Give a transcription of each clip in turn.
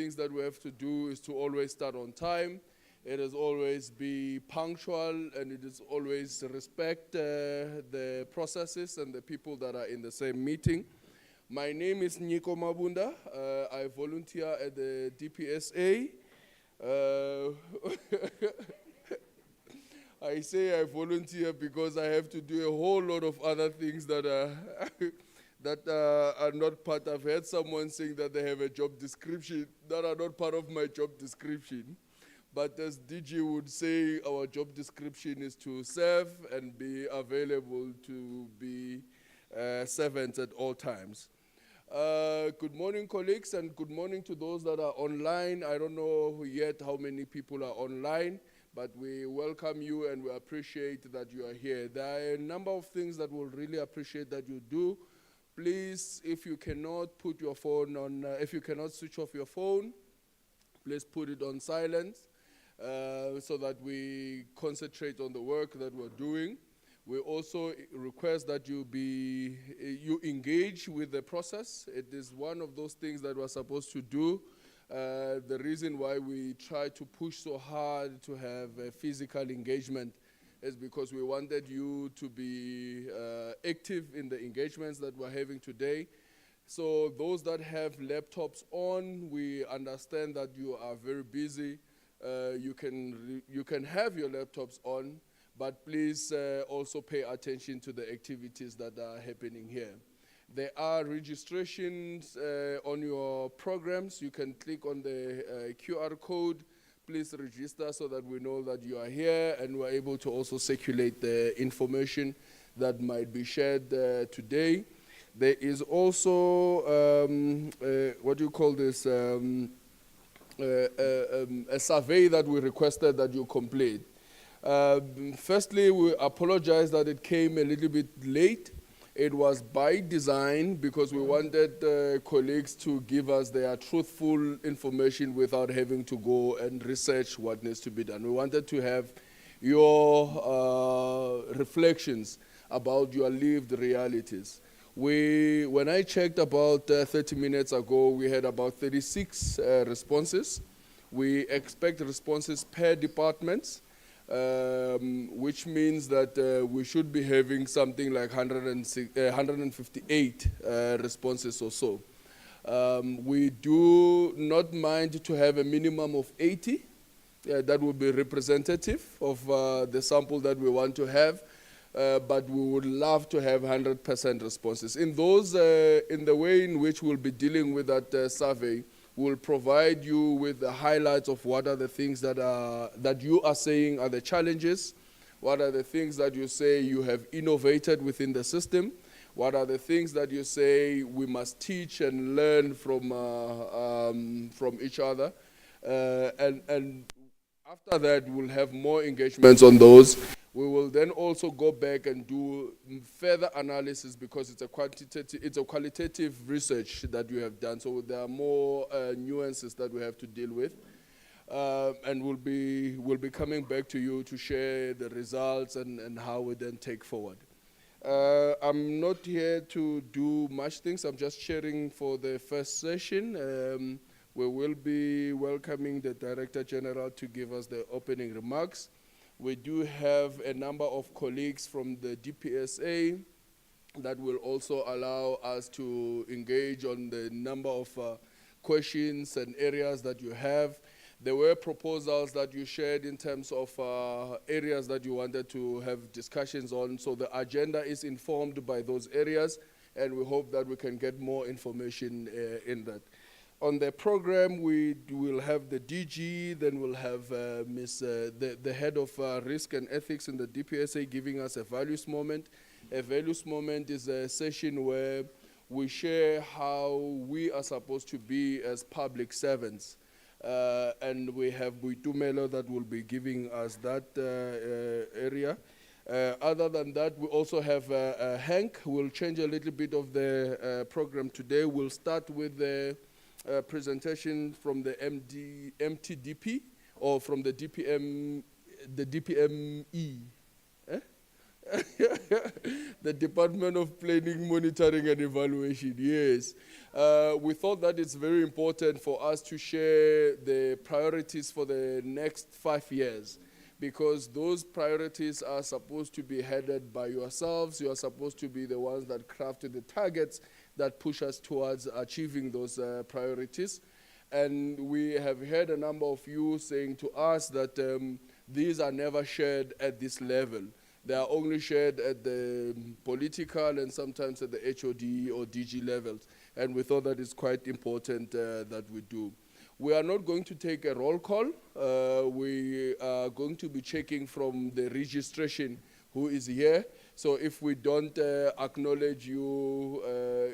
things that we have to do is to always start on time. It is always be punctual, and it is always respect the processes and the people that are in the same meeting. My name is Nico Mabunda. I volunteer at the DPSA. I say I volunteer because I have to do a whole lot of other things that are are not part. I've heard someone saying that they have a job description that are not part of my job description. But as DG would say, our job description is to serve and be available to be servants at all times. Good morning, colleagues, and good morning to those that are online. I don't know yet how many people are online, but we welcome you and we appreciate that you are here. There are a number of things that we'll really appreciate that you do. Please, if you cannot put your phone on, if you cannot switch off your phone, please put it on silent so that we concentrate on the work that we're doing. We also request that you engage with the process. It is one of those things that we're supposed to do. The reason why we try to push so hard to have a physical engagement is because we wanted you to be active in the engagements that we're having today. So those that have laptops on, we understand that you are very busy. You can have your laptops on, but please also pay attention to the activities that are happening here. There are registrations on your programs. You can click on the QR code. Please register so that we know that you are here and we're able to also circulate the information that might be shared today. There is also, what do you call this, a survey that we requested that you complete. Firstly, we apologize that it came a little bit late. It was by design because we wanted colleagues to give us their truthful information without having to go and research what needs to be done. We wanted to have your reflections about your lived realities. When I checked about 30 minutes ago, we had about 36 responses. We expect responses per department. Which means that we should be having something like 158 responses or so. We do not mind to have a minimum of 80. That would be representative of the sample that we want to have, but we would love to have 100% responses. In the way in which we'll be dealing with that survey, we'll provide you with the highlights of what are the things that you are saying are the challenges, what are the things that you say you have innovated within the system, what are the things that you say we must teach and learn from each other. And after that, we'll have more engagements on those. We will then also go back and do further analysis because it's a qualitative research that you have done. So there are more nuances that we have to deal with. And we'll be coming back to you to share the results and how we then take forward. I'm not here to do much things. I'm just sharing for the first session. We will be welcoming the Director General to give us the opening remarks. We do have a number of colleagues from the DPSA that will also allow us to engage on the number of questions and areas that you have. There were proposals that you shared in terms of areas that you wanted to have discussions on. So the agenda is informed by those areas, and we hope that we can get more information in that. On the program, we will have the DG, then we'll have the head of risk and ethics in the DPSA giving us a values moment. A values moment is a session where we share how we are supposed to be as public servants. And we have Buitumelo that will be giving us that area. Other than that, we also have Hank, who will change a little bit of the program today. We'll start with the presentation from the MTDP or from the DPME. The Department of Planning, Monitoring and Evaluation, yes. We thought that it's very important for us to share the priorities for the next 5 years, because those priorities are supposed to be headed by yourselves. You are supposed to be the ones that craft the targets that push us towards achieving those priorities. And we have heard a number of you saying to us that these are never shared at this level. They are only shared at the political and sometimes at the HOD or DG levels. And we thought that it's quite important that we do. We are not going to take a roll call. We are going to be checking from the registration who is here. So if we don't acknowledge you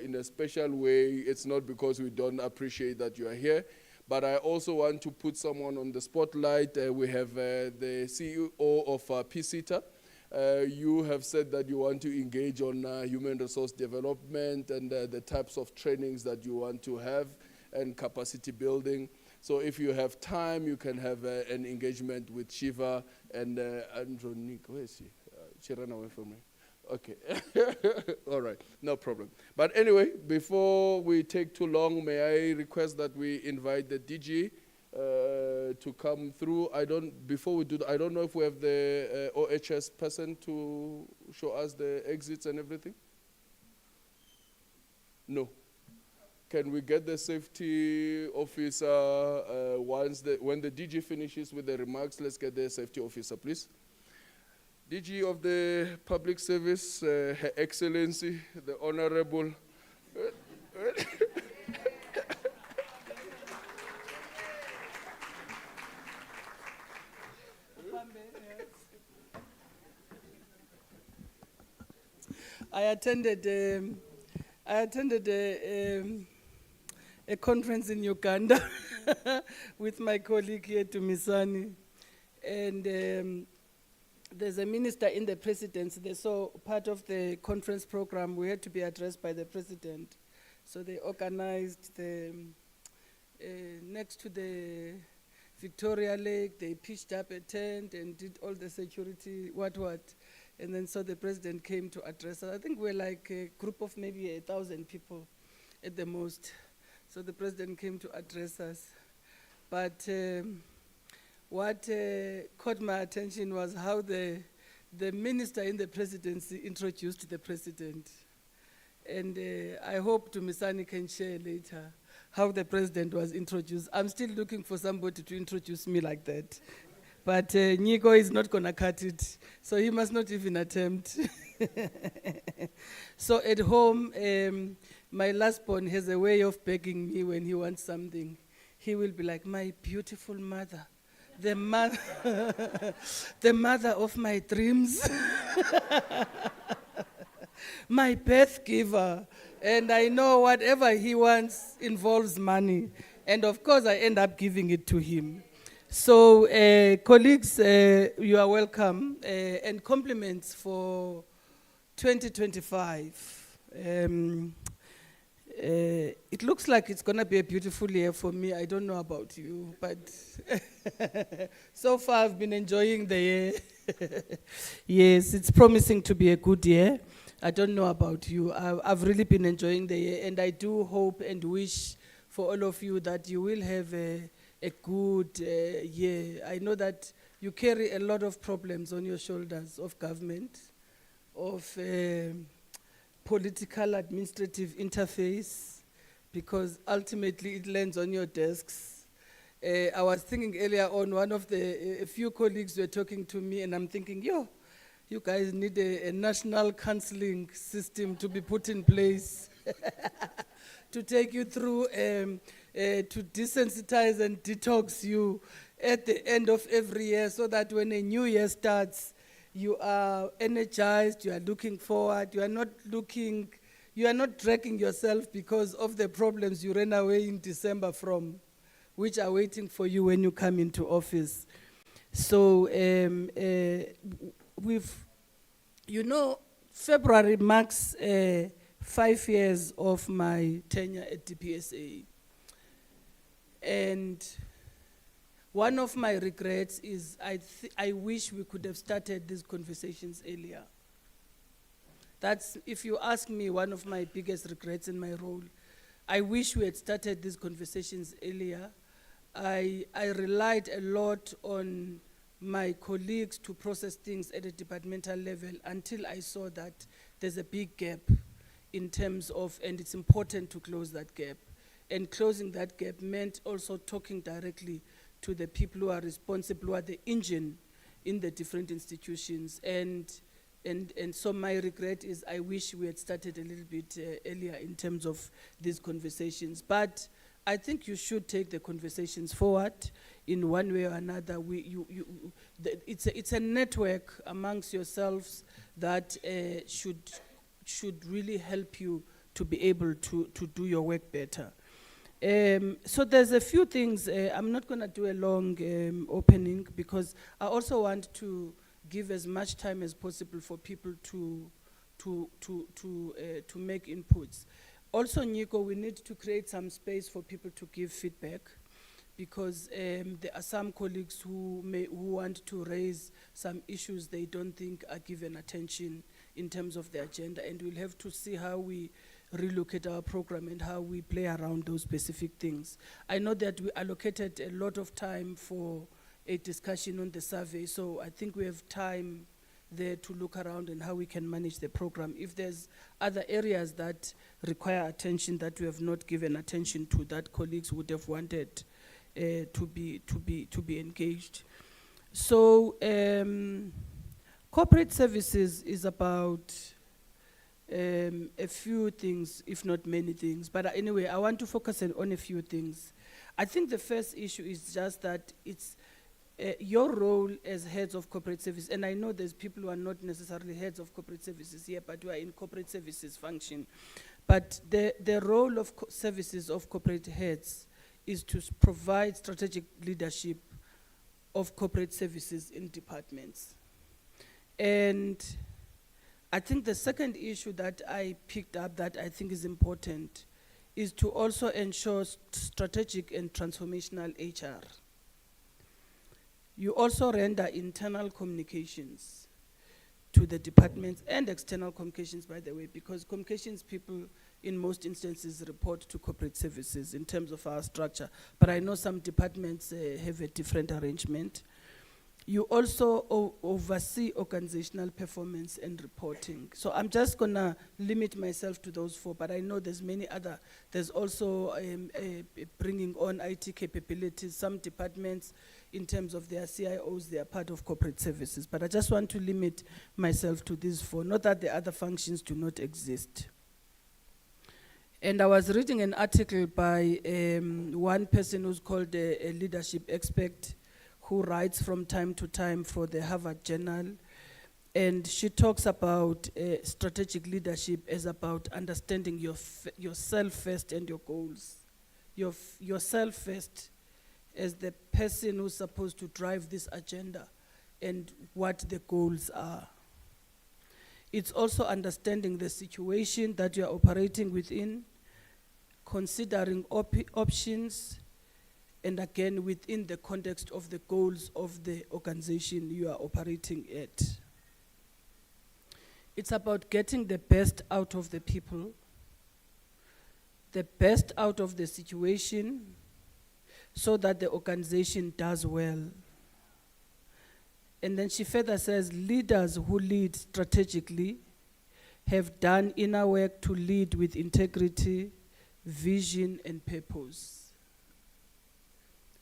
in a special way, it's not because we don't appreciate that you are here. But I also want to put someone on the spotlight. We have the CEO of PSETA. You have said that you want to engage on human resource development and the types of trainings that you want to have and capacity building. So if you have time, you can have an engagement with Shiva and Andronique. Where is she? She ran away from me. Okay. All right. No problem. But anyway, before we take too long, may I request that we invite the DG to come through. Before we do that, I don't know if we have the OHS person to show us the exits and everything. No. Can we get the safety officer when the DG finishes with the remarks? Let's get the safety officer, please. DG of the Public Service, Her Excellency, the Honorable. I attended a conference in Uganda with my colleague here, Tumisani, and there's a minister in the presidency. So part of the conference program, we had to be addressed by the president. So they organized next to the Victoria Lake, they pitched up a tent and did all the security, what. And then so the president came to address us. I think we're like a group of maybe 1,000 people at the most. So the president came to address us. But what caught my attention was how the minister in the presidency introduced the president. And I hope Tumisani can share later how the president was introduced. I'm still looking for somebody to introduce me like that. But Nico is not going to cut it, so he must not even attempt. So at home, my last born has a way of begging me when he wants something. He will be like, my beautiful mother, the mother of my dreams, my birth giver. And I know whatever he wants involves money. And of course, I end up giving it to him. So, colleagues, you are welcome, and compliments for 2025. It looks like it's going to be a beautiful year for me. I don't know about you, but so far I've been enjoying the year. Yes, it's promising to be a good year. I don't know about you. I've really been enjoying the year, and I do hope and wish for all of you that you will have a good year. I know that you carry a lot of problems on your shoulders of government, of political administrative interface, because ultimately it lands on your desks. I was thinking earlier on, one of a few colleagues were talking to me, and I'm thinking, you guys need a national counseling system to be put in place to take you through to desensitize and detox you at the end of every year, so that when a new year starts, you are energized, you are looking forward, you are not dragging yourself because of the problems you ran away in December from, which are waiting for you when you come into office. So February marks 5 years of my tenure at DPSA. And one of my regrets is I wish we could have started these conversations earlier. That's, if you ask me, one of my biggest regrets in my role. I wish we had started these conversations earlier. I relied a lot on my colleagues to process things at a departmental level until I saw that there's a big gap in terms of, and it's important to close that gap. And closing that gap meant also talking directly to the people who are responsible, who are the engine in the different institutions. And so my regret is I wish we had started a little bit earlier in terms of these conversations. But I think you should take the conversations forward in one way or another. It's a network amongst yourselves that should really help you to be able to do your work better. So there's a few things. I'm not going to do a long opening because I also want to give as much time as possible for people to make inputs. Also, Nico, we need to create some space for people to give feedback because there are some colleagues who want to raise some issues they don't think are given attention in terms of the agenda, and we'll have to see how we relocate our program and how we play around those specific things. I know that we allocated a lot of time for a discussion on the survey, so I think we have time there to look around and how we can manage the program. If there's other areas that require attention that we have not given attention to, that colleagues would have wanted to be engaged. So corporate services is about a few things, if not many things. But anyway, I want to focus on a few things. I think the first issue is just that it's your role as heads of corporate service, and I know there's people who are not necessarily heads of corporate services here, but who are in corporate services function. But the role of services of corporate heads is to provide strategic leadership of corporate services in departments. And I think the second issue that I picked up that I think is important is to also ensure strategic and transformational HR. You also render internal communications to the departments and external communications, by the way, because communications people in most instances report to corporate services in terms of our structure. But I know some departments have a different arrangement. You also oversee organizational performance and reporting. So I'm just gonna limit myself to those four, but I know there's many other. There's also bringing on IT capabilities. Some departments, in terms of their CIOs, they are part of corporate services. But I just want to limit myself to these four, not that the other functions do not exist. And I was reading an article by one person who's called a leadership expert, who writes from time to time for the Harvard Journal. And she talks about strategic leadership as about understanding yourself first and your goals. Yourself first as the person who's supposed to drive this agenda and what the goals are. It's also understanding the situation that you're operating within, considering options, and again, within the context of the goals of the organization you are operating at. It's about getting the best out of the people, the best out of the situation, so that the organization does well. And then she further says, leaders who lead strategically have done inner work to lead with integrity, vision, and purpose.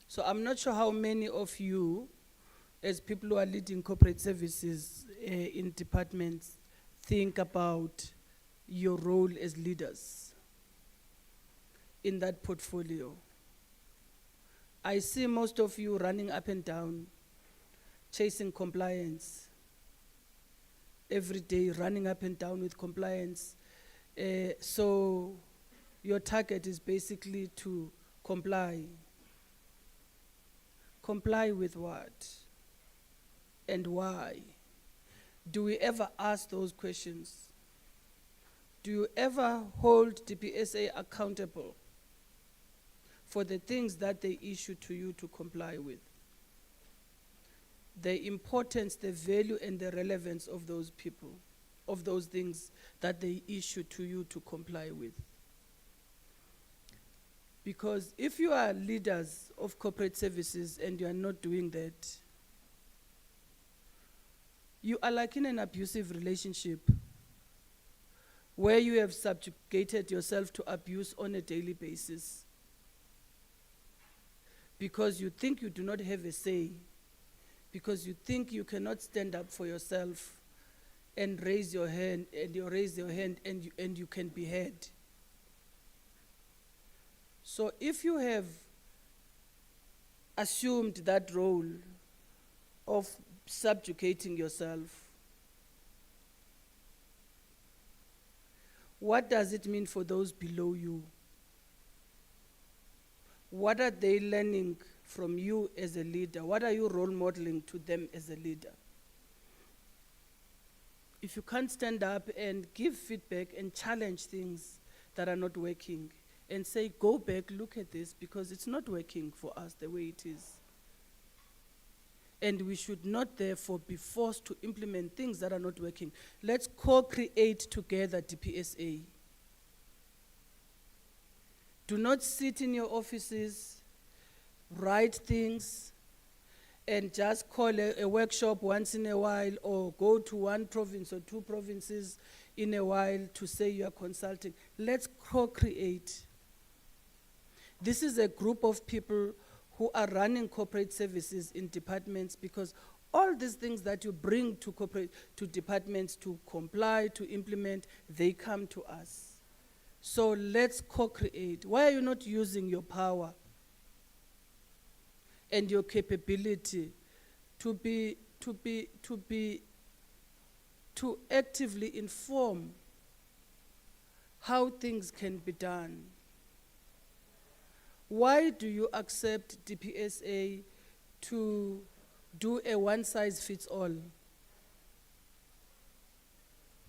So I'm not sure how many of you, as people who are leading corporate services in departments, think about your role as leaders in that portfolio. I see most of you running up and down, chasing compliance, every day running up and down with compliance. So your target is basically to comply. Comply with what? And why? Do we ever ask those questions? Do you ever hold DPSA accountable for the things that they issue to you to comply with? The importance, the value, and the relevance of those people. of those things that they issue to you to comply with. Because if you are leaders of corporate services and you are not doing that, you are like in an abusive relationship where you have subjugated yourself to abuse on a daily basis because you think you do not have a say, because you think you cannot stand up for yourself and raise your hand, and you can be heard. So if you have assumed that role of subjugating yourself, what does it mean for those below you? What are they learning from you as a leader? What are you role modeling to them as a leader? If you can't stand up and give feedback and challenge things that are not working and say, go back, look at this, because it's not working for us the way it is. And we should not therefore be forced to implement things that are not working. Let's co-create together DPSA. Do not sit in your offices, write things, and just call a workshop once in a while, or go to one province or two provinces in a while to say you are consulting. Let's co-create. This is a group of people who are running corporate services in departments, because all these things that you bring to departments to comply, to implement, they come to us. So let's co-create. Why are you not using your power and your capability to actively inform how things can be done? Why do you accept DPSA to do a one-size-fits-all?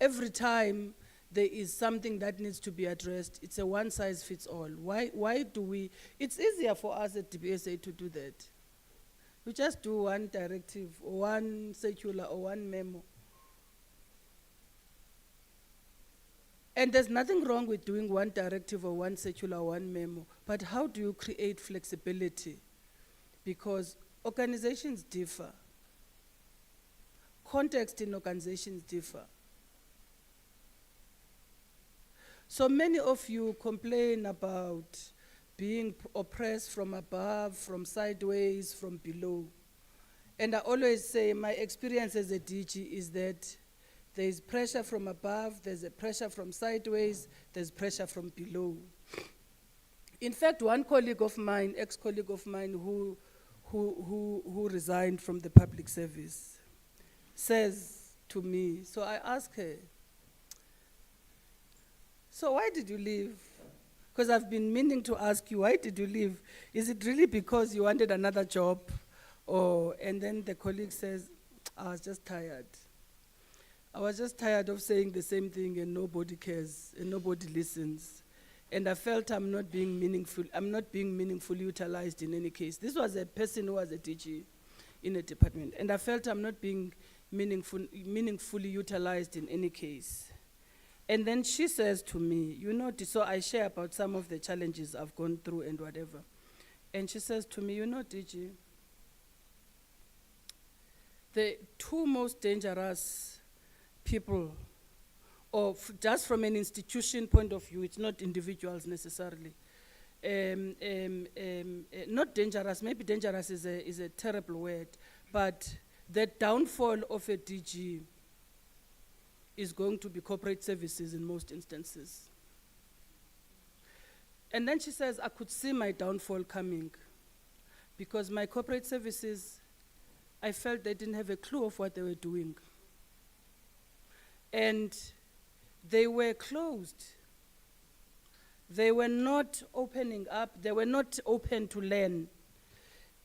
Every time there is something that needs to be addressed, it's a one-size-fits-all. Why do we? It's easier for us at DPSA to do that. We just do one directive, or one circular, or one memo. And there's nothing wrong with doing one directive or one circular or one memo, but how do you create flexibility? Because organizations differ. Context in organizations differ. So many of you complain about being oppressed from above, from sideways, from below. And I always say my experience as a DG is that there's pressure from above, there's a pressure from sideways, there's pressure from below. In fact, one colleague of mine, ex-colleague of mine who resigned from the public service, says to me, so I ask her, so why did you leave? Because I've been meaning to ask you, why did you leave? Is it really because you wanted another job? And then the colleague says, I was just tired. I was just tired of saying the same thing and nobody cares and nobody listens. And I felt I'm not being meaningfully utilized in any case. This was a person who was a DG in a department. And I felt I'm not being meaningfully utilized in any case. And then she says to me, you know, so I share about some of the challenges I've gone through and whatever. And she says to me, you know, DG, the two most dangerous people, or just from an institution point of view, it's not individuals necessarily. Not dangerous, maybe dangerous is a terrible word, but the downfall of a DG is going to be corporate services in most instances. And then she says, I could see my downfall coming because my corporate services, I felt they didn't have a clue of what they were doing. And they were closed. They were not opening up. They were not open to learn,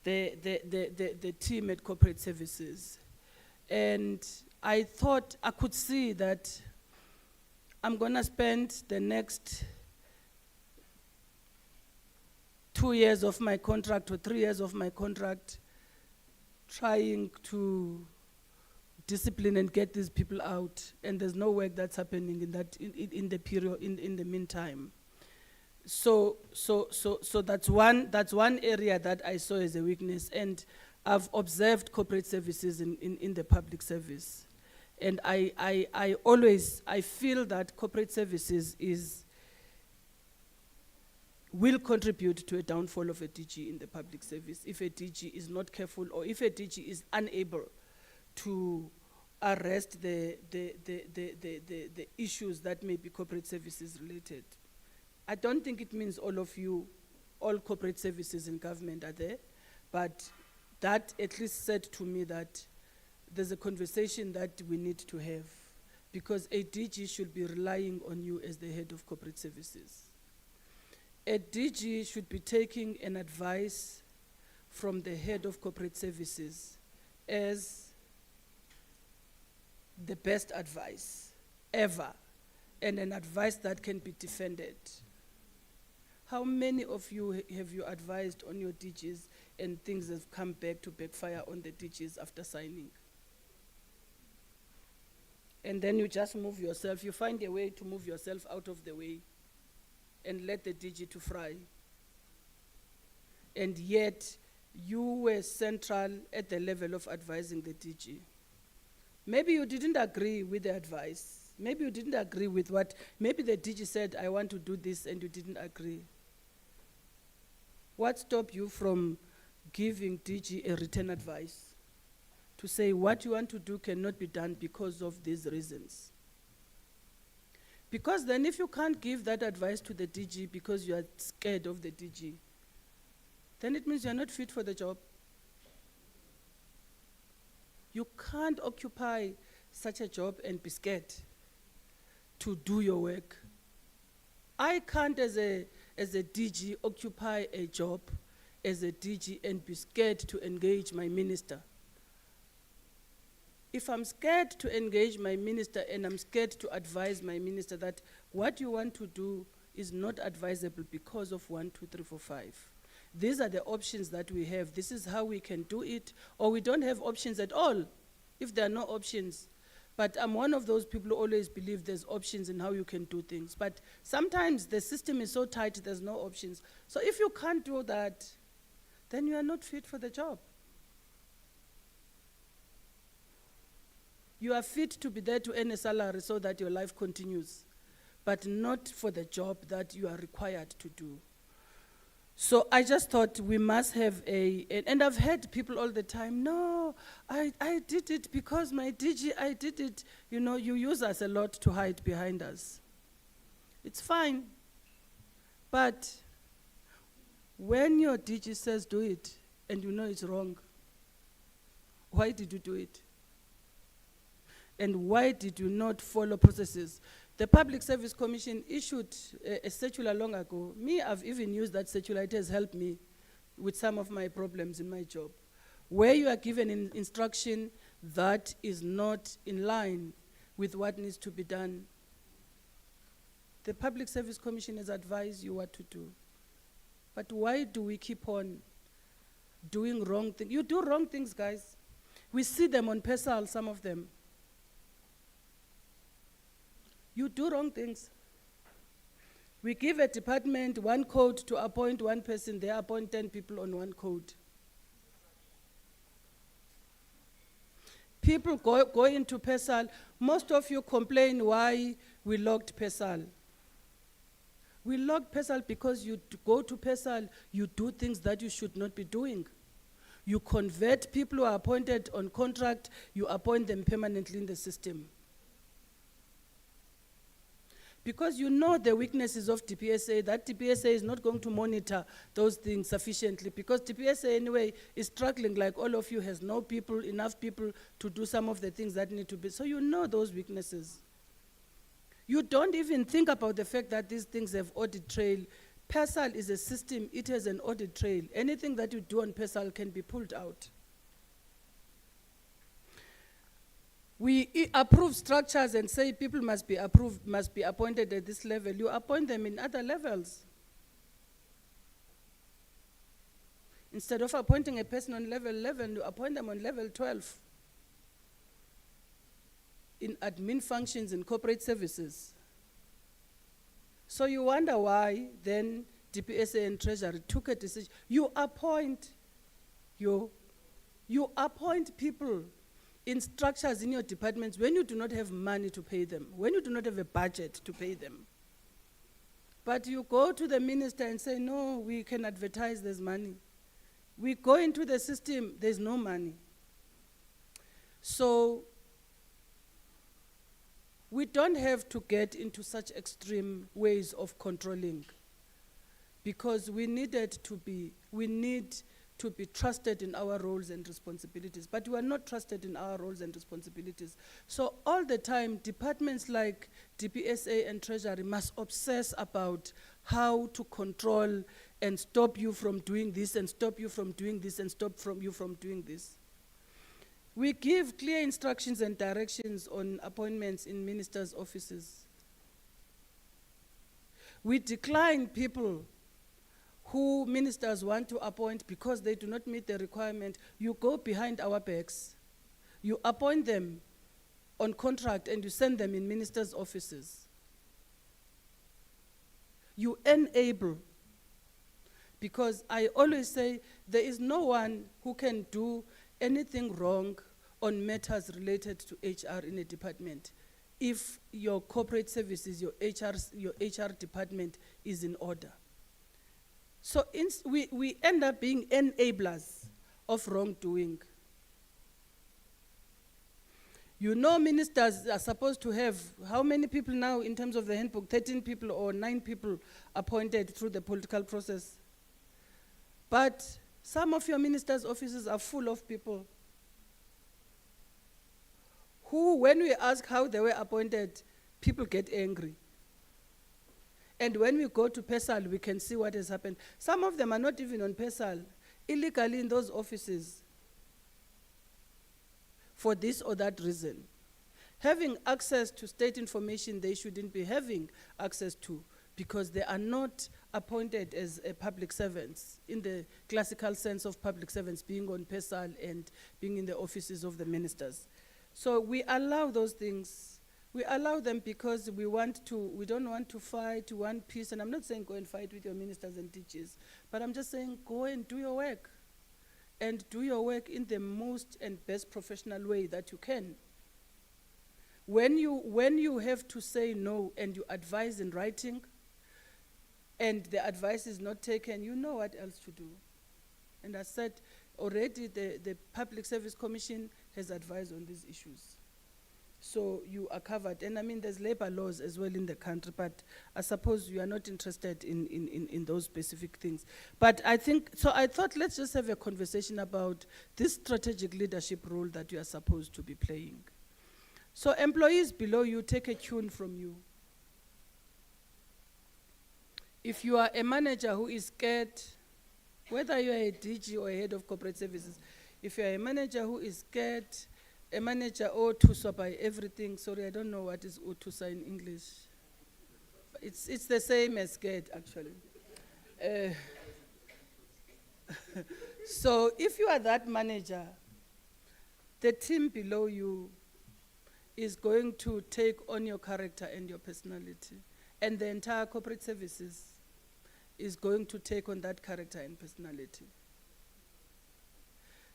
the team at corporate services. And I thought I could see that I'm going to spend the next 2 years of my contract or 3 years of my contract trying to discipline and get these people out, and there's no work that's happening in that in the period in the meantime. So that's one area that I saw as a weakness, and I've observed corporate services in the public service, and I always feel that corporate services will contribute to a downfall of a DG in the public service if a DG is not careful, or if a DG is unable to arrest the issues that may be corporate services related. I don't think it means all corporate services in government are there, but that at least said to me that there's a conversation that we need to have, because a DG should be relying on you as the head of corporate services. A DG should be taking an advice from the head of corporate services as the best advice ever, and an advice that can be defended. How many of you have you advised on your DGs and things have come back to backfire on the DGs after signing? And then you just move yourself, you find a way to move yourself out of the way and let the DG to fry. And yet, you were central at the level of advising the DG. Maybe you didn't agree with the advice. Maybe you didn't agree with what, maybe the DG said, I want to do this, and you didn't agree. What stopped you from giving DG a written advice to say what you want to do cannot be done because of these reasons? Because then if you can't give that advice to the DG because you are scared of the DG, then it means you're not fit for the job. You can't occupy such a job and be scared to do your work. I can't, as a DG, occupy a job as a DG and be scared to engage my minister. If I'm scared to engage my minister and I'm scared to advise my minister that what you want to do is not advisable because of 1, 2, 3, 4, 5. These are the options that we have. This is how we can do it, or we don't have options at all, if there are no options. But I'm one of those people who always believe there's options in how you can do things. But sometimes the system is so tight, there's no options. So if you can't do that, then you are not fit for the job. You are fit to be there to earn a salary so that your life continues, but not for the job that you are required to do. So I just thought we must have and I've heard people all the time, no, I did it because my DG, I did it. You know, you use us a lot to hide behind us. It's fine. But when your DG says do it, and you know it's wrong, why did you do it? And why did you not follow processes? The Public Service Commission issued a circular long ago. Me, I've even used that circular. It has helped me with some of my problems in my job. Where you are given an instruction that is not in line with what needs to be done, the Public Service Commission has advised you what to do. But why do we keep on doing wrong things? You do wrong things, guys. We see them on PESAL, some of them. You do wrong things. We give a department one code to appoint one person, they appoint 10 people on one code. People go into PESAL. Most of you complain why we locked PESAL. We locked PESAL because you go to PESAL, you do things that you should not be doing. You convert people who are appointed on contract, you appoint them permanently in the system. Because you know the weaknesses of DPSA, that DPSA is not going to monitor those things sufficiently, because DPSA anyway is struggling, like all of you, has no people, enough people to do some of the things that need to be. So you know those weaknesses. You don't even think about the fact that these things have audit trail. PESAL is a system, it has an audit trail. Anything that you do on PESAL can be pulled out. We approve structures and say people must be approved, must be appointed at this level. You appoint them in other levels. Instead of appointing a person on level 11, you appoint them on level 12. in admin functions in corporate services. So you wonder why then DPSA and Treasury took a decision. You appoint people in structures in your departments when you do not have money to pay them, when you do not have a budget to pay them. But you go to the minister and say, no, we can advertise, there's money. We go into the system, there's no money. So we don't have to get into such extreme ways of controlling, because we need to be trusted in our roles and responsibilities, but we are not trusted in our roles and responsibilities. So all the time, departments like DPSA and Treasury must obsess about how to control and stop you from doing this, and stop you from doing this, and stop you from doing this. We give clear instructions and directions on appointments in ministers' offices. We decline people who ministers want to appoint because they do not meet the requirement. You go behind our backs, you appoint them on contract, and you send them in ministers' offices. You enable, because I always say there is no one who can do anything wrong on matters related to HR in a department if your corporate services, your HR department is in order. So we end up being enablers of wrongdoing. You know, ministers are supposed to have how many people now in terms of the handbook? 13 people or 9 people appointed through the political process. But some of your ministers' offices are full of people who, when we ask how they were appointed, people get angry. And when we go to PESAL, we can see what has happened. Some of them are not even on PESAL, illegally in those offices for this or that reason. Having access to state information they shouldn't be having access to, because they are not appointed as public servants in the classical sense of public servants, being on PESAL and being in the offices of the ministers. So we allow those things. We allow them because we don't want to fight, we want peace. And I'm not saying go and fight with your ministers and teachers, but I'm just saying go and do your work. And do your work in the most and best professional way that you can. When you have to say no and you advise in writing, and the advice is not taken, you know what else to do. And I said, already the Public Service Commission has advised on these issues. So you are covered. And I mean, there's labor laws as well in the country, but I suppose you are not interested in those specific things. But I think, so I thought let's just have a conversation about this strategic leadership role that you are supposed to be playing. So employees below you take a tune from you. If you are a manager who is scared, whether you are a DG or a head of corporate services, if you are a manager who is scared, a manager otusa by everything, sorry, I don't know what is otusa in English. It's the same as scared, actually. So if you are that manager, the team below you is going to take on your character and your personality. And the entire corporate services is going to take on that character and personality.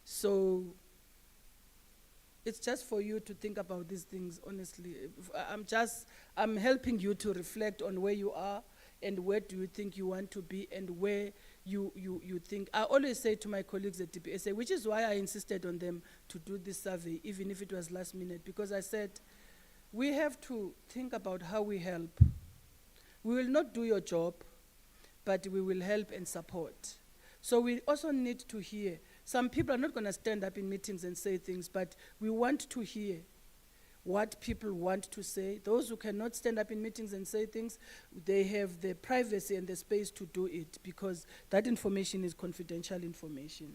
So it's just for you to think about these things, honestly. I'm helping you to reflect on where you are and where do you think you want to be and where you think. I always say to my colleagues at DPSA, which is why I insisted on them to do this survey, even if it was last minute, because I said, we have to think about how we help. We will not do your job, but we will help and support. So we also need to hear. Some people are not going to stand up in meetings and say things, but we want to hear what people want to say. Those who cannot stand up in meetings and say things, they have the privacy and the space to do it, because that information is confidential information.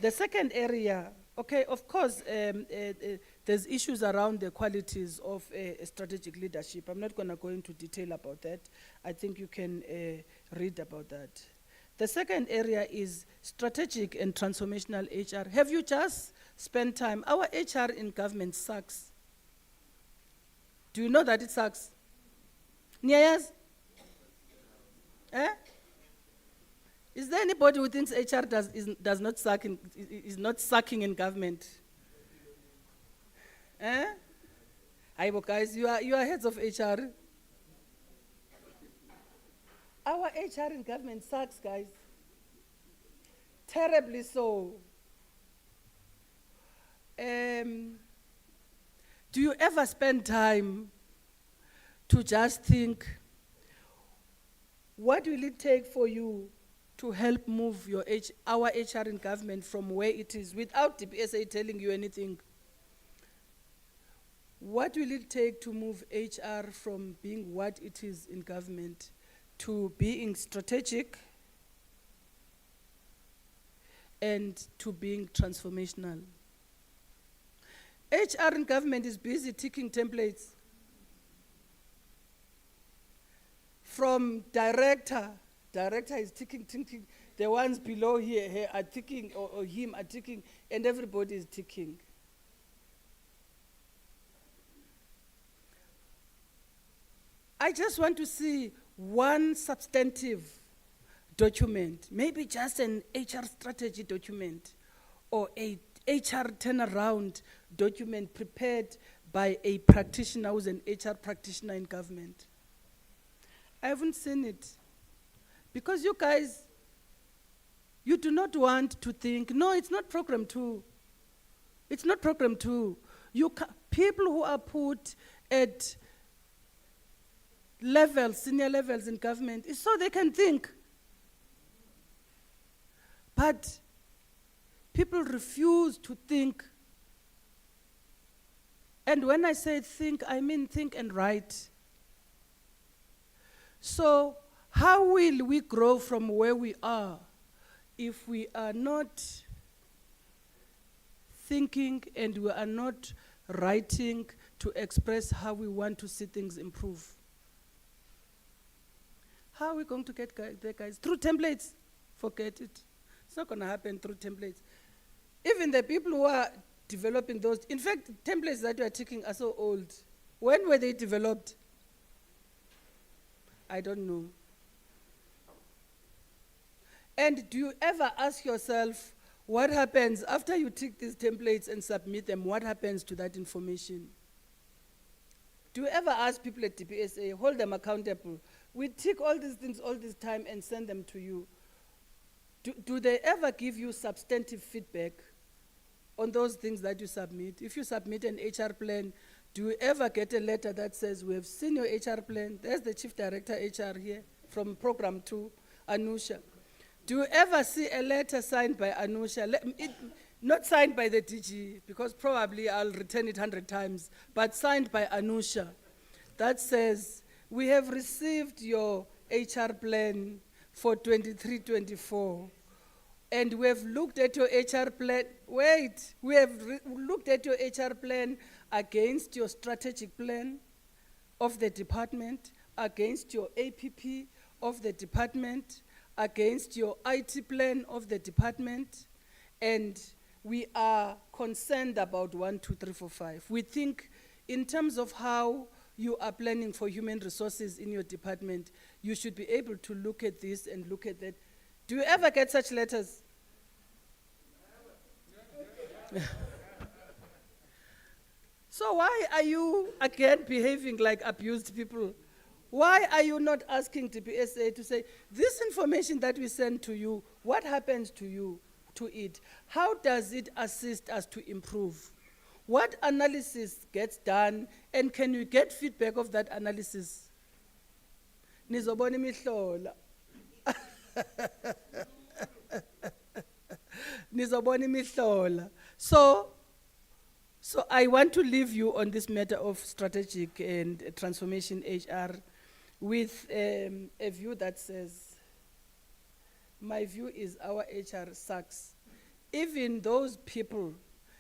The second area, okay, of course, there's issues around the qualities of strategic leadership. I'm not going to go into detail about that. I think you can read about that. The second area is strategic and transformational HR. Have you just spent time? Our HR in government sucks. Do you know that it sucks? Niyaz? Eh? Is there anybody who thinks HR does not suck is not sucking in government? Eh? Aibo guys, you are heads of HR. Our HR in government sucks, guys. Terribly so. Do you ever spend time to just think, what will it take for you to help move our HR in government from where it is without the PSA telling you anything? What will it take to move HR from being what it is in government to being strategic and to being transformational? HR in government is busy ticking templates. From director is ticking. The ones below here are ticking, or him are ticking, and everybody is ticking. I just want to see one substantive document, maybe just an HR strategy document, or a HR turnaround document prepared by a practitioner who's an HR practitioner in government. I haven't seen it. Because you guys, you do not want to think, no, it's not program 2. It's not program 2. People who are put at levels, senior levels in government, is so they can think. But people refuse to think. And when I say think, I mean think and write. So how will we grow from where we are if we are not thinking and we are not writing to express how we want to see things improve? How are we going to get there, guys? Through templates? Forget it. It's not going to happen through templates. Even the people who are developing those, in fact, templates that you are taking are so old. When were they developed? I don't know. And do you ever ask yourself, what happens after you tick these templates and submit them? What happens to that information? Do you ever ask people at DPSA, hold them accountable? We tick all these things all this time and send them to you. Do they ever give you substantive feedback on those things that you submit? If you submit an HR plan, do you ever get a letter that says, we have seen your HR plan? There's the Chief Director HR here from Program 2, Anusha. Do you ever see a letter signed by Anusha? Not signed by the DG, because probably I'll return it 100 times, but signed by Anusha, that says, we have received your HR plan for 23-24, and we have looked at your HR plan. Wait, we have looked at your HR plan against your strategic plan of the department, against your APP of the department, against your IT plan of the department, and we are concerned about 1, 2, 3, 4, 5. We think in terms of how you are planning for human resources in your department, you should be able to look at this and look at that. Do you ever get such letters? So why are you again behaving like abused people? Why are you not asking DPSA to say, this information that we send to you, what happens to you, to it? How does it assist us to improve? What analysis gets done, and can you get feedback of that analysis? Nizobona imihlola. Nizobona imihlola. So I want to leave you on this matter of strategic and transformation HR with a view that says, my view is our HR sucks. Even those people,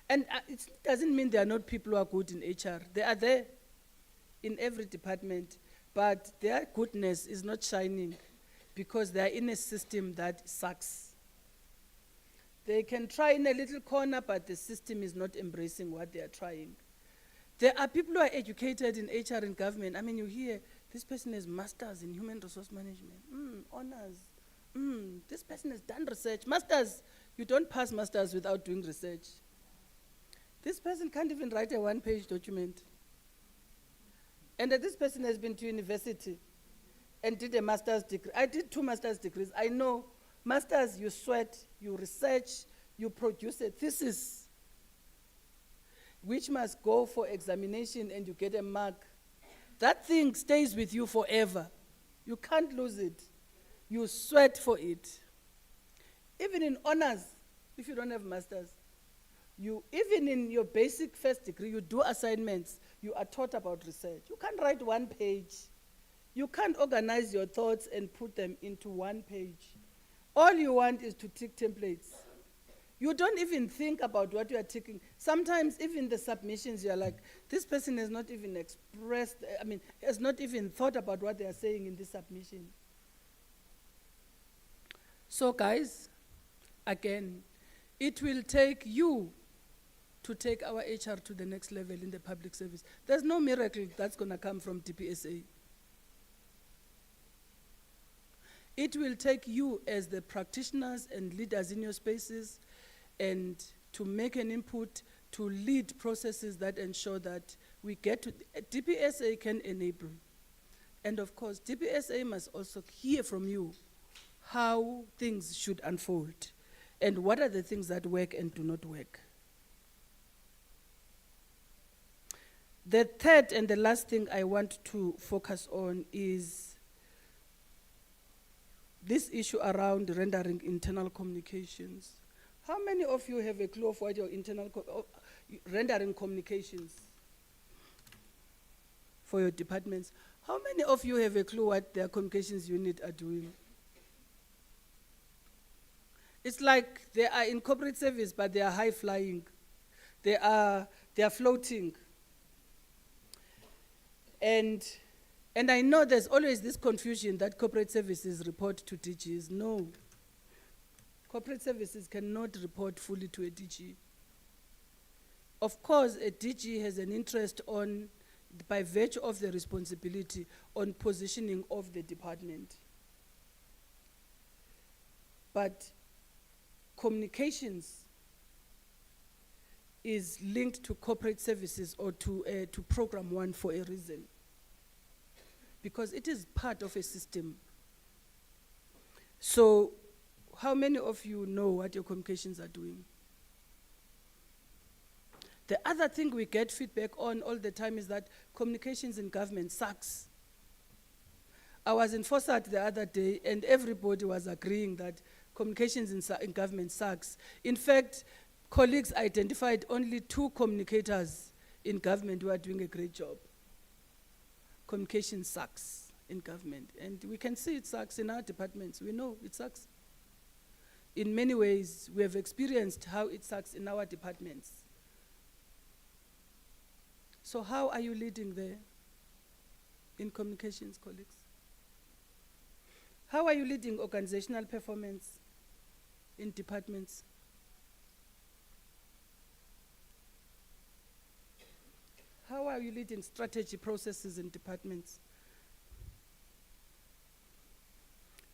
and it doesn't mean there are not people who are good in HR. They are there in every department, but their goodness is not shining because they are in a system that sucks. They can try in a little corner, but the system is not embracing what they are trying. There are people who are educated in HR and government. I mean, you hear, this person has masters in human resource management, honors. This person has done research. Masters, you don't pass masters without doing research. This person can't even write a one-page document. And this person has been to university and did a master's degree. I did 2 master's degrees. I know masters, you sweat, you research, you produce a thesis, which must go for examination and you get a mark. That thing stays with you forever. You can't lose it. You sweat for it. Even in honors, if you don't have masters, even in your basic first degree, you do assignments, you are taught about research. You can't write one page. You can't organize your thoughts and put them into one page. All you want is to tick templates. You don't even think about what you are ticking. Sometimes even the submissions, you're like, this person has not even expressed, has not even thought about what they are saying in this submission. So guys, again, it will take you to take our HR to the next level in the public service. There's no miracle that's going to come from DPSA. It will take you as the practitioners and leaders in your spaces and to make an input, to lead processes that ensure that we get to, DPSA can enable. And of course, DPSA must also hear from you how things should unfold and what are the things that work and do not work. The third and the last thing I want to focus on is this issue around rendering internal communications. How many of you have a clue of what your internal rendering communications for your departments? How many of you have a clue what their communications unit are doing? It's like they are in corporate service, but they are high flying. They are floating. And I know there's always this confusion that corporate services report to DGs. No. Corporate services cannot report fully to a DG. Of course, a DG has an interest on, by virtue of the responsibility, on positioning of the department. But communications is linked to corporate services or to Program 1 for a reason. Because it is part of a system. So, how many of you know what your communications are doing? The other thing we get feedback on all the time is that communications in government sucks. I was in FOSAT the other day and everybody was agreeing that communications in government sucks. In fact, colleagues identified only 2 communicators in government who are doing a great job. Communication sucks in government, and we can see it sucks in our departments. We know it sucks. In many ways, we have experienced how it sucks in our departments. So how are you leading there in communications, colleagues? How are you leading organizational performance in departments? How are you leading strategy processes in departments?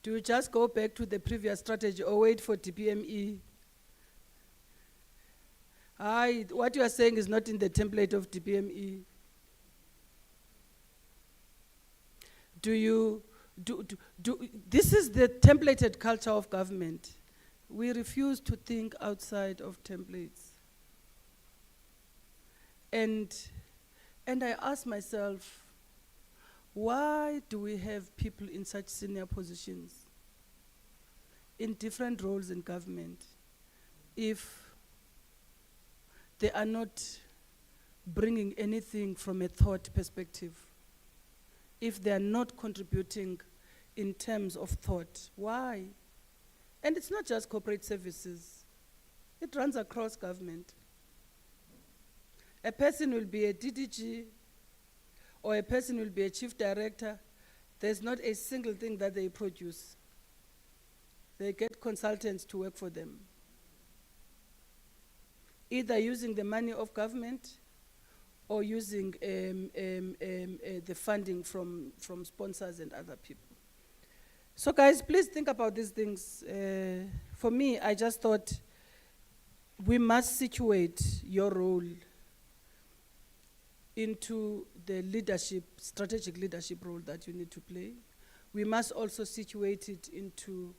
Do you just go back to the previous strategy or wait for DPME? What you are saying is not in the template of DPME. This is the templated culture of government. We refuse to think outside of templates. And I ask myself, why do we have people in such senior positions in different roles in government if they are not bringing anything from a thought perspective, if they are not contributing in terms of thought? Why? And it's not just corporate services. It runs across government. A person will be a DDG or a person will be a chief director. There's not a single thing that they produce. They get consultants to work for them, either using the money of government or using the funding from sponsors and other people. So guys, please think about these things. For me, I just thought we must situate your role into the leadership, strategic leadership role that you need to play. We must also situate it into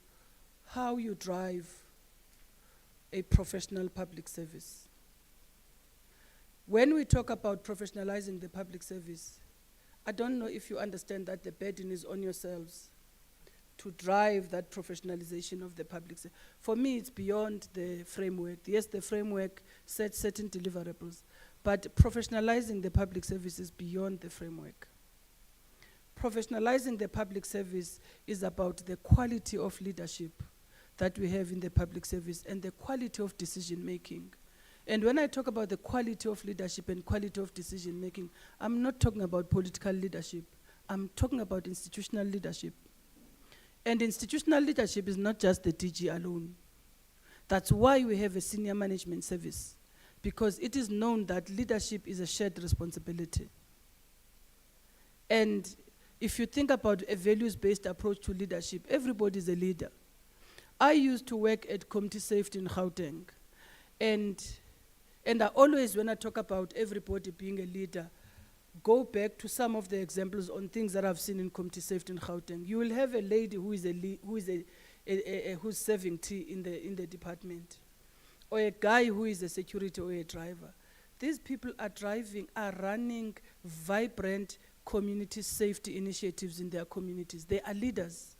how you drive a professional public service. When we talk about professionalizing the public service, I don't know if you understand that the burden is on yourselves to drive that professionalization of the public sector. For me, it's beyond the framework. Yes, the framework sets certain deliverables, but professionalizing the public service is beyond the framework. Professionalizing the public service is about the quality of leadership that we have in the public service and the quality of decision making. And when I talk about the quality of leadership and quality of decision making, I'm not talking about political leadership. I'm talking about institutional leadership. And institutional leadership is not just the DG alone. That's why we have a senior management service, because it is known that leadership is a shared responsibility. And if you think about a values-based approach to leadership, everybody is a leader. I used to work at Community Safety in Gauteng, and I always, when I talk about everybody being a leader, go back to some of the examples on things that I've seen in Community Safety in Gauteng. You will have a lady who is who's serving tea in the department, or a guy who is a security or a driver. These people are running vibrant community safety initiatives in their communities. They are leaders.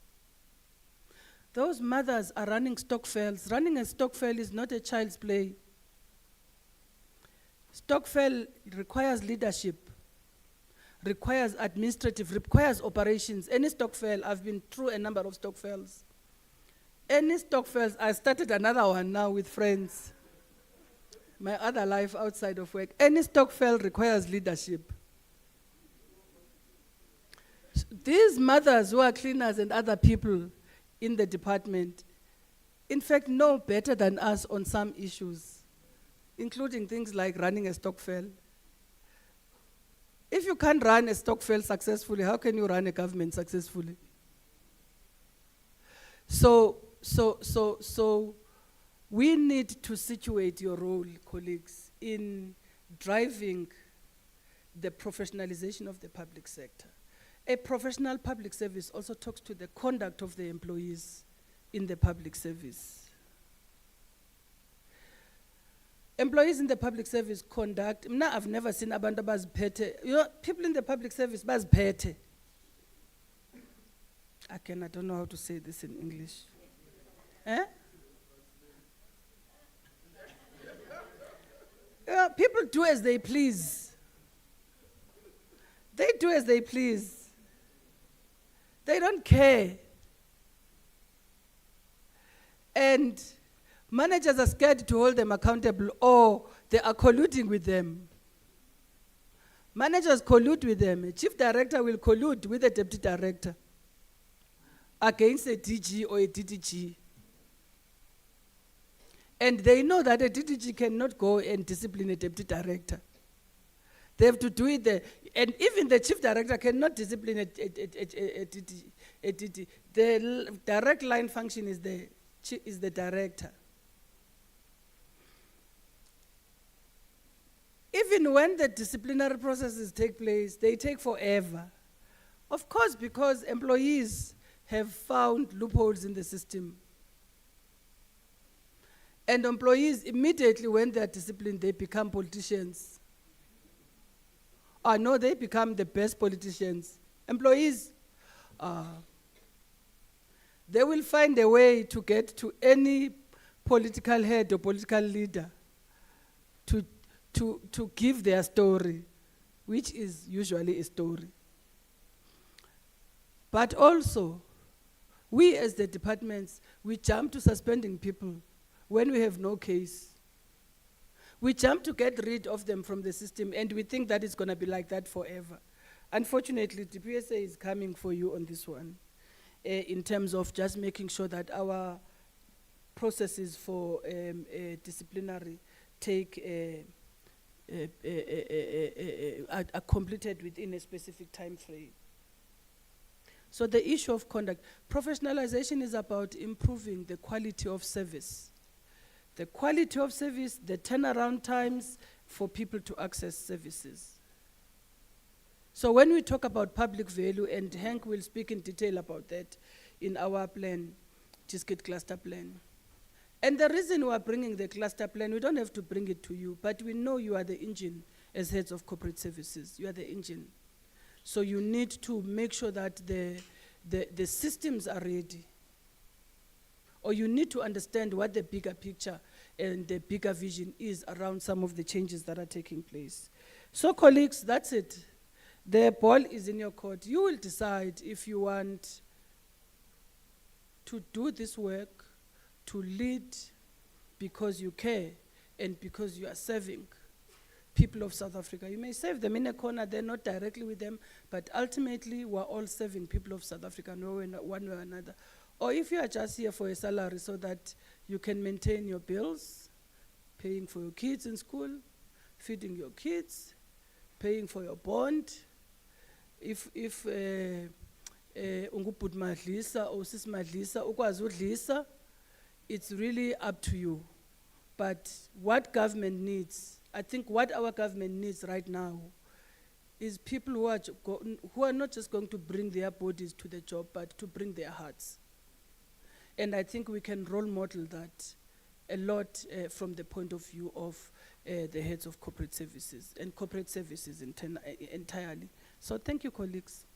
Those mothers are running Stokvels. Running a Stokvel is not a child's play. Stokvel requires leadership, requires administrative, requires operations. Any Stokvel, I've been through a number of Stokvels. Any Stokvels, I started another one now with friends. My other life outside of work. Any Stokvel requires leadership. These mothers who are cleaners and other people in the department, in fact, know better than us on some issues, including things like running a Stokvel. If you can't run a Stokvel successfully, how can you run a government successfully? So we need to situate your role, colleagues, in driving the professionalization of the public sector. A professional public service also talks to the conduct of the employees in the public service. Employees in the public service conduct, I've never seen abantu abaziphethe. People in the public service baziphethe. I don't know how to say this in English. People do as they please. They do as they please. They don't care. And managers are scared to hold them accountable, or they are colluding with them. Managers collude with them. A chief director will collude with a deputy director against a DG or a DDG. And they know that a DDG cannot go and discipline a deputy director. They have to do it there. And even the chief director cannot discipline a DD. The direct line function is the director. Even when the disciplinary processes take place, they take forever. Of course, because employees have found loopholes in the system. And employees, immediately when they are disciplined, they become politicians. No, they become the best politicians. Employees, they will find a way to get to any political head or political leader to give their story, which is usually a story. But also, we as the departments, we jump to suspending people when we have no case. We jump to get rid of them from the system, and we think that it's going to be like that forever. Unfortunately, the PSA is coming for you on this one, in terms of just making sure that our processes for disciplinary take are completed within a specific time frame. So the issue of conduct, professionalization is about improving the quality of service. The quality of service, the turnaround times for people to access services. So when we talk about public value, and Hank will speak in detail about that in our plan, Cheesegate Cluster Plan. And the reason we are bringing the cluster plan, we don't have to bring it to you, but we know you are the engine as heads of corporate services. You are the engine. So you need to make sure that the systems are ready. Or you need to understand what the bigger picture and the bigger vision is around some of the changes that are taking place. So colleagues, that's it. The ball is in your court. You will decide if you want to do this work, to lead because you care and because you are serving people of South Africa. You may serve them in a corner, they're not directly with them, but ultimately we're all serving people of South Africa one way or another. Or if you are just here for a salary so that you can maintain your bills, paying for your kids in school, feeding your kids, paying for your bond. If ungubhuti madlisa or sis madlisa ukwazi udlisa, it's really up to you. But what government needs, I think what our government needs right now is people who are not just going to bring their bodies to the job, but to bring their hearts. And I think we can role model that a lot from the point of view of the heads of corporate services and corporate services entirely. So thank you, colleagues.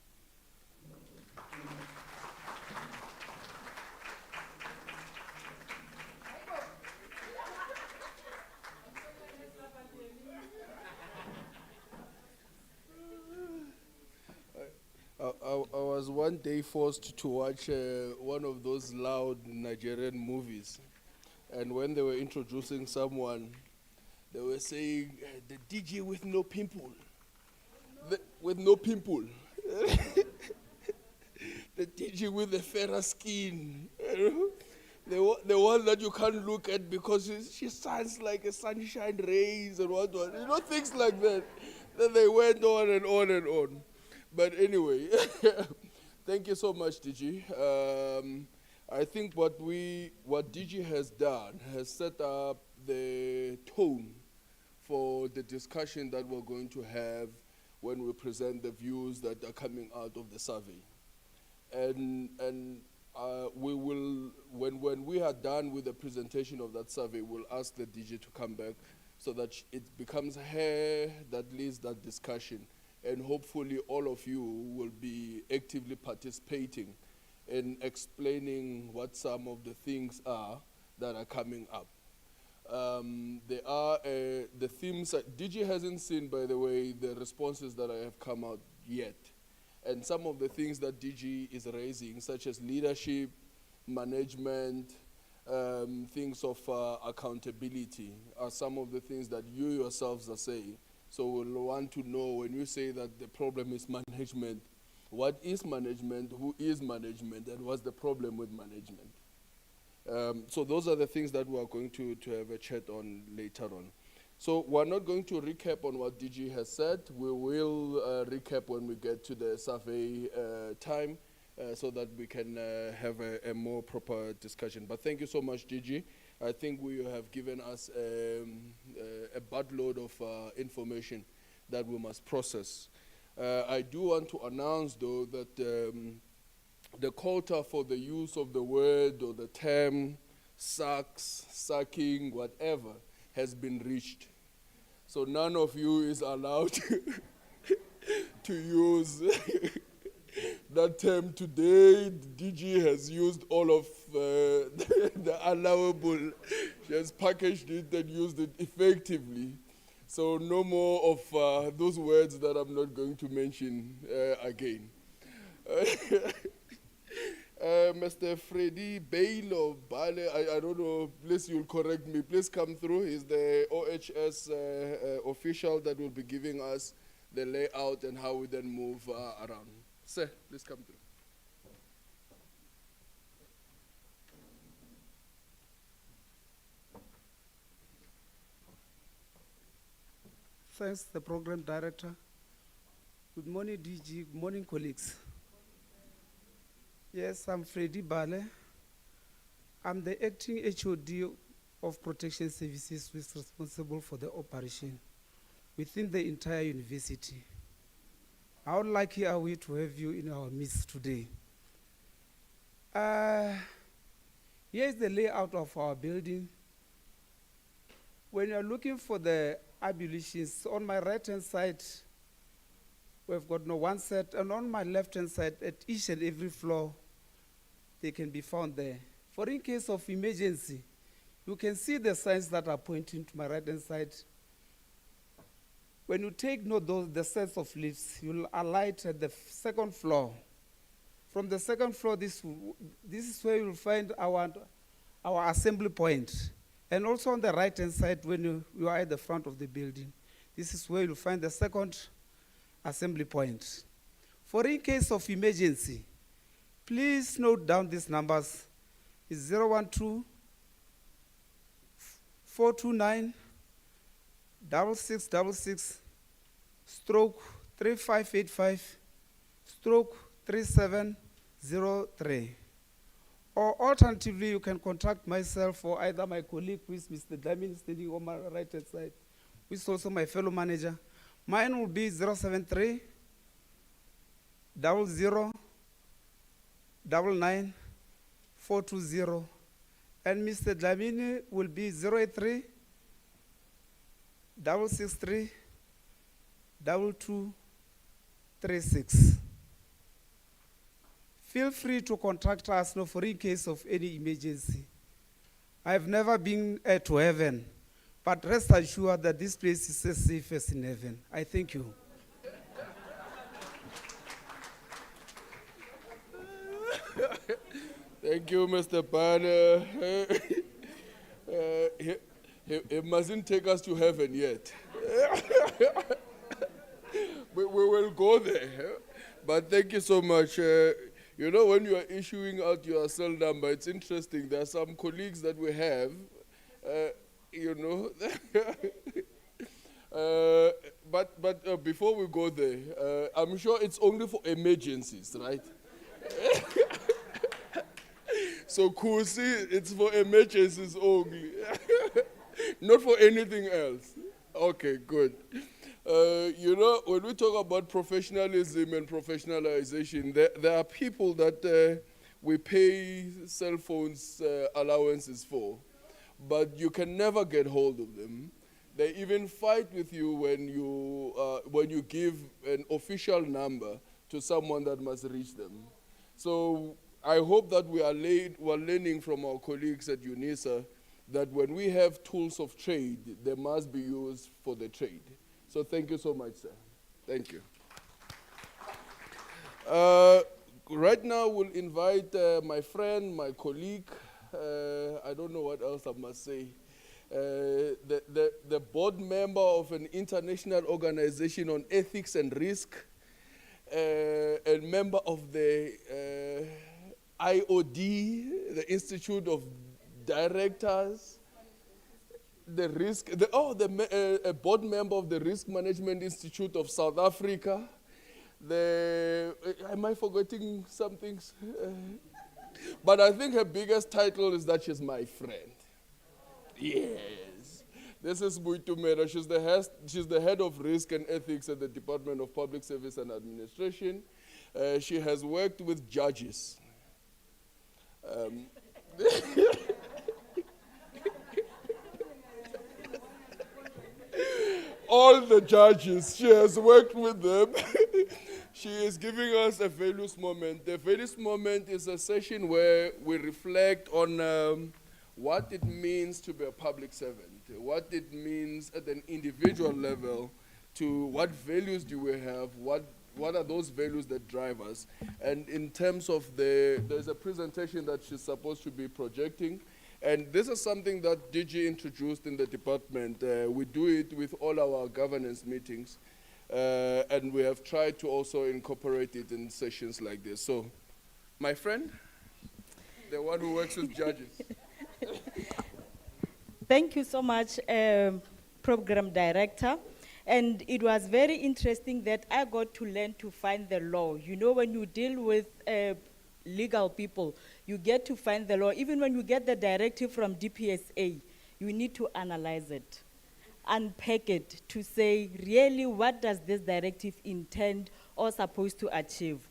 I was one day forced to watch one of those loud Nigerian movies. And when they were introducing someone, they were saying, the DJ with no pimple. With no pimple. The DJ with the fairer skin. The one that you can't look at because she shines like a sunshine rays and whatnot. You know, things like that. Then they went on and on and on. But anyway, thank you so much, DG. I think what DG has done has set up the tone for the discussion that we're going to have when we present the views that are coming out of the survey. And we will, when we are done with the presentation of that survey, we'll ask the DG to come back so that it becomes her that leads that discussion. And hopefully all of you will be actively participating in explaining what some of the things are that are coming up. There are the themes, DG hasn't seen, by the way, the responses that have come out yet. And some of the things that DG is raising, such as leadership, management, things of accountability, are some of the things that you yourselves are saying. So we'll want to know, when you say that the problem is management, what is management, who is management, and what's the problem with management? So those are the things that we are going to have a chat on later on. So we're not going to recap on what DG has said. We will recap when we get to the survey time so that we can have a more proper discussion. But thank you so much, DG. I think we have given us a buttload of information that we must process. I do want to announce, though, that the quota for the use of the word or the term sucks, sucking, whatever, has been reached. So none of you is allowed to use that term today. DG has used all of the allowable. She has packaged it and used it effectively. So no more of those words that I'm not going to mention again. Mr. Freddy Bale or Bale, I don't know, please you'll correct me. Please come through. He's the OHS official that will be giving us the layout and how we then move around. Sir, please come through. Thanks, the program director. Good morning, DG. Good morning, colleagues. Yes, I'm Freddy Bale. I'm the acting HOD of Protection Services, who is responsible for the operation within the entire university. How lucky are we to have you in our midst today? Here is the layout of our building. When you're looking for the ablutions, on my right-hand side, we've got one set, and on my left-hand side, at each and every floor, they can be found there. For in case of emergency, you can see the signs that are pointing to my right-hand side. When you take note of the sets of lifts, you'll alight at the second floor. From the second floor, this is where you'll find our assembly point. And also on the right-hand side, when you are at the front of the building, this is where you'll find the second assembly point. For in case of emergency, please note down these numbers. It's 012 429 6666 stroke 3585 stroke 3703. Or alternatively, you can contact myself or either my colleague, who is Mr. Dlamini, standing on my right-hand side, who is also my fellow manager. Mine will be 073 00 99 420. And Mr. Dlamini will be 083 663 2236. Feel free to contact us for in case of any emergency. I've never been to heaven, but rest assured that this place is as safe as in heaven. I thank you. Thank you, Mr. Banner. He mustn't take us to heaven yet. We will go there. But thank you so much. You know, when you are issuing out your cell number, it's interesting. There are some colleagues that we have, you know. But before we go there, I'm sure it's only for emergencies, right? So Kusi, it's for emergencies only, not for anything else. Okay, good. You know, when we talk about professionalism and professionalization, there are people that we pay cell phones allowances for, but you can never get hold of them. They even fight with you when you give an official number to someone that must reach them. So I hope that we're learning from our colleagues at UNISA that when we have tools of trade, they must be used for the trade. So thank you so much, sir. Thank you. Right now, we'll invite my friend, my colleague, I don't know what else I must say, the board member of an international organization on ethics and risk, and member of the IOD, the Institute of Directors, a board member of the Risk Management Institute of South Africa. Am I forgetting some things? But I think her biggest title is that she's my friend. Yes. This is Buitumera. She's the head of risk and ethics at the Department of Public Service and Administration. She has worked with judges. All the judges, she has worked with them. She is giving us a values moment. The values moment is a session where we reflect on what it means to be a public servant, what it means at an individual level, to what values do we have, what are those values that drive us. And in terms of there's a presentation that she's supposed to be projecting. And this is something that DG introduced in the department. We do it with all our governance meetings. And we have tried to also incorporate it in sessions like this. So, my friend, the one who works with judges. Thank you so much, Program Director. And it was very interesting that I got to learn to find the law. You know, when you deal with legal people, you get to find the law. Even when you get the directive from DPSA, you need to analyze it, unpack it to say, really, what does this directive intend or supposed to achieve?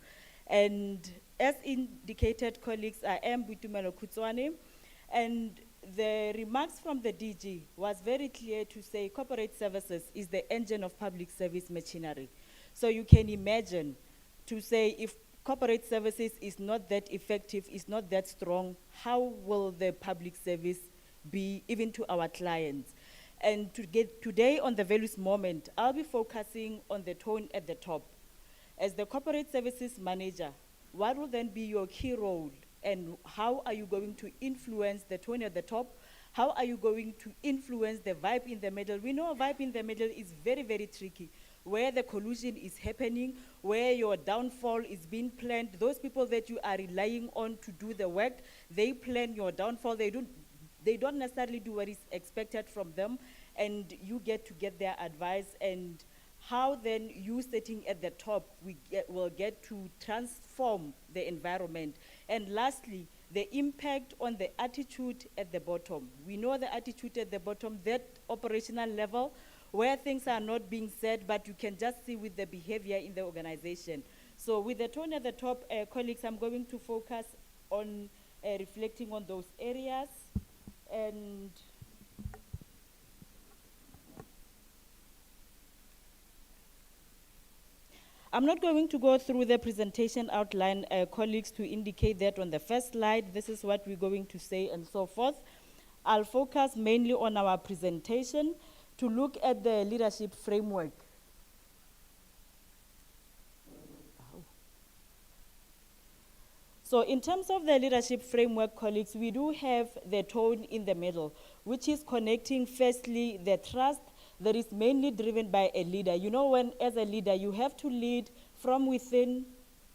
And as indicated, colleagues, I am Butumelo Kutswane, and the remarks from the DG was very clear to say corporate services is the engine of public service machinery. So you can imagine to say if corporate services is not that effective, is not that strong, how will the public service be even to our clients? And today on the values moment, I'll be focusing on the tone at the top. As the corporate services manager, what will then be your key role? And how are you going to influence the tone at the top? How are you going to influence the vibe in the middle? We know vibe in the middle is very, very tricky. Where the collusion is happening, where your downfall is being planned, those people that you are relying on to do the work, they plan your downfall. They don't necessarily do what is expected from them, and you get to get their advice. And how then you sitting at the top will get to transform the environment. And lastly, the impact on the attitude at the bottom. We know the attitude at the bottom, that operational level, where things are not being said, but you can just see with the behavior in the organization. So with the tone at the top, colleagues, I'm going to focus on reflecting on those areas. And I'm not going to go through the presentation outline, colleagues, to indicate that on the first slide, this is what we're going to say and so forth. I'll focus mainly on our presentation to look at the leadership framework. So in terms of the leadership framework, colleagues, we do have the tone in the middle, which is connecting firstly the trust that is mainly driven by a leader. You know, when as a leader, you have to lead from within,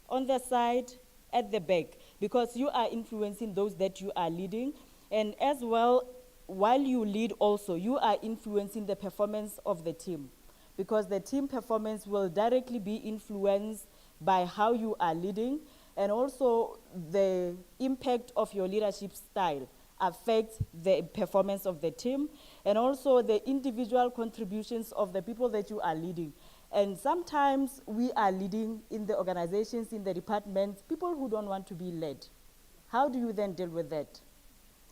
on the side, at the back, because you are influencing those that you are leading. And as well, while you lead also, you are influencing the performance of the team, because the team performance will directly be influenced by how you are leading, and also the impact of your leadership style affects the performance of the team, and also the individual contributions of the people that you are leading. And sometimes we are leading in the organizations, in the departments, people who don't want to be led. How do you then deal with that?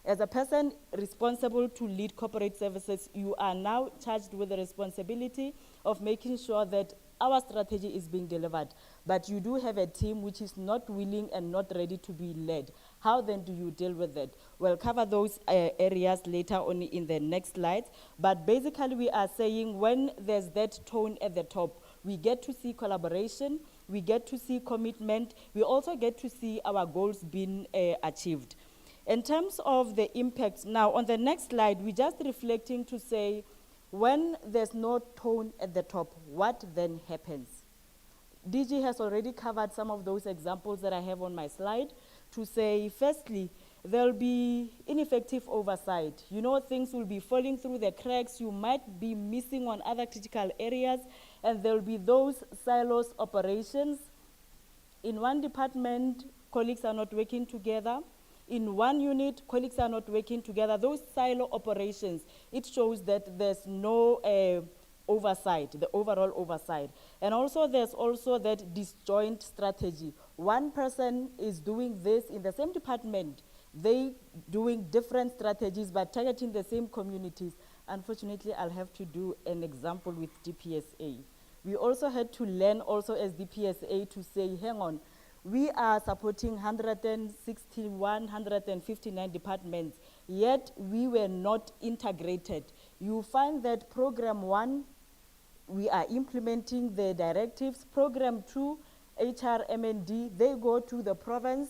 As a person responsible to lead corporate services, you are now charged with the responsibility of making sure that our strategy is being delivered, but you do have a team which is not willing and not ready to be led. How then do you deal with it? We'll cover those areas later on in the next slides, but basically we are saying when there's that tone at the top, we get to see collaboration, we get to see commitment, we also get to see our goals being achieved. In terms of the impact, now on the next slide, we're just reflecting to say, when there's no tone at the top, what then happens? DG has already covered some of those examples that I have on my slide to say, firstly, there'll be ineffective oversight. You know, things will be falling through the cracks. You might be missing on other critical areas, and there'll be those silos operations. In one department, colleagues are not working together. In one unit, colleagues are not working together. Those silo operations, it shows that there's no oversight, the overall oversight. And also there's also that disjoint strategy. One person is doing this in the same department. They doing different strategies but targeting the same communities. Unfortunately, I'll have to do an example with DPSA. We also had to learn also as DPSA to say, hang on, we are supporting 161, 159 departments, yet we were not integrated. You find that program 1, we are implementing the directives. Program 2, HRMND, they go to the province.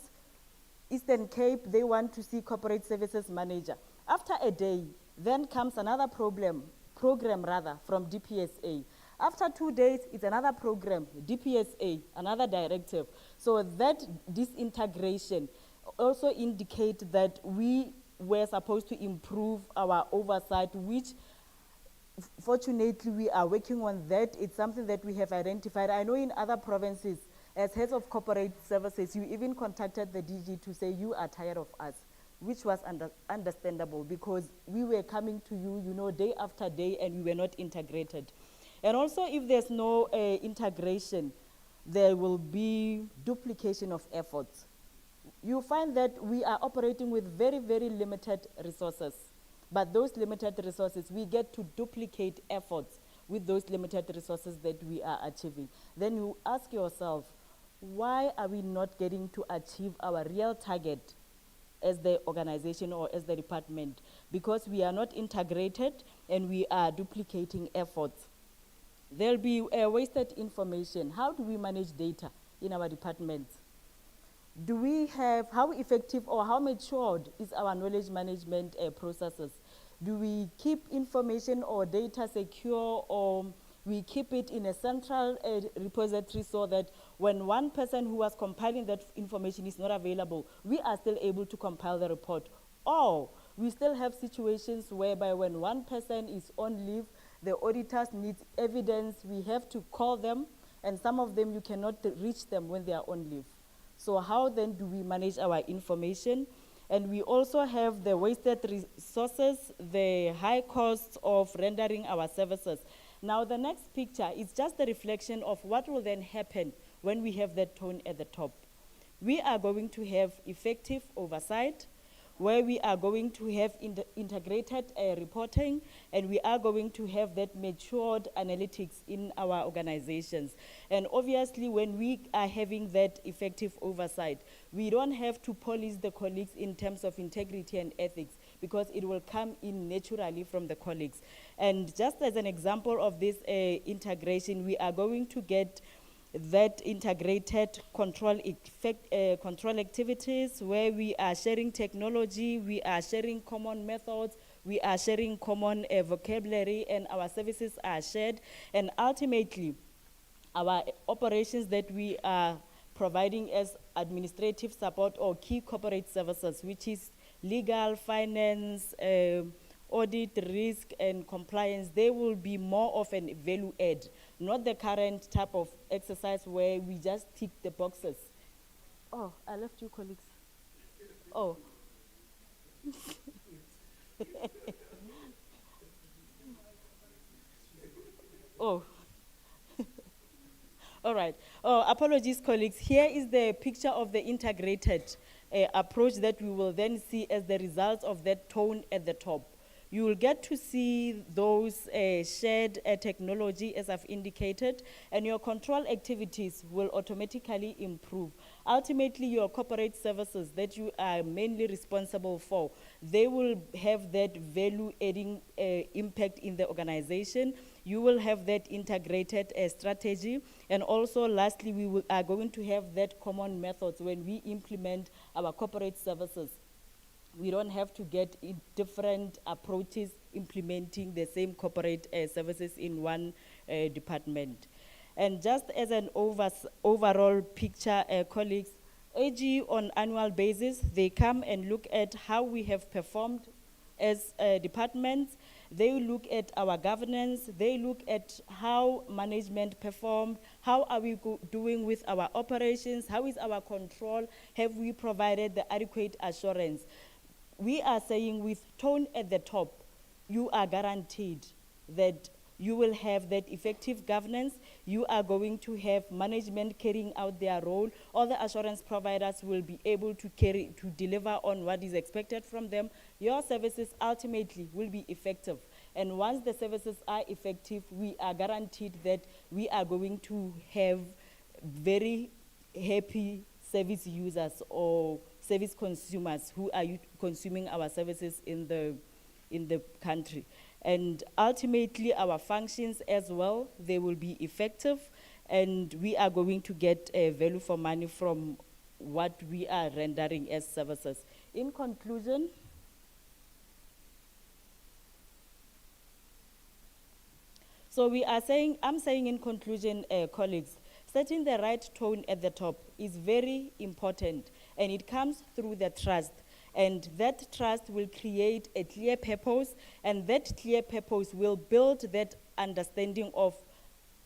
Eastern Cape, they want to see corporate services manager. After a day, then comes another program from DPSA. After 2 days, it's another program, DPSA, another directive. So that disintegration also indicates that we were supposed to improve our oversight, which Fortunately, we are working on that. It's something that we have identified. I know in other provinces, as heads of corporate services, you even contacted the DG to say you are tired of us, which was understandable because we were coming to you, you know, day after day, and we were not integrated. And also, if there's no integration, there will be duplication of efforts. You find that we are operating with very, very limited resources. But those limited resources, we get to duplicate efforts with those limited resources that we are achieving. Then you ask yourself, why are we not getting to achieve our real target as the organization or as the department? Because we are not integrated and we are duplicating efforts. There'll be wasted information. How do we manage data in our departments? Do we have, how effective or how matured is our knowledge management processes? Do we keep information or data secure, or we keep it in a central repository so that when one person who was compiling that information is not available, we are still able to compile the report? Or we still have situations whereby when one person is on leave, the auditors need evidence, we have to call them, and some of them you cannot reach them when they are on leave. So how then do we manage our information? And we also have the wasted resources, the high costs of rendering our services. Now the next picture is just a reflection of what will then happen when we have that tone at the top. We are going to have effective oversight, where we are going to have integrated reporting, and we are going to have that matured analytics in our organizations. And obviously, when we are having that effective oversight, we don't have to police the colleagues in terms of integrity and ethics, because it will come in naturally from the colleagues. And just as an example of this integration, we are going to get that integrated control control activities where we are sharing technology, we are sharing common methods, we are sharing common vocabulary, and our services are shared. And ultimately, our operations that we are providing as administrative support or key corporate services, which is legal, finance, audit, risk, and compliance, they will be more of a value add, not the current type of exercise where we just tick the boxes. Oh, I left you, colleagues. Oh. Oh. All right. Oh, apologies, colleagues. Here is the picture of the integrated approach that we will then see as the result of that tone at the top. You will get to see those shared technology, as I've indicated, and your control activities will automatically improve. Ultimately, your corporate services that you are mainly responsible for, they will have that value-adding impact in the organization. You will have that integrated strategy. And also, lastly, we are going to have that common methods when we implement our corporate services. We don't have to get different approaches implementing the same corporate services in one department. And just as an overall picture, colleagues, AG on annual basis, they come and look at how we have performed as departments. They look at our governance, they look at how management performed, how are we doing with our operations, how is our control, have we provided the adequate assurance. We are saying with tone at the top, you are guaranteed that you will have that effective governance, you are going to have management carrying out their role, all the assurance providers will be able to deliver on what is expected from them. Your services ultimately will be effective. And once the services are effective, we are guaranteed that we are going to have very happy service users or service consumers who are consuming our services in the country. And ultimately, our functions as well, they will be effective, and we are going to get value for money from what we are rendering as services. In conclusion, so we are saying, I'm saying in conclusion, colleagues, setting the right tone at the top is very important, and it comes through the trust. And that trust will create a clear purpose, and that clear purpose will build that understanding of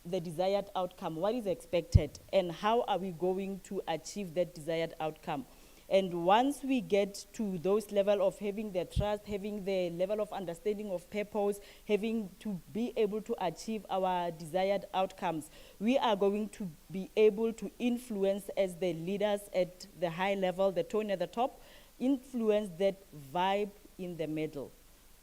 the desired outcome, what is expected, and how are we going to achieve that desired outcome. And once we get to those level of having the trust, having the level of understanding of purpose, having to be able to achieve our desired outcomes, we are going to be able to influence as the leaders at the high level, the tone at the top, influence that vibe in the middle.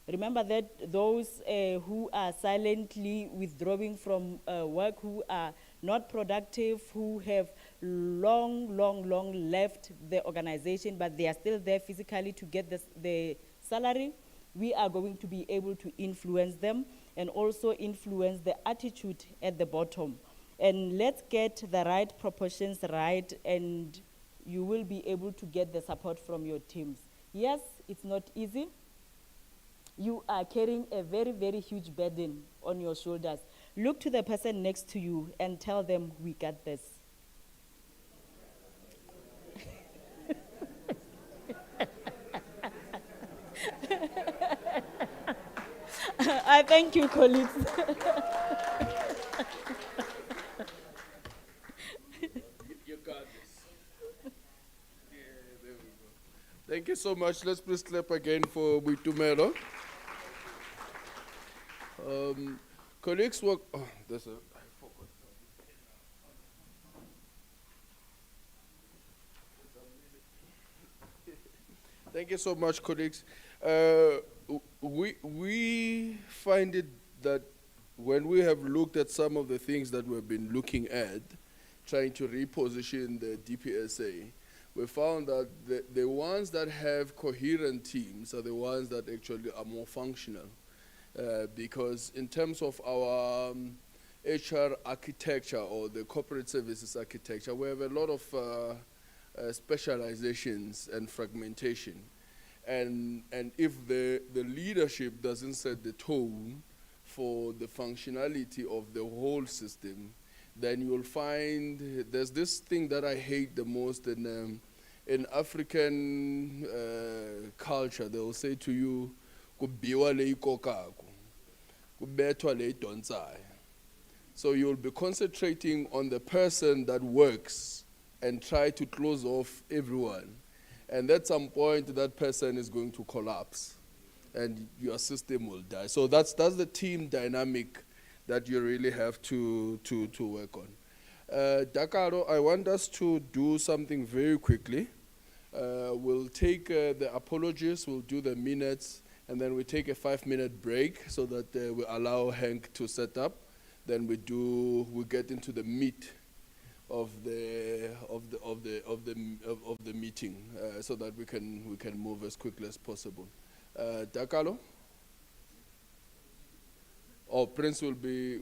Remember that those who are silently withdrawing from work, who are not productive, who have long left the organization, but they are still there physically to get the salary, we are going to be able to influence them and also influence the attitude at the bottom. And let's get the right proportions right, and you will be able to get the support from your teams. Yes, it's not easy. You are carrying a very huge burden on your shoulders. Look to the person next to you and tell them, we got this. I thank you, colleagues. You got this. Yeah, there we go. Thank you so much. Let's please clap again for Boitumelo. Colleagues, work. Oh, there's a. I forgot. Thank you so much, colleagues. We find it that when we have looked at some of the things that we've been looking at, trying to reposition the DPSA, we found that the ones that have coherent teams are the ones that actually are more functional. Because in terms of our HR architecture or the corporate services architecture, we have a lot of specializations and fragmentation. And if the leadership doesn't set the tone for the functionality of the whole system, then you'll find there's this thing that I hate the most in African culture. They will say to you, "Kubiwa le ikokaku, kubethwa le idonsayo." So you'll be concentrating on the person that works and try to close off everyone. And at some point, that person is going to collapse and your system will die. So that's the team dynamic that you really have to work on. Dakaro, I want us to do something very quickly. We'll take the apologies, we'll do the minutes, and then we take a 5-minute break so that we allow Hank to set up. Then we get into the meat of the meeting, so that we can move as quickly as possible. Dakalo? Oh, Prince will be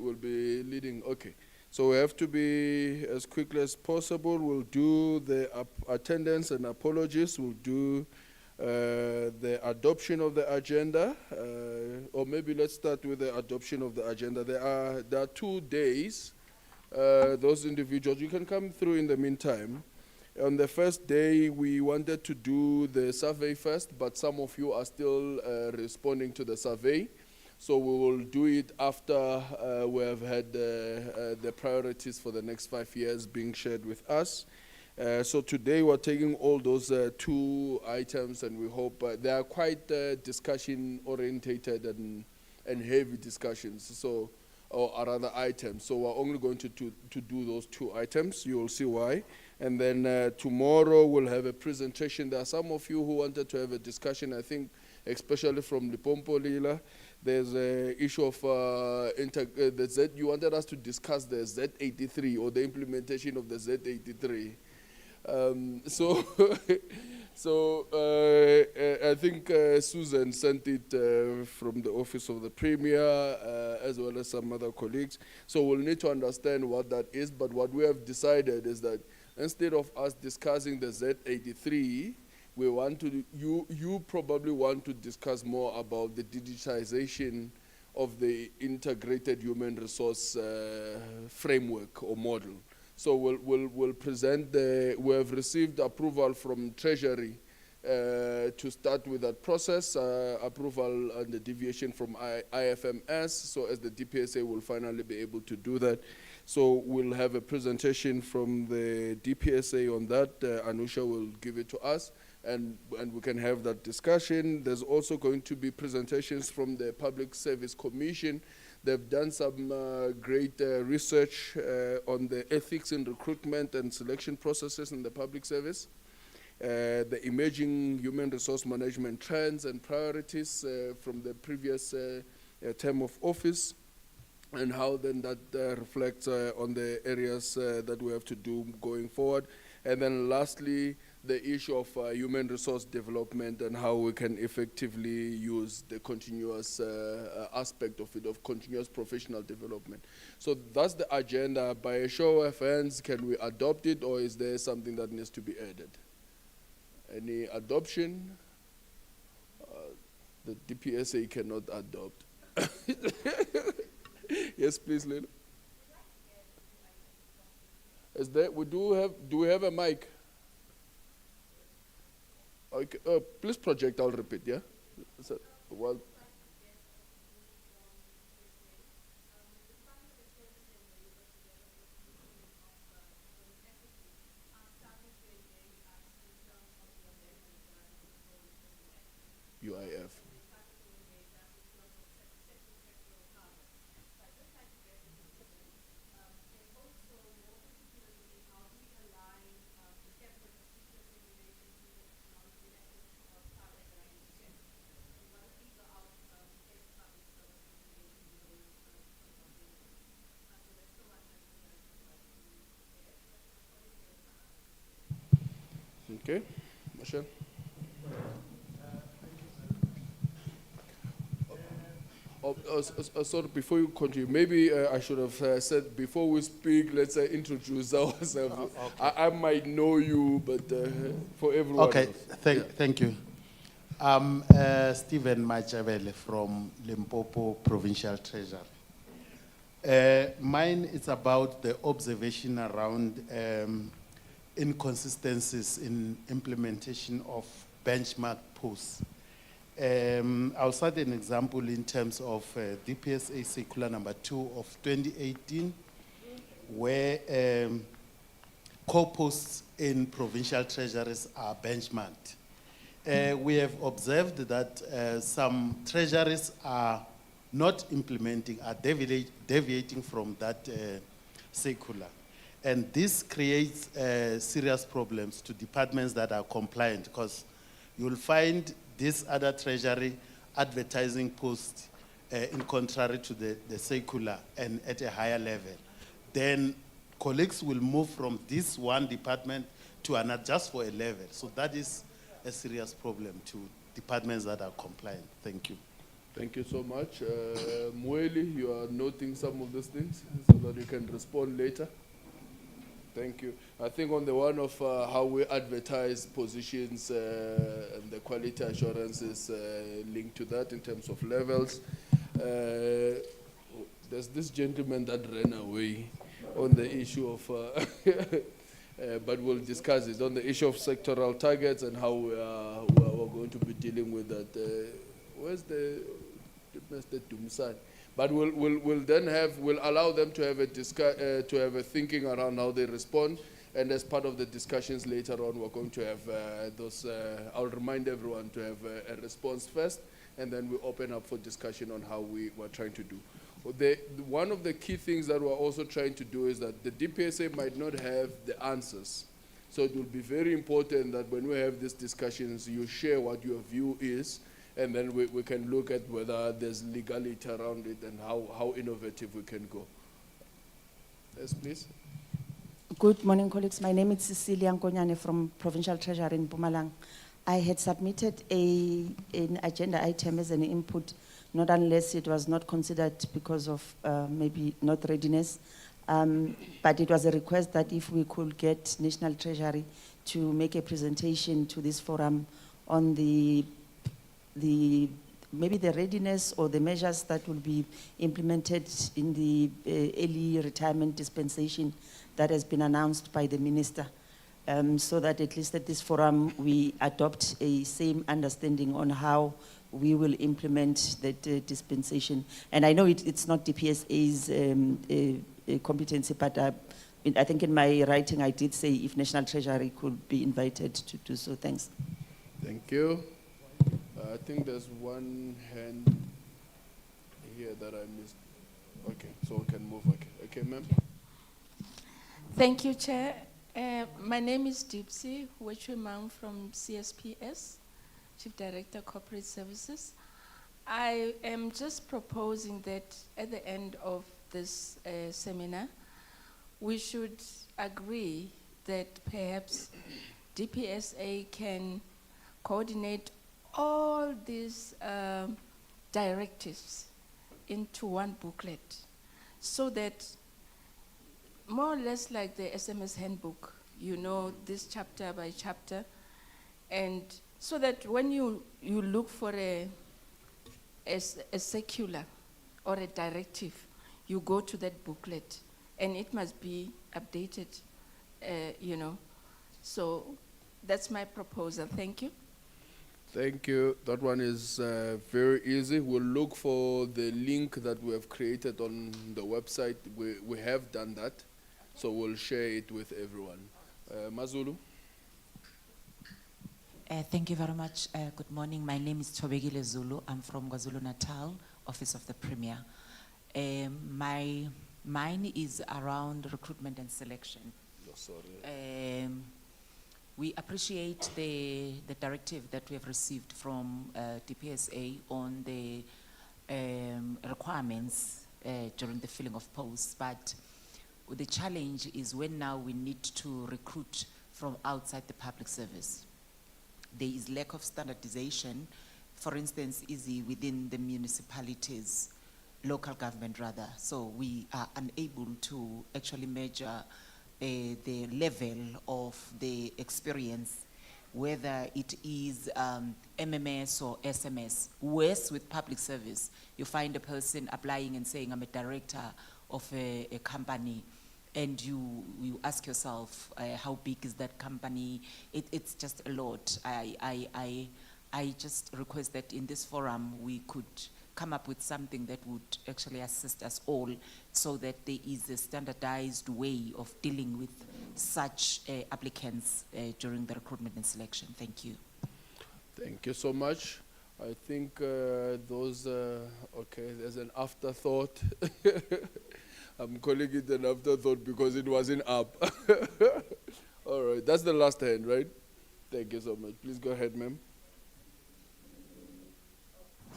leading. Okay, so we have to be as quickly as possible. We'll do the attendance and apologies. We'll do the adoption of the agenda, or maybe let's start with the adoption of the agenda. There are 2 days. Those individuals, you can come through in the meantime. On the first day, we wanted to do the survey first, but some of you are still responding to the survey. So we will do it after we have had the priorities for the next 5 years being shared with us. So today we're taking all those 2 items, and we hope they are quite discussion orientated and heavy discussions. So, or other items. So we're only going to do those 2 items. You will see why. And then tomorrow we'll have a presentation. There are some of you who wanted to have a discussion, I think, especially from Limpopo Lila. There's an issue of the Z. You wanted us to discuss the Z83 or the implementation of the Z83. So I think Susan sent it from the Office of the Premier, as well as some other colleagues. So we'll need to understand what that is. But what we have decided is that instead of us discussing the Z83, we want to. You probably want to discuss more about the digitization of the integrated human resource framework or model. So we'll present we have received approval from Treasury to start with that process, approval and the deviation from IFMS, so as the DPSA will finally be able to do that. So we'll have a presentation from the DPSA on that. Anusha will give it to us, and we can have that discussion. There's also going to be presentations from the Public Service Commission. They've done some great research on the ethics in recruitment and selection processes in the public service, the emerging human resource management trends and priorities from the previous term of office, and how then that reflects on the areas that we have to do going forward. And then lastly, the issue of human resource development and how we can effectively use the continuous aspect of it, of continuous professional development. So that's the agenda. By a show of hands, can we adopt it, or is there something that needs to be added? Any adoption? The DPSA cannot adopt. Yes, please, Lena. Is there, do we have a mic? Okay, please project, I'll repeat, yeah? So, well, UIF. Okay, Michelle. Sorry, before you continue, maybe I should have said before we speak, let's introduce ourselves. I might know you, but for everyone Okay, else. thank you. I'm Stephen Machavele from Limpopo Provincial Treasury. Mine is about the observation around inconsistencies in implementation of benchmark posts. I'll cite an example in terms of DPSA Circular number 2 of 2018, where core posts in provincial treasuries are benchmarked. We have observed that some treasuries are not implementing, are deviating from that circular. And this creates serious problems to departments that are compliant, because you'll find this other treasury advertising posts in contrary to the circular and at a higher level. Then colleagues will move from this one department to another just for a level. So that is a serious problem to departments that are compliant. Thank you. Thank you so much. Mweli, you are noting some of these things so that you can respond later. Thank you. I think on the one of how we advertise positions and the quality assurance is linked to that in terms of levels. There's this gentleman that ran away on the issue of, but we'll discuss it, on the issue of sectoral targets and how we're going to be dealing with that. Where's the Mr. Dumsani? But we'll allow them to have a thinking around how they respond, and as part of the discussions later on, we're going to have those. I'll remind everyone to have a response first, and then we open up for discussion on how we were trying to do. One of the key things that we're also trying to do is that the DPSA might not have the answers, so it will be very important that when we have these discussions, you share what your view is. And then we can look at whether there's legality around it and how innovative we can go. Yes, please. Good morning, colleagues. My name is Cecilia Nkonyane from Provincial Treasury in Mpumalanga. I had submitted an agenda item as an input, not unless it was not considered because of maybe not readiness, but it was a request that if we could get National Treasury to make a presentation to this forum on maybe the readiness or the measures that will be implemented in the early retirement dispensation that has been announced by the minister. so that at least at this forum, we adopt a same understanding on how we will implement that dispensation. And I know it's not DPSA's competency, but I think in my writing, I did say if National Treasury could be invited to do so. Thanks. Thank you. I think there's one hand here that I missed. Okay, so we can move. Okay, ma'am. Thank you, Chair. My name is Dipsy Wechumang from CSPS, Chief Director, Corporate Services. I am just proposing that at the end of this seminar, we should agree that perhaps DPSA can coordinate all these directives into one booklet, so that more or less like the SMS handbook, you know, this chapter by chapter, and so that when you look for a circular or a directive, you go to that booklet, and it must be updated, you know. So that's my proposal. Thank you. Thank you. That one is very easy. We'll look for the link that we have created on the website. We have done that, so we'll share it with everyone. Mazulu? Thank you very much. Good morning. My name is Tobegile Zulu. I'm from KwaZulu-Natal, Office of the Premier. Mine is around recruitment and selection. Oh, sorry. We appreciate the directive that we have received from DPSA on the requirements during the filling of posts, but the challenge is when now we need to recruit from outside the public service. There is lack of standardization, for instance, within the municipalities, local government rather. So we are unable to actually measure the level of the experience, whether it is MMS or SMS. Worse with public service, you find a person applying and saying, I'm a director of a company, and you ask yourself, how big is that company? It's just a lot. I just request that in this forum we could come up with something that would actually assist us all, so that there is a standardized way of dealing with such applicants during the recruitment and selection. Thank you. Thank you so much. I think okay, there's an afterthought. I'm calling it an afterthought because it wasn't up. All right, that's the last hand, right? Thank you so much. Please go ahead, ma'am.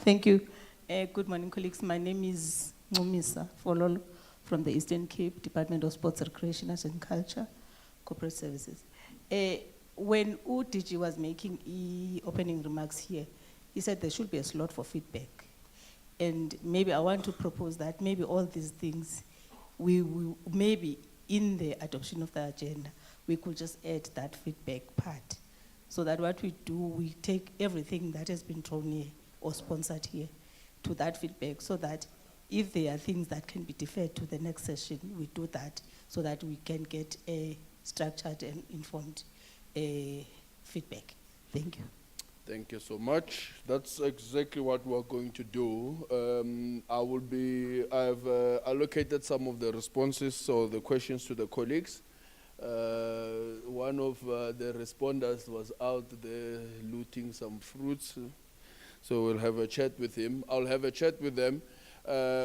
Thank you. Good morning, colleagues. My name is Mumisa Fololo from the Eastern Cape Department of Sports, Recreation and Culture, Corporate Services. When UDG was making opening remarks here, he said there should be a slot for feedback. And maybe I want to propose that maybe all these things, we will, maybe in the adoption of the agenda, we could just add that feedback part. So that what we do, we take everything that has been thrown here or sponsored here to that feedback, so that if there are things that can be deferred to the next session, we do that so that we can get a structured and informed feedback. Thank you. Thank you so much. That's exactly what we're going to do. I've allocated some of the responses or the questions to the colleagues. One of the responders was out there looting some fruits, so we'll have a chat with him. I'll have a chat with them.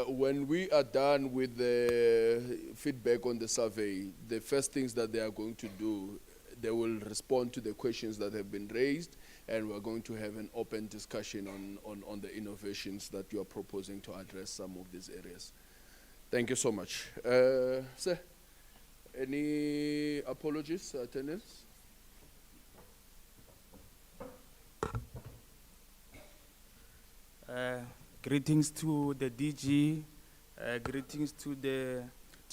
When we are done with the feedback on the survey, the first things that they are going to do, they will respond to the questions that have been raised, and we're going to have an open discussion on the innovations that you are proposing to address some of these areas. Thank you so much. Sir, any apologies, attendance? Greetings to the DG, greetings to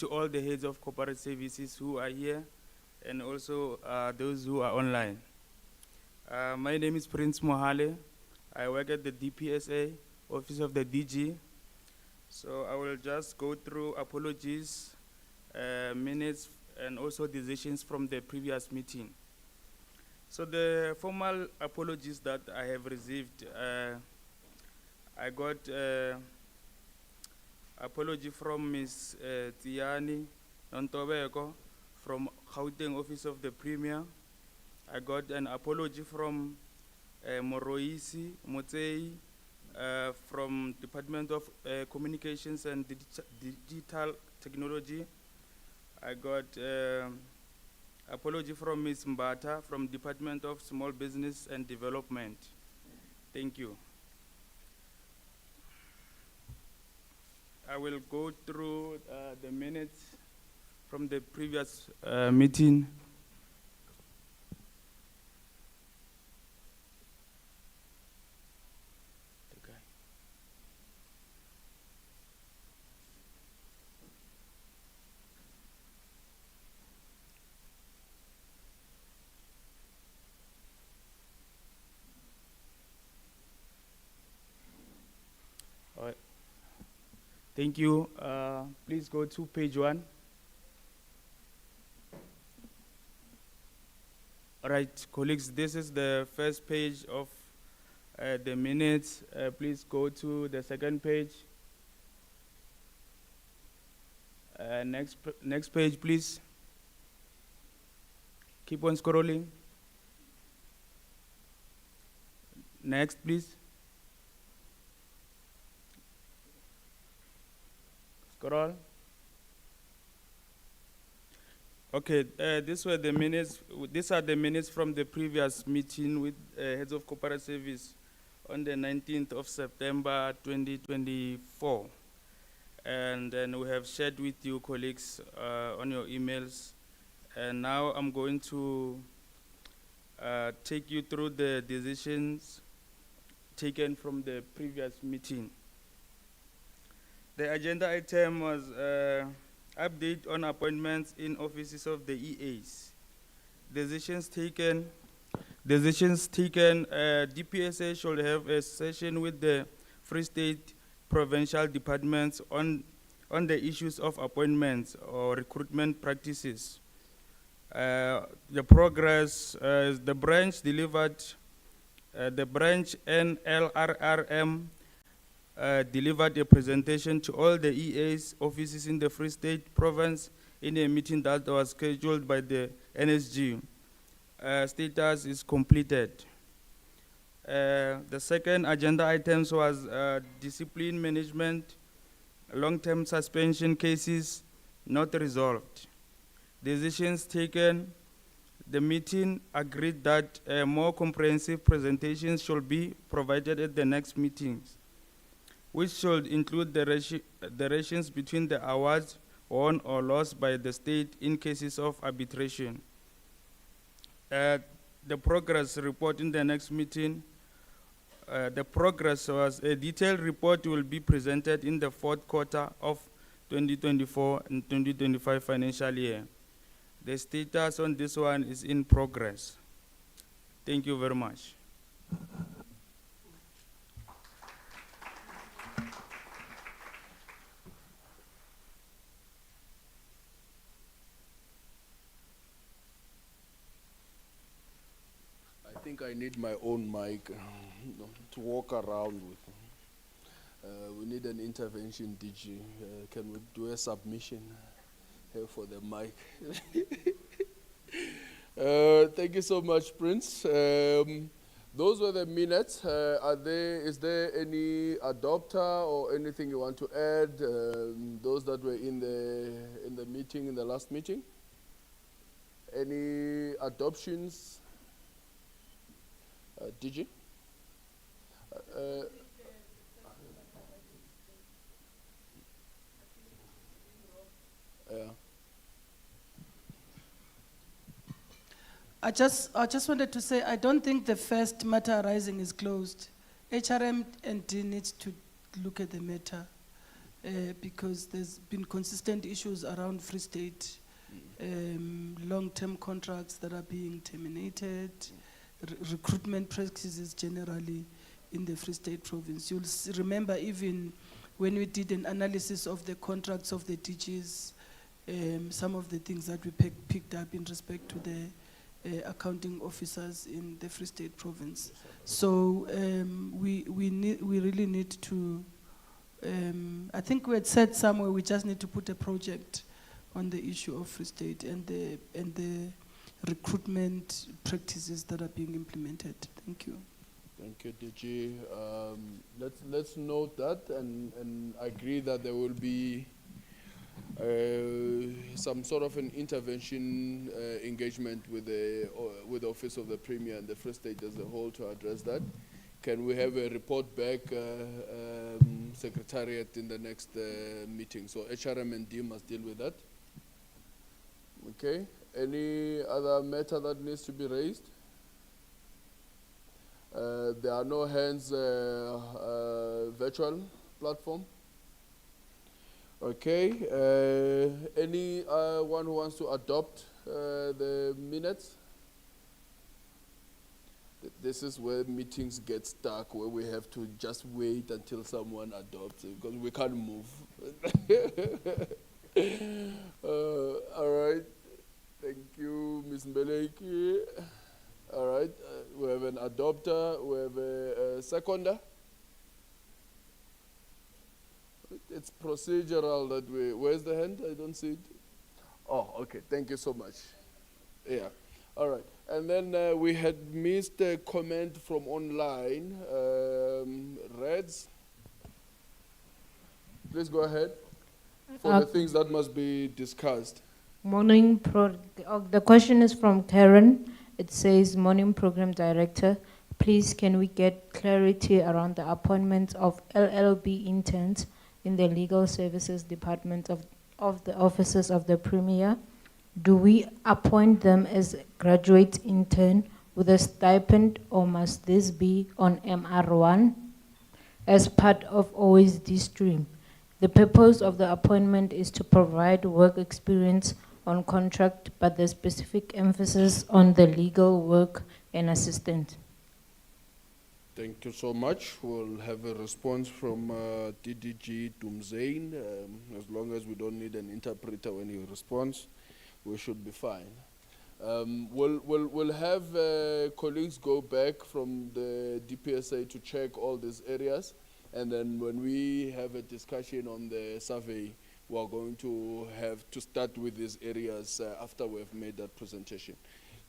all the heads of corporate services who are here, and also those who are online. My name is Prince Mohale. I work at the DPSA, Office of the DG. So I will just go through apologies, minutes, and also decisions from the previous meeting. So the formal apologies that I have received, I got apology from Ms. Tiani Nontobeko from Gauteng Office of the Premier. I got an apology from Moroisi Motsei from Department of Communications and Digital Technology. I got apology from Ms. Mbata from Department of Small Business and Development. Thank you. I will go through the minutes from the previous meeting. All right. Thank you. Please go to page 1. All right, colleagues, this is the first page of the minutes. Please go to the second page. Next page, please. Keep on scrolling. Next, please. Scroll. Okay, these are the minutes from the previous meeting with heads of corporate service on the 19th of September 2024. And then we have shared with you, colleagues, on your emails. And now I'm going to take you through the decisions taken from the previous meeting. The agenda item was update on appointments in offices of the EAs. Decisions taken, DPSA should have a session with the Free State provincial departments on the issues of appointments or recruitment practices. The progress, the branch delivered, the branch NLRRM delivered a presentation to all the EA's offices in the Free State province in a meeting that was scheduled by the NSG. Status is completed. The second agenda items was discipline management, long-term suspension cases not resolved. Decisions taken. The meeting agreed that more comprehensive presentations should be provided at the next meetings, which should include the relations between the awards won or lost by the state in cases of arbitration. The progress report in the next meeting, the progress was a detailed report will be presented in the fourth quarter of 2024 and 2025 financial year. The status on this one is in progress. Thank you very much. I think I need my own mic to walk around with. We need an intervention, DG. Can we do a submission here for the mic? Thank you so much, Prince. Those were the minutes. Is there any adopter or anything you want to add? Those that were in the meeting, in the last meeting? Any adoptions? DG? Yeah. I just wanted to say, I don't think the first matter arising is closed. HRM and D needs to look at the matter because there's been consistent issues around Free State, long-term contracts that are being terminated, recruitment practices generally in the Free State province. You'll remember even when we did an analysis of the contracts of the DGs, some of the things that we picked up in respect to the accounting officers in the Free State province. So we really need to, I think we had said somewhere we just need to put a project on the issue of Free State and the recruitment practices that are being implemented. Thank you. Thank you, DG. Let's note that and agree that there will be some sort of an intervention engagement with the Office of the Premier and the Free State as a whole to address that. Can we have a report back, Secretariat, in the next meeting? So HRM and D must deal with that. Okay. Any other matter that needs to be raised? There are no hands virtual platform. Okay. Anyone who wants to adopt the minutes? This is where meetings get stuck, where we have to just wait until someone adopts it, because we can't move. All right. Thank you, Ms. Mbeleki. All right. We have an adopter. We have a seconder. It's procedural that we. Where's the hand? I don't see it. Oh, okay. Thank you so much. Yeah. All right. And then we had missed a comment from online. Reds, please go ahead for the things that must be discussed. The question is from Karen. It says, Morning Program Director, please can we get clarity around the appointment of LLB interns in the Legal Services Department of the Offices of the Premier? Do we appoint them as graduate intern with a stipend, or must this be on MR1 as part of OSD stream? The purpose of the appointment is to provide work experience on contract, but the specific emphasis on the legal work and assistant. Thank you so much. We'll have a response from DDG Dumzain. As long as we don't need an interpreter when he responds, we should be fine. We'll have colleagues go back from the DPSA to check all these areas, and then when we have a discussion on the survey, we're going to have to start with these areas after we've made that presentation.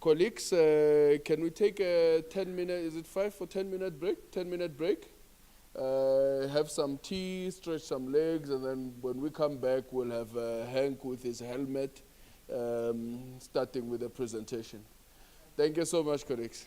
Colleagues, can we take a 10-minute, is it 5 or 10-minute break? 10-minute break. Have some tea, stretch some legs, and then when we come back, we'll have Hank with his helmet, starting with the presentation. Thank you so much, colleagues.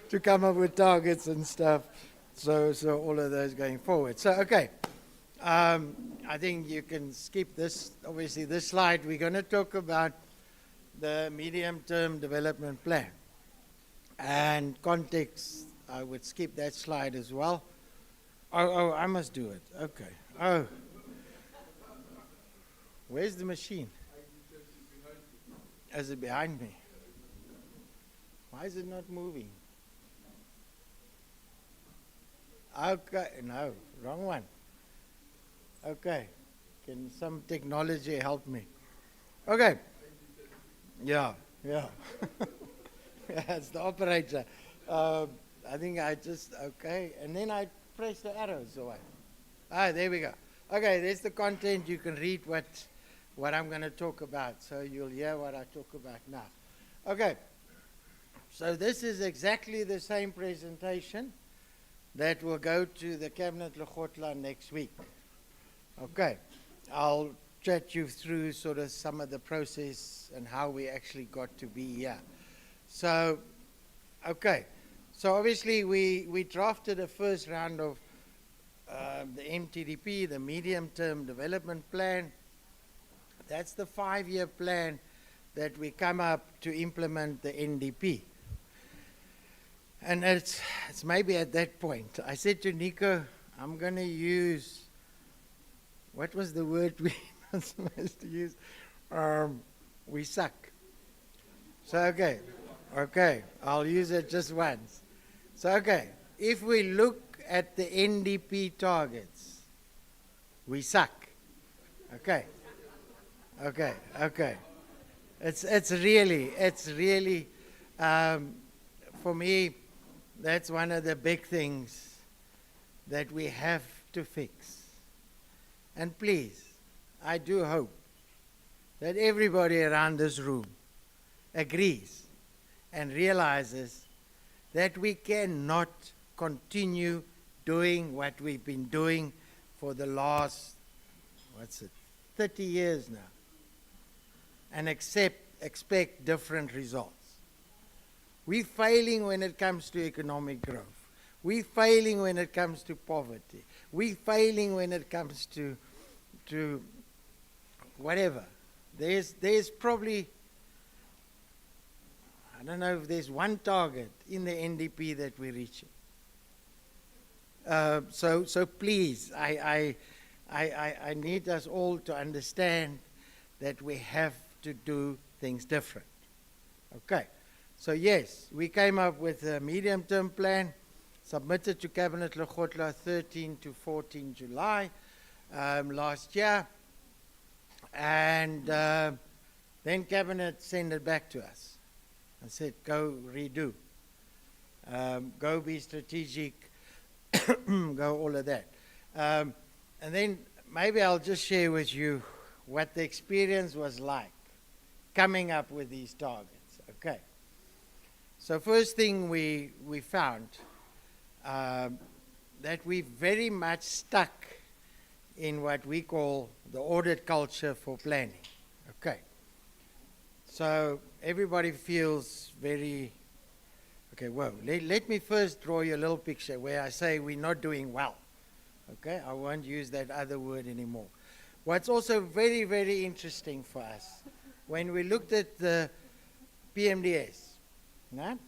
to come up with targets and stuff. So all of those going forward. So, okay. I think you can skip this. Obviously, this slide, we're going to talk about the medium-term development plan. And context, I would skip that slide as well. Oh, I must do it. Okay. Oh. Where's the machine? Is it behind me? Why is it not moving? Okay, no, wrong one. Okay, can some technology help me? Okay. Yeah. Yeah, it's the operator. I think I just, okay, and then I press the arrows away. Ah, there we go. Okay, there's the content. You can read what I'm going to talk about, so you'll hear what I talk about now. Okay, so this is exactly the same presentation that will go to the Cabinet Lekgotla next week. Okay, I'll chat you through sort of some of the process and how we actually got to be here. So, okay, so obviously we drafted a first round of the MTDP, the Medium-Term Development Plan. That's the 5-year plan that we come up to implement the NDP. And it's maybe at that point, I said to Nico, I'm going to use, what was the word we were supposed to use? We suck. So, okay, I'll use it just once. So, okay, if we look at the NDP targets, we suck. Okay. It's really, for me, that's one of the big things that we have to fix. And please, I do hope that everybody around this room agrees and realizes that we cannot continue doing what we've been doing for the last, 30 years now, and expect different results. We're failing when it comes to economic growth. We're failing when it comes to poverty. We're failing when it comes to whatever. There's probably, I don't know if there's one target in the NDP that we're reaching. So please, I need us all to understand that we have to do things different. Okay. So yes, we came up with a medium-term plan, submitted to Cabinet Lekgotla 13 to 14 July last year, and then Cabinet sent it back to us and said, go redo, go be strategic, go all of that. And then maybe I'll just share with you what the experience was like coming up with these targets. Okay. So first thing we found that we very much stuck in what we call the audit culture for planning. Okay. So everybody feels very, okay, well, let me first draw you a little picture where I say we're not doing well. Okay, I won't use that other word anymore. What's also very, very interesting for us, when we looked at the PMDS, no?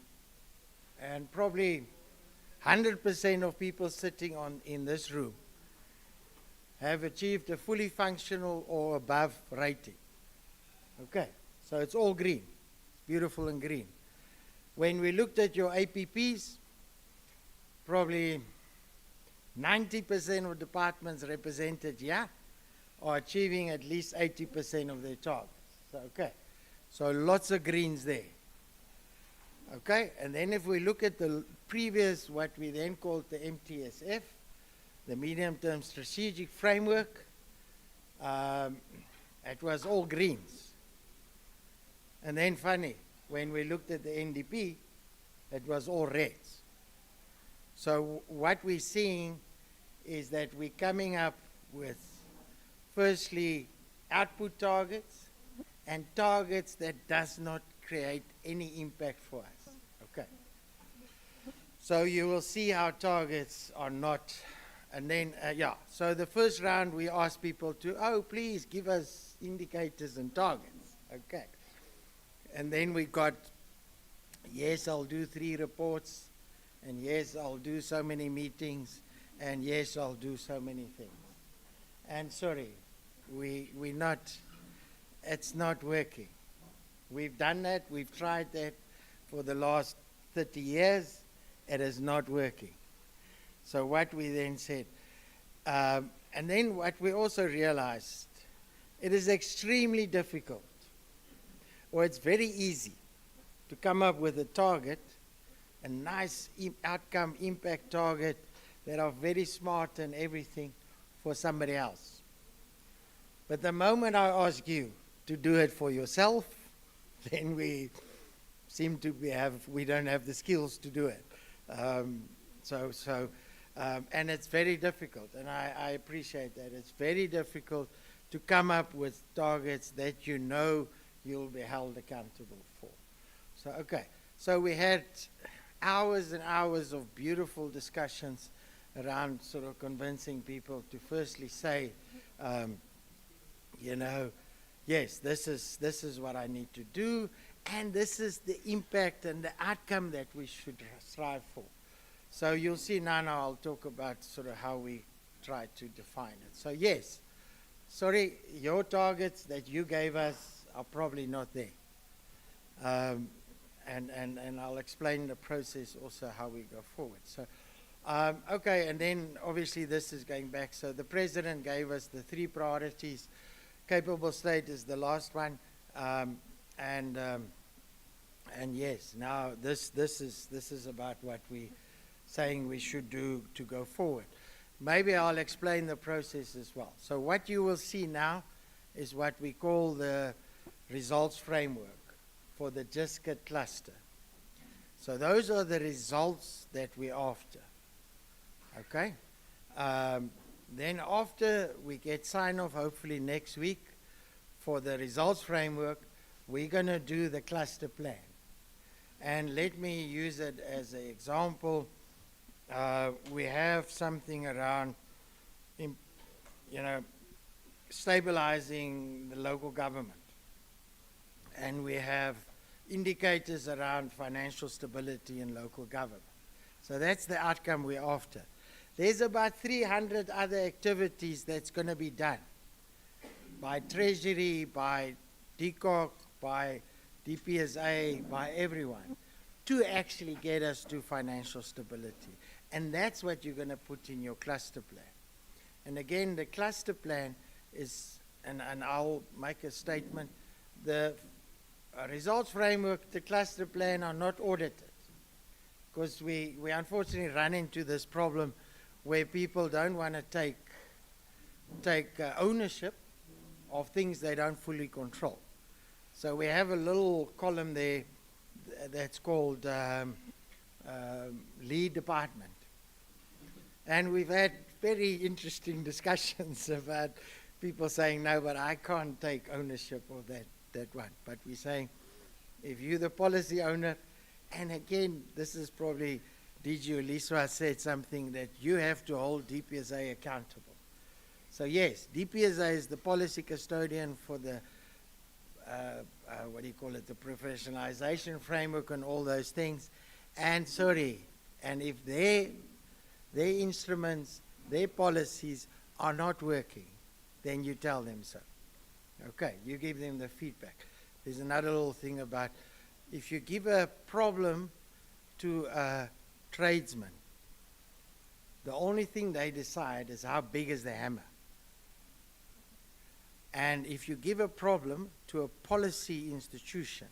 And probably 100% of people sitting in this room have achieved a fully functional or above rating. Okay, so it's all green, beautiful and green. When we looked at your APPs, probably 90% of departments represented here are achieving at least 80% of their targets. So, okay, so lots of greens there. Okay, and then if we look at the previous, what we then called the MTSF, the Medium-Term Strategic Framework, it was all greens. And then funny, when we looked at the NDP, it was all reds. So what we're seeing is that we're coming up with, firstly, output targets and targets that does not create any impact for us. Okay. So you will see our targets are not, and then, yeah. So the first round we asked people to, oh, please give us indicators and targets. Okay. And then we got, yes, I'll do 3 reports, and yes, I'll do so many meetings, and yes, I'll do so many things. And sorry, it's not working. We've done that, we've tried that for the last 30 years. It is not working. So what we then said, and then what we also realized, it is extremely difficult, or it's very easy to come up with a target, a nice outcome impact target that are very smart and everything for somebody else. But the moment I ask you to do it for yourself, then we seem to we don't have the skills to do it. And it's very difficult, and I appreciate that. It's very difficult to come up with targets that you know you'll be held accountable for. So, okay. So we had hours and hours of beautiful discussions around sort of convincing people to firstly say, you know, yes, this is what I need to do, and this is the impact and the outcome that we should strive for. So you'll see now I'll talk about sort of how we try to define it. So yes, sorry, your targets that you gave us are probably not there. And I'll explain the process also how we go forward. So, okay, and then obviously this is going back. So the President gave us the 3 priorities. Capable state is the last one. And yes, now this is about what we saying we should do to go forward. Maybe I'll explain the process as well. So what you will see now is what we call the results framework for the JISCA cluster. So those are the results that we're after. Okay? Then after we get sign-off, hopefully next week, for the results framework, we're going to do the cluster plan. And let me use it as an example. We have something around, stabilizing the local government. And we have indicators around financial stability in local government. So that's the outcome we're after. There's about 300 other activities that's going to be done by Treasury, by DCOC, by DPSA, by everyone, to actually get us to financial stability. And that's what you're going to put in your cluster plan. And again, the cluster plan is, and I'll make a statement, the results framework, the cluster plan are not audited. Because we unfortunately run into this problem where people don't want to take ownership of things they don't fully control. So we have a little column there that's called lead department. And we've had very interesting discussions about people saying, no, but I can't take ownership of that one. But we're saying, if you're the policy owner, and again, this is probably DG Uliswa said something that you have to hold DPSA accountable. So yes, DPSA is the policy custodian for the, the professionalization framework and all those things. And and if their instruments, their policies are not working, then you tell them so. Okay, you give them the feedback. There's another little thing about if you give a problem to a tradesman, the only thing they decide is how big is the hammer. And if you give a problem to a policy institution,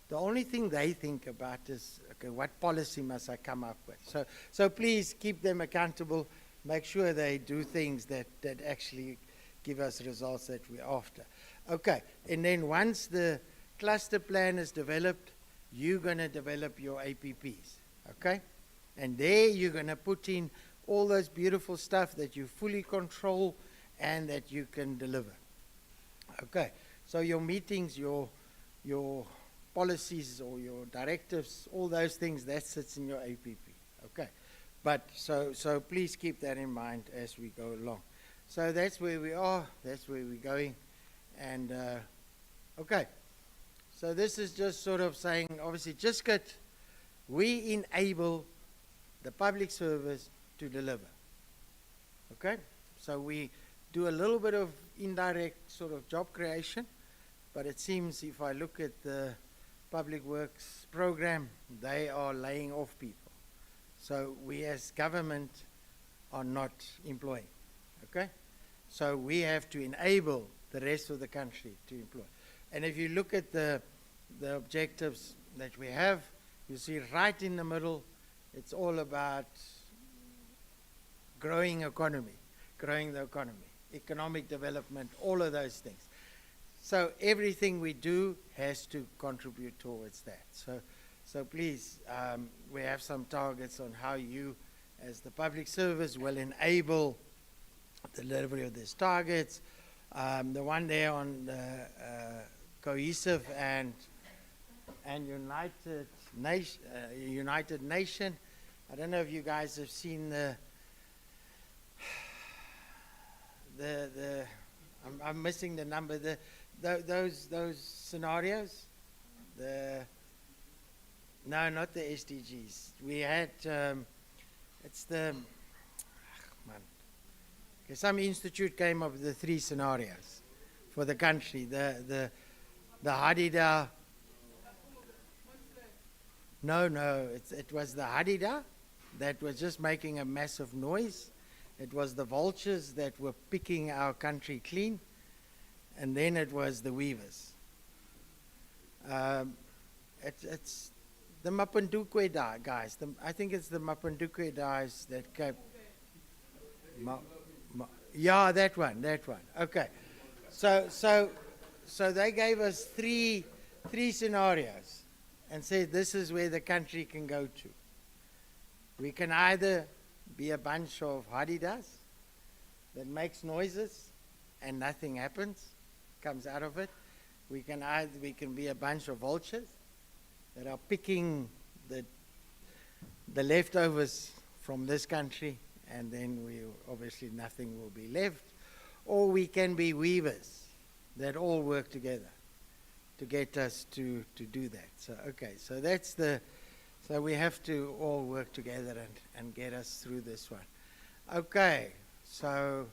the only thing they think about is, okay, what policy must I come up with? So please keep them accountable. Make sure they do things that actually give us results that we're after. Okay, and then once the cluster plan is developed, you're going to develop your APPs, okay? And there you're going to put in all those beautiful stuff that you fully control and that you can deliver. Okay, so your meetings, your policies or your directives, all those things, that sits in your APP. Okay. But so please keep that in mind as we go along. So that's where we are, that's where we're going. And, okay. So this is just sort of saying, obviously, JISCIT, we enable the public service to deliver. Okay? So we do a little bit of indirect sort of job creation, but it seems if I look at the Public Works program, they are laying off people. So we as government are not employing. Okay? So we have to enable the rest of the country to employ. And if you look at the objectives that we have, you see right in the middle, it's all about growing the economy, economic development, all of those things. So everything we do has to contribute towards that. So please, we have some targets on how you, as the public service, will enable the delivery of these targets. The one there on the cohesive and United Nation. I don't know if you guys have seen I'm missing the number. Those scenarios. No, not the SDGs. We had it's the okay, some institute came up with the 3 scenarios for the country. The Hadida. No, it was the Hadida that was just making a massive noise. It was the vultures that were picking our country clean, and then it was the weavers. It's the Mapundukwe guys. I think it's the Mapundukwe guys that came. Yeah, that one. Okay, so they gave us three scenarios and said this is where the country can go to. We can either be a bunch of Hadidas that makes noises and nothing happens, comes out of it. We can be a bunch of vultures that are picking the leftovers from this country, and then obviously nothing will be left. Or we can be weavers that all work together to get us to do that. So okay, so so we have to all work together and get us through this one. Okay, so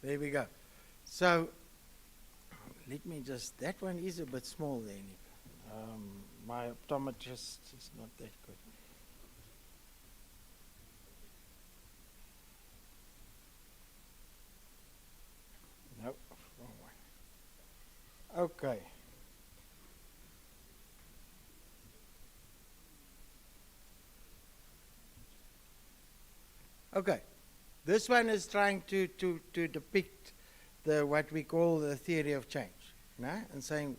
there we go. So let me just, that one is a bit small there, Nick. My optometrist is not that good. Nope, wrong one. Okay. Okay, this one is trying to depict what we call the theory of change, no? And saying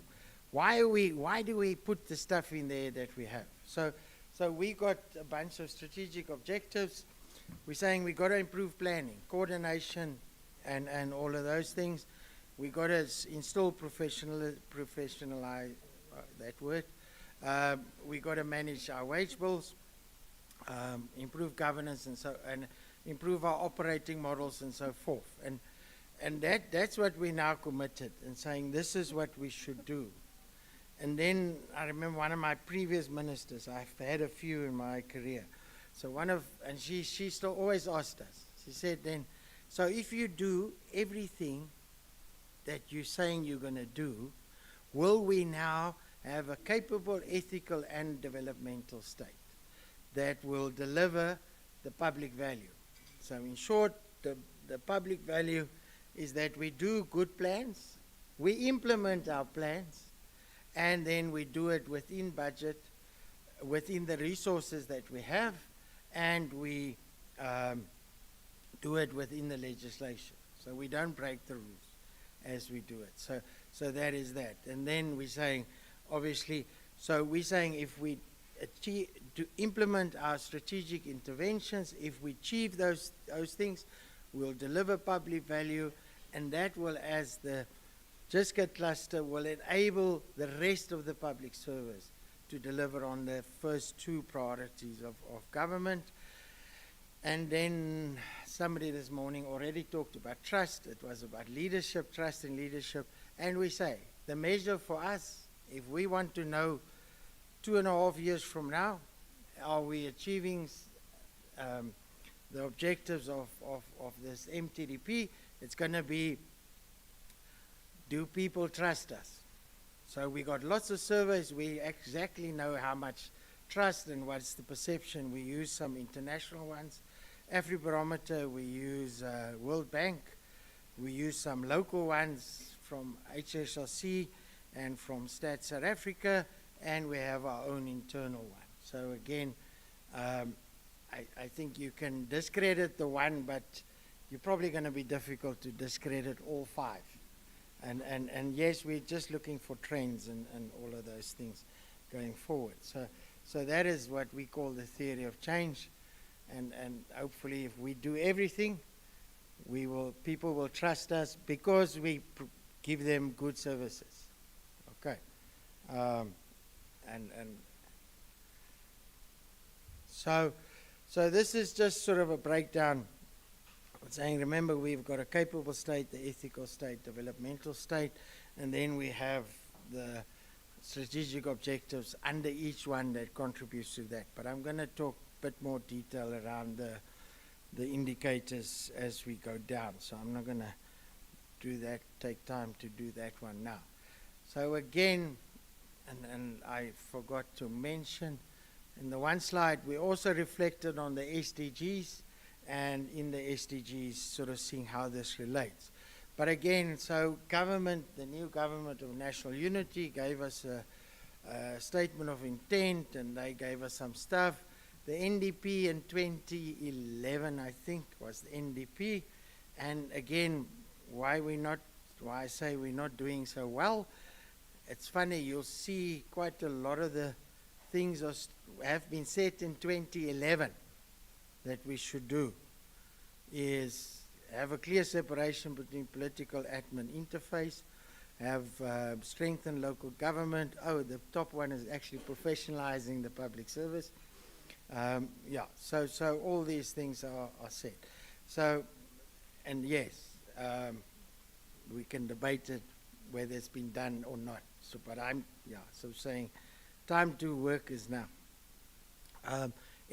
why do we put the stuff in there that we have? So we got a bunch of strategic objectives. We're saying we got to improve planning, coordination, and all of those things. We got to install professionalize that word. We got to manage our wage bills, improve governance, and improve our operating models and so forth. And that's what we now committed and saying this is what we should do. And then I remember one of my previous ministers, I've had a few in my career. So she still always asked us, she said then, so if you do everything that you're saying you're going to do, will we now have a capable, ethical, and developmental state that will deliver the public value? So in short, the public value is that we do good plans, we implement our plans, and then we do it within budget, within the resources that we have, and we do it within the legislation. So we don't break the rules as we do it. So that is that. And then we're saying, obviously, so we're saying if we achieve, to implement our strategic interventions, if we achieve those things, we'll deliver public value, and that will, as the JISCIT cluster, will enable the rest of the public service to deliver on the first two priorities of government. And then somebody this morning already talked about trust. It was about leadership, trust in leadership. And we say, the measure for us, if we want to know 2.5 years from now, are we achieving the objectives of this MTDP? It's going to be, do people trust us? So we got lots of surveys. We exactly know how much trust and what's the perception. We use some international ones. AfriBarometer, we use World Bank. We use some local ones from HSRC and from Stats South Africa, and we have our own internal one. So again, I think you can discredit the one, but you're probably going to be difficult to discredit all five. And yes, we're just looking for trends and all of those things going forward. So that is what we call the theory of change. And hopefully if we do everything, people will trust us because we give them good services. Okay. So this is just sort of a breakdown. Saying, remember, we've got a capable state, the ethical state, developmental state, and then we have the strategic objectives under each one that contributes to that. But I'm going to talk a bit more detail around the indicators as we go down. So I'm not going to do that, take time to do that one now. So again, and I forgot to mention, in the one slide, we also reflected on the SDGs, and in the SDGs, sort of seeing how this relates. But again, so government, the new government of national unity gave us a statement of intent, and they gave us some stuff. The NDP in 2011, I think, was the NDP. And again, why I say we're not doing so well, it's funny, you'll see quite a lot of the things have been set in 2011 that we should do is have a clear separation between political admin interface, have strengthened local government. Oh, the top one is actually professionalizing the public service. So all these things are set. So, and yes, we can debate it whether it's been done or not. So, but so saying time to work is now.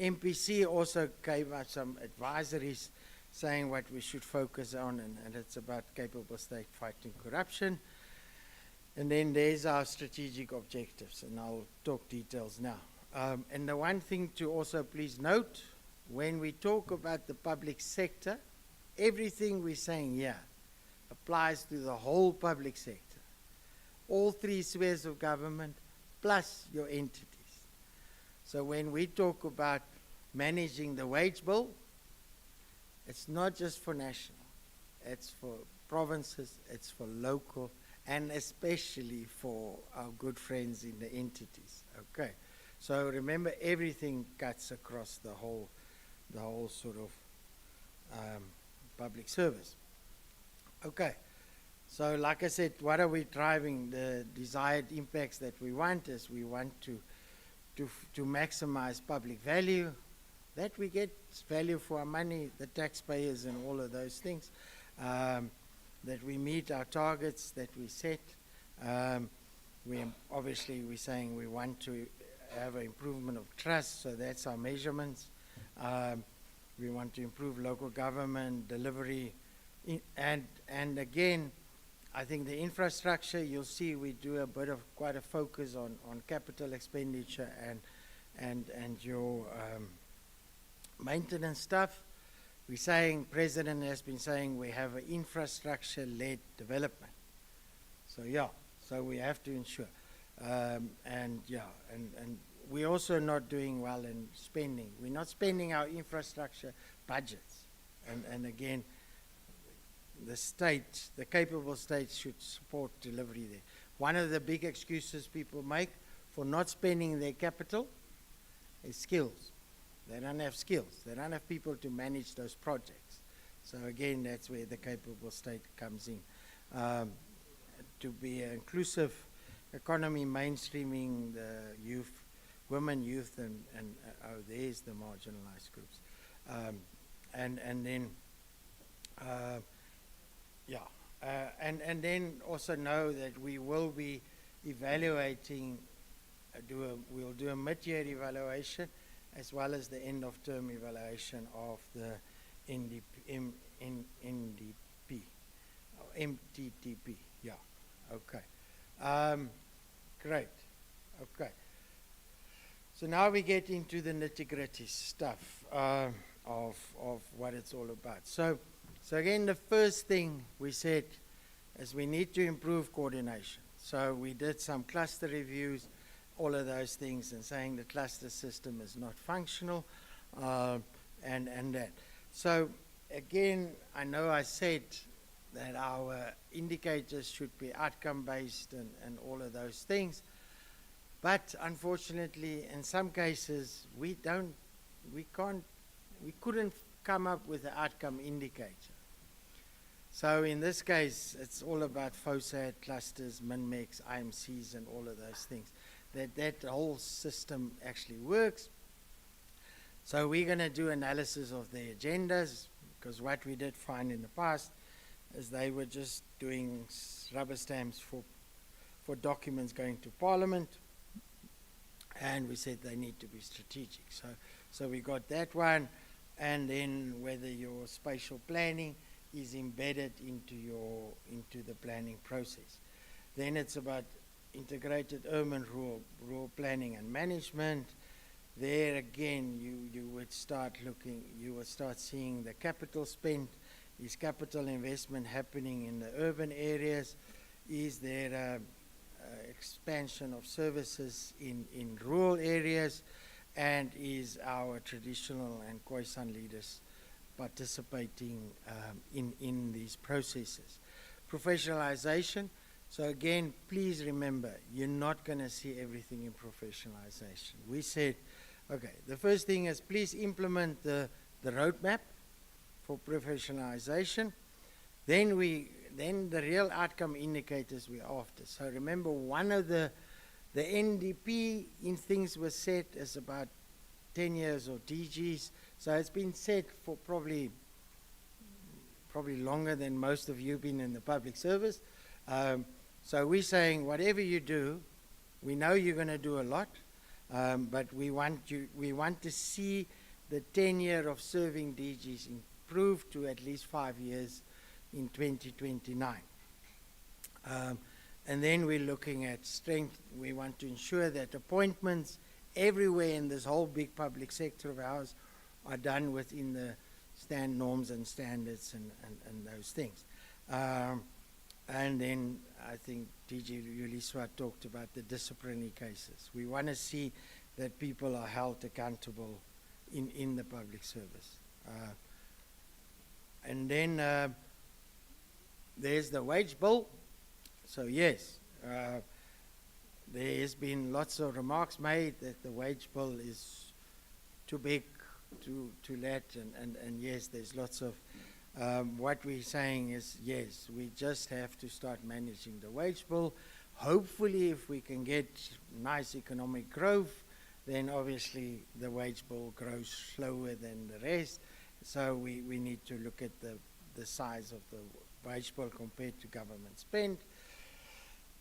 MPC also gave us some advisories saying what we should focus on, and it's about capable state fighting corruption. And then there's our strategic objectives, and I'll talk details now. And the one thing to also please note, when we talk about the public sector, everything we're saying here applies to the whole public sector. All three spheres of government, plus your entities. So when we talk about managing the wage bill, it's not just for national, it's for provinces, it's for local, and especially for our good friends in the entities. Okay, so remember, everything cuts across the whole sort of public service. Okay, so like I said, what are we driving? The desired impacts that we want is we want to maximize public value, that we get value for our money, the taxpayers and all of those things, that we meet our targets that we set. We're saying we want to have an improvement of trust, so that's our measurements. We want to improve local government delivery, and again, I think the infrastructure, you'll see we do quite a focus on capital expenditure and your maintenance stuff. We're saying, President has been saying we have an infrastructure-led development. So we have to ensure. And we're also not doing well in spending. We're not spending our infrastructure budgets. And again, the capable states should support delivery there. One of the big excuses people make for not spending their capital is skills. They don't have skills. They don't have people to manage those projects. So again, that's where the capable state comes in. To be an inclusive economy, mainstreaming the youth women, youth, and oh, there's the marginalized groups. And then, and then also know that we will be evaluating, we'll do a mid-year evaluation as well as the end-of-term evaluation of the NDP, MTTP, yeah, okay. Great, okay. So now we get into the nitty-gritty stuff of what it's all about. So again, the first thing we said is we need to improve coordination. So we did some cluster reviews, all of those things, and saying the cluster system is not functional, and that. So again, I know I said that our indicators should be outcome-based and all of those things, but unfortunately, in some cases, we couldn't come up with an outcome indicator. So in this case, it's all about FOSAT, clusters, MinMex, IMCs, and all of those things. That whole system actually works. So we're going to do analysis of the agendas, because what we did find in the past is they were just doing rubber stamps for documents going to Parliament, and we said they need to be strategic. So we got that one, and then whether your spatial planning is embedded into the planning process. Then it's about integrated urban rural planning and management. There again, you would start looking, you would start seeing the capital spent. Is capital investment happening in the urban areas? Is there expansion of services in rural areas? And is our traditional and Khoisan leaders participating in these processes? Professionalization. So again, please remember, you're not going to see everything in professionalization. We said, okay, the first thing is please implement the roadmap for professionalization. Then the real outcome indicators we're after. So remember, one of the NDP in things was set as about 10 years of DGs. So it's been set for probably longer than most of you been in the public service. So we're saying whatever you do, we know you're going to do a lot, but we want to see the tenure of serving DGs improve to at least 5 years in 2029. And then we're looking at strength. We want to ensure that appointments everywhere in this whole big public sector of ours are done within the norms and standards and those things. And then I think DG Yuliswa talked about the disciplinary cases. We want to see that people are held accountable in the public service. And then there's the wage bill. So yes, there has been lots of remarks made that the wage bill is too big to let, and yes, there's lots of what we're saying is, yes, we just have to start managing the wage bill. Hopefully, if we can get nice economic growth, then obviously the wage bill grows slower than the rest. So we need to look at the size of the wage bill compared to government spend.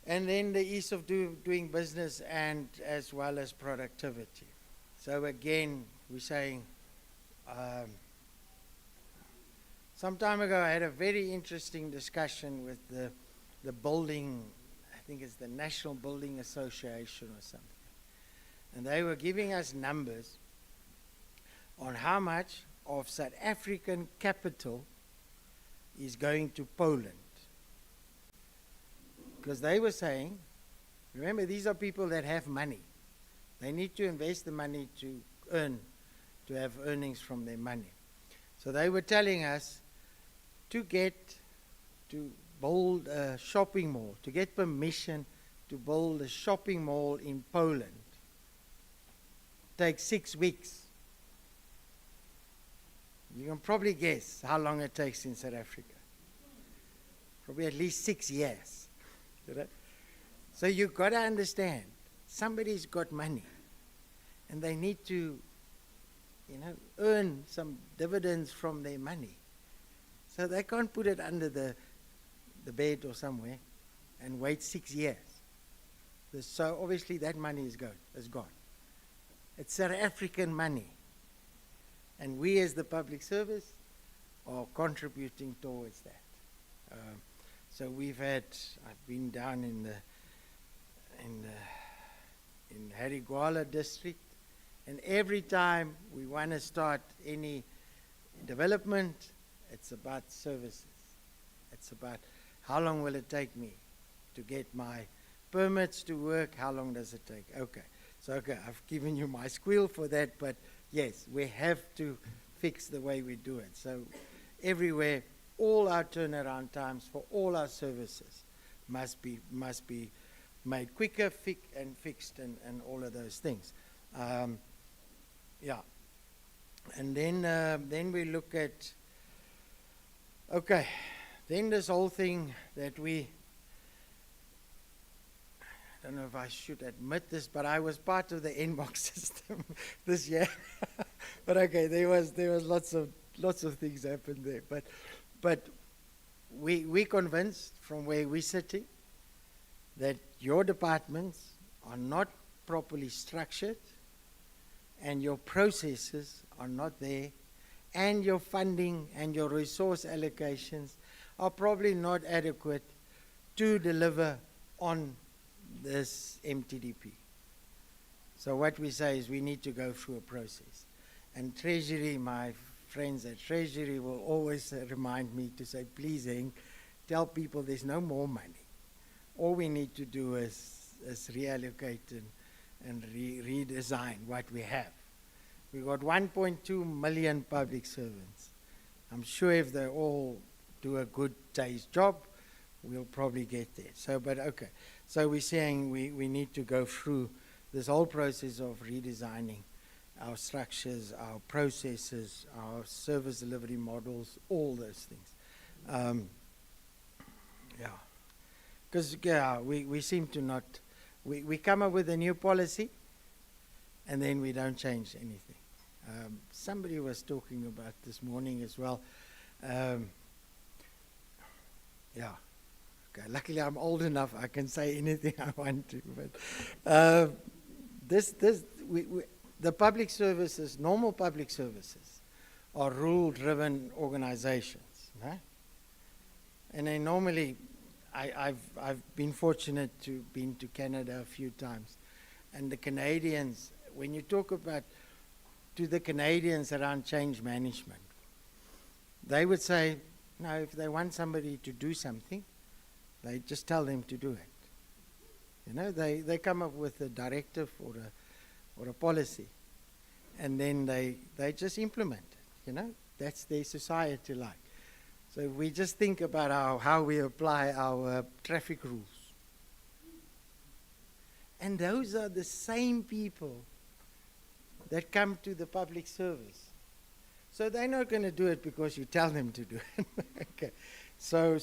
And then the ease of doing business and as well as productivity. So again, we're saying, some time ago I had a very interesting discussion with the building, I think it's the National Building Association or something. And they were giving us numbers on how much of South African capital is going to Poland. Because they were saying, remember, these are people that have money. They need to invest the money to have earnings from their money. So they were telling us to build a shopping mall, to get permission to build a shopping mall in Poland, takes 6 weeks. You can probably guess how long it takes in South Africa. Probably at least 6 years. So you've got to understand, somebody's got money. and they need to, earn some dividends from their money. So they can't put it under the bed or somewhere and wait 6 years. So obviously that money is gone. It's South African money. And we as the public service are contributing towards that. So I've been down in Harigwala district, and every time we want to start any development, it's about services. It's about how long will it take me to get my permits to work, how long does it take? Okay, I've given you my squeal for that, but yes, we have to fix the way we do it. So everywhere, all our turnaround times for all our services must be made quicker, fixed, and all of those things. And then we look at, then this whole thing that I don't know if I should admit this, but I was part of the NBOX system this year. But okay, there was lots of things happened there. But we convinced from where we're sitting that your departments are not properly structured, and your processes are not there, and your funding and your resource allocations are probably not adequate to deliver on this MTDP. So what we say is we need to go through a process. And Treasury, my friends at Treasury will always remind me to say, please, Henk, tell people there's no more money. All we need to do is reallocate and redesign what we have. We've got 1.2 million public servants. I'm sure if they all do a good day's job, we'll probably get there. So we're saying we need to go through this whole process of redesigning our structures, our processes, our service delivery models, all those things. Because we seem to not, we come up with a new policy and then we don't change anything. Somebody was talking about this morning as well. Luckily I'm old enough, I can say anything I want to. But the public services, normal public services, are rule-driven organizations. Right? And they normally, I've been fortunate to been to Canada a few times, and the Canadians, when you talk about to the Canadians around change management, they would say, no, if they want somebody to do something, they just tell them to do it. They come up with a directive or a policy, and then they just implement it. That's their society like. So we just think about how we apply our traffic rules. And those are the same people that come to the public service. So they're not going to do it because you tell them to do it. Okay. So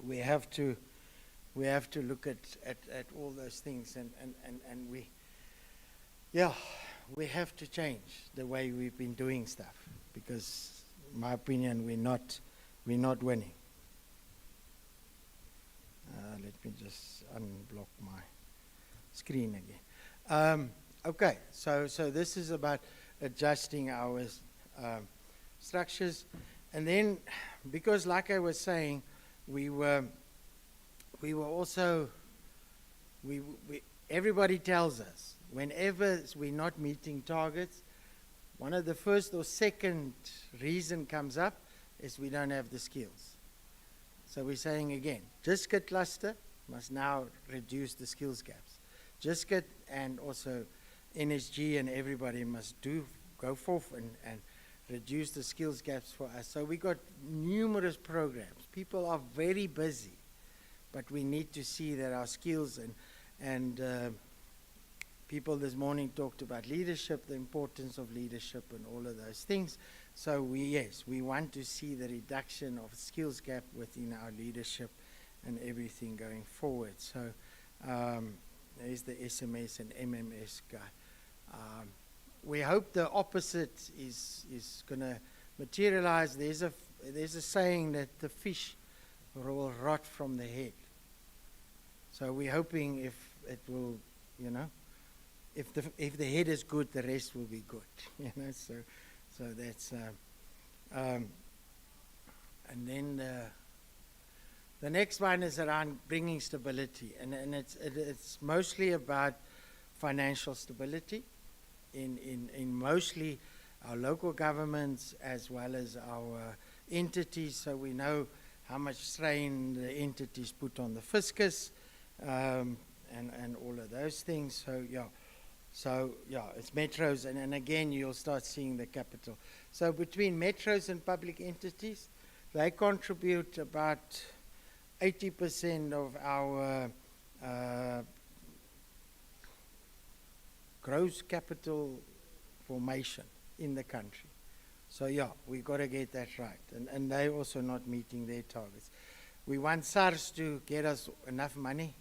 we have to look at all those things, and we have to change the way we've been doing stuff, because in my opinion we're not winning. Let me just unblock my screen again. Okay, so this is about adjusting our structures, and then because, like I was saying, we were also everybody tells us whenever we're not meeting targets, one of the first or second reason comes up is we don't have the skills. So we're saying again, JISCA cluster must now reduce the skills gaps. JISCA and also NSG and everybody must go forth and reduce the skills gaps for us. So we got numerous programs. People are very busy, but we need to see that our skills and people this morning talked about leadership, the importance of leadership and all of those things. So we want to see the reduction of skills gap within our leadership and everything going forward. So there's the SMS and MMS guy. We hope the opposite is going to materialize. There's a saying that the fish will rot from the head. So we're hoping if it will, you know, if the head is good, the rest will be good. You know, so that's and then the next one is around bringing stability, and it's mostly about financial stability in mostly our local governments as well as our entities, so we know how much strain the entities put on the fiscus, and all of those things. So yeah, it's metros, and again you'll start seeing the capital. So between metros and public entities, they contribute about 80% of our gross capital formation in the country. So yeah, we got to get that right, and they're also not meeting their targets. We want SARS to get us enough money,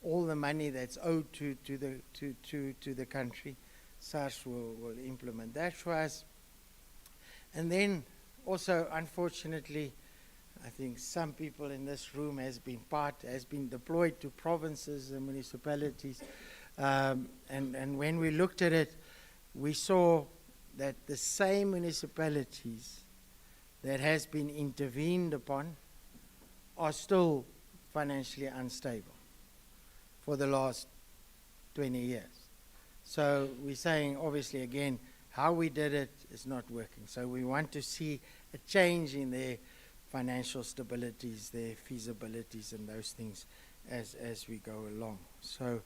all the money that's owed to the country. SARS will implement that for us. And then also, unfortunately, I think some people in this room has been deployed to provinces and municipalities. And when we looked at it, we saw that the same municipalities that has been intervened upon are still financially unstable for the last 20 years. So we're saying, obviously, again, how we did it is not working. So we want to see a change in their financial stabilities, their feasibilities, and those things as we go along. So,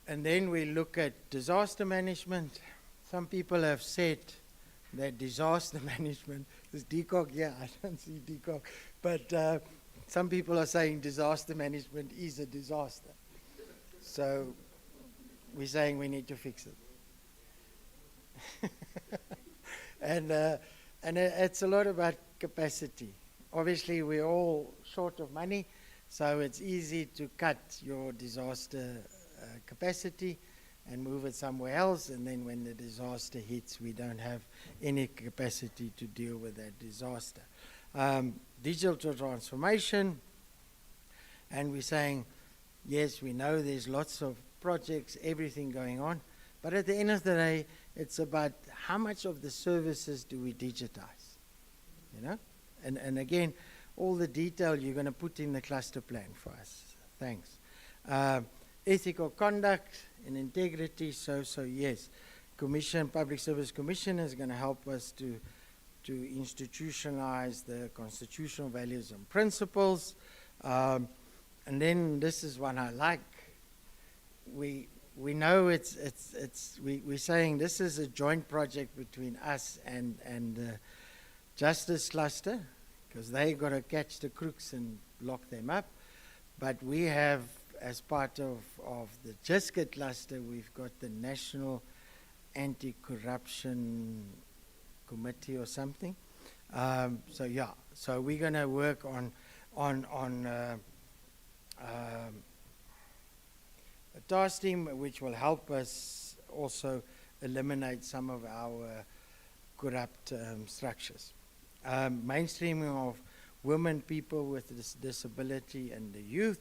and then we look at disaster management. Some people have said that disaster management is DCOG. Yeah, I don't see DCOG. But some people are saying disaster management is a disaster. So we're saying we need to fix it. And it's a lot about capacity. Obviously, we're all short of money, so it's easy to cut your disaster capacity and move it somewhere else, and then when the disaster hits, we don't have any capacity to deal with that disaster. Digital transformation, and we're saying, yes, we know there's lots of projects, everything going on, but at the end of the day, it's about how much of the services do we digitize, you know? And again, all the detail you're going to put in the cluster plan for us. Thanks. Ethical conduct and integrity. So yes, Public Service Commission is going to help us to institutionalize the constitutional values and principles. And then this is one I like. We know we're saying this is a joint project between us and the Justice Cluster, because they got to catch the crooks and lock them up. But we have, as part of the JISCA cluster, we've got the National Anti-Corruption Committee or something. So yeah, so we're going to work on a task team which will help us also eliminate some of our corrupt structures. Mainstreaming of women, people with disability, and the youth.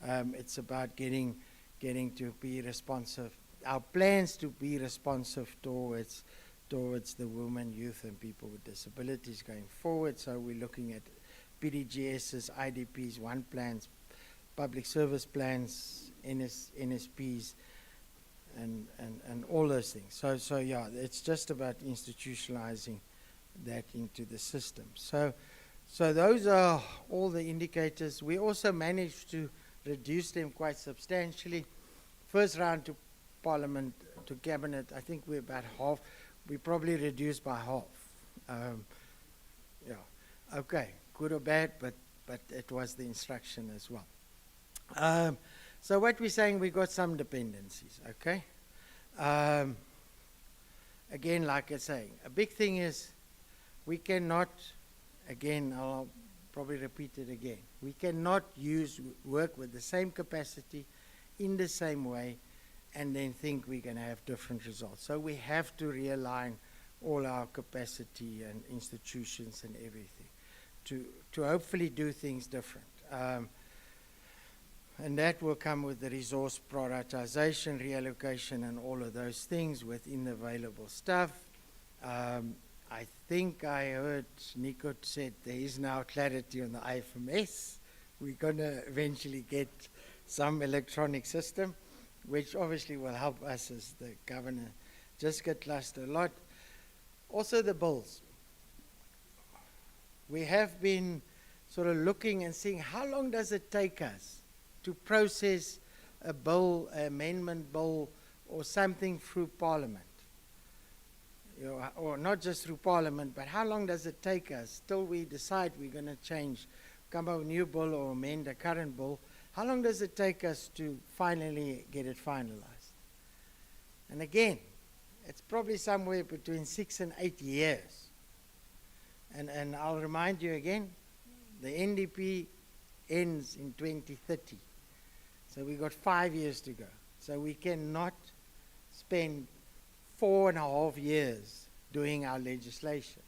It's about getting to be responsive. Our plans to be responsive towards the women, youth, and people with disabilities going forward. So we're looking at PDGS's, IDPs, one plans, public service plans, NSPs, and all those things. So yeah, it's just about institutionalizing that into the system. So those are all the indicators. We also managed to reduce them quite substantially. First round to Parliament, to Cabinet, I think we're about half. We probably reduced by half. Yeah, okay, good or bad, but it was the instruction as well. So what we're saying, we got some dependencies, okay? Again, like I say, a big thing is we cannot, again, I'll probably repeat it again, we cannot work with the same capacity in the same way and then think we're going to have different results. So we have to realign all our capacity and institutions and everything to hopefully do things different. And that will come with the resource prioritization, reallocation, and all of those things within the available stuff. I think I heard Nico said there is now clarity on the IFMS. We're going to eventually get some electronic system, which obviously will help us as the governor just get clustered a lot. Also the bills. We have been sort of looking and seeing how long does it take us to process a bill, an amendment bill, or something through Parliament. You know, or not just through Parliament, but how long does it take us till we decide we're going to change, come up with a new bill or amend a current bill? How long does it take us to finally get it finalized? And again, it's probably somewhere between 6 and 8 years. And I'll remind you again, the NDP ends in 2030. So we've got 5 years to go. So we cannot spend 4.5 years doing our legislation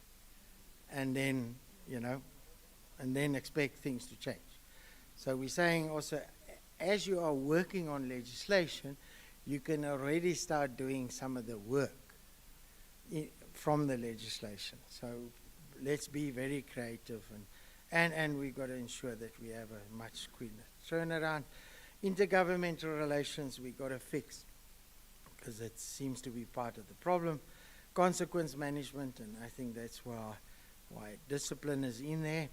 and then, you know, and then expect things to change. So we're saying also, as you are working on legislation, you can already start doing some of the work from the legislation. So let's be very creative, and we've got to ensure that we have a much quicker turnaround. Intergovernmental relations we've got to fix, because it seems to be part of the problem. Consequence management, and I think that's why discipline is in there.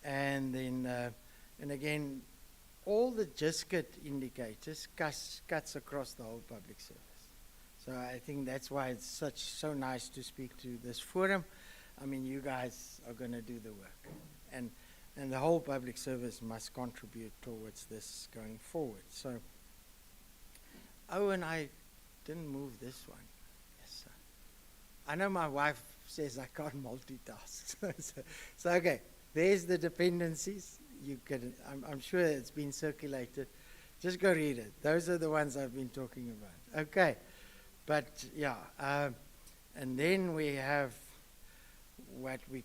And then, and again, all the GISCIT indicators cuts across the whole public service. So I think that's why it's so nice to speak to this forum. I mean, you guys are going to do the work. And the whole public service must contribute towards this going forward. So, oh, and I didn't move this one. Yes, sir. I know my wife says I can't multitask. so okay, there's the dependencies. You can, I'm sure it's been circulated. Just go read it. Those are the ones I've been talking about. Okay, but yeah, and then we have what we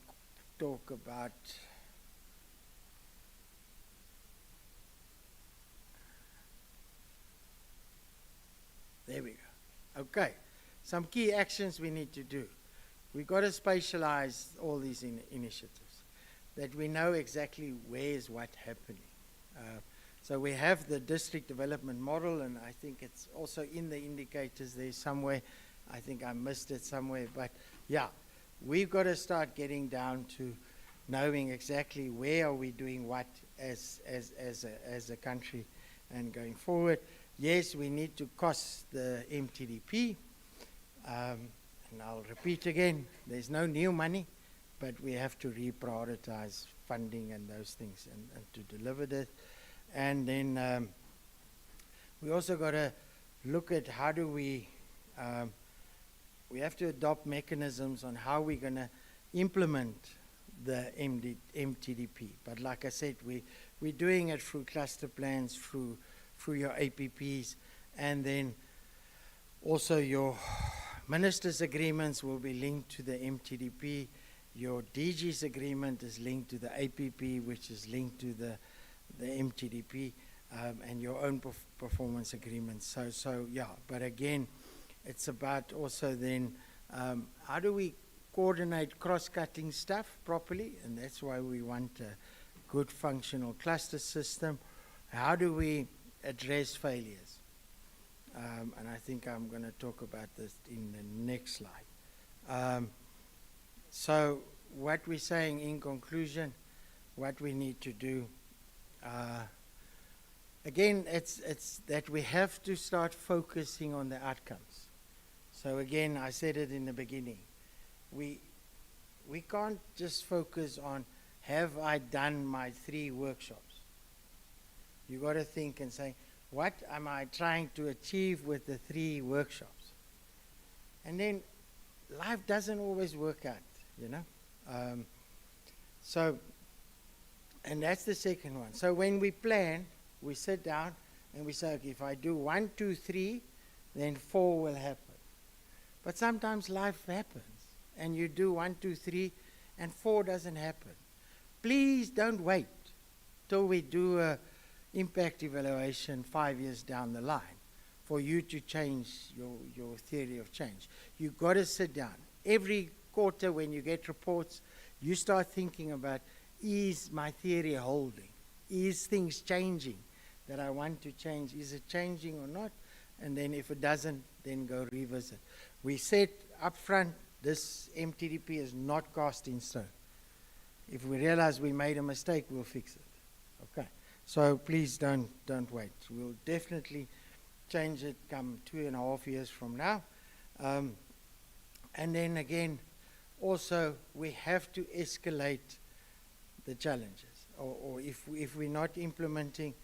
talk about. There we go. Okay, some key actions we need to do. We've got to spatialize all these initiatives, that we know exactly where is what happening. So we have the district development model, and I think it's also in the indicators there somewhere. I think I missed it somewhere, but yeah, we've got to start getting down to knowing exactly where are we doing what as a country and going forward. Yes, we need to cost the MTDP, and I'll repeat again, there's no new money, but we have to reprioritize funding and those things and to deliver that. And then we also got to look at how do we have to adopt mechanisms on how we're going to implement the MTDP. But like I said, we're doing it through cluster plans, through your APPs, and then also your ministers' agreements will be linked to the MTDP. Your DG's agreement is linked to the APP, which is linked to the MTDP, and your own performance agreements. So yeah, but again, it's about also then how do we coordinate cross-cutting stuff properly, and that's why we want a good functional cluster system. How do we address failures? And I think I'm going to talk about this in the next slide. So what we're saying in conclusion, what we need to do, again, it's that we have to start focusing on the outcomes. So again, I said it in the beginning, we can't just focus on, have I done my 3 workshops? You got to think and say, what am I trying to achieve with the 3 workshops? And then life doesn't always work out, you know. So, and that's the second one. So when we plan, we sit down and we say, okay, if I do 1, 2, 3, then 4 will happen. But sometimes life happens, and you do 1, 2, 3, and 4 doesn't happen. Please don't wait till we do a impact evaluation 5 years down the line for you to change your theory of change. You've got to sit down. Every quarter when you get reports, you start thinking about, is my theory holding? Is things changing that I want to change? Is it changing or not? And then if it doesn't, then go revisit. We said up front, this MTDP is not cast in stone. If we realize we made a mistake, we'll fix it. Okay. So please don't wait. We'll definitely change it come 2.5 years from now. And then again, also we have to escalate the challenges. Or if we're not implementing,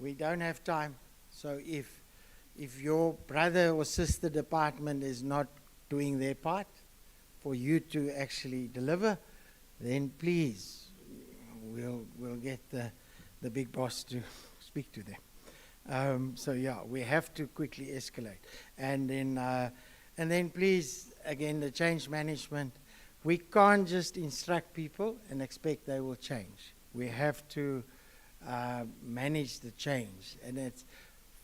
we don't have time. So if your brother or sister department is not doing their part for you to actually deliver, then please, we'll get the big boss to speak to them. So yeah, we have to quickly escalate. And then please, again, the change management, we can't just instruct people and expect they will change. We have to manage the change. And it's,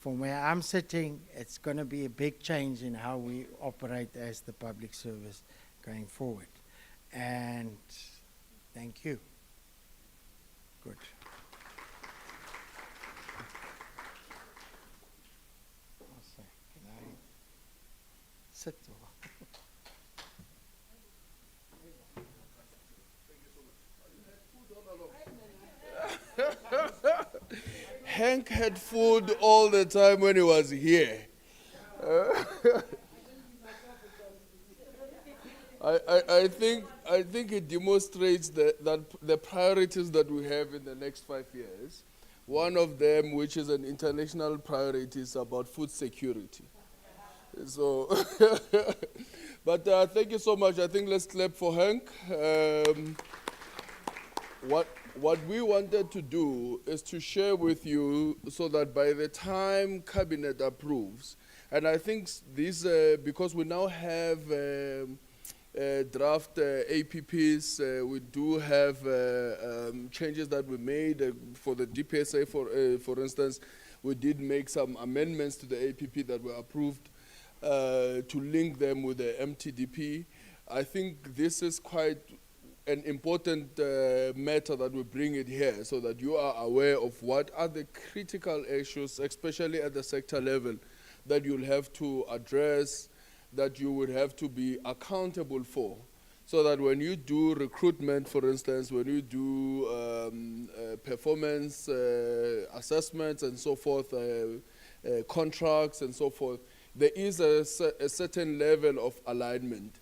from where I'm sitting, it's going to be a big change in how we operate as the public service going forward. And thank you. Good. Can I sit? Hank had food all the time when he was here. I think it demonstrates that the priorities that we have in the next 5 years, one of them, which is an international priority, is about food security. So, but thank you so much. I think let's clap for Hank. What we wanted to do is to share with you so that by the time Cabinet approves, and I think this, because we now have draft APPs, we do have changes that we made for the DPSA, for instance. We did make some amendments to the APP that were approved to link them with the MTDP. I think this is quite an important matter that we bring it here so that you are aware of what are the critical issues, especially at the sector level, that you'll have to address, that you would have to be accountable for. So that when you do recruitment, for instance, when you do performance assessments and so forth, contracts and so forth, there is a certain level of alignment.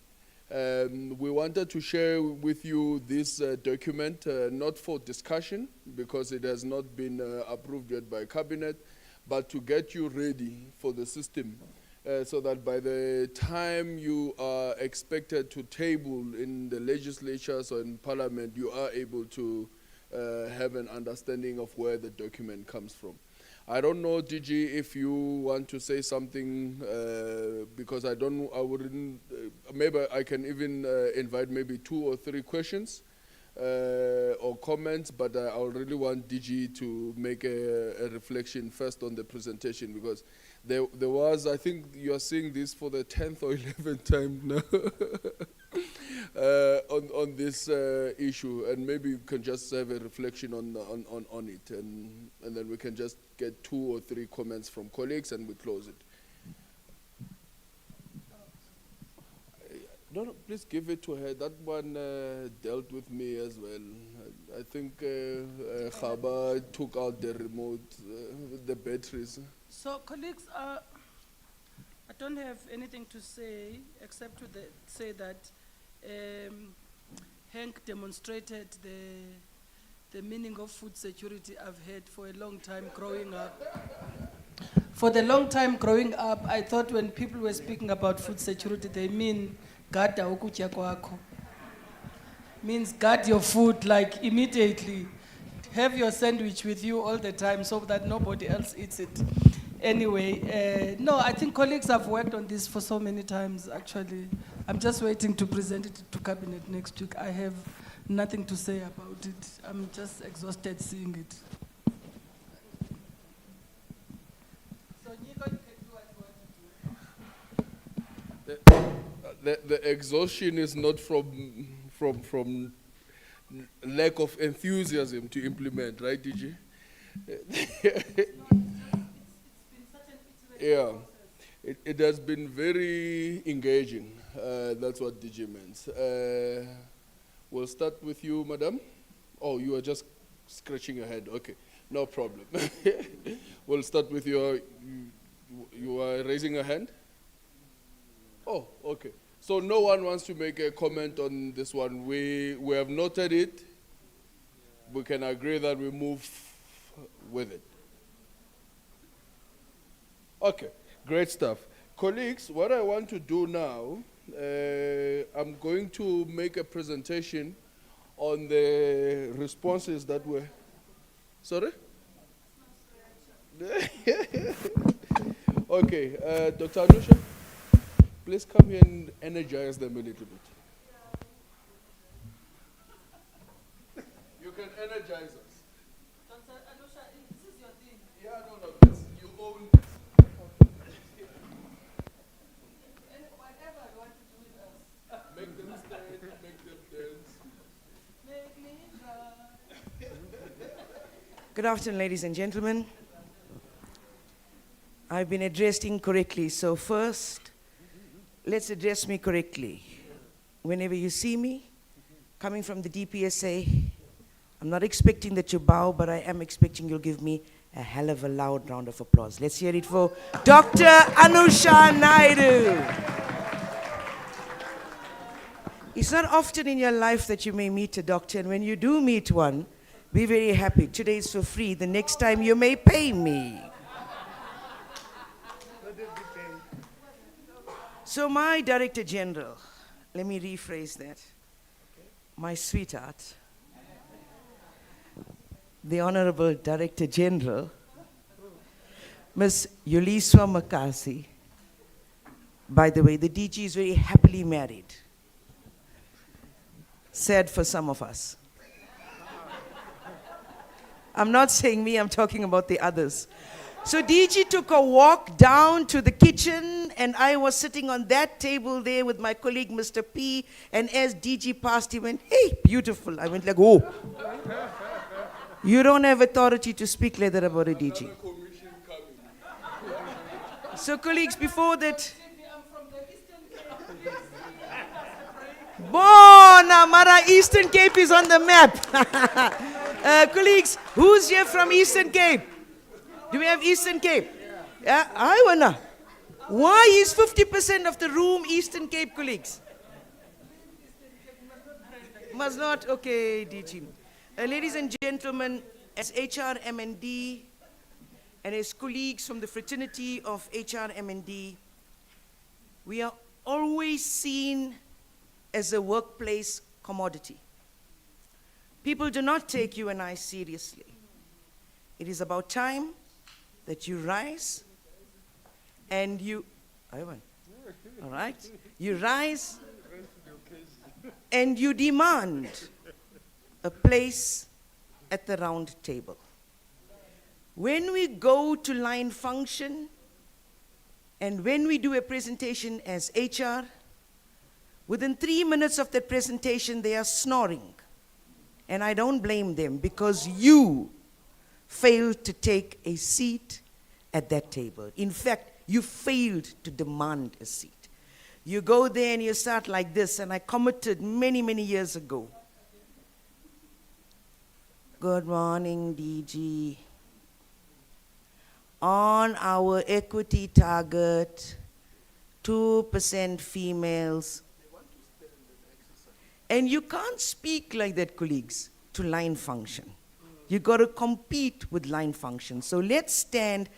We wanted to share with you this document, not for discussion, because it has not been approved yet by Cabinet, but to get you ready for the system, so that by the time you are expected to table in the legislatures or in Parliament, you are able to have an understanding of where the document comes from. I don't know, DG, if you want to say something, because wouldn't, maybe I can even invite maybe 2 or 3 questions or comments, but I really want DG to make a reflection first on the presentation, because there was, I think you are seeing this for the 10th or 11th time now on this issue, and maybe you can just have a reflection on it, and then we can just get 2 or 3 comments from colleagues and we close it. No, please give it to her. That one dealt with me as well. I think Khaba took out the remote, the batteries. So, colleagues, I don't have anything to say except to say that Hank demonstrated the meaning of food security I've had for a long time growing up. For the long time growing up, I thought when people were speaking about food security, they mean gada ukutya kwakho. Means guard your food, like immediately. Have your sandwich with you all the time so that nobody else eats it. Anyway, no, I think colleagues have worked on this for so many times, actually. I'm just waiting to present it to cabinet next week. I have nothing to say about it. I'm just exhausted seeing it. So Nico, you can do what you want to do. The exhaustion is not from lack of enthusiasm to implement, right, DG? Yeah, it has been very engaging. That's what DG means. We'll start with you, madam. Oh, you are just scratching your head. Okay, no problem. We'll start with you are raising a hand? Oh, okay. So no one wants to make a comment on this one. We have noted it. We can agree that we move with it. Okay, great stuff. Colleagues, what I want to do now, I'm going to make a presentation on the responses that were... Sorry? Okay, Dr. Anusha, please come here and energize them a little bit. You can energize us. Dr. Anusha, this is your thing. Yeah, no, that's, you own this. And whatever you want to do with us. Make them stand, make them dance. Make me dry. Good afternoon, ladies and gentlemen. I've been addressed incorrectly, so first, let's address me correctly. Whenever you see me, coming from the DPSA, I'm not expecting that you bow, but I am expecting you'll give me a hell of a loud round of applause. Let's hear it for Dr. Anusha Naidu. It's not often in your life that you may meet a doctor, and when you do meet one, be very happy. Today is for free. The next time you may pay me. So my Director General, let me rephrase that. My sweetheart, the Honorable Director General, Ms. Yuliswa Makasi. By the way, the DG is very happily married. Sad for some of us. I'm not saying me, I'm talking about the others. So DG took a walk down to the kitchen, and I was sitting on that table there with my colleague, Mr. P, and as DG passed, he went, "Hey, beautiful." I went like, "Oh. You don't have authority to speak like that about a DG." So colleagues, before that, Bona Mara, Eastern Cape is on the map. Colleagues, who's here from Eastern Cape? Do we have Eastern Cape? Yeah, I wanna. Why is 50% of the room Eastern Cape, colleagues? Must not? Okay, DG. Ladies and gentlemen, as HRMND and as colleagues from the fraternity of HRMND, we are always seen as a workplace commodity. People do not take you and I seriously. It is about time that you rise and you, all right? You rise and you demand a place at the round table. When we go to line function and when we do a presentation as HR, within 3 minutes of that presentation, they are snoring. And I don't blame them because you failed to take a seat at that table. In fact, you failed to demand a seat. You go there and you start like this, and I commented many, many years ago. Good morning, DG. On our equity target, 2% females. And you can't speak like that, colleagues, to line function. You got to compete with line function. So let's stand,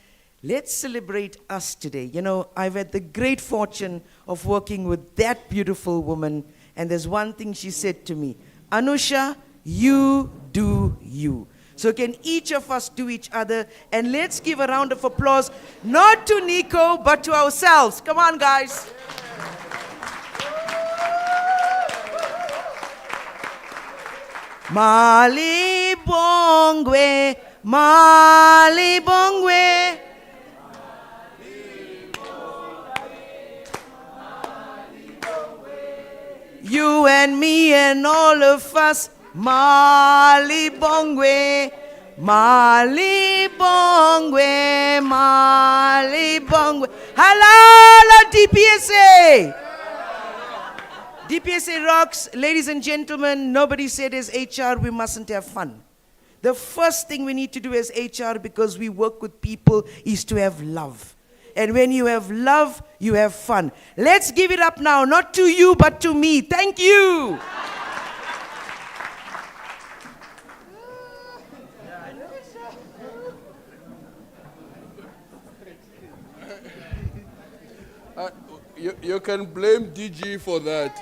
let's celebrate us today. You know, I've had the great fortune of working with that beautiful woman, and there's one thing she said to me, "Anusha, you do you." So can each of us do each other? And let's give a round of applause, not to Nico, but to ourselves. Come on, guys. Mali Bongwe, Mali Bongwe. You and me and all of us, Mali Bongwe, Mali Bongwe, Mali Bongwe. Halala DPSA! DPSA rocks. Ladies and gentlemen, nobody said as HR we mustn't have fun. The first thing we need to do as HR, because we work with people, is to have love. And when you have love, you have fun. Let's give it up now, not to you, but to me. Thank you. You can blame DG for that.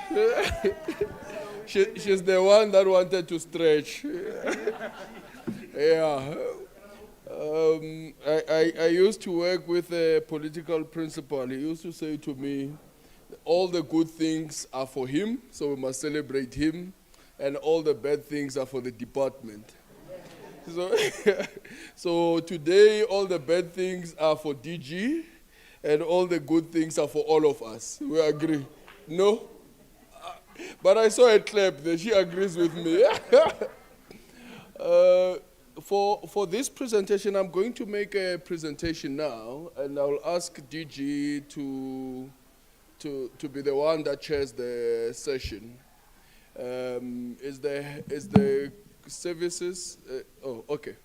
She's the one that wanted to stretch. Yeah. I used to work with a political principal. He used to say to me, all the good things are for him, so we must celebrate him, and all the bad things are for the department. So today, all the bad things are for DG, and all the good things are for all of us. We agree? No? But I saw a clap there. She agrees with me. For this presentation, I'm going to make a presentation now, and I'll ask DG to be the one that chairs the session. Is the services? Oh, okay.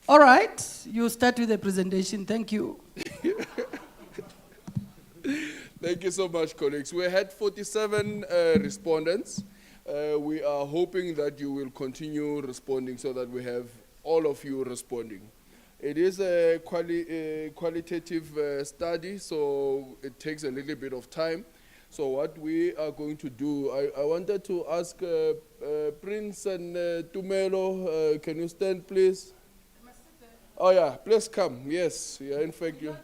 All right, you start with the presentation. Thank you. Thank you so much, colleagues. We had 47 respondents. We are hoping that you will continue responding so that we have all of you responding. It is a qualitative study, so it takes a little bit of time. So what we are going to do, I wanted to ask Prince and Tumelo, can you stand, please? Oh yeah, please come. Yes, yeah, in fact you.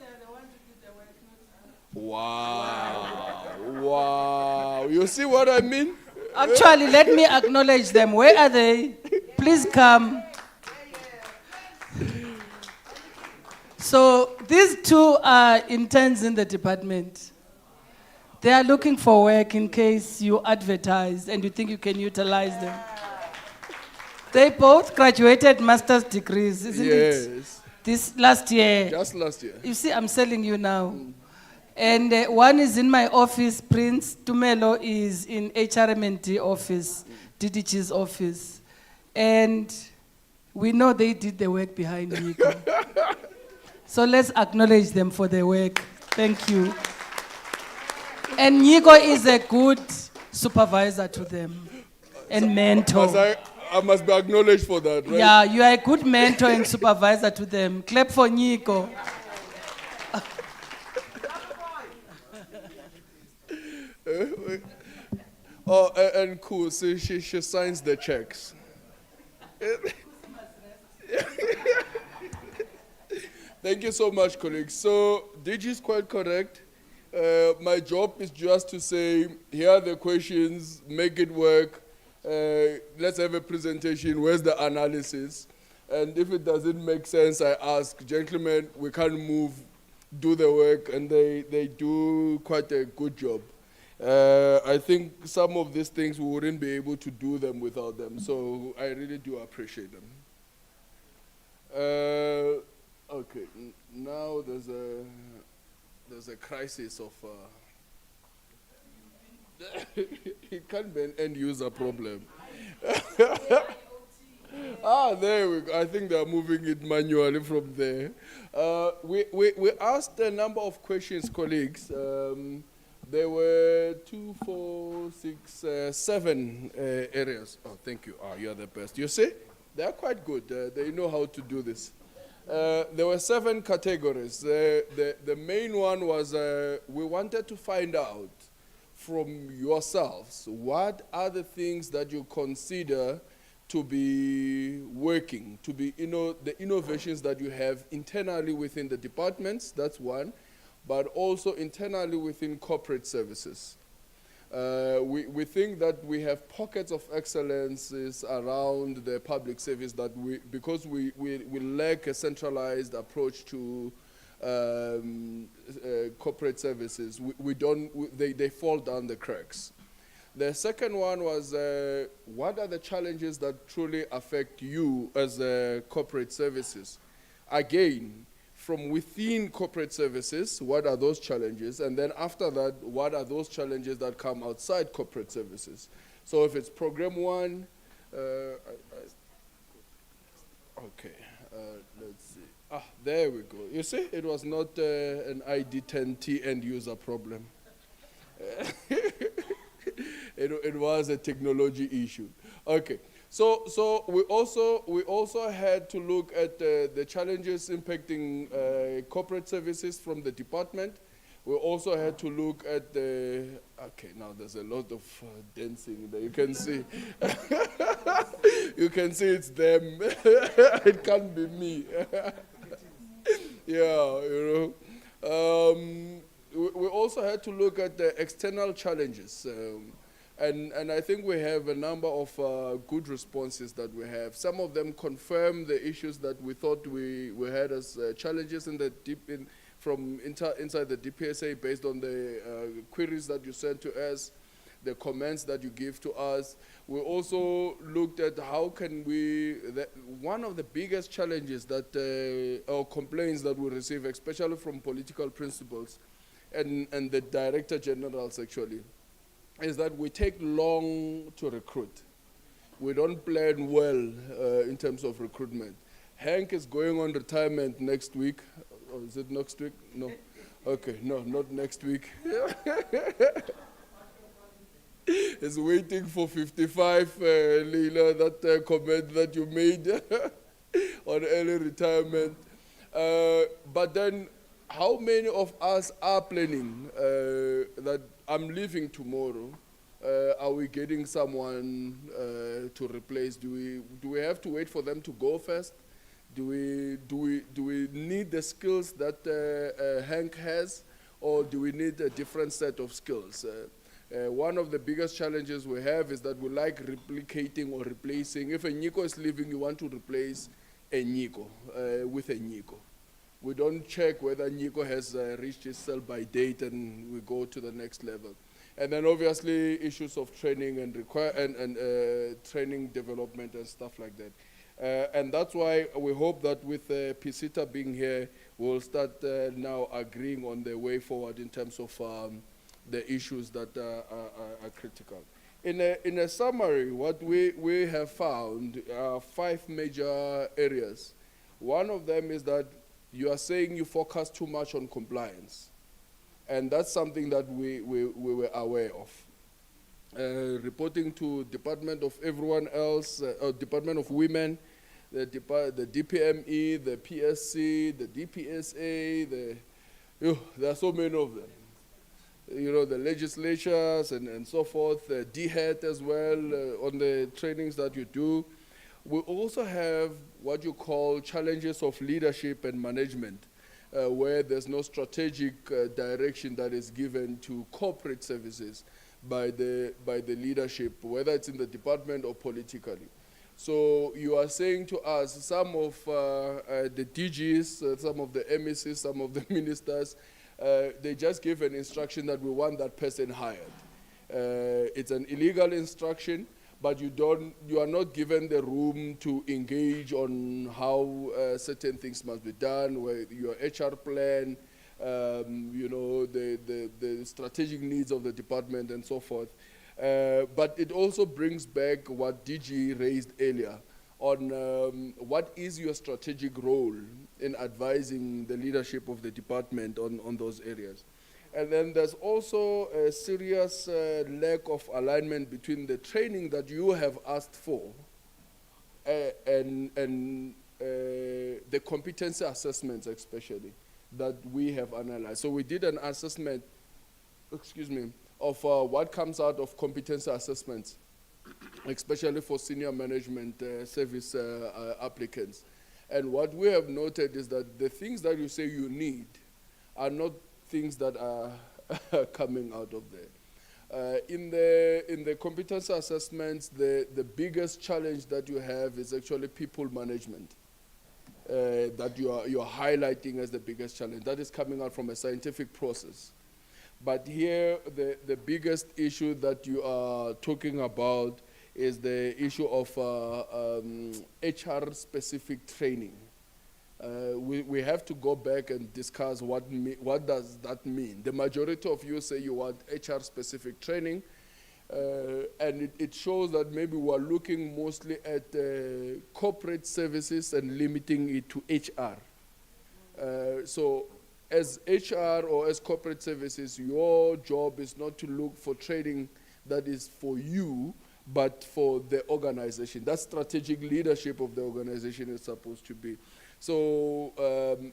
Wow, wow. You see what I mean? Actually, let me acknowledge them. Where are they? Please come. So these two are interns in the department. They are looking for work in case you advertise and you think you can utilize them. They both graduated master's degrees, isn't it? Yes. This last year. Just last year. You see, I'm selling you now. And one is in my office, Prince Tumelo is in HRMND office, DDG's office. And we know they did the work behind Nico. So let's acknowledge them for their work. Thank you. And Nico is a good supervisor to them and mentor. I must be acknowledged for that, right? Yeah, you are a good mentor and supervisor to them. Clap for Nico. Oh, and cool, so she signs the checks. Thank you so much, colleagues. So, DG is quite correct. My job is just to say, here are the questions, make it work. Let's have a presentation, where's the analysis? And if it doesn't make sense, I ask, gentlemen, we can't move, do the work, and they do quite a good job. I think some of these things we wouldn't be able to do them without them, so I really do appreciate them. Okay, now there's a crisis of, it can't be an end user problem. There we go. I think they're moving it manually from there. We asked a number of questions, colleagues. There were 2, 4, 6, 7 areas. Oh, thank you. Oh, you're the best. You see, they're quite good. They know how to do this. There were 7 categories. The main one was we wanted to find out from yourselves what are the things that you consider to be working, to be, the innovations that you have internally within the departments, that's one, but also internally within corporate services. We think that we have pockets of excellences around the public service that because we lack a centralized approach to corporate services, they fall down the cracks. The second one was, what are the challenges that truly affect you as corporate services? Again, from within corporate services, what are those challenges? And then after that, what are those challenges that come outside corporate services? So if it's program one, let's see. There we go. You see, it was not an ID10T end user problem. It was a technology issue. Okay, so we also had to look at the challenges impacting corporate services from the department. We also had to look at the, okay, now there's a lot of dancing there. You can see, you can see it's them. It can't be me. Yeah, we also had to look at the external challenges. And I think we have a number of good responses that we have. Some of them confirm the issues that we thought we had as challenges inside the DPSA based on the queries that you sent to us, the comments that you give to us. We also looked at how can one of the biggest challenges that, or complaints that we receive, especially from political principals and the director generals actually, is that we take long to recruit. We don't plan well in terms of recruitment. Hank is going on retirement next week. Oh, is it next week? No. Okay, no, not next week. He's waiting for 55, Leila, that comment that you made on early retirement. But then, how many of us are planning that I'm leaving tomorrow? Are we getting someone to replace? Do we have to wait for them to go first? Do we need the skills that Hank has, or do we need a different set of skills? One of the biggest challenges we have is that we like replicating or replacing. If a Nico is leaving, you want to replace a Nico with a Nico. We don't check whether Nico has reached his sell-by date, and we go to the next level. And then obviously issues of training and training development and stuff like that. And that's why we hope that with PISITA being here, we'll start now agreeing on the way forward in terms of the issues that are critical. In a summary, what we have found are 5 major areas. One of them is that you are saying you focus too much on compliance. And that's something that we were aware of. Reporting to Department of everyone else, Department of Women, the DPME, the PSC, the DPSA, there are so many of them. The legislatures and so forth, DHET as well, on the trainings that you do. We also have what you call challenges of leadership and management, where there's no strategic direction that is given to corporate services by the leadership, whether it's in the department or politically. So you are saying to us, some of the DGs, some of the MECs, some of the ministers, they just give an instruction that we want that person hired. It's an illegal instruction, but you are not given the room to engage on how certain things must be done, where your HR plan, the strategic needs of the department and so forth. But it also brings back what DG raised earlier on what is your strategic role in advising the leadership of the department on those areas. And then there's also a serious lack of alignment between the training that you have asked for and the competency assessments especially that we have analyzed. So we did an assessment, of what comes out of competency assessments. especially for senior management service applicants. And what we have noted is that the things that you say you need are not things that are coming out of there. In the competence assessments, the biggest challenge that you have is actually people management. That you're highlighting as the biggest challenge. That is coming out from a scientific process. But here, the biggest issue that you are talking about is the issue of HR-specific training. We have to go back and discuss what does that mean. The majority of you say you want HR-specific training, and it shows that maybe we're looking mostly at corporate services and limiting it to HR. So as HR or as corporate services, your job is not to look for training that is for you, but for the organization. That strategic leadership of the organization is supposed to be. So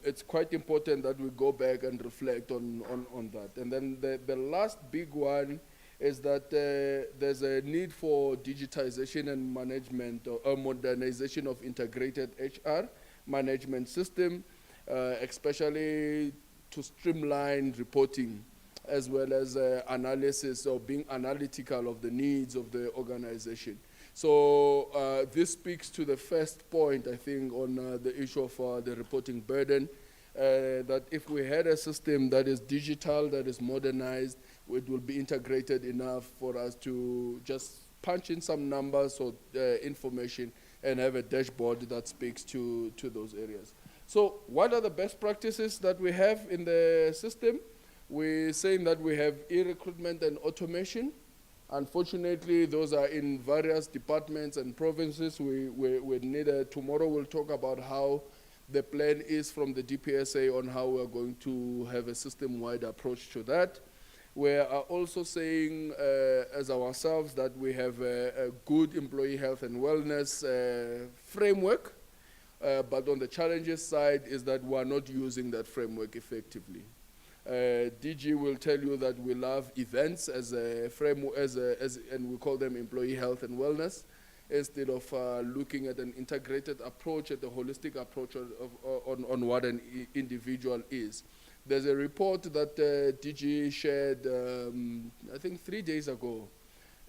it's quite important that we go back and reflect on that. And then the last big one is that there's a need for digitization and management or modernization of integrated HR management system, especially to streamline reporting as well as analysis or being analytical of the needs of the organization. So this speaks to the first point, I think, on the issue of the reporting burden, that if we had a system that is digital, that is modernized, it will be integrated enough for us to just punch in some numbers or information and have a dashboard that speaks to those areas. So what are the best practices that we have in the system? We're saying that we have e-recruitment and automation. Unfortunately, those are in various departments and provinces. We need tomorrow we'll talk about how the plan is from the DPSA on how we're going to have a system-wide approach to that. We are also saying as ourselves that we have a good employee health and wellness framework, but on the challenges side is that we're not using that framework effectively. DG will tell you that we love events as a framework, and we call them employee health and wellness, instead of looking at an integrated approach, at the holistic approach on what an individual is. There's a report that DG shared, I think 3 days ago,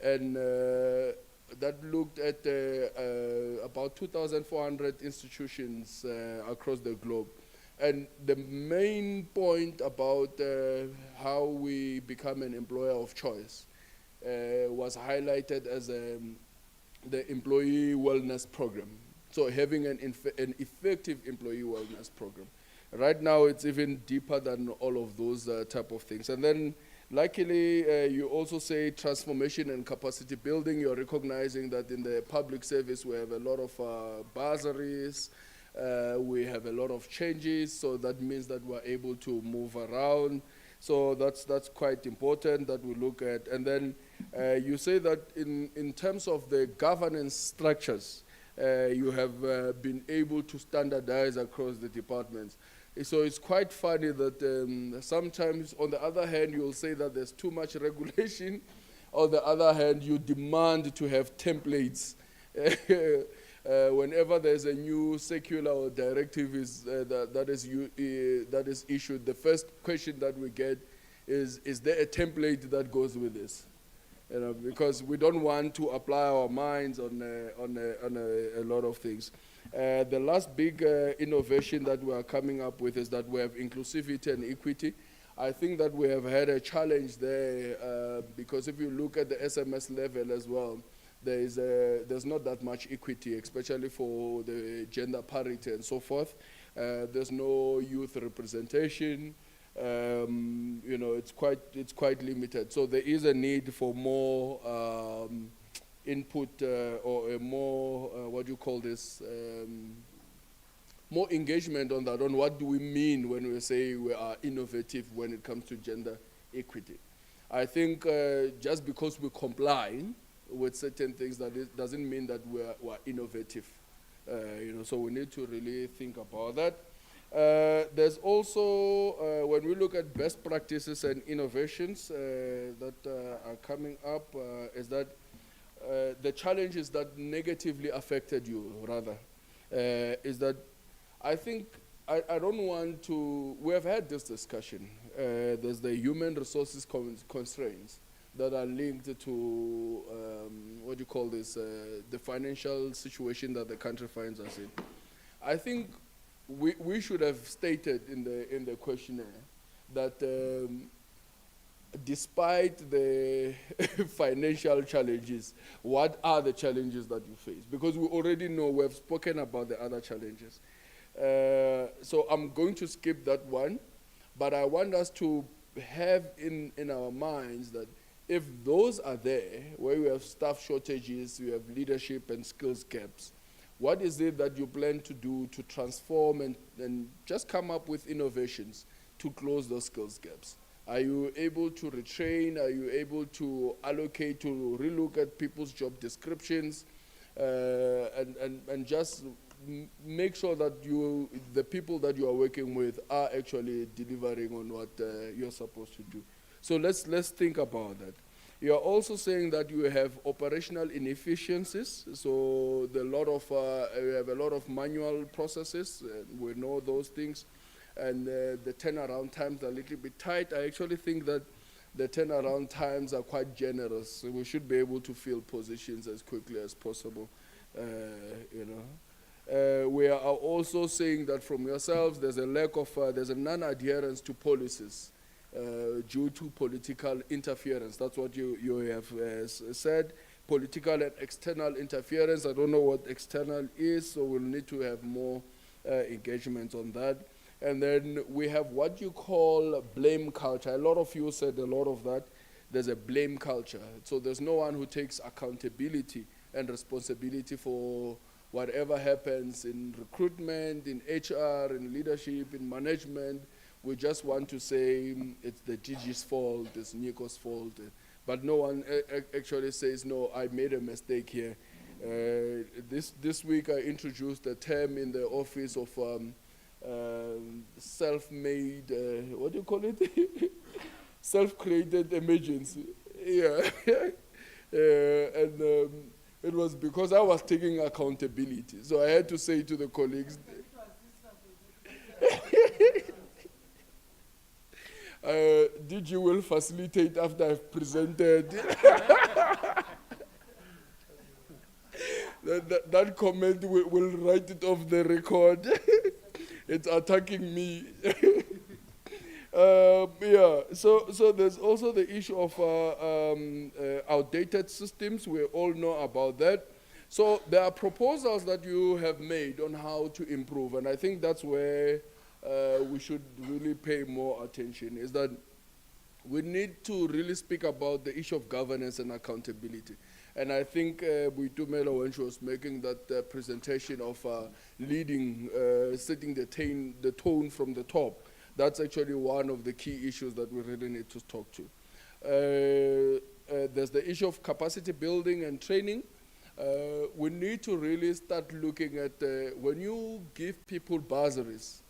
and that looked at about 2,400 institutions across the globe. And the main point about how we become an employer of choice was highlighted as the employee wellness program. So having an effective employee wellness program. Right now, it's even deeper than all of those type of things. And then, luckily, you also say transformation and capacity building. You're recognizing that in the public service, we have a lot of bursaries, we have a lot of changes, so that means that we're able to move around. So that's quite important that we look at. And then you say that in terms of the governance structures, you have been able to standardize across the departments. So it's quite funny that sometimes, on the other hand, you'll say that there's too much regulation. On the other hand, you demand to have templates. Whenever there's a new circular or directive that is issued, the first question that we get is there a template that goes with this? Because we don't want to apply our minds on a lot of things. The last big innovation that we are coming up with is that we have inclusivity and equity. I think that we have had a challenge there because if you look at the SMS level as well, there's not that much equity, especially for the gender parity and so forth. There's no youth representation. It's quite limited. So there is a need for more input or a more more engagement on that. On what do we mean when we say we are innovative when it comes to gender equity? I think just because we comply with certain things, that doesn't mean that we're innovative. So we need to really think about that. There's also, when we look at best practices and innovations that are coming up, is that the challenges that negatively affected you, rather, is that I think I don't want to. We have had this discussion. There's the human resources constraints that are linked to what do you call this? The financial situation that the country finds us in. I think we should have stated in the questionnaire that despite the financial challenges, what are the challenges that you face? Because we already know, we have spoken about the other challenges. So I'm going to skip that one, but I want us to have in our minds that if those are there, where we have staff shortages, we have leadership and skills gaps, what is it that you plan to do to transform and just come up with innovations to close those skills gaps? Are you able to retrain? Are you able to allocate, to relook at people's job descriptions, and just make sure that the people that you are working with are actually delivering on what you're supposed to do? So let's think about that. You are also saying that you have operational inefficiencies. So you have a lot of manual processes. We know those things. And the turnaround times are a little bit tight. I actually think that the turnaround times are quite generous. So we should be able to fill positions as quickly as possible. We are also saying that from yourselves, there's a non-adherence to policies due to political interference. That's what you have said. Political and external interference. I don't know what external is, so we'll need to have more engagement on that. And then we have what you call blame culture. A lot of you said a lot of that. There's a blame culture. So there's no one who takes accountability and responsibility for whatever happens in recruitment, in HR, in leadership, in management. We just want to say it's the DG's fault, it's Nico's fault. But no one actually says, no, I made a mistake here. This week I introduced a term in the office of self-made, what do you call it? Self-created emergency. Yeah. And it was because I was taking accountability. So I had to say to the colleagues, DG will facilitate after I've presented. that comment will write it off the record. It's attacking me. So there's also the issue of outdated systems. We all know about that. So there are proposals that you have made on how to improve, and I think that's where we should really pay more attention, is that we need to really speak about the issue of governance and accountability. And I think Buitumelo, when she was making that presentation of leading, setting the tone from the top, that's actually one of the key issues that we really need to talk to. There's the issue of capacity building and training. We need to really start looking at when you give people bursaries,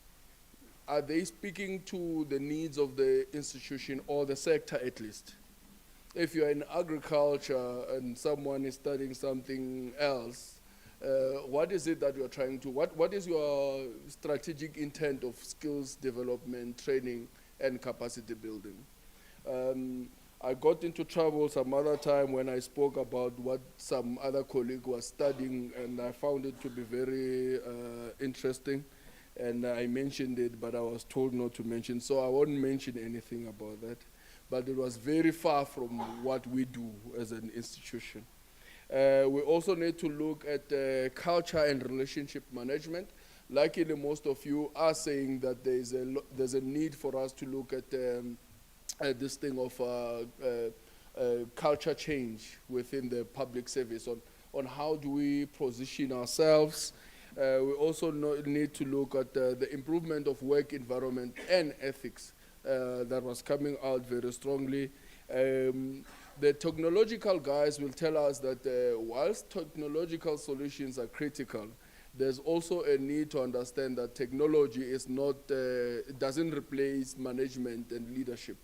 are they speaking to the needs of the institution or the sector at least? If you're in agriculture and someone is studying something else, what is it that you're trying to, what is your strategic intent of skills development, training, and capacity building? I got into trouble some other time when I spoke about what some other colleague was studying, and I found it to be very interesting. And I mentioned it, but I was told not to mention, so I won't mention anything about that. But it was very far from what we do as an institution. We also need to look at culture and relationship management. Luckily, most of you are saying that there's a need for us to look at this thing of culture change within the public service, on how do we position ourselves. We also need to look at the improvement of work environment and ethics. That was coming out very strongly. The technological guys will tell us that whilst technological solutions are critical, there's also a need to understand that technology is not, doesn't replace management and leadership.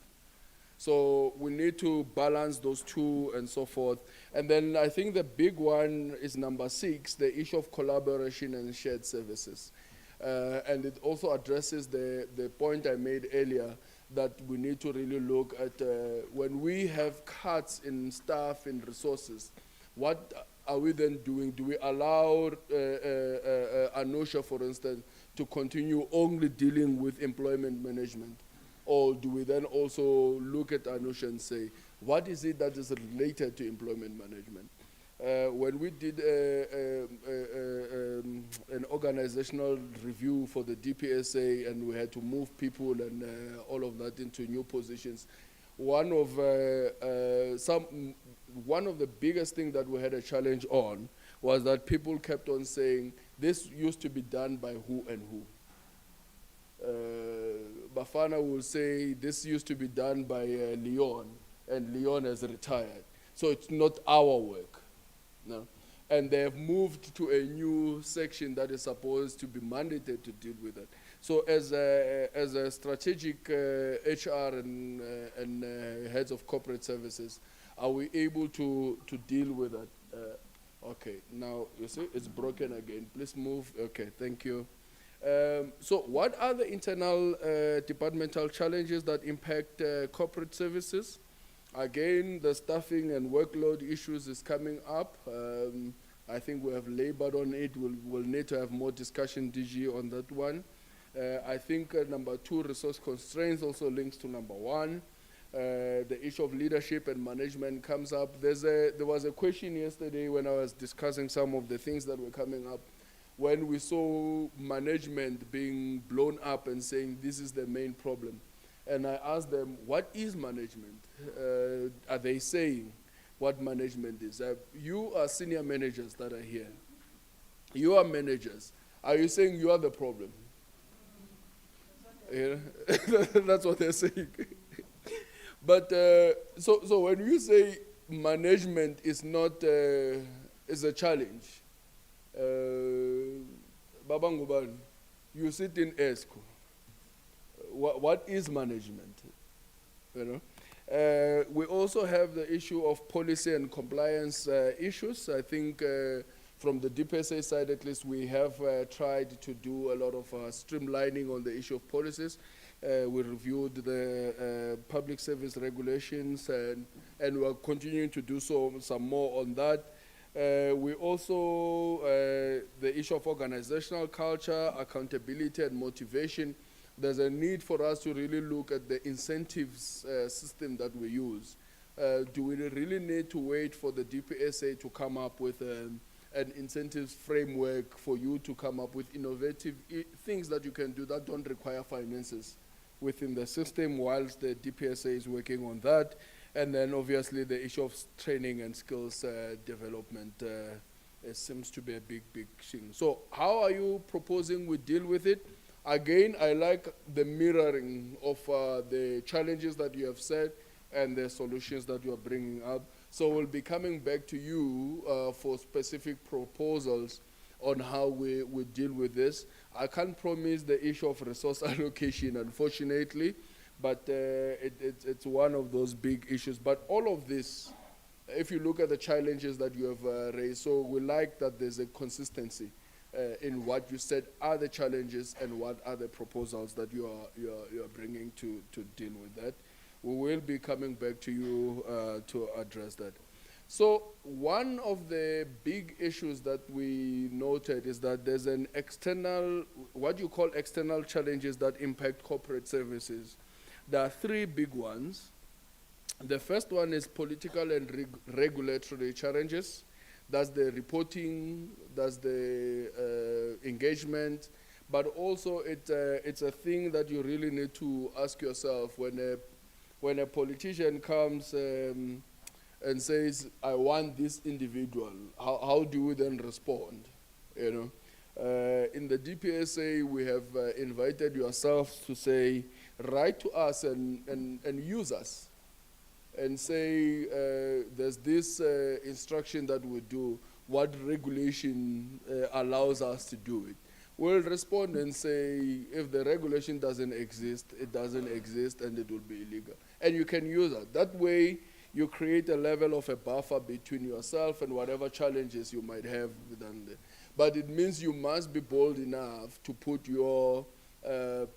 So we need to balance those two and so forth. And then I think the big one is number 6, the issue of collaboration and shared services. And it also addresses the point I made earlier that we need to really look at when we have cuts in staff and resources, what are we then doing? Do we allow ANOSHA, for instance, to continue only dealing with employment management? Or do we then also look at ANOSHA and say, what is it that is related to employment management? When we did an organizational review for the DPSA and we had to move people and all of that into new positions, one of the biggest things that we had a challenge on was that people kept on saying, this used to be done by who and who. Bafana will say, this used to be done by Leon, and Leon has retired. So it's not our work. No? And they have moved to a new section that is supposed to be mandated to deal with it. So as a strategic HR and heads of corporate services, are we able to deal with that? Okay, now you see it's broken again. Please move. Okay, thank you. So what are the internal departmental challenges that impact corporate services? Again, the staffing and workload issues is coming up. I think we have labored on it. We'll need to have more discussion, DG, on that one. I think number 2, resource constraints, also links to number 1. The issue of leadership and management comes up. There was a question yesterday when I was discussing some of the things that were coming up, when we saw management being blown up and saying this is the main problem. And I asked them, what is management? Are they saying what management is? You are senior managers that are here. You are managers. Are you saying you are the problem? Yeah. That's what they're saying. But so when you say management is not is a challenge, Babanguban, you sit in ESCO. What is management? You know, we also have the issue of policy and compliance issues. I think from the DPSA side, at least, we have tried to do a lot of streamlining on the issue of policies. We reviewed the public service regulations, and we are continuing to do some more on that. We also, the issue of organizational culture, accountability, and motivation. There's a need for us to really look at the incentives system that we use. Do we really need to wait for the DPSA to come up with an incentives framework for you to come up with innovative things that you can do that don't require finances within the system, whilst the DPSA is working on that? And then obviously the issue of training and skills development seems to be a big thing. So how are you proposing we deal with it? Again, I like the mirroring of the challenges that you have said and the solutions that you are bringing up. So we'll be coming back to you for specific proposals on how we deal with this. I can't promise the issue of resource allocation, unfortunately, but it's one of those big issues. But all of this, if you look at the challenges that you have raised, so we like that there's a consistency in what you said are the challenges and what are the proposals that you are bringing to deal with that. We will be coming back to you to address that. So one of the big issues that we noted is that there's an external, what you call external challenges that impact corporate services. There are 3 big ones. The first one is political and regulatory challenges. That's the reporting, that's the engagement, but also it's a thing that you really need to ask yourself when a politician comes and says, I want this individual, how do we then respond? You know, in the DPSA, we have invited yourselves to say, write to us and use us. And say, there's this instruction that we do, what regulation allows us to do it. we'll respond and say, if the regulation doesn't exist, it doesn't exist and it will be illegal. And you can use that. That way, you create a level of a buffer between yourself and whatever challenges you might have within there. But it means you must be bold enough to put your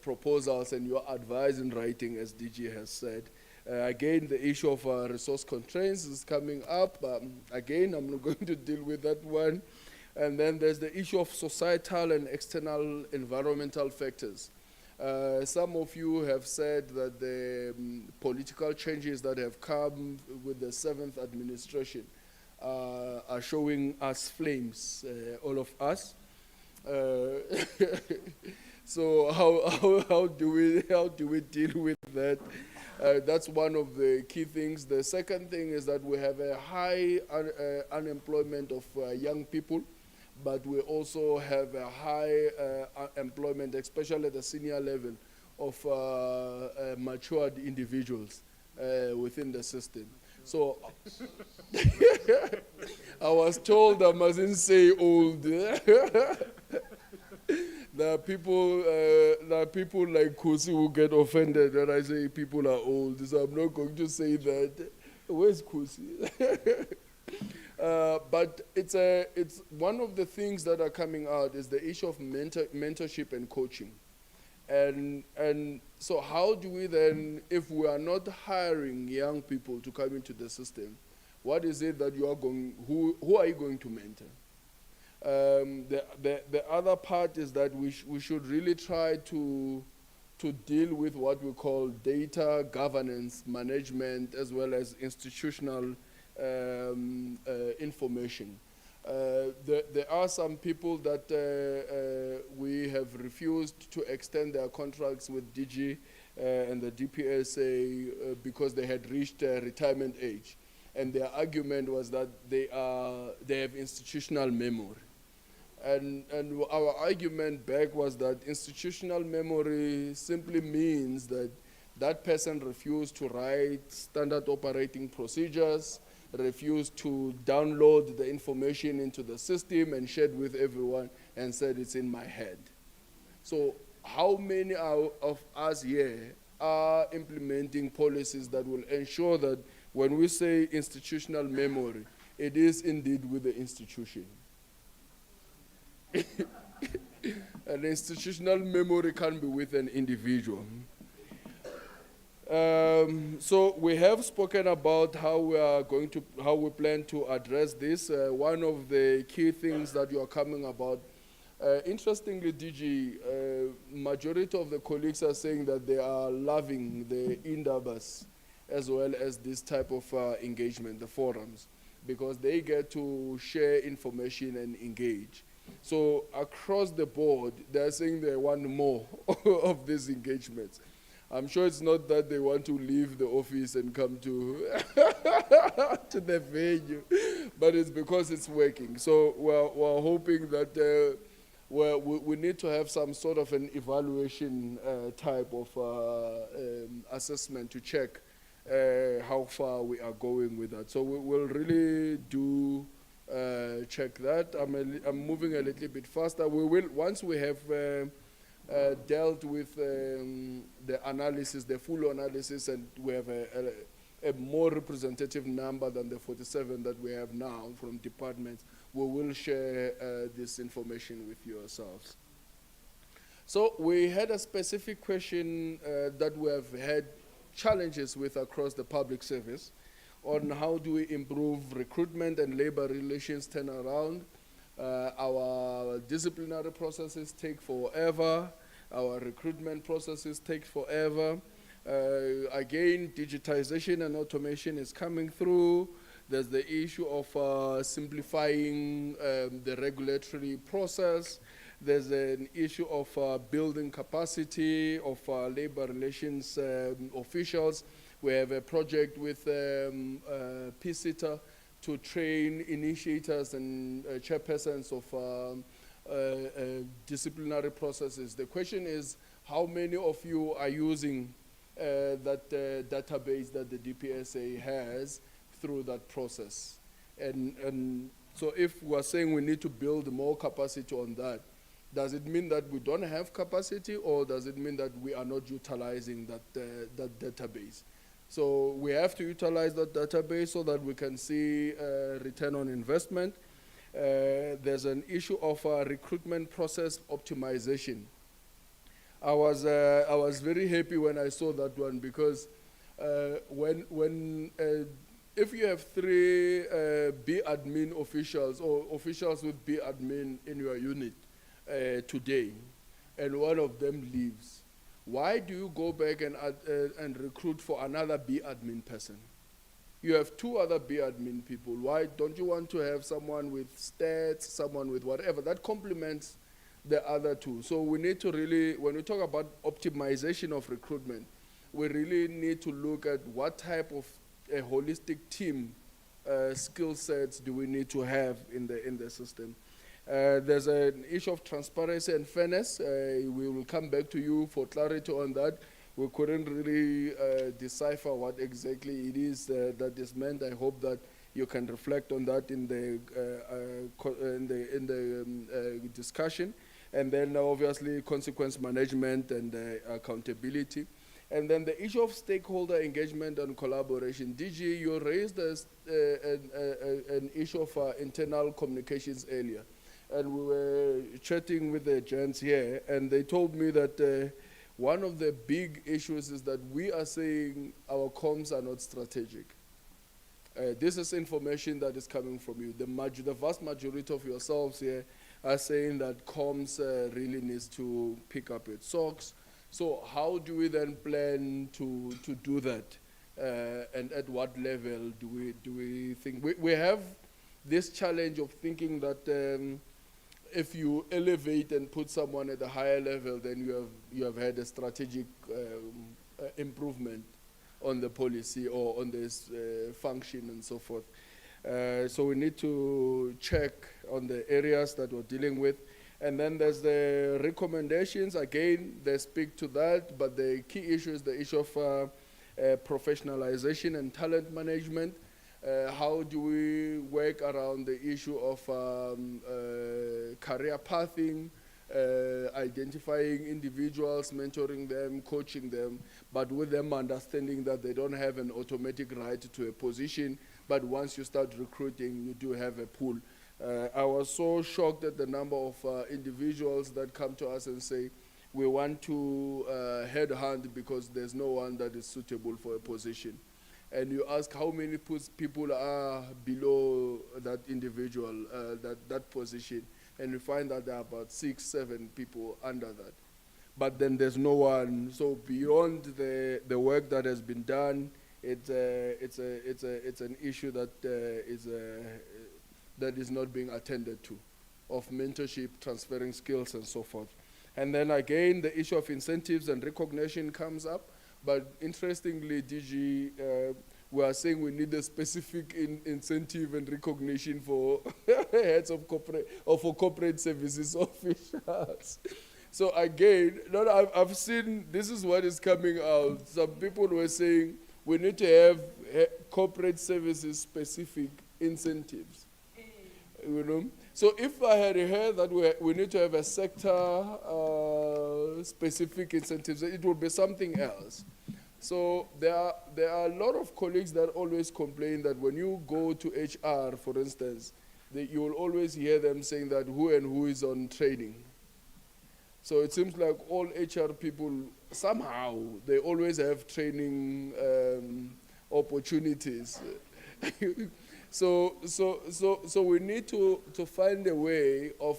proposals and your advice in writing, as DG has said. Again, the issue of resource constraints is coming up. Again, I'm not going to deal with that one. And then there's the issue of societal and external environmental factors. Some of you have said that the political changes that have come with the 7th administration are showing us flames, all of us. So how do we deal with that? That's one of the key things. The second thing is that we have a high unemployment of young people, but we also have a high employment, especially at the senior level, of matured individuals within the system. So I was told I mustn't say old. There are people like Kusi who get offended when I say people are old, so I'm not going to say that. Where's Kusi? But it's one of the things that are coming out is the issue of mentorship and coaching. And so how do we then, if we are not hiring young people to come into the system, what is it that you are going, who are you going to mentor? The other part is that we should really try to deal with what we call data governance, management, as well as institutional information. There are some people that we have refused to extend their contracts with DG and the DPSA because they had reached retirement age. And their argument was that they have institutional memory. And our argument back was that institutional memory simply means that that person refused to write standard operating procedures, refused to download the information into the system and shared with everyone and said it's in my head. So how many of us here are implementing policies that will ensure that when we say institutional memory, it is indeed with the institution? An institutional memory can be with an individual. So we have spoken about how we plan to address this. One of the key things that you are coming about. Interestingly, DG, majority of the colleagues are saying that they are loving the Indabas as well as this type of engagement, the forums, because they get to share information and engage. So across the board, they're saying they want more of these engagements. I'm sure it's not that they want to leave the office and come to to the venue, but it's because it's working. So we're hoping that we need to have some sort of an evaluation type of assessment to check how far we are going with that. So we will really do check that. I'm moving a little bit faster. We will, once we have dealt with the analysis, the full analysis, and we have a more representative number than the 47 that we have now from departments, we will share this information with yourselves. So we had a specific question that we have had challenges with across the public service on how do we improve recruitment and labor relations turnaround. Our disciplinary processes take forever. Our recruitment processes take forever. Again, digitization and automation is coming through. There's the issue of simplifying the regulatory process. There's an issue of building capacity of labor relations officials. We have a project with PCITA to train initiators and chairpersons of disciplinary processes. The question is, how many of you are using that database that the DPSA has through that process? And so if we're saying we need to build more capacity on that, Does it mean that we don't have capacity, or does it mean that we are not utilizing that database? So we have to utilize that database so that we can see return on investment. There's an issue of recruitment process optimization. I was very happy when I saw that one, because if you have 3 B admin officials or officials with B admin in your unit today, and one of them leaves, why do you go back and recruit for another B admin person? You have 2 other B admin people. Why don't you want to have someone with stats, someone with whatever that complements the other 2? So we need to really, when we talk about optimization of recruitment, we really need to look at what type of a holistic team skill sets do we need to have in the system. There's an issue of transparency and fairness. We will come back to you for clarity on that. We couldn't really decipher what exactly it is that is meant. I hope that you can reflect on that in the discussion. And then obviously consequence management and accountability. And then the issue of stakeholder engagement and collaboration. DG, you raised an issue of internal communications earlier. And we were chatting with the gents here, and they told me that one of the big issues is that we are saying our comms are not strategic. This is information that is coming from you. The vast majority of yourselves here are saying that comms really needs to pick up its socks. So how do we then plan to do that? And at what level do we think? We have this challenge of thinking that if you elevate and put someone at a higher level, then you have had a strategic improvement on the policy or on this function and so forth. So we need to check on the areas that we're dealing with. And then there's the recommendations. Again, they speak to that, but the key issue is the issue of professionalization and talent management. How do we work around the issue of career pathing, identifying individuals, mentoring them, coaching them, but with them understanding that they don't have an automatic right to a position, but once you start recruiting, you do have a pool. I was so shocked at the number of individuals that come to us and say, we want to headhunt because there's no one that is suitable for a position. And you ask how many people are below that individual, that position, and you find that there are about 6, 7 people under that. But then there's no one. So beyond the work that has been done, it's an issue that is not being attended to, of mentorship, transferring skills, and so forth. And then again, the issue of incentives and recognition comes up. But interestingly, DG, we are saying we need a specific incentive and recognition for heads of corporate or for corporate services officials. So again, I've seen this is what is coming out. Some people were saying we need to have corporate services specific incentives. You know? So if I had heard that we need to have a sector specific incentives, it would be something else. So there are a lot of colleagues that always complain that when you go to HR, for instance, you will always hear them saying that who and who is on training. So it seems like all HR people, somehow, they always have training opportunities. So we need to find a way of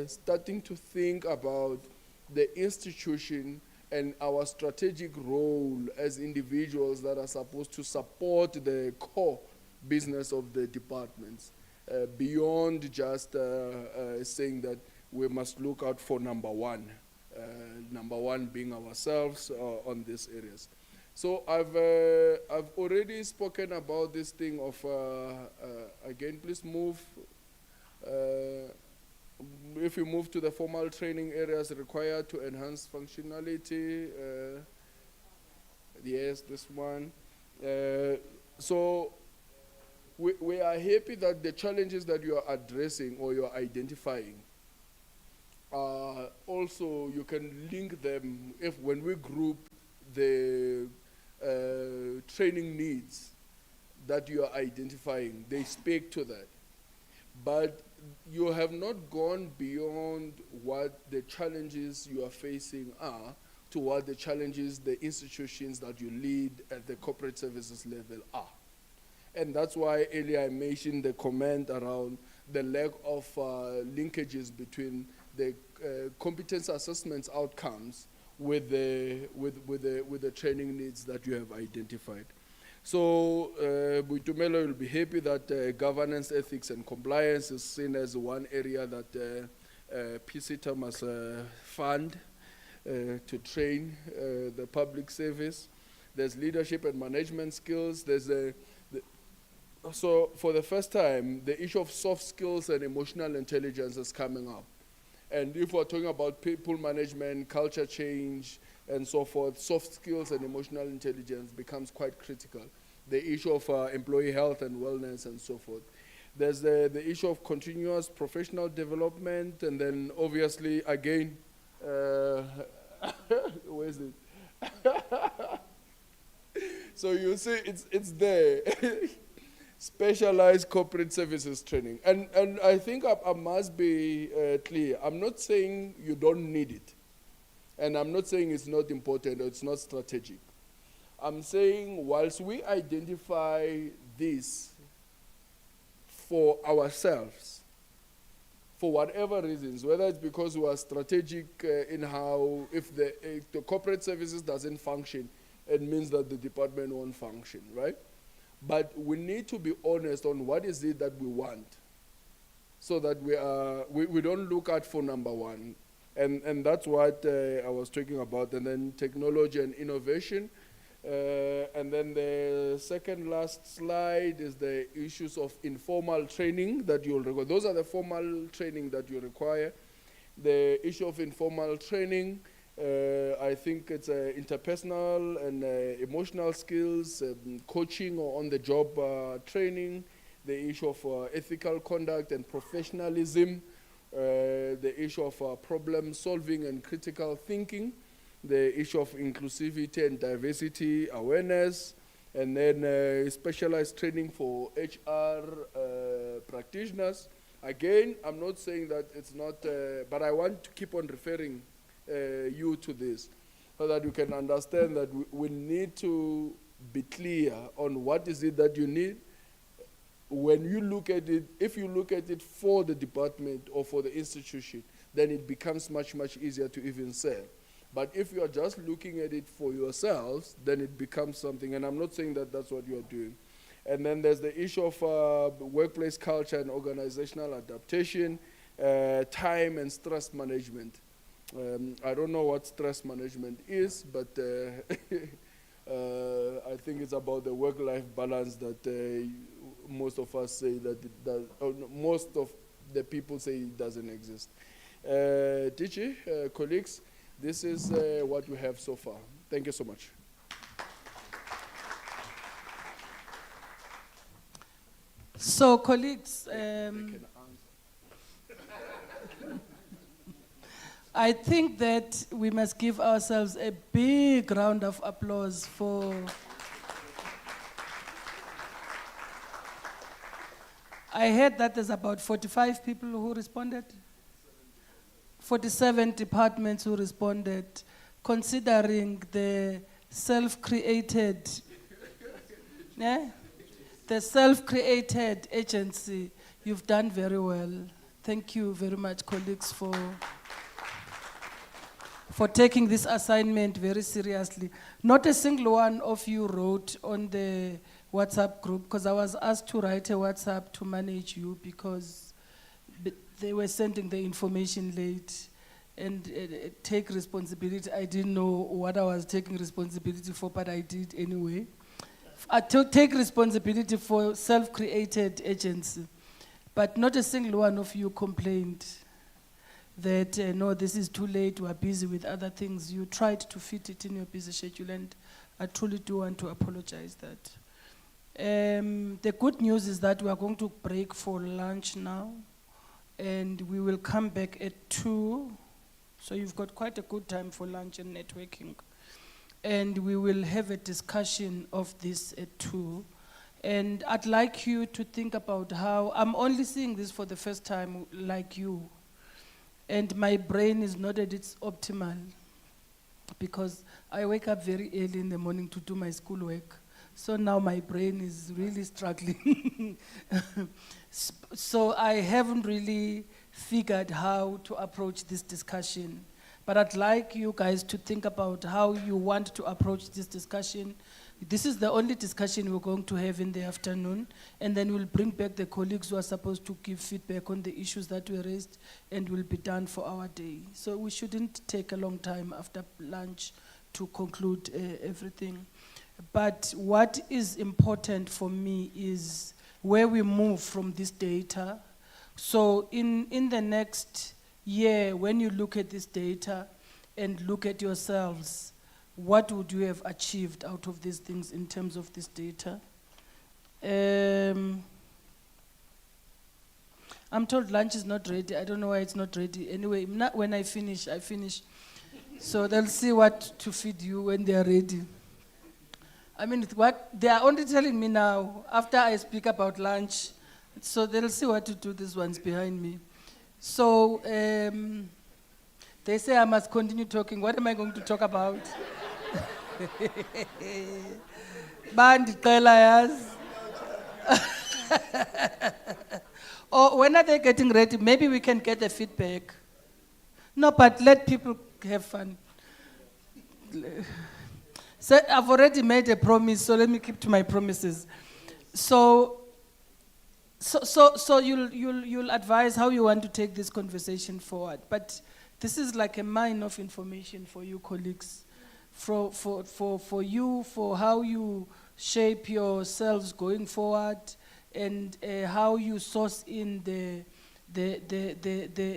starting to think about the institution and our strategic role as individuals that are supposed to support the core business of the departments, beyond just saying that we must look out for number one being ourselves on these areas. So I've already spoken about this thing of, again, please move, if you move to the formal training areas required to enhance functionality, yes, this one. So we are happy that the challenges that you are addressing or you are identifying also you can link them if when we group the training needs that you are identifying, they speak to that. But you have not gone beyond what the challenges you are facing are to what the challenges the institutions that you lead at the corporate services level are. And that's why earlier I mentioned the comment around the lack of linkages between the competence assessments outcomes with the training needs that you have identified. So Boitumelo will be happy that governance, ethics, and compliance is seen as one area that PCTA must fund to train the public service. There's leadership and management skills. So for the first time, the issue of soft skills and emotional intelligence is coming up. And if we're talking about people management, culture change, and so forth, soft skills and emotional intelligence becomes quite critical. The issue of employee health and wellness and so forth. There's the issue of continuous professional development, and then obviously, again, where is it? So you see, it's there. Specialized corporate services training. And I think I must be clear. I'm not saying you don't need it. And I'm not saying it's not important or it's not strategic. I'm saying whilst we identify this for ourselves, for whatever reasons, whether it's because we are strategic in how, if the corporate services doesn't function, it means that the department won't function, right? But we need to be honest on what is it that we want, so that we don't look at for number one. And that's what I was talking about. And then technology and innovation. And then the second last slide is the issues of informal training that you'll require. Those are the formal training that you require. The issue of informal training, I think it's interpersonal and emotional skills, coaching or on-the-job training, the issue of ethical conduct and professionalism, the issue of problem solving and critical thinking, the issue of inclusivity and diversity awareness, and then specialized training for HR practitioners. Again, I'm not saying that it's not, but I want to keep on referring you to this so that you can understand that we need to be clear on what is it that you need. When you look at it, if you look at it for the department or for the institution, then it becomes much, much easier to even sell. But if you are just looking at it for yourselves, then it becomes something, and I'm not saying that that's what you are doing. And then there's the issue of workplace culture and organizational adaptation, time and stress management. I don't know what stress management is, but I think it's about the work-life balance that most of us say that it does, or most of the people say it doesn't exist. DG, colleagues, this is what we have so far. Thank you so much. So, colleagues, I think that we must give ourselves a big round of applause for I heard that there's about 45 people who responded. 47 departments who responded, considering the self-created, the self-created agency. You've done very well. Thank you very much, colleagues, for taking this assignment very seriously. Not a single one of you wrote on the WhatsApp group, because I was asked to write a WhatsApp to manage you because they were sending the information late and take responsibility. I didn't know what I was taking responsibility for, but I did anyway. I take responsibility for self-created agency, but not a single one of you complained that, no, this is too late, we're busy with other things. You tried to fit it in your busy schedule, and I truly do want to apologize that. The good news is that we are going to break for lunch now, and we will come back at 2. So you've got quite a good time for lunch and networking. And we will have a discussion of this at 2. And I'd like you to think about how, I'm only seeing this for the first time like you. And my brain is not at its optimal because I wake up very early in the morning to do my schoolwork. So now my brain is really struggling. So I haven't really figured how to approach this discussion. But I'd like you guys to think about how you want to approach this discussion. This is the only discussion we're going to have in the afternoon, and then we'll bring back the colleagues who are supposed to give feedback on the issues that were raised, and we'll be done for our day. So we shouldn't take a long time after lunch to conclude everything. But what is important for me is where we move from this data. So in the next year, when you look at this data and look at yourselves, what would you have achieved out of these things in terms of this data? I'm told lunch is not ready. I don't know why it's not ready. Anyway, when I finish, I finish. So they'll see what to feed you when they are ready. I mean, what they are only telling me now, after I speak about lunch, so they'll see what to do, these ones behind me. So they say I must continue talking. What am I going to talk about? Or when are they getting ready? Maybe we can get the feedback. No, but let people have fun. So I've already made a promise, so let me keep to my promises. So you'll advise how you want to take this conversation forward. But this is like a mine of information for you colleagues, for you, for how you shape yourselves going forward, and how you source in the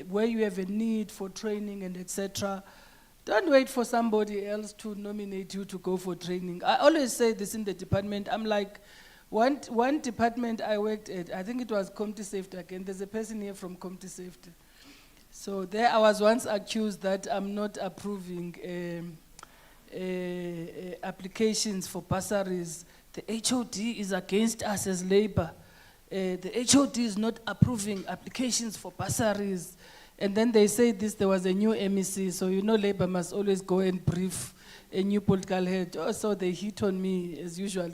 where you have a need for training and etc. Don't wait for somebody else to nominate you to go for training. I always say this in the department. I'm like, one department I worked at, I think it was ComtiSafety again. There's a person here from ComtiSafety. So there I was once accused that I'm not approving applications for bursaries. The HOD is against us as labor. The HOD is not approving applications for bursaries. And then they say this, there was a new MEC, so you know labor must always go and brief a new political head. Also, they hit on me, as usual,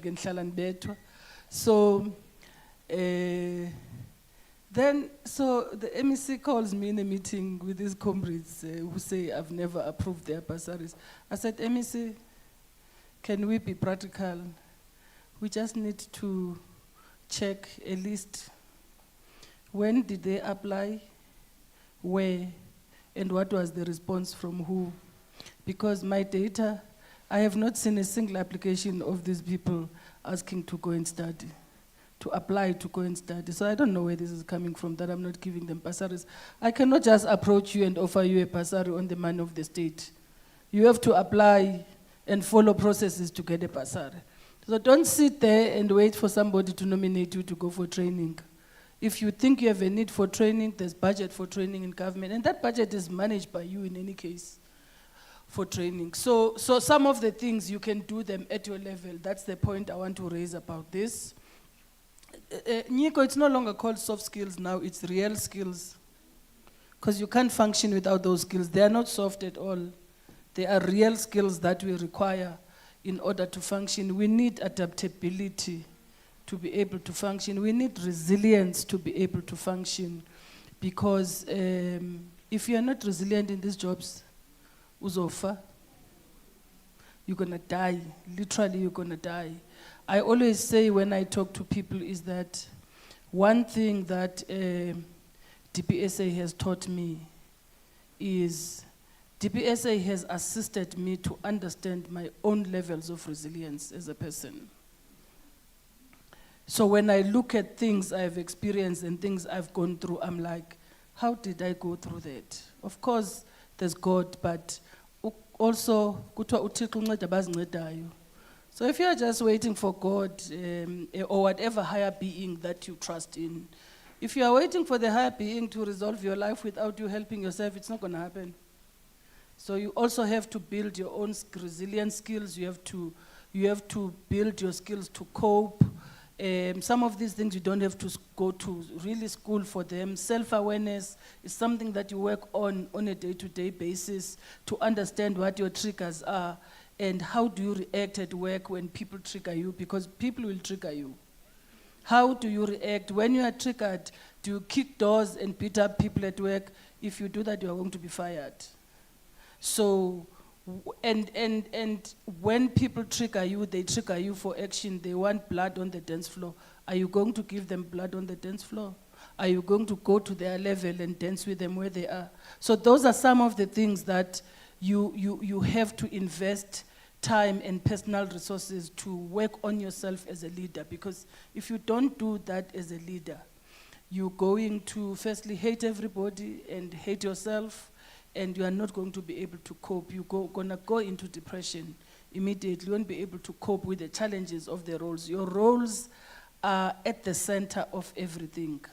so so the MEC calls me in a meeting with his comrades who say I've never approved their bursaries. I said, MEC, can we be practical? We just need to check a list. When did they apply? Where? And what was the response from who? Because my data, I have not seen a single application of these people asking to go and study, to apply to go and study. So I don't know where this is coming from, that I'm not giving them bursaries. I cannot just approach you and offer you a bursary on the money of the state. You have to apply and follow processes to get a bursary. So don't sit there and wait for somebody to nominate you to go for training. If you think you have a need for training, there's budget for training in government, and that budget is managed by you in any case for training. So some of the things, you can do them at your level. That's the point I want to raise about this. Nico, it's no longer called soft skills now, it's real skills. Because you can't function without those skills. They are not soft at all. They are real skills that we require in order to function. We need adaptability to be able to function. We need resilience to be able to function, because if you are not resilient in these jobs, uzofa, you're gonna die. Literally, you're gonna die. I always say when I talk to people is that one thing that DPSA has taught me is DPSA has assisted me to understand my own levels of resilience as a person. So when I look at things I've experienced and things I've gone through, I'm like, how did I go through that? Of course, there's God, but also, so if you're just waiting for God or whatever higher being that you trust in, If you are waiting for the higher being to resolve your life without you helping yourself, it's not going to happen. So you also have to build your own resilient skills. You have to build your skills to cope. Some of these things you don't have to go to really school for them. Self-awareness is something that you work on a day-to-day basis to understand what your triggers are and how do you react at work when people trigger you, because people will trigger you. How do you react when you are triggered? Do you kick doors and beat up people at work? If you do that, you are going to be fired. So, and when people trigger you, they trigger you for action. They want blood on the dance floor. Are you going to give them blood on the dance floor? Are you going to go to their level and dance with them where they are? So those are some of the things that you have to invest time and personal resources to work on yourself as a leader, because if you don't do that as a leader, you're going to firstly hate everybody and hate yourself, and you are not going to be able to cope. You're gonna go into depression immediately. You won't be able to cope with the challenges of the roles. Your roles are at the center of everything.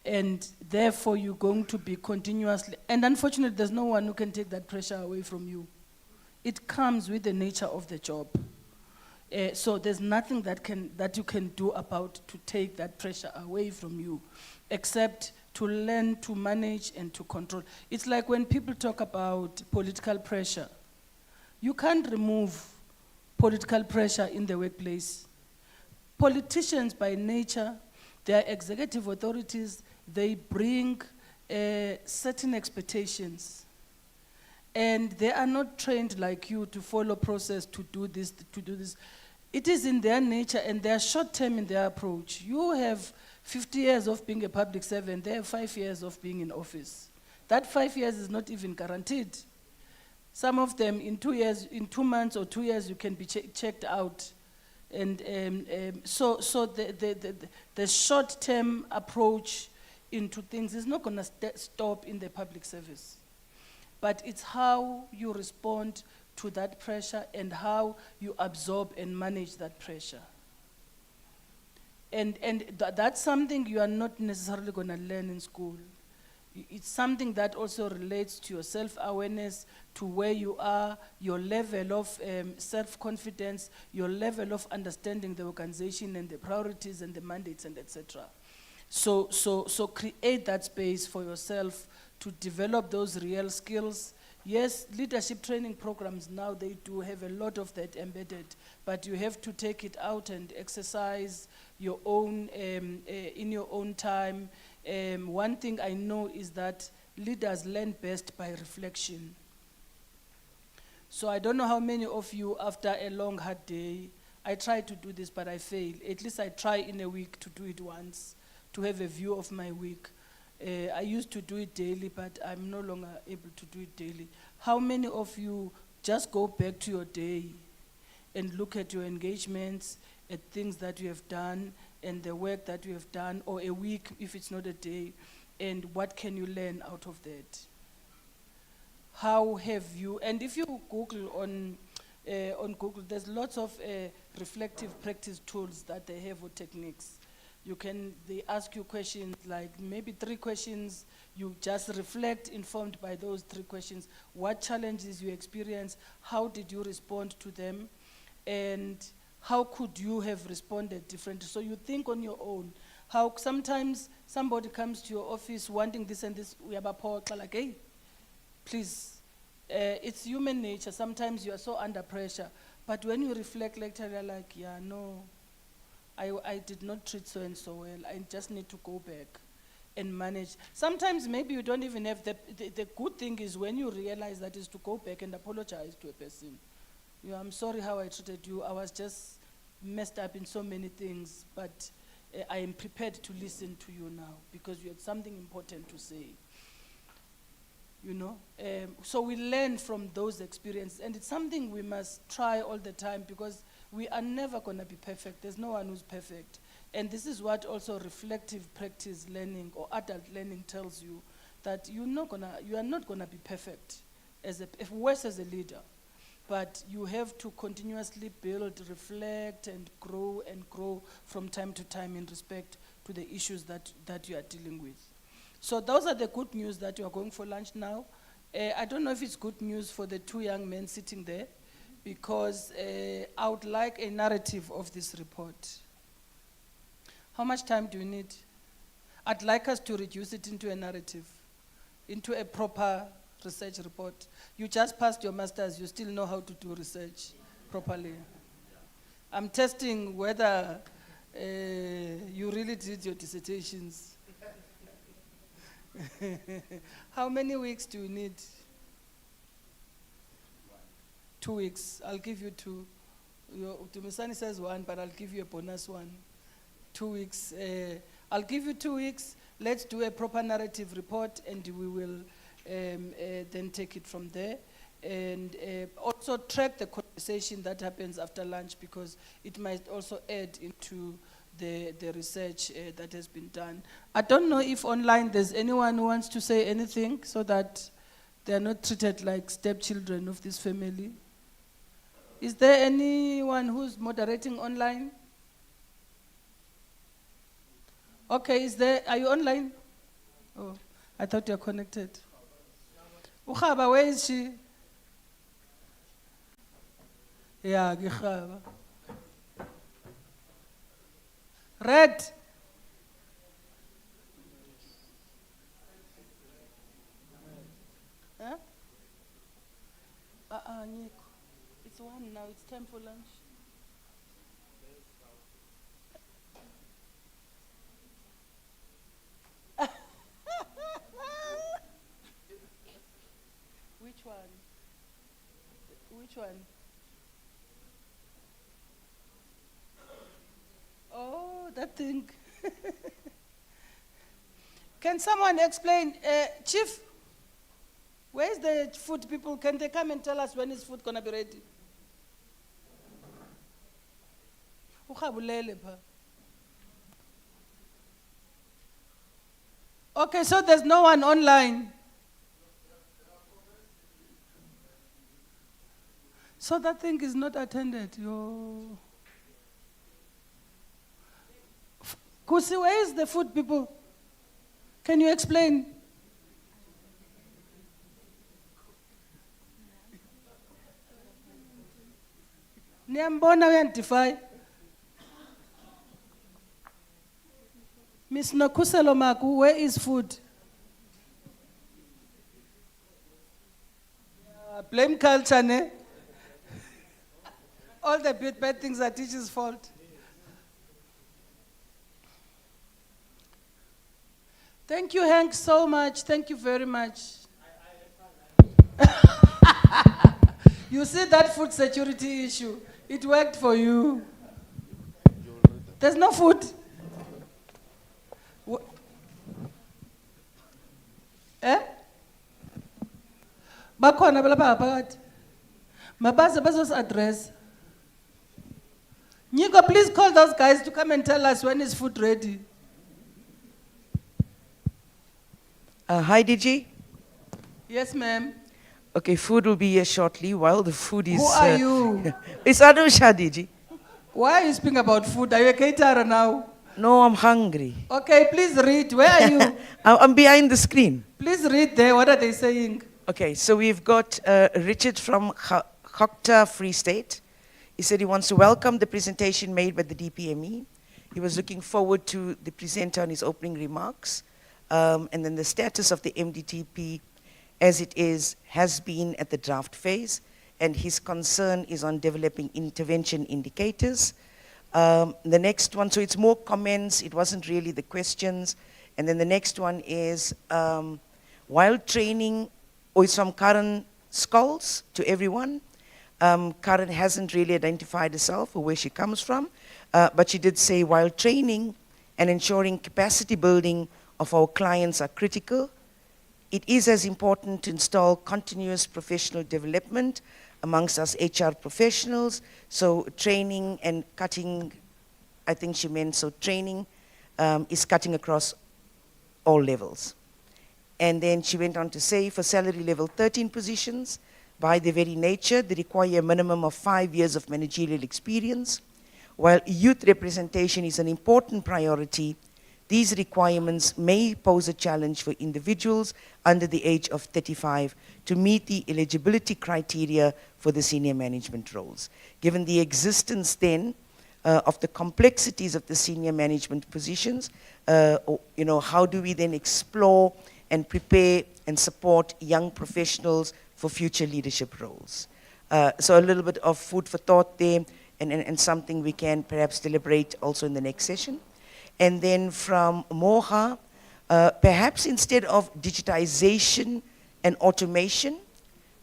And therefore you're going to be continuously, and unfortunately there's no one who can take that pressure away from you. It comes with the nature of the job. So there's nothing that you can do about to take that pressure away from you, except to learn to manage and to control. It's like when people talk about political pressure. You can't remove political pressure in the workplace. Politicians by nature, they are executive authorities, they bring certain expectations. And they are not trained like you to follow process, to do this, to do this. It is in their nature, and they are short-term in their approach. You have 50 years of being a public servant, they have 5 years of being in office. That 5 years is not even guaranteed. Some of them in 2 years, in 2 months or 2 years, you can be checked out. And so the short-term approach into things is not gonna stop in the public service. But it's how you respond to that pressure and how you absorb and manage that pressure. And that's something you are not necessarily going to learn in school. It's something that also relates to your self-awareness, to where you are, your level of self-confidence, your level of understanding the organization and the priorities and the mandates and etc. So create that space for yourself to develop those real skills. Yes, leadership training programs now, they do have a lot of that embedded, but you have to take it out and exercise your own, in your own time. One thing I know is that leaders learn best by reflection. So I don't know how many of you, after a long, hard day, I try to do this, but I fail. At least I try in a week to do it once, to have a view of my week. I used to do it daily, but I'm no longer able to do it daily. How many of you just go back to your day and look at your engagements, at things that you have done, and the work that you have done, or a week if it's not a day, and what can you learn out of that? How have you, and if you Google on Google, there's lots of reflective practice tools that they have, or techniques. They ask you questions, like maybe 3 questions, you just reflect informed by those 3 questions. What challenges you experience, how did you respond to them, and how could you have responded differently? So you think on your own. How sometimes somebody comes to your office wanting this and this, we have a power, like, hey, please, it's human nature. Sometimes you are so under pressure. But when you reflect later, you're like, yeah, no, I did not treat so and so well. I just need to go back and manage. Sometimes maybe you don't even have the good thing is when you realize that is to go back and apologize to a person. I'm sorry how I treated you. I was just messed up in so many things, but I am prepared to listen to you now because you had something important to say. So we learn from those experiences, and it's something we must try all the time because we are never going to be perfect. There's no one who's perfect. And this is what also reflective practice learning or adult learning tells you, that you are not going to be perfect, worse as a leader. But you have to continuously build, reflect, and grow from time to time in respect to the issues that you are dealing with. So those are the good news that you are going for lunch now. I don't know if it's good news for the two young men sitting there, because I would like a narrative of this report. How much time do you need? I'd like us to reduce it into a narrative, into a proper research report. You just passed your master's, you still know how to do research properly. I'm testing whether you really did your dissertations. How many weeks do you need? 2 weeks. I'll give you 2. Tumisani says 1, but I'll give you a bonus 1. 2 weeks. I'll give you 2 weeks. Let's do a proper narrative report, and we will then take it from there. And also track the conversation that happens after lunch, because it might also add into the research that has been done. I don't know if online there's anyone who wants to say anything, so that they are not treated like stepchildren of this family. Is there anyone who's moderating online? Okay, are you online? Oh, I thought you were connected. Ukhaba, where is she? Yeah, Gikhaba. Red. Huh? Nico. It's 1 now, it's time for lunch. Which one? Which one? Oh, that thing. Can someone explain, Chief, where's the food people? Can they come and tell us when is food gonna be ready? Okay, so there's no one online. So that thing is not attended. Kusi, where is the food people? Can you explain? Niyambona uyantify. Miss Nokuselo Maku, where is food? Blame culture, ne? All the bad things are teachers' fault. Thank you, Hank, so much. Thank you very much. You see that food security issue? It worked for you. There's no food. Eh? Bakhona balapha phakathi. Mabaze bazos address. Nico, please call those guys to come and tell us when is food ready. Hi, DG. Yes, ma'am. Okay, food will be here shortly. While the food is... Who are you? It's Anusha, DG. Why are you speaking about food? Are you a caterer now? No, I'm hungry. Okay, please read. Where are you? I'm behind the screen. Please read there. What are they saying? Okay, so we've got Richard from Chokta Free State. He said he wants to welcome the presentation made by the DPME. He was looking forward to the presenter on his opening remarks. And then the status of the MDTP as it is has been at the draft phase, and his concern is on developing intervention indicators. The next one, so it's more comments, it wasn't really the questions. And then the next one is, while training, it's from Karen Skulls to everyone. Karen hasn't really identified herself or where she comes from, but she did say while training and ensuring capacity building of our clients are critical, it is as important to install continuous professional development amongst us HR professionals. So training and cutting, I think she meant, so training is cutting across all levels. And then she went on to say for salary level 13 positions, by their very nature, they require a minimum of 5 years of managerial experience. While youth representation is an important priority, these requirements may pose a challenge for individuals under the age of 35 to meet the eligibility criteria for the senior management roles. Given the existence then of the complexities of the senior management positions, how do we then explore and prepare and support young professionals for future leadership roles? So a little bit of food for thought there, and something we can perhaps deliberate also in the next session. And then from Moha, perhaps instead of digitization and automation,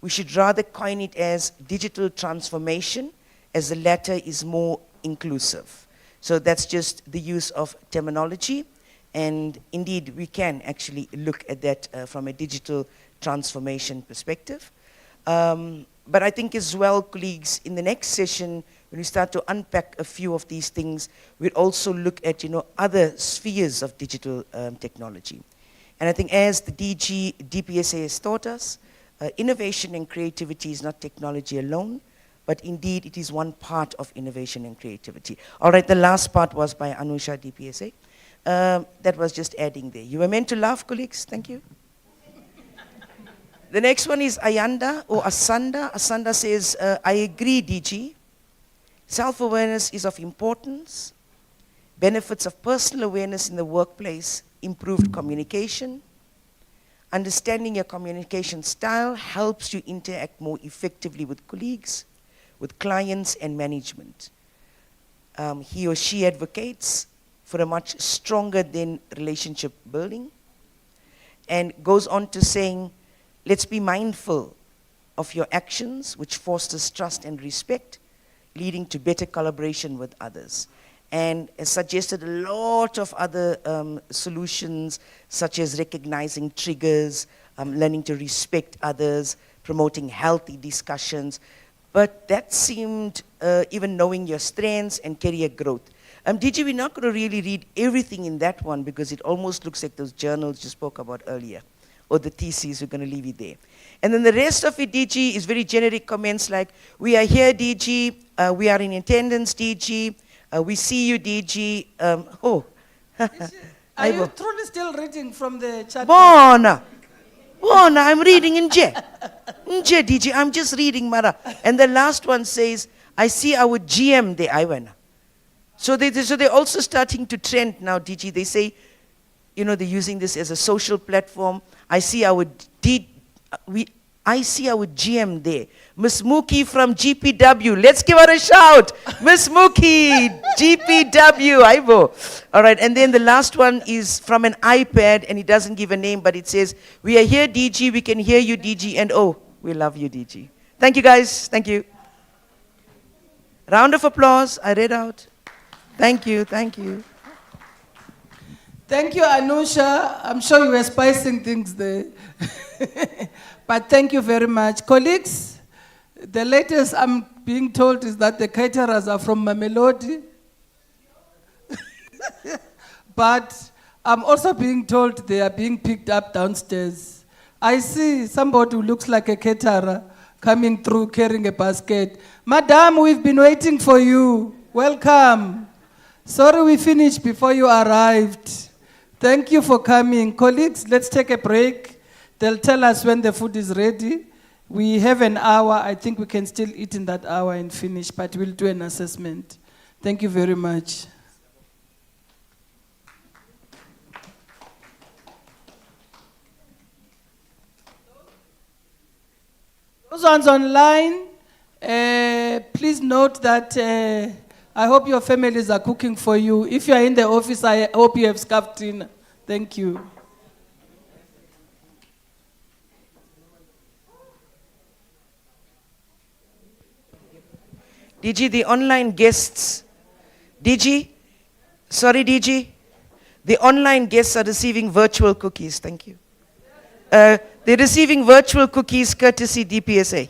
we should rather coin it as digital transformation, as the latter is more inclusive. So that's just the use of terminology, and indeed we can actually look at that from a digital transformation perspective. But I think as well, colleagues, in the next session, when we start to unpack a few of these things, we'll also look at other spheres of digital technology. And I think as the DPSA has taught us, innovation and creativity is not technology alone, but indeed it is one part of innovation and creativity. All right, the last part was by Anusha, DPSA. That was just adding there. You were meant to laugh, colleagues. Thank you. The next one is Ayanda or Asanda. Asanda says, I agree, DG. Self-awareness is of importance. Benefits of personal awareness in the workplace, improved communication. Understanding your communication style helps you interact more effectively with colleagues, with clients and management. He or she advocates for a much stronger than relationship building, and goes on to saying, let's be mindful of your actions, which fosters trust and respect, leading to better collaboration with others. And has suggested a lot of other solutions, such as recognizing triggers, learning to respect others, promoting healthy discussions. But that seemed, even knowing your strengths and career growth. DG, we're not going to really read everything in that one because it almost looks like those journals you spoke about earlier, or the theses. We're going to leave it there. And then the rest of it, DG, is very generic comments like, we are here, DG, we are in attendance, DG, we see you, DG. Are you truly still reading from the chat? Bona, I'm reading in J. DG, I'm just reading, Mara. And the last one says, I see our GM there, Ivan. So they're also starting to trend now, DG. They say, they're using this as a social platform. I see our GM there. Miss Mookie from GPW. Let's give her a shout. Miss Mookie, GPW, Ivo. All right, and then the last one is from an iPad, and it doesn't give a name, but it says, we are here, DG, we can hear you, DG, and oh, we love you, DG. Thank you, guys. Thank you. Round of applause. I read out. Thank you, thank you. Thank you, Anusha. I'm sure you were spicing things there. But thank you very much. Colleagues, the latest I'm being told is that the caterers are from Mamelodi. But I'm also being told they are being picked up downstairs. I see somebody who looks like a caterer coming through carrying a basket. Madam, we've been waiting for you. Welcome. Sorry we finished before you arrived. Thank you for coming. Colleagues, let's take a break. They'll tell us when the food is ready. We have an hour. I think we can still eat in that hour and finish, but we'll do an assessment. Thank you very much. Those ones online, please note that I hope your families are cooking for you. If you are in the office, I hope you have scarf dinner. Thank you. DG, the online guests. DG, sorry, DG. The online guests are receiving virtual cookies. Thank you. They're receiving virtual cookies courtesy DPSA.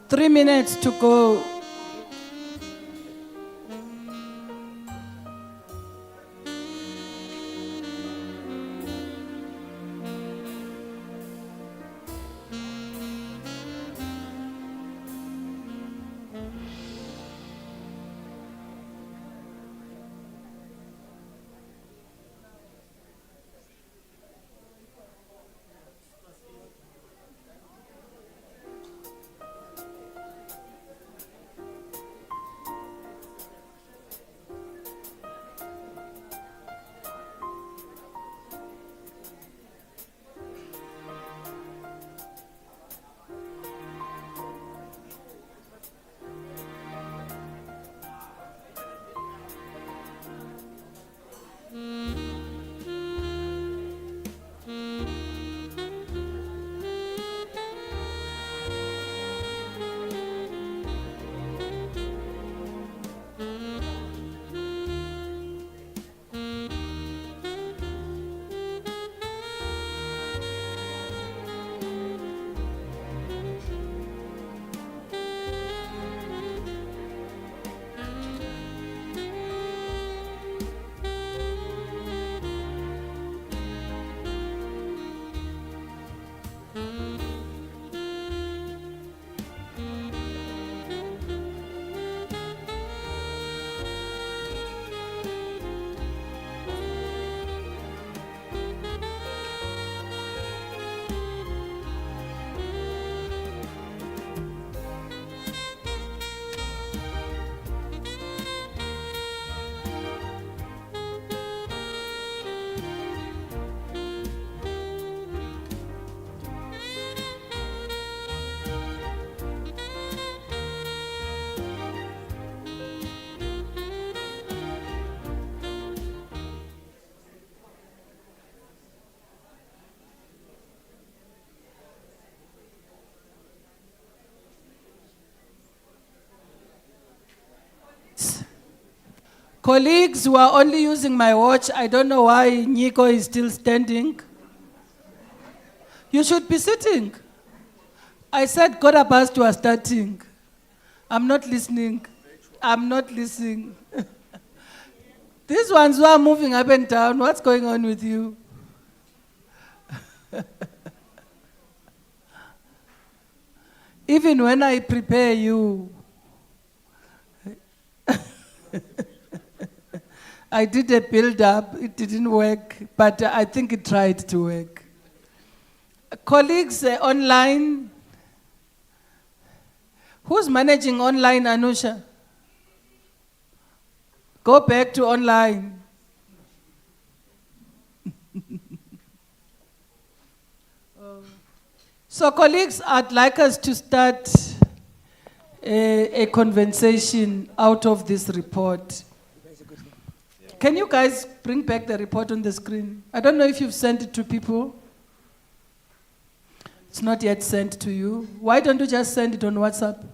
3 minutes to go. Colleagues who are only using my watch, I don't know why Nico is still standing. You should be sitting. I said Godabast you are starting. I'm not listening. I'm not listening. These ones who are moving up and down, what's going on with you? Even when I prepare you, I did a build-up, it didn't work, but I think it tried to work. Colleagues online, who's managing online, Anusha? Go back to online. So colleagues, I'd like us to start a conversation out of this report. Can you guys bring back the report on the screen? I don't know if you've sent it to people. It's not yet sent to you. Why don't you just send it on WhatsApp?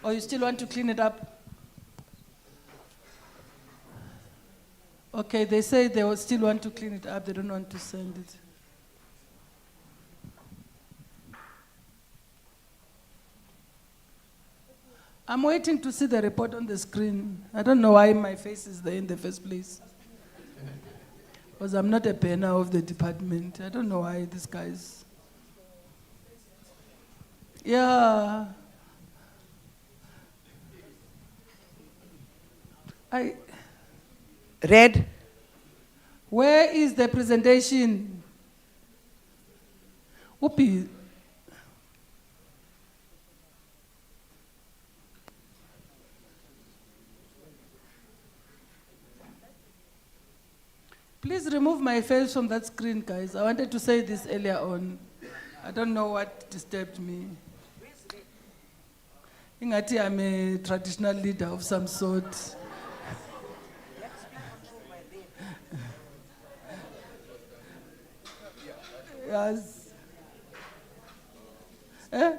Or you still want to clean it up? Okay, they say they will still want to clean it up. They don't want to send it. I'm waiting to see the report on the screen. I don't know why my face is there in the first place. Because I'm not a penner of the department. I don't know why these guys. Yeah. Red. Where is the presentation? Whoopee. Please remove my face from that screen, guys. I wanted to say this earlier on. I don't know what disturbed me. Ingati, I'm a traditional leader of some sort. Yes. Eh?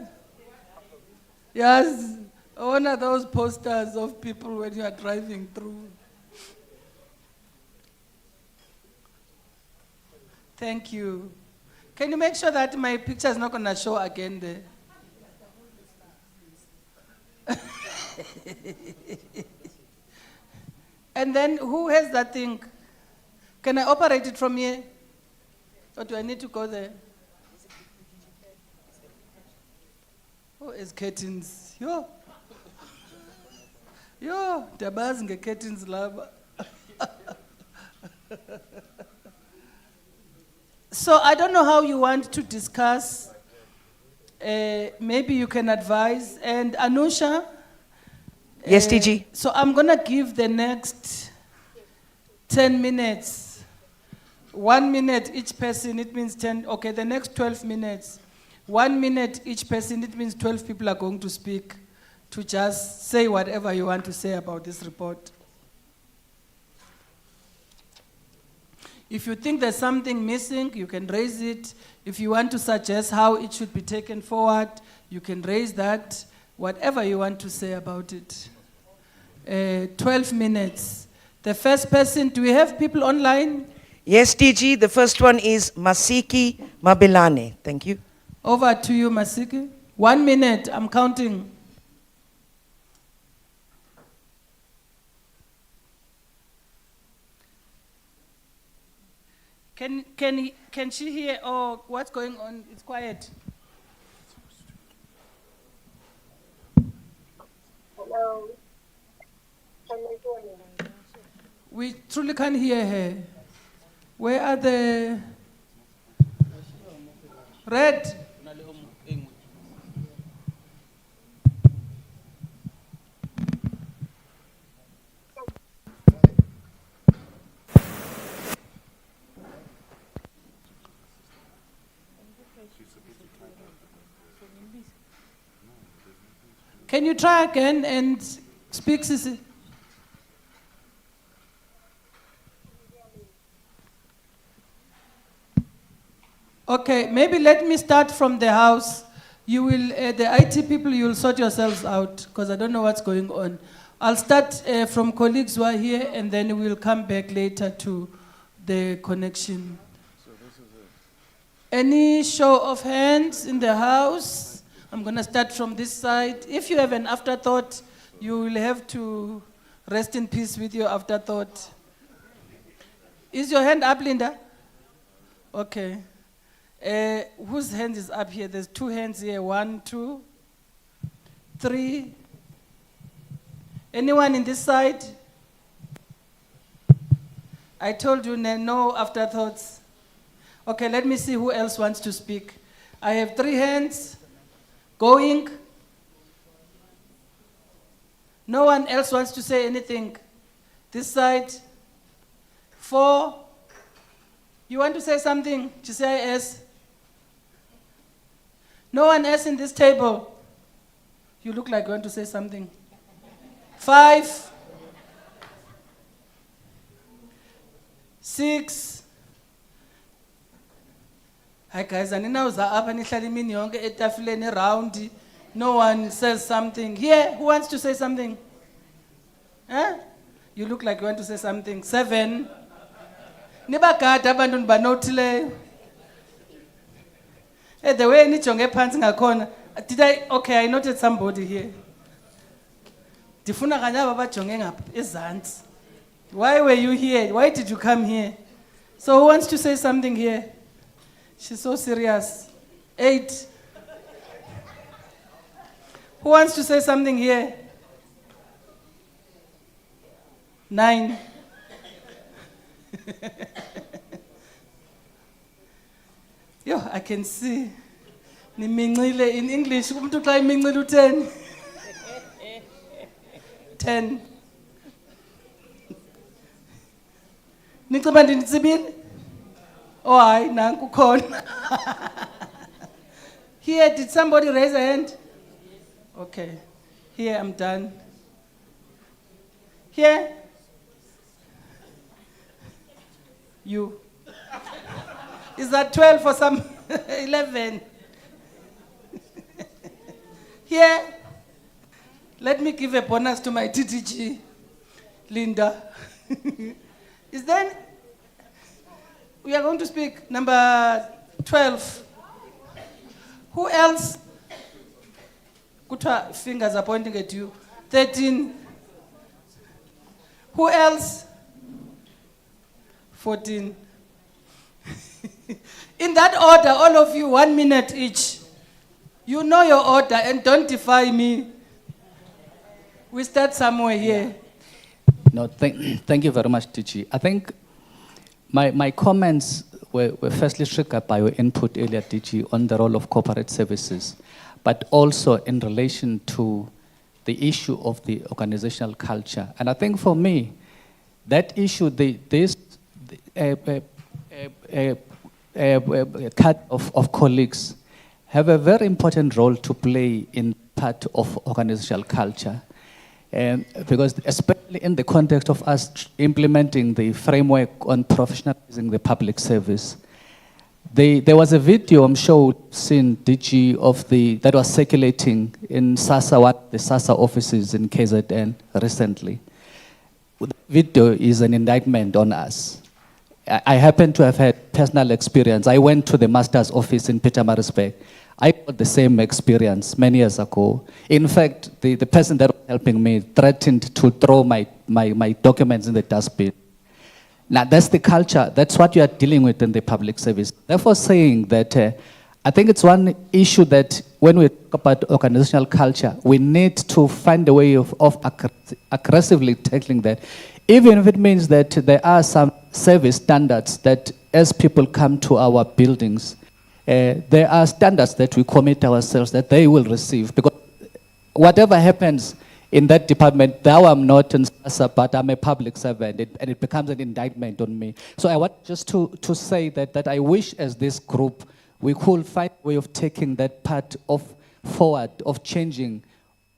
Yes. One of those posters of people when you are driving through. Thank you. Can you make sure that my picture is not going to show again there? And then who has that thing? Can I operate it from here? Or do I need to go there? Oh, it's curtains. Yo. Yo, dabazi nge-curtains laba. So I don't know how you want to discuss. Maybe you can advise. And Anusha? Yes, DG. So I'm gonna give the next 10 minutes. 1 minute each person, it means 10. Okay, the next 12 minutes. 1 minute each person, it means 12 people are going to speak, to just say whatever you want to say about this report. If you think there's something missing, you can raise it. If you want to suggest how it should be taken forward, you can raise that. Whatever you want to say about it. 12 minutes. The first person, do we have people online? Yes, DG. The first one is Masiki Mabelane. Thank you. Over to you, Masiki. 1 minute, I'm counting. Can she hear, or what's going on? It's quiet. Hello. Can you hear me? We truly can't hear her. Where are the red? Can you try again and speak, Sisi? Okay, maybe let me start from the house. You will, the IT people, you will sort yourselves out, because I don't know what's going on. I'll start from colleagues who are here, and then we'll come back later to the connection. Any show of hands in the house? I'm going to start from this side. If you have an afterthought, you will have to rest in peace with your afterthought. Is your hand up, Linda? Okay. Whose hand is up here? There's 2 hands here. 1, 2, 3. Anyone in this side? I told you no afterthoughts. Okay, let me see who else wants to speak. I have 3 hands. Going. No one else wants to say anything. This side. 4. You want to say something? GCIS? No one else in this table. You look like you want to say something. 5. 6. Hi guys, aninawuza apha nihlala imini yonke etafuleni around. No one says something. Here, who wants to say something? Huh? You look like you want to say something. 7. Nibagada abantu nibanothileyo. The way nijonge phansi ngakhona. Okay, I noted somebody here. Ndifuna kanye aba bajonge ngapha ezantsi. Why were you here? Why did you come here? So who wants to say something here? She's so serious. 8. Who wants to say something here? 9. Yo, I can see. Nimincile in English. Umuntu xa imincile u10. 10. Nicinga ndinitsibile? Oh, hayi, nanku khona. Here, did somebody raise a hand? Okay. Here, I'm done. Here? You. Is that 12 or some 11? Here? Let me give a bonus to my TTG, Linda. Is there? We are going to speak number 12. Who else? Kuthiwa fingers are pointing at you. 13. Who else? 14. In that order, all of you, 1 minute each. You know your order and don't defy me. We start somewhere here. No, thank you very much, DG. I think my comments were firstly triggered by your input earlier, DG, on the role of corporate services, but also in relation to the issue of the organizational culture. And I think for me, that issue, this cut of colleagues have a very important role to play in part of organizational culture. Because especially in the context of us implementing the framework on professionalizing the public service, there was a video I'm sure seen, DG, that was circulating in SASA, the SASA offices in KZN recently. The video is an indictment on us. I happen to have had personal experience. I went to the master's office in Pietermaritzburg. I got the same experience many years ago. In fact, the person that was helping me threatened to throw my documents in the dustbin. Now, that's the culture. That's what you are dealing with in the public service. Therefore, saying that I think it's one issue that when we talk about organizational culture, we need to find a way of aggressively tackling that, even if it means that there are some service standards that as people come to our buildings, there are standards that we commit ourselves that they will receive. Because whatever happens in that department, though I'm not in SASA, but I'm a public servant, and it becomes an indictment on me. So I want just to say that I wish as this group, we could find a way of taking that part forward, of changing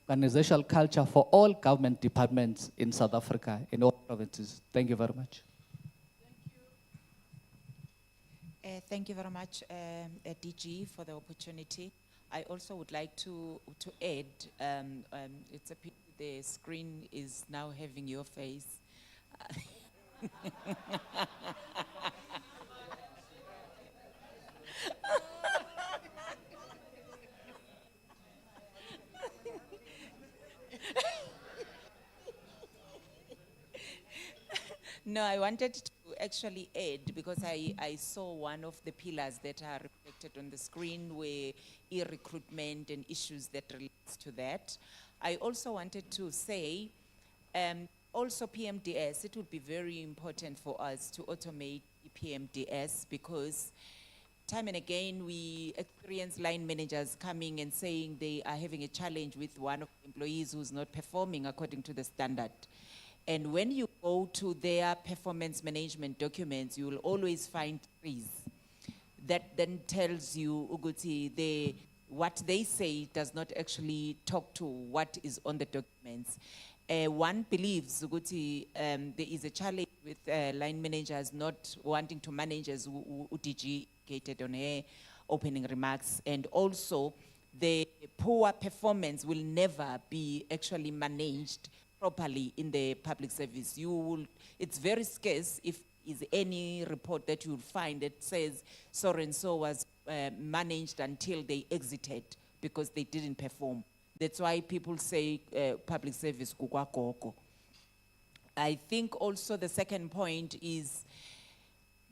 organizational culture for all government departments in South Africa, in all provinces. Thank you very much. Thank you very much, DG, for the opportunity. I also would like to add, it's a pity the screen is now having your face. No, I wanted to actually add, because I saw one of the pillars that are reflected on the screen were e-recruitment and issues that relates to that. I also wanted to say, also PMDS, it would be very important for us to automate PMDS, because time and again we experience line managers coming and saying they are having a challenge with one of the employees who's not performing according to the standard. And when you go to their performance management documents, you will always find trees that then tells you, Uguti, what they say does not actually talk to what is on the documents. One believes, Uguti, there is a challenge with line managers not wanting to manage, as UDG indicated on her opening remarks, and also the poor performance will never be actually managed properly in the public service. It's very scarce if is any report that you'll find that says so-and-so was managed until they exited because they didn't perform. That's why people say public service kukwa koko. I think also the second point is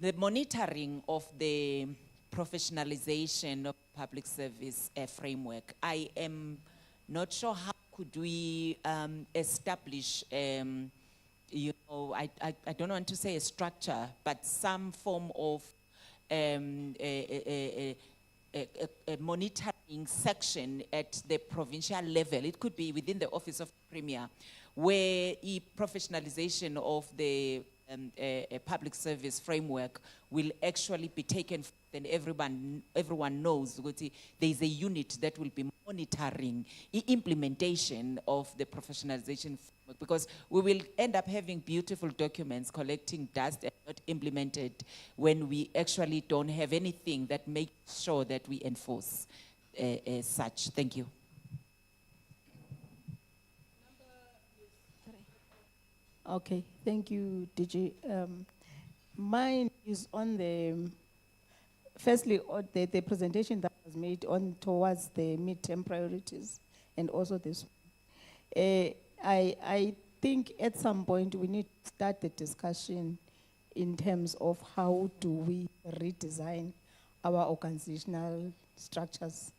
the monitoring of the professionalization of public service framework. I am not sure how could we establish, you know, I don't want to say a structure, but some form of a monitoring section at the provincial level. It could be within the Office of the Premier, where professionalization of the public service framework will actually be taken, and everyone knows there is a unit that will be monitoring the implementation of the professionalization framework, because we will end up having beautiful documents collecting dust and not implemented when we actually don't have anything that makes sure that we enforce such. Thank you. Okay, thank you, DG. Mine is on firstly, on the presentation that was made on towards the midterm priorities and also this. I think at some point we need to start the discussion in terms of how do we redesign our organizational structures.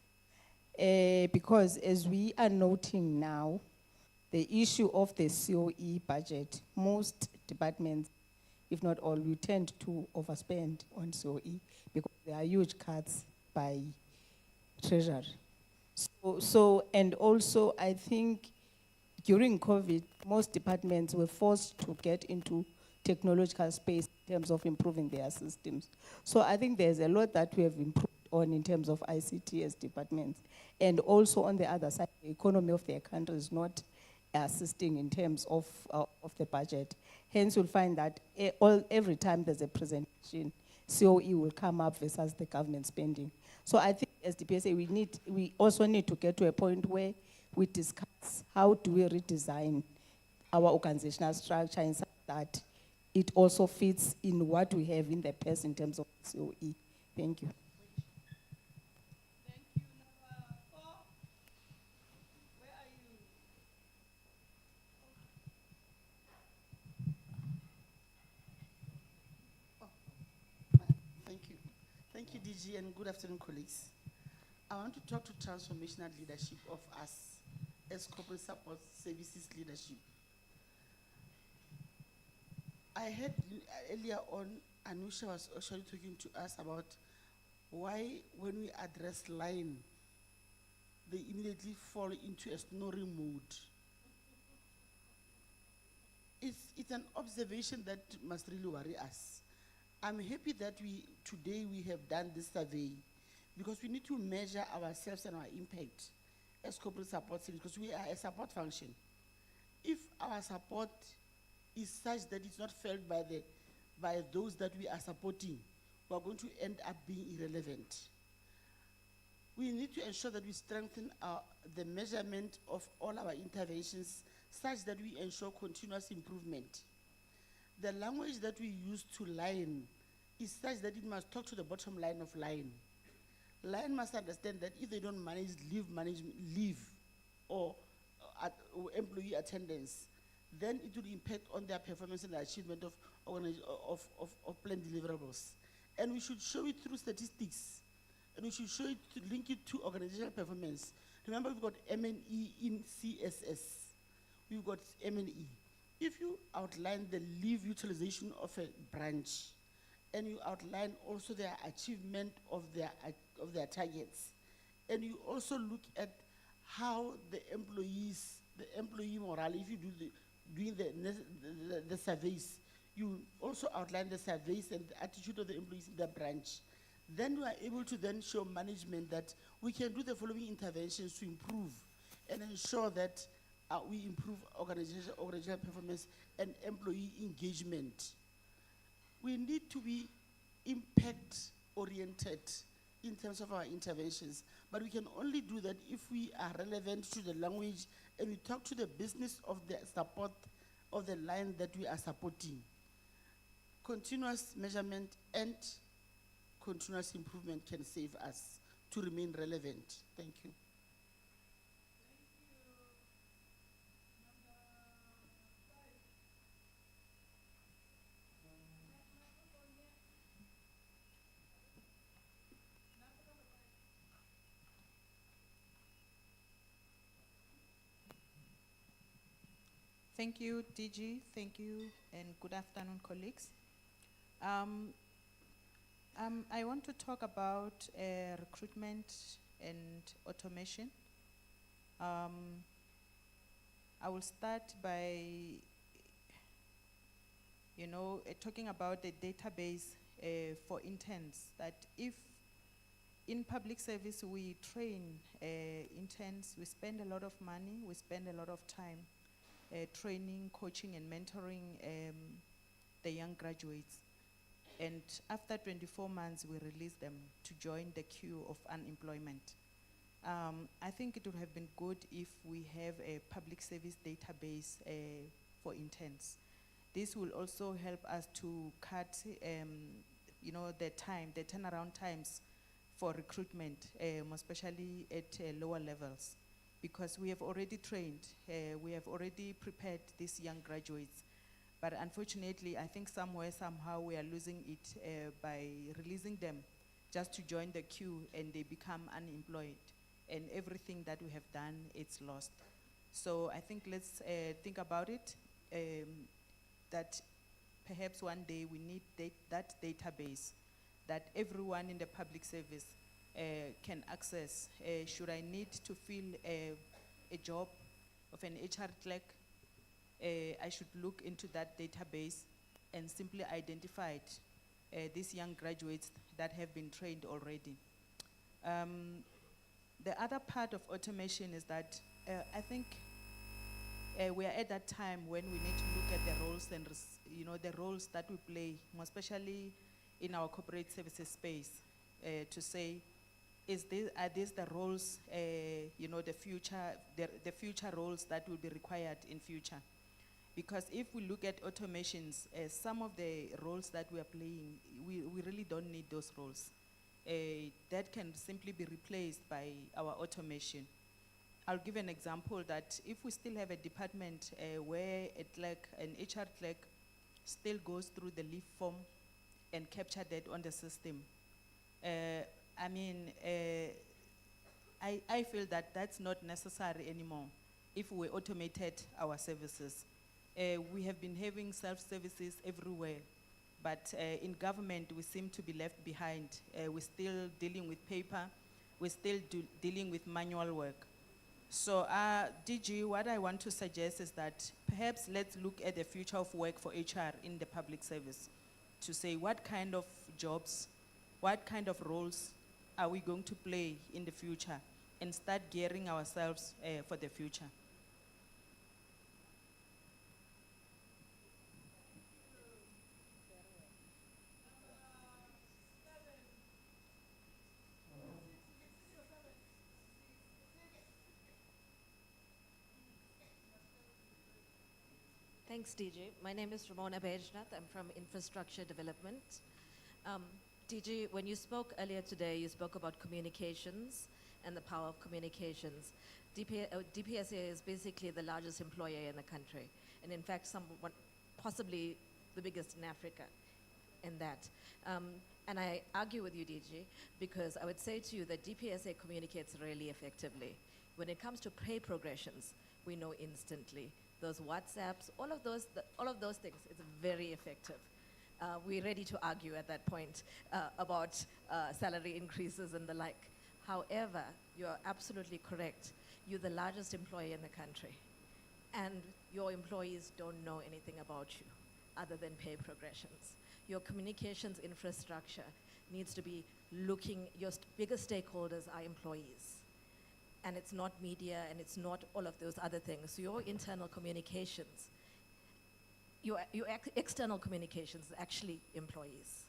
Because as we are noting now, the issue of the COE budget, most departments, if not all, we tend to overspend on COE because there are huge cuts by treasury. And also I think during COVID, most departments were forced to get into technological space in terms of improving their systems. So I think there's a lot that we have improved on in terms of ICT as departments. And also on the other side, the economy of their country is not assisting in terms of the budget. Hence, you'll find that every time there's a presentation, COE will come up versus the government spending. So I think as DPSA, we also need to get to a point where we discuss how do we redesign our organizational structure in such that it also fits in what we have in the past in terms of COE. Thank you. Thank you. Thank you, DG, and good afternoon, colleagues. I want to talk to transformational leadership of us as corporate support services leadership. I heard earlier on, Anusha was actually talking to us about why when we address line, they immediately fall into a snoring mode. It's an observation that must really worry us. I'm happy that today we have done this survey because we need to measure ourselves and our impact as corporate support services because we are a support function. If our support is such that it's not felt by those that we are supporting, we are going to end up being irrelevant. We need to ensure that we strengthen the measurement of all our interventions such that we ensure continuous improvement. The language that we use to line is such that it must talk to the bottom line of line. Line must understand that if they don't manage leave or employee attendance, then it will impact on their performance and the achievement of planned deliverables. And we should show it through statistics, and we should show it to link it to organizational performance. Remember, we've got M&E in CSS. We've got M&E. If you outline the leave utilization of a branch, and you outline also their achievement of their targets, and you also look at how the employee morale, if you doing the surveys, you also outline the surveys and the attitude of the employees in the branch, then we are able to then show management that we can do the following interventions to improve and ensure that we improve organizational performance and employee engagement. We need to be impact-oriented in terms of our interventions, but we can only do that if we are relevant to the language and we talk to the business of the support of the line that we are supporting. Continuous measurement and continuous improvement can save us to remain relevant. Thank you. Thank you, DG. Thank you, and good afternoon, colleagues. I want to talk about recruitment and automation. I will start by, talking about the database for interns, that if in public service we train interns, we spend a lot of money, we spend a lot of time training, coaching, and mentoring the young graduates. And after 24 months, we release them to join the queue of unemployment. I think it would have been good if we have a public service database for interns. This will also help us to cut, the turnaround times for recruitment, especially at lower levels. because we have already trained, we have already prepared these young graduates. But unfortunately, I think somewhere, somehow, we are losing it by releasing them just to join the queue and they become unemployed. And everything that we have done, it's lost. So I think let's think about it, that perhaps one day we need that database that everyone in the public service can access. Should I need to fill a job of an HR clerk, I should look into that database and simply identify these young graduates that have been trained already. The other part of automation is that I think we are at that time when we need to look at the roles and the roles that we play, more especially in our corporate services space, to say, are these the roles, the future roles that will be required in future? Because if we look at automations, some of the roles that we are playing, we really don't need those roles. That can simply be replaced by our automation. I'll give an example that if we still have a department where a clerk, an HR clerk, still goes through the leave form and capture that on the system, I feel that that's not necessary anymore if we automated our services. We have been having self-services everywhere, but in government we seem to be left behind. We're still dealing with paper, we're still dealing with manual work. So DG, what I want to suggest is that perhaps let's look at the future of work for HR in the public service to say what kind of jobs, what kind of roles are we going to play in the future and start gearing ourselves for the future. Thanks, DG. My name is Ramona Bejnath. I'm from Infrastructure Development. DG, when you spoke earlier today, you spoke about communications and the power of communications. DPSA is basically the largest employer in the country, and in fact, possibly the biggest in Africa in that. And I argue with you, DG, because I would say to you that DPSA communicates really effectively. When it comes to pay progressions, we know instantly. Those WhatsApps, all of those things, it's very effective. We're ready to argue at that point about salary increases and the like. However, you're absolutely correct. You're the largest employer in the country, and your employees don't know anything about you other than pay progressions. Your communications infrastructure needs to be your biggest stakeholders are employees. And it's not media, and it's not all of those other things. So your internal communications, your external communications is actually employees.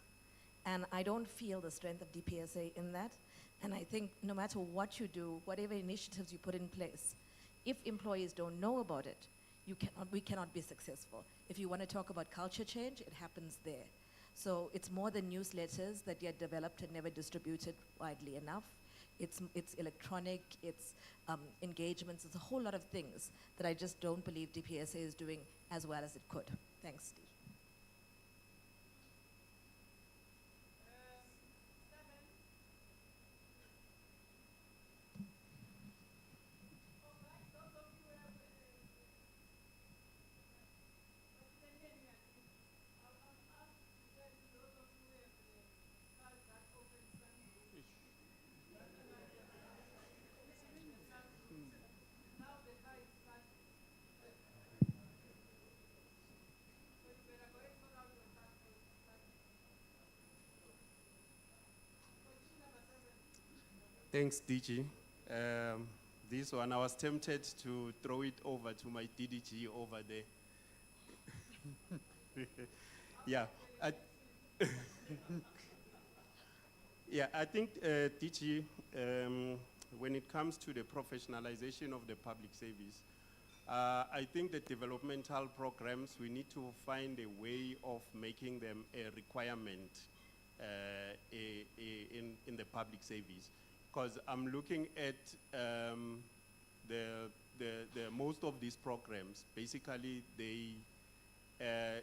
And I don't feel the strength of DPSA in that. And I think no matter what you do, whatever initiatives you put in place, if employees don't know about it, we cannot be successful. If you want to talk about culture change, it happens there. So it's more than newsletters that get developed and never distributed widely enough. It's electronic, it's engagements, it's a whole lot of things that I just don't believe DPSA is doing as well as it could. Thanks, Steve. Thanks, DG. This one, I was tempted to throw it over to my DDG over there. Yeah, I think, DG, when it comes to the professionalization of the public service, I think the developmental programs, we need to find a way of making them a requirement in the public service. Because I'm looking at most of these programs, basically they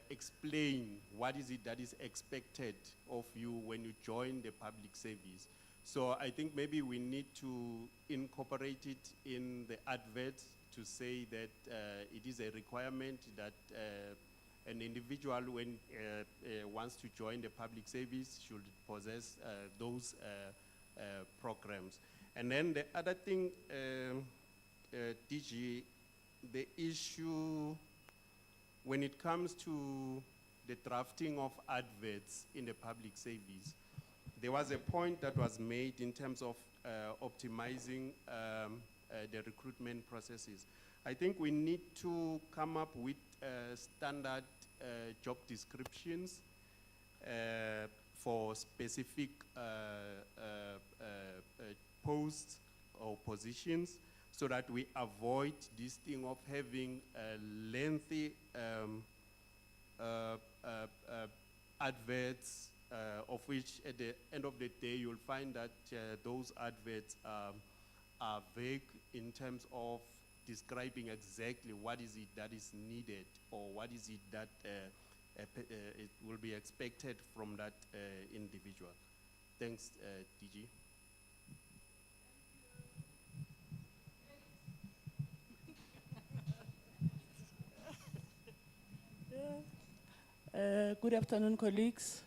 explain what is it that is expected of you when you join the public service. So I think maybe we need to incorporate it in the advert to say that it is a requirement that an individual, when wants to join the public service, should possess those programs. And then the other thing, DG, the issue when it comes to the drafting of adverts in the public service, there was a point that was made in terms of optimizing the recruitment processes. I think we need to come up with standard job descriptions for specific posts or positions, so that we avoid this thing of having lengthy adverts, of which at the end of the day you'll find that those adverts are vague in terms of describing exactly what is it that is needed, or what is it that it will be expected from that individual. Thanks, DG. Good afternoon, colleagues.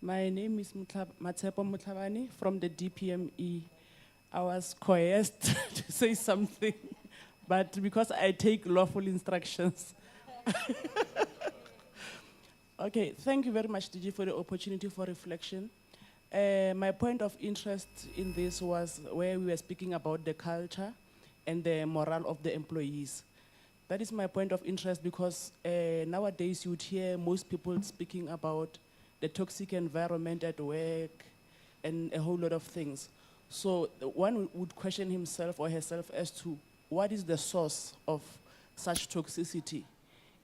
My name is Matsepo Mutlabani from the DPME. I was coerced to say something, but because I take lawful instructions. Okay, thank you very much, DG, for the opportunity for reflection. My point of interest in this was where we were speaking about the culture and the morale of the employees. That is my point of interest, because nowadays you would hear most people speaking about the toxic environment at work and a whole lot of things. So one would question himself or herself as to what is the source of such toxicity?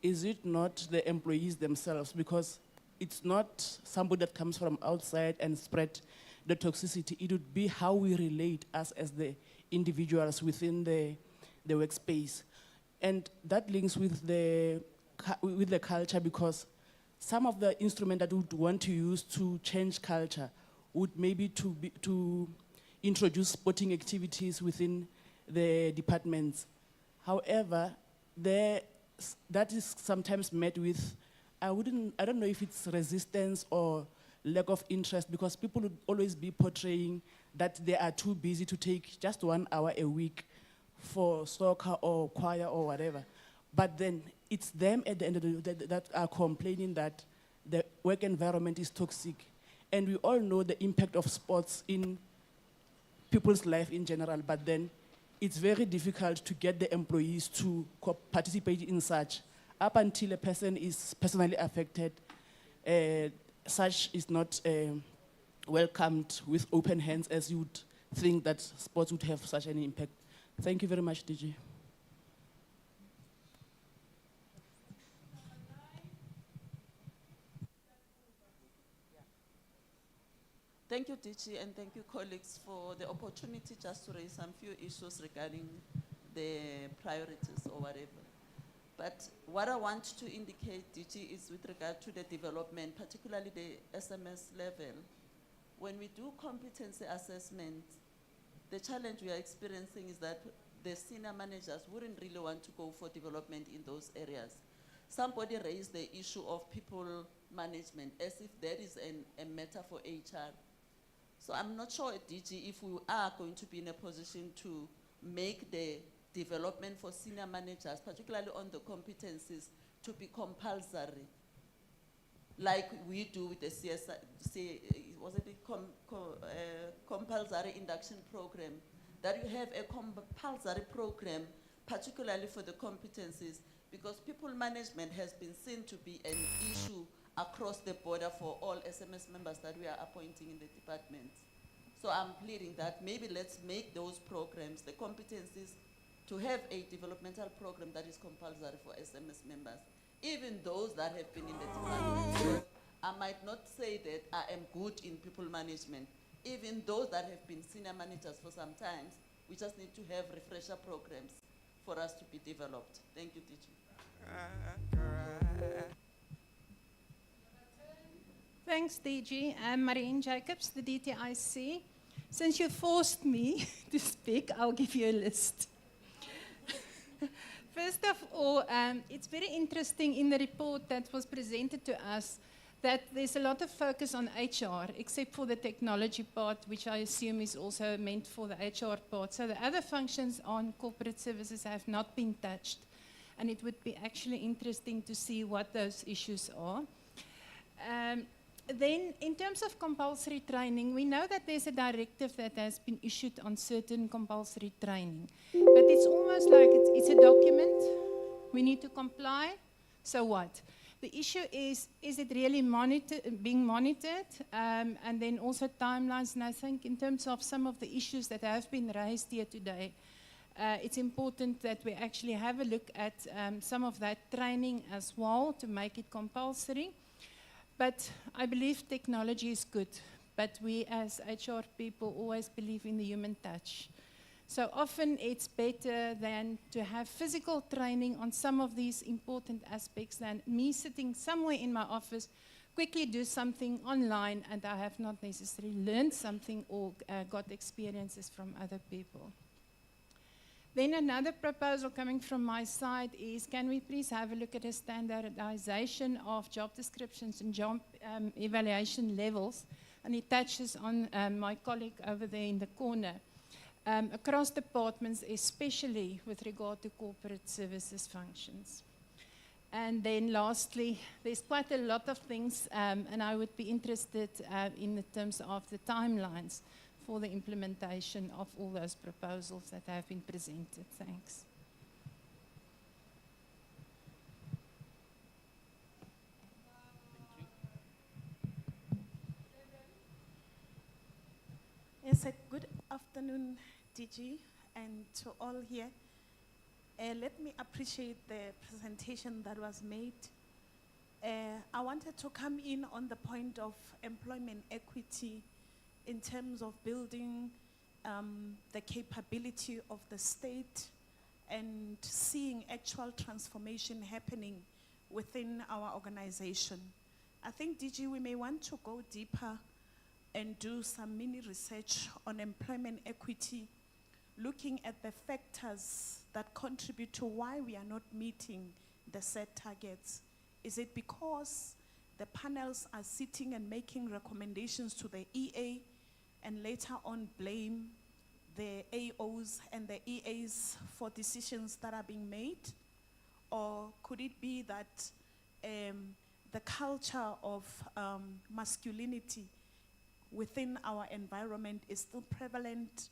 Is it not the employees themselves? Because it's not somebody that comes from outside and spread the toxicity. It would be how we relate us as the individuals within the workspace. And that links with the culture, because some of the instruments that we would want to use to change culture would maybe to introduce sporting activities within the departments. However, that is sometimes met with, I don't know if it's resistance or lack of interest, because people would always be portraying that they are too busy to take just 1 hour a week for soccer or choir or whatever. But then it's them at the end of the day that are complaining that the work environment is toxic. And we all know the impact of sports in people's life in general, but then it's very difficult to get the employees to participate in such. Up until a person is personally affected, such is not welcomed with open hands, as you would think that sports would have such an impact. Thank you very much, DG. Thank you, DG, and thank you, colleagues, for the opportunity just to raise some few issues regarding the priorities or whatever. But what I want to indicate, DG, is with regard to the development, particularly the SMS level. When we do competency assessment, the challenge we are experiencing is that the senior managers wouldn't really want to go for development in those areas. Somebody raised the issue of people management as if that is a matter for HR. So I'm not sure at DG if we are going to be in a position to make the development for senior managers, particularly on the competencies, to be compulsory, like we do with the compulsory induction program, that you have a compulsory program, particularly for the competencies, because people management has been seen to be an issue across the border for all SMS members that we are appointing in the department. So I'm pleading that maybe let's make those programs, the competencies, to have a developmental program that is compulsory for SMS members, even those that have been in the department. I might not say that I am good in people management. Even those that have been senior managers for some time, We just need to have refresher programs for us to be developed. Thank you, teacher. Thanks, DG. I'm Marine Jacobs, the DTIC. Since you forced me to speak, I'll give you a list. First of all, it's very interesting in the report that was presented to us that there's a lot of focus on HR, except for the technology part, which I assume is also meant for the HR part. So the other functions on corporate services have not been touched. And it would be actually interesting to see what those issues are. Then, in terms of compulsory training, we know that there's a directive that has been issued on certain compulsory training. But it's almost like it's a document. We need to comply. So what? The issue is it really being monitored? And then also timelines. And I think in terms of some of the issues that have been raised here today, it's important that we actually have a look at some of that training as well to make it compulsory. But I believe technology is good, but we as HR people always believe in the human touch. So often it's better than to have physical training on some of these important aspects than me sitting somewhere in my office, quickly do something online, and I have not necessarily learned something or got experiences from other people. Then another proposal coming from my side is, can we please have a look at a standardization of job descriptions and job evaluation levels? And it touches on my colleague over there in the corner. Across departments, especially with regard to corporate services functions. And then lastly, there's quite a lot of things, and I would be interested in the terms of the timelines for the implementation of all those proposals that have been presented. Thanks. Yes, good afternoon, DG, and to all here. Let me appreciate the presentation that was made. I wanted to come in on the point of employment equity in terms of building the capability of the state and seeing actual transformation happening within our organization. I think, DG, we may want to go deeper and do some mini research on employment equity, looking at the factors that contribute to why we are not meeting the set targets. Is it because the panels are sitting and making recommendations to the EA and later on blame the AOs and the EAs for decisions that are being made? Or could it be that the culture of masculinity within our environment is still prevalent?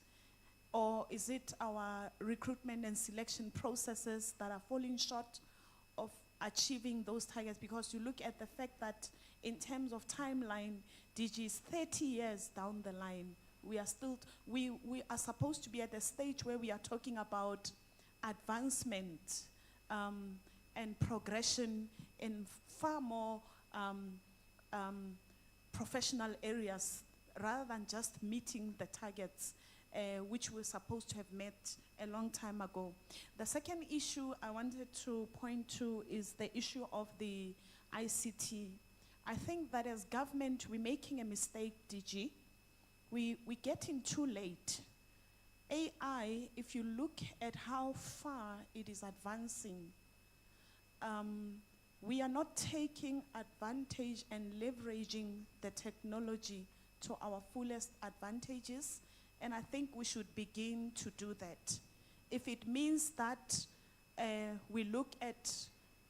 Or is it our recruitment and selection processes that are falling short of achieving those targets? Because you look at the fact that in terms of timeline, DG is 30 years down the line. We are still, we are supposed to be at a stage where we are talking about advancement and progression in far more professional areas rather than just meeting the targets which we're supposed to have met a long time ago. The second issue I wanted to point to is the issue of the ICT. I think that as government, we're making a mistake, DG. We're getting too late. AI, if you look at how far it is advancing, we are not taking advantage and leveraging the technology to our fullest advantages, and I think we should begin to do that. If it means that we look at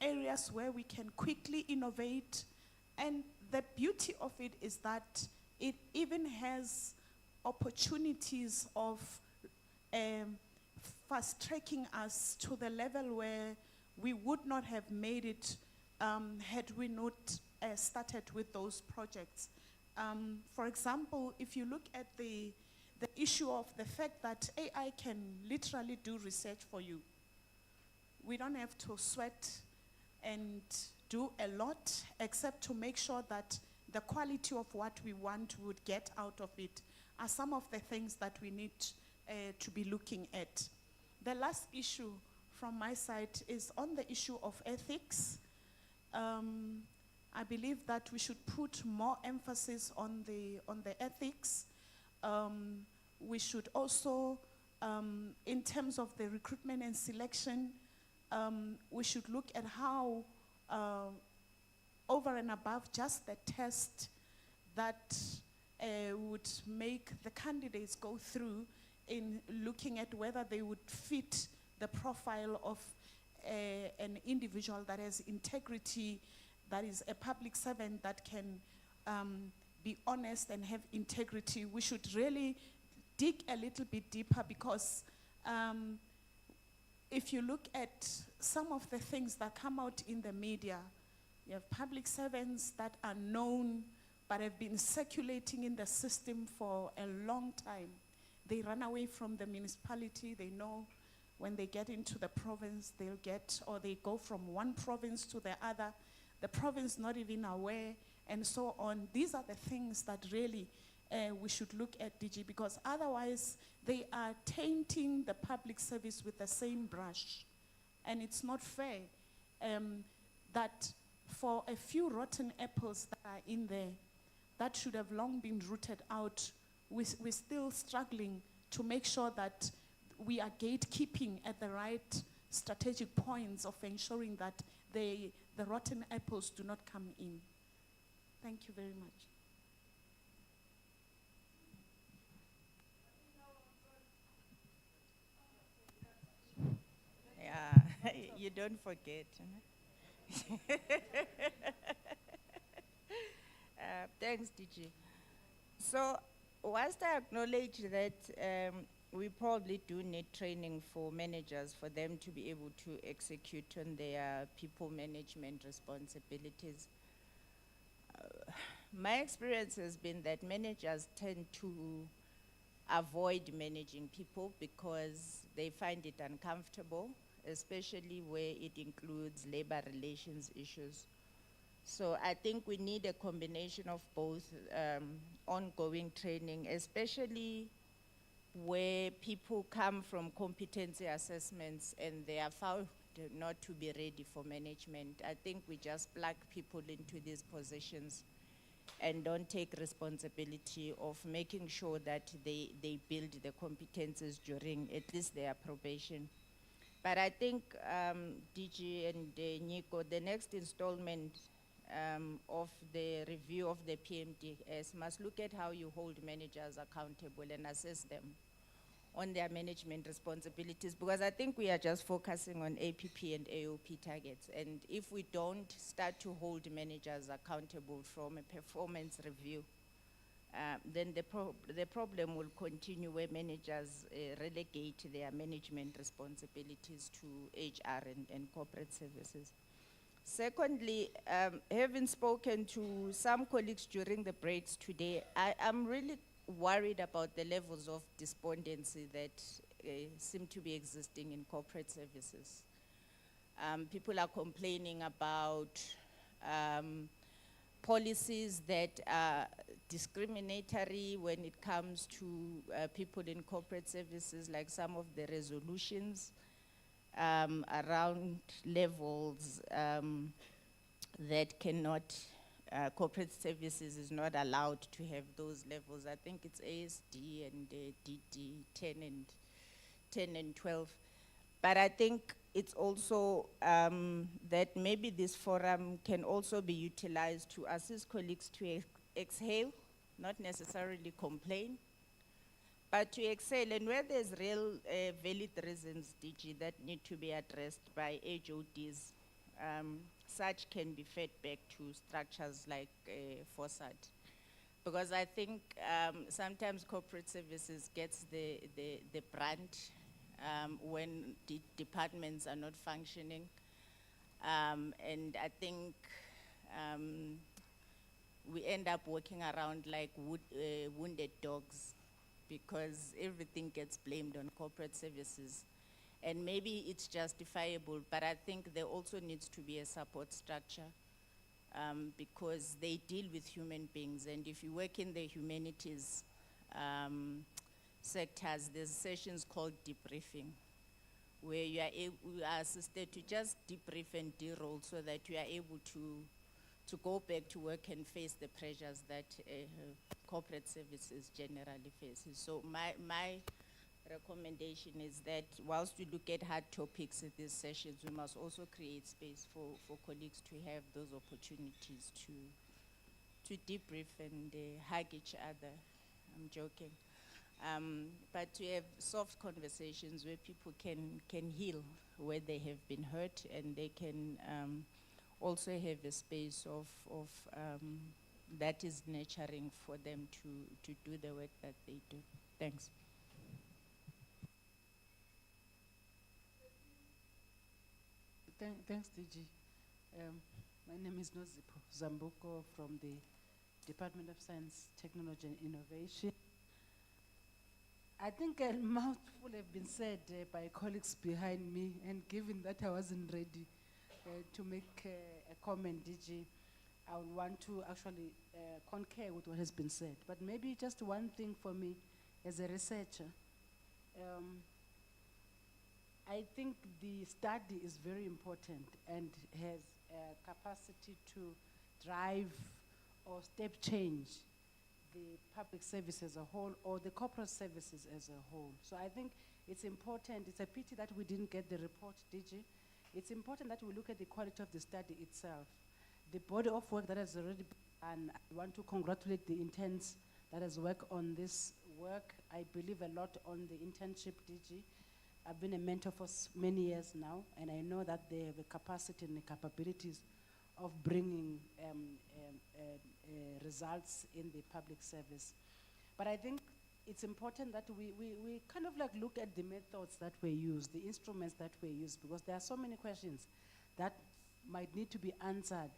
areas where we can quickly innovate, and the beauty of it is that it even has opportunities of fast-tracking us to the level where we would not have made it had we not started with those projects. For example, if you look at the issue of the fact that AI can literally do research for you. We don't have to sweat and do a lot except to make sure that the quality of what we want would get out of it are some of the things that we need to be looking at. The last issue from my side is on the issue of ethics. I believe that we should put more emphasis on the ethics. We should also, in terms of the recruitment and selection, we should look at how, over and above just the test that would make the candidates go through in looking at whether they would fit the profile of an individual that has integrity, that is a public servant that can be honest and have integrity. We should really dig a little bit deeper, because if you look at some of the things that come out in the media, you have public servants that are known but have been circulating in the system for a long time. They run away from the municipality. They know when they get into the province, they'll get, or they go from one province to the other, the province not even aware, and so on. These are the things that really we should look at, DG, because otherwise they are tainting the public service with the same brush. And it's not fair that for a few rotten apples that are in there, that should have long been rooted out. We're still struggling to make sure that we are gatekeeping at the right strategic points of ensuring that the rotten apples do not come in. Thank you very much. Yeah, you don't forget. Thanks, DG. So, whilst I acknowledge that we probably do need training for managers for them to be able to execute on their people management responsibilities, my experience has been that managers tend to avoid managing people because they find it uncomfortable, especially where it includes labor relations issues. So I think we need a combination of both ongoing training, especially where people come from competency assessments and they are found not to be ready for management. I think we just plug people into these positions and don't take responsibility of making sure that they build the competences during at least their probation. But I think, DG and Nico, the next installment of the review of the PMDS must look at how you hold managers accountable and assess them on their management responsibilities, because I think we are just focusing on APP and AOP targets. And if we don't start to hold managers accountable from a performance review, then the problem will continue where managers relegate their management responsibilities to HR and corporate services. Secondly, having spoken to some colleagues during the breaks today, I'm really worried about the levels of despondency that seem to be existing in corporate services. People are complaining about policies that are discriminatory when it comes to people in corporate services, like some of the resolutions around levels that cannot, corporate services is not allowed to have those levels. I think it's ASD and DD 10 and 12. But I think it's also that maybe this forum can also be utilized to assist colleagues to exhale, not necessarily complain, but to excel. And where there's real valid reasons, DG, that need to be addressed by HODs, such can be fed back to structures like FOSAD. Because I think sometimes corporate services gets the brunt when departments are not functioning. And I think we end up walking around like wounded dogs, because everything gets blamed on corporate services. And maybe it's justifiable, but I think there also needs to be a support structure because they deal with human beings. And if you work in the humanities, sectors, there's sessions called debriefing, where you are assisted to just debrief and de-roll so that you are able to go back to work and face the pressures that corporate services generally faces. So my recommendation is that whilst we look at hard topics in these sessions, we must also create space for colleagues to have those opportunities to debrief and hug each other. I'm joking. But to have soft conversations where people can heal where they have been hurt, and they can also have a space of that is nurturing for them to do the work that they do. Thanks. Thanks, DG. My name is Nozipo Zambuko from the Department of Science, Technology and Innovation. I think a mouthful have been said by colleagues behind me, and given that I wasn't ready to make a comment, DG, I would want to actually concur with what has been said. But maybe just one thing for me as a researcher. I think the study is very important and has a capacity to drive or step change the public service as a whole, or the corporate services as a whole. So I think it's important. It's a pity that we didn't get the report, DG. It's important that we look at the quality of the study itself. The body of work that has already been done, I want to congratulate the interns that has worked on this work. I believe a lot on the internship, DG. I've been a mentor for many years now, and I know that they have a capacity and the capabilities of bringing results in the public service. But I think it's important that we kind of like look at the methods that were used, the instruments that were used, because there are so many questions that might need to be answered.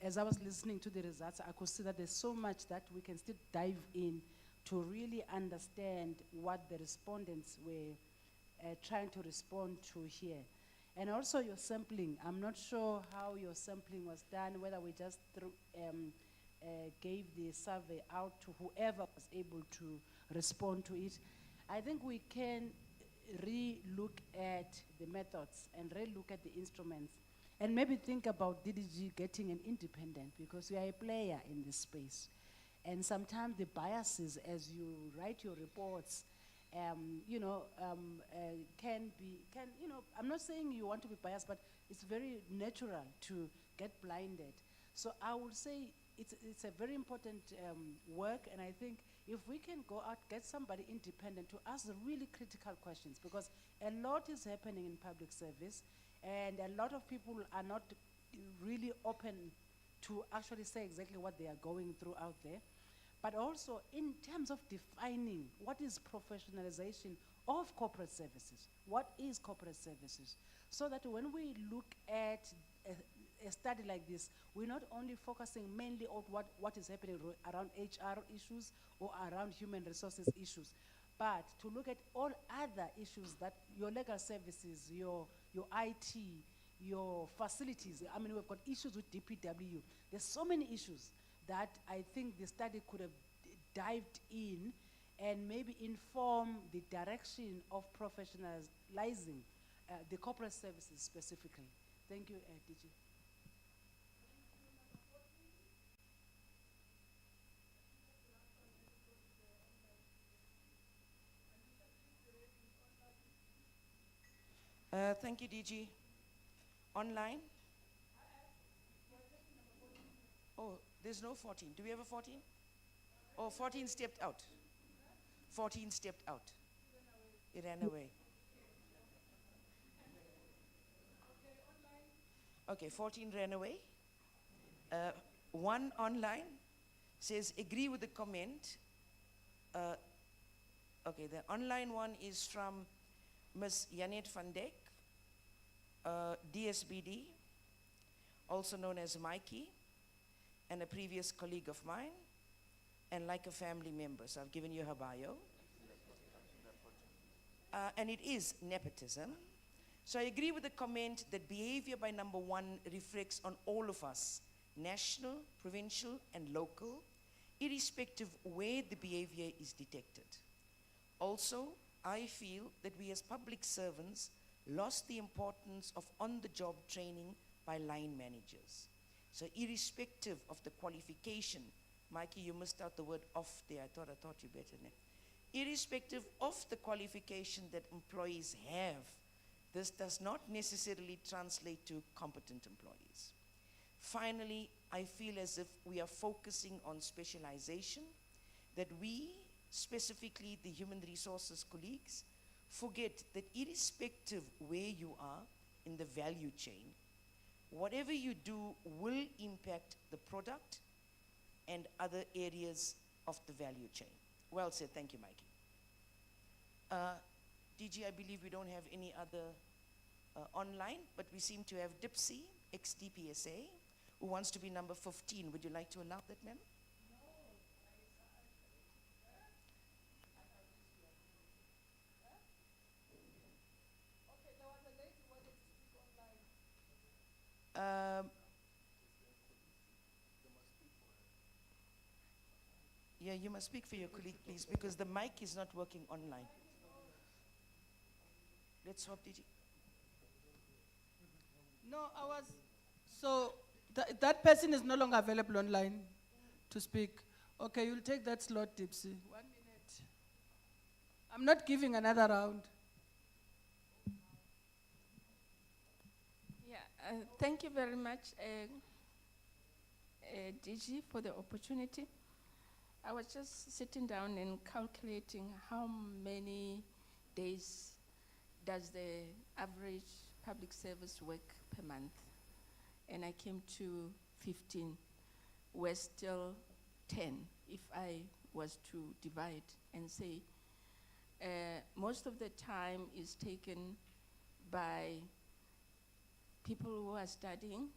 As I was listening to the results, I could see that there's so much that we can still dive in to really understand what the respondents were trying to respond to here. And also your sampling, I'm not sure how your sampling was done, whether we just gave the survey out to whoever was able to respond to it. I think we can re-look at the methods and re-look at the instruments, and maybe think about DDG getting an independent, because we are a player in this space. And sometimes the biases as you write your reports I'm not saying you want to be biased, but it's very natural to get blinded. So I would say it's a very important work, and I think if we can go out, get somebody independent to ask the really critical questions, because a lot is happening in public service, and a lot of people are not really open to actually say exactly what they are going through out there. But also in terms of defining what is professionalization of corporate services, what is corporate services, so that when we look at a study like this, we're not only focusing mainly on what is happening around HR issues or around human resources issues, but to look at all other issues that your legal services, your IT, your facilities. I mean, we've got issues with DPW. There's so many issues that I think the study could have dived in and maybe inform the direction of professionalizing the corporate services specifically. Thank you, DG. Thank you, DG. Online? Oh, there's no 14. Do we have a 14? Oh, 14 stepped out. 14 stepped out. It ran away. Okay, 14 ran away. One online says, agree with the comment. Okay, the online one is from Ms. Janet van Dijk, DSBD, also known as Mikey, and a previous colleague of mine, and like a family member. So I've given you her bio. And it is nepotism. So I agree with the comment that behavior by number one reflects on all of us, national, provincial, and local, irrespective where the behavior is detected. Also, I feel that we as public servants lost the importance of on-the-job training by line managers. So irrespective of the qualification, Mikey, you missed out the word "off" there. I thought you better know. Irrespective of the qualification that employees have, this does not necessarily translate to competent employees. Finally, I feel as if we are focusing on specialization, that we, specifically the human resources colleagues, forget that irrespective where you are in the value chain, whatever you do will impact the product and other areas of the value chain. Well said, thank you, Mikey. DG, I believe we don't have any other online, but we seem to have Dipsy, ex-DPSA, who wants to be number 15. Would you like to allow that, ma'am? Yeah, you must speak for your colleague, please, because the mic is not working online. Let's swap, DG. No, so that person is no longer available online to speak. Okay, you'll take that slot, Dipsy. 1 minute. I'm not giving another round. Yeah, thank you very much, DG, for the opportunity. I was just sitting down and calculating how many days does the average public service work per month. And I came to 15. We're still 10 if I was to divide and say most of the time is taken by people who are studying,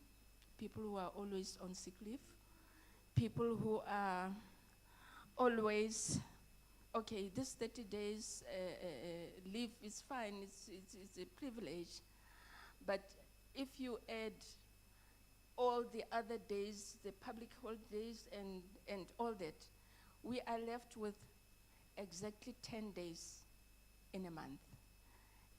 people who are always on sick leave, people who are always, okay, this 30 days leave is fine, it's a privilege, but if you add all the other days, the public holidays and all that, we are left with exactly 10 days in a month.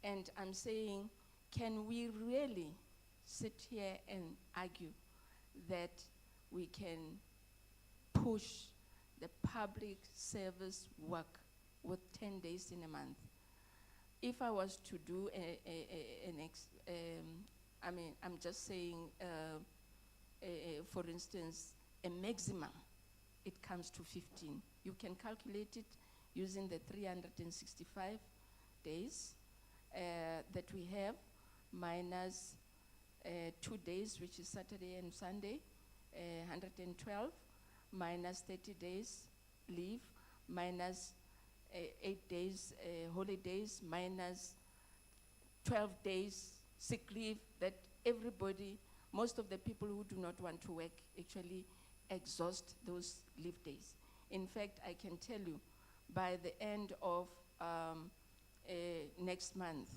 And I'm saying, can we really sit here and argue that we can push the public service work with 10 days in a month? If I was to do I'm just saying, for instance, a maximum, it comes to 15. You can calculate it using the 365 days that we have, minus 2 days, which is Saturday and Sunday, 112, minus 30 days leave, minus 8 days holidays, minus 12 days sick leave, that everybody, most of the people who do not want to work actually exhaust those leave days. In fact, I can tell you, by the end of next month,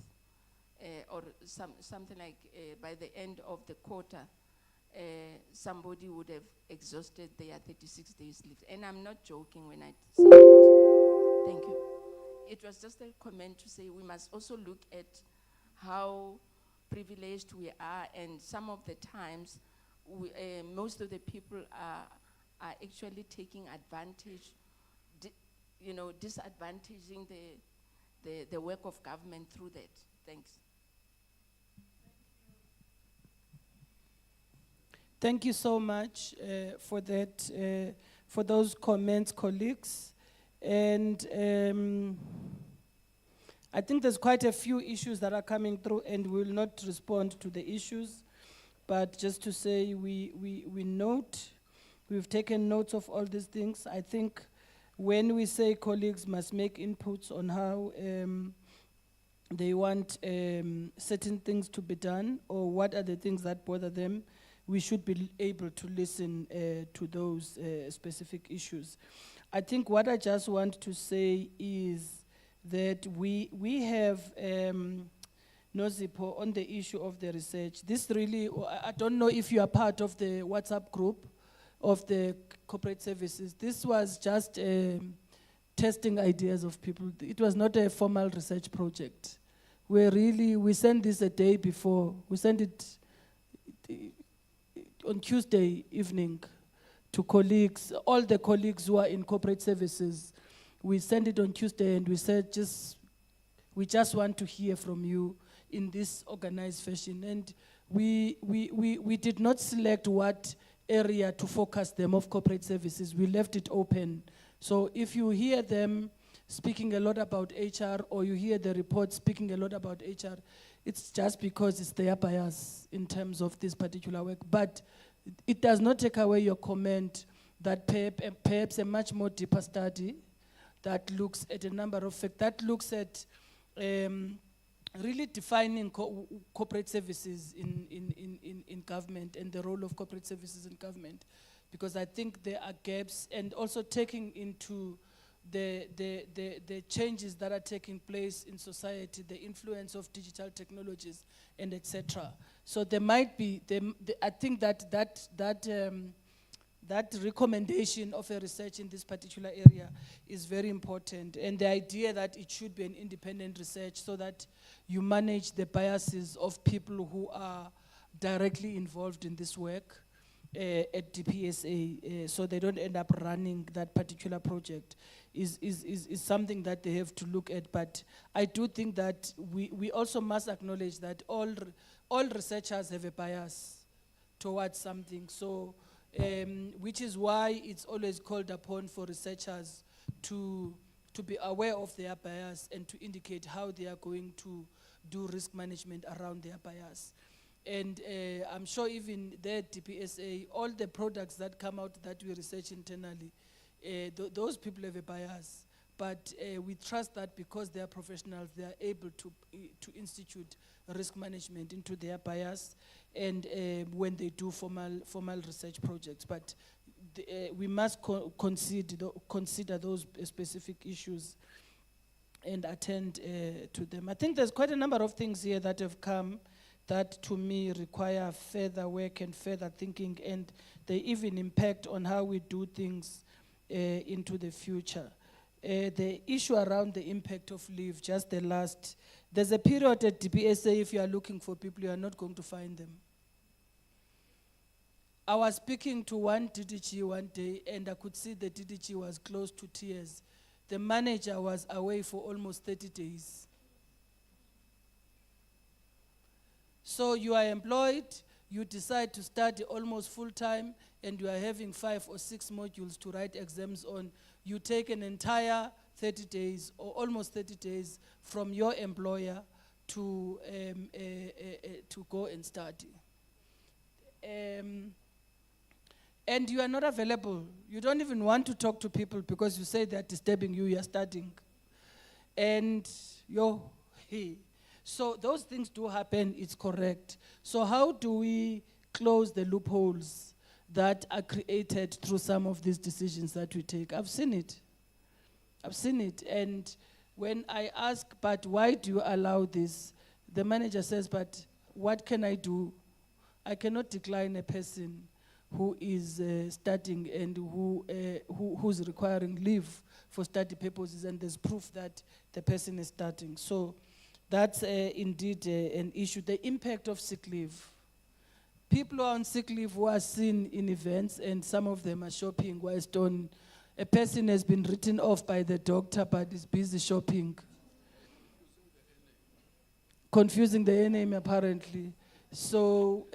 or something like by the end of the quarter, somebody would have exhausted their 36 days leave. And I'm not joking when I say that. Thank you. It was just a comment to say we must also look at how privileged we are, and some of the times most of the people are actually taking advantage, disadvantaging the work of government through that. Thanks. Thank you so much for that, for those comments, colleagues. And I think there's quite a few issues that are coming through, and we will not respond to the issues, but just to say we note, we've taken notes of all these things. I think when we say colleagues must make inputs on how they want certain things to be done, or what are the things that bother them, we should be able to listen to those specific issues. I think what I just want to say is that we have Nozipho on the issue of the research. This really, I don't know if you are part of the WhatsApp group of the corporate services. This was just testing ideas of people. It was not a formal research project. We sent this a day before. We sent it on Tuesday evening to colleagues, all the colleagues who are in corporate services. We sent it on Tuesday and we said, we just want to hear from you in this organized fashion. And we did not select what area to focus them of corporate services. We left it open. So if you hear them speaking a lot about HR, or you hear the report speaking a lot about HR, it's just because it's their bias in terms of this particular work. But it does not take away your comment that perhaps a much more deeper study that looks at a number of factors, that looks at really defining corporate services in government and the role of corporate services in government. Because I think there are gaps, and also taking into the changes that are taking place in society, the influence of digital technologies, and etc. So there might be, I think that recommendation of a research in this particular area is very important. And the idea that it should be an independent research so that you manage the biases of people who are directly involved in this work at DPSA, so they don't end up running that particular project, is something that they have to look at. But I do think that we also must acknowledge that all researchers have a bias towards something. So, which is why it's always called upon for researchers to be aware of their bias and to indicate how they are going to do risk management around their bias. And I'm sure even there at DPSA, all the products that come out that we research internally, those people have a bias. But we trust that because they are professionals, they are able to institute risk management into their bias, and when they do formal research projects. But we must consider those specific issues and attend to them. I think there's quite a number of things here that have come that to me require further work and further thinking, and they even impact on how we do things into the future. The issue around the impact of leave, just the last, there's a period at DPSA, if you are looking for people, you are not going to find them. I was speaking to one DDG one day, and I could see the DDG was close to tears. The manager was away for almost 30 days. So you are employed, you decide to study almost full time, and you are having 5 or 6 modules to write exams on. You take an entire 30 days or almost 30 days from your employer to go and study. And you are not available. You don't even want to talk to people because you say they're disturbing you, you're studying. And so those things do happen, it's correct. So how do we close the loopholes that are created through some of these decisions that we take? I've seen it. And when I ask, but why do you allow this? The manager says, but what can I do? I cannot decline a person who is studying and who's requiring leave for study purposes, and there's proof that the person is studying. So that's indeed an issue. The impact of sick leave. People who are on sick leave who are seen in events, and some of them are shopping, whilst a person has been written off by the doctor but is busy shopping. Confusing the name apparently. So,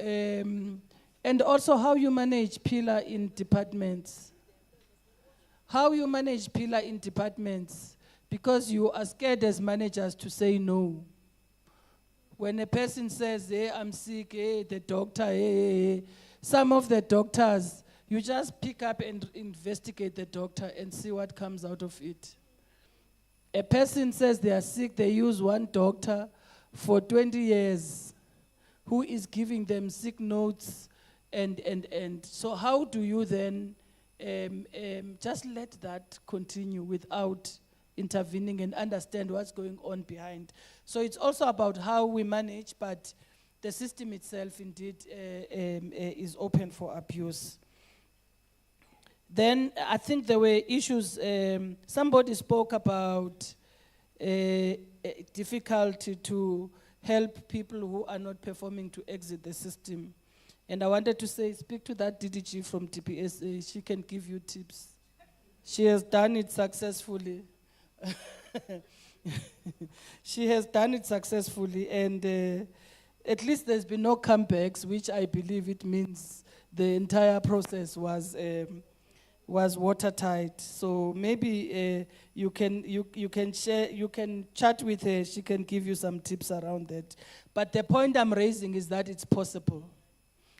and also how you manage pillar in departments. How you manage pillar in departments, because you are scared as managers to say no. When a person says, hey, I'm sick, hey, the doctor, hey, some of the doctors, you just pick up and investigate the doctor and see what comes out of it. A person says they are sick, they use one doctor for 20 years who is giving them sick notes, and so how do you then just let that continue without intervening and understand what's going on behind? So it's also about how we manage, but the system itself indeed is open for abuse. Then I think there were issues, somebody spoke about difficulty to help people who are not performing to exit the system. And I wanted to say, speak to that DDG from DPSA, she can give you tips. She has done it successfully. She has done it successfully, and at least there's been no comebacks, which I believe it means the entire process was watertight. So maybe you can share, you can chat with her. She can give you some tips around that. But the point I'm raising is that it's possible.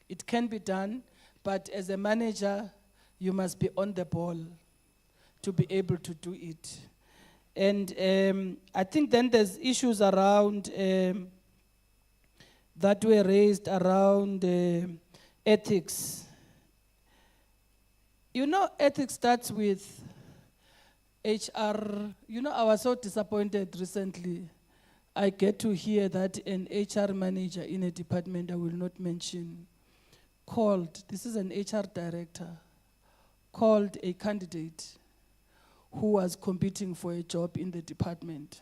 It can be done, but as a manager, you must be on the ball to be able to do it. And I think then there's issues around that were raised around ethics. You know, ethics starts with HR. You know, I was so disappointed recently. I get to hear that an HR manager in a department I will not mention called, this is an HR director, called a candidate who was competing for a job in the department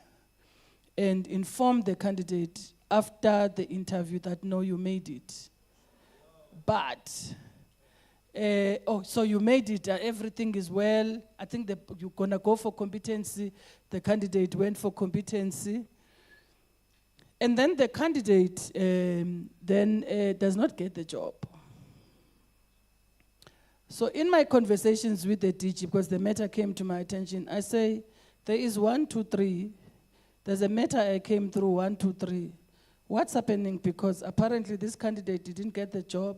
and informed the candidate after the interview that, no, you made it. But, so you made it, everything is well. I think you're gonna go for competency. The candidate went for competency. And then the candidate does not get the job. So in my conversations with the DG, because the matter came to my attention, I say, there is 1, 2, 3. There's a matter I came through, 1, 2, 3. What's happening? Because apparently this candidate didn't get the job,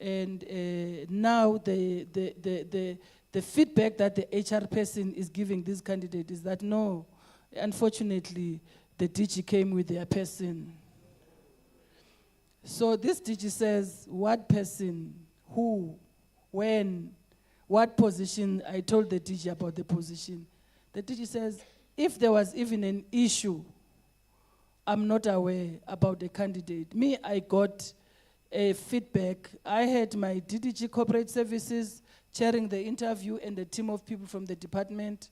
and now the feedback that the HR person is giving this candidate is that, no, unfortunately, the DG came with their person. So this DG says, what person, who, when, what position? I told the DG about the position. The DG says, if there was even an issue, I'm not aware about the candidate. Me, I got a feedback. I had my DDG Corporate Services chairing the interview and a team of people from the department.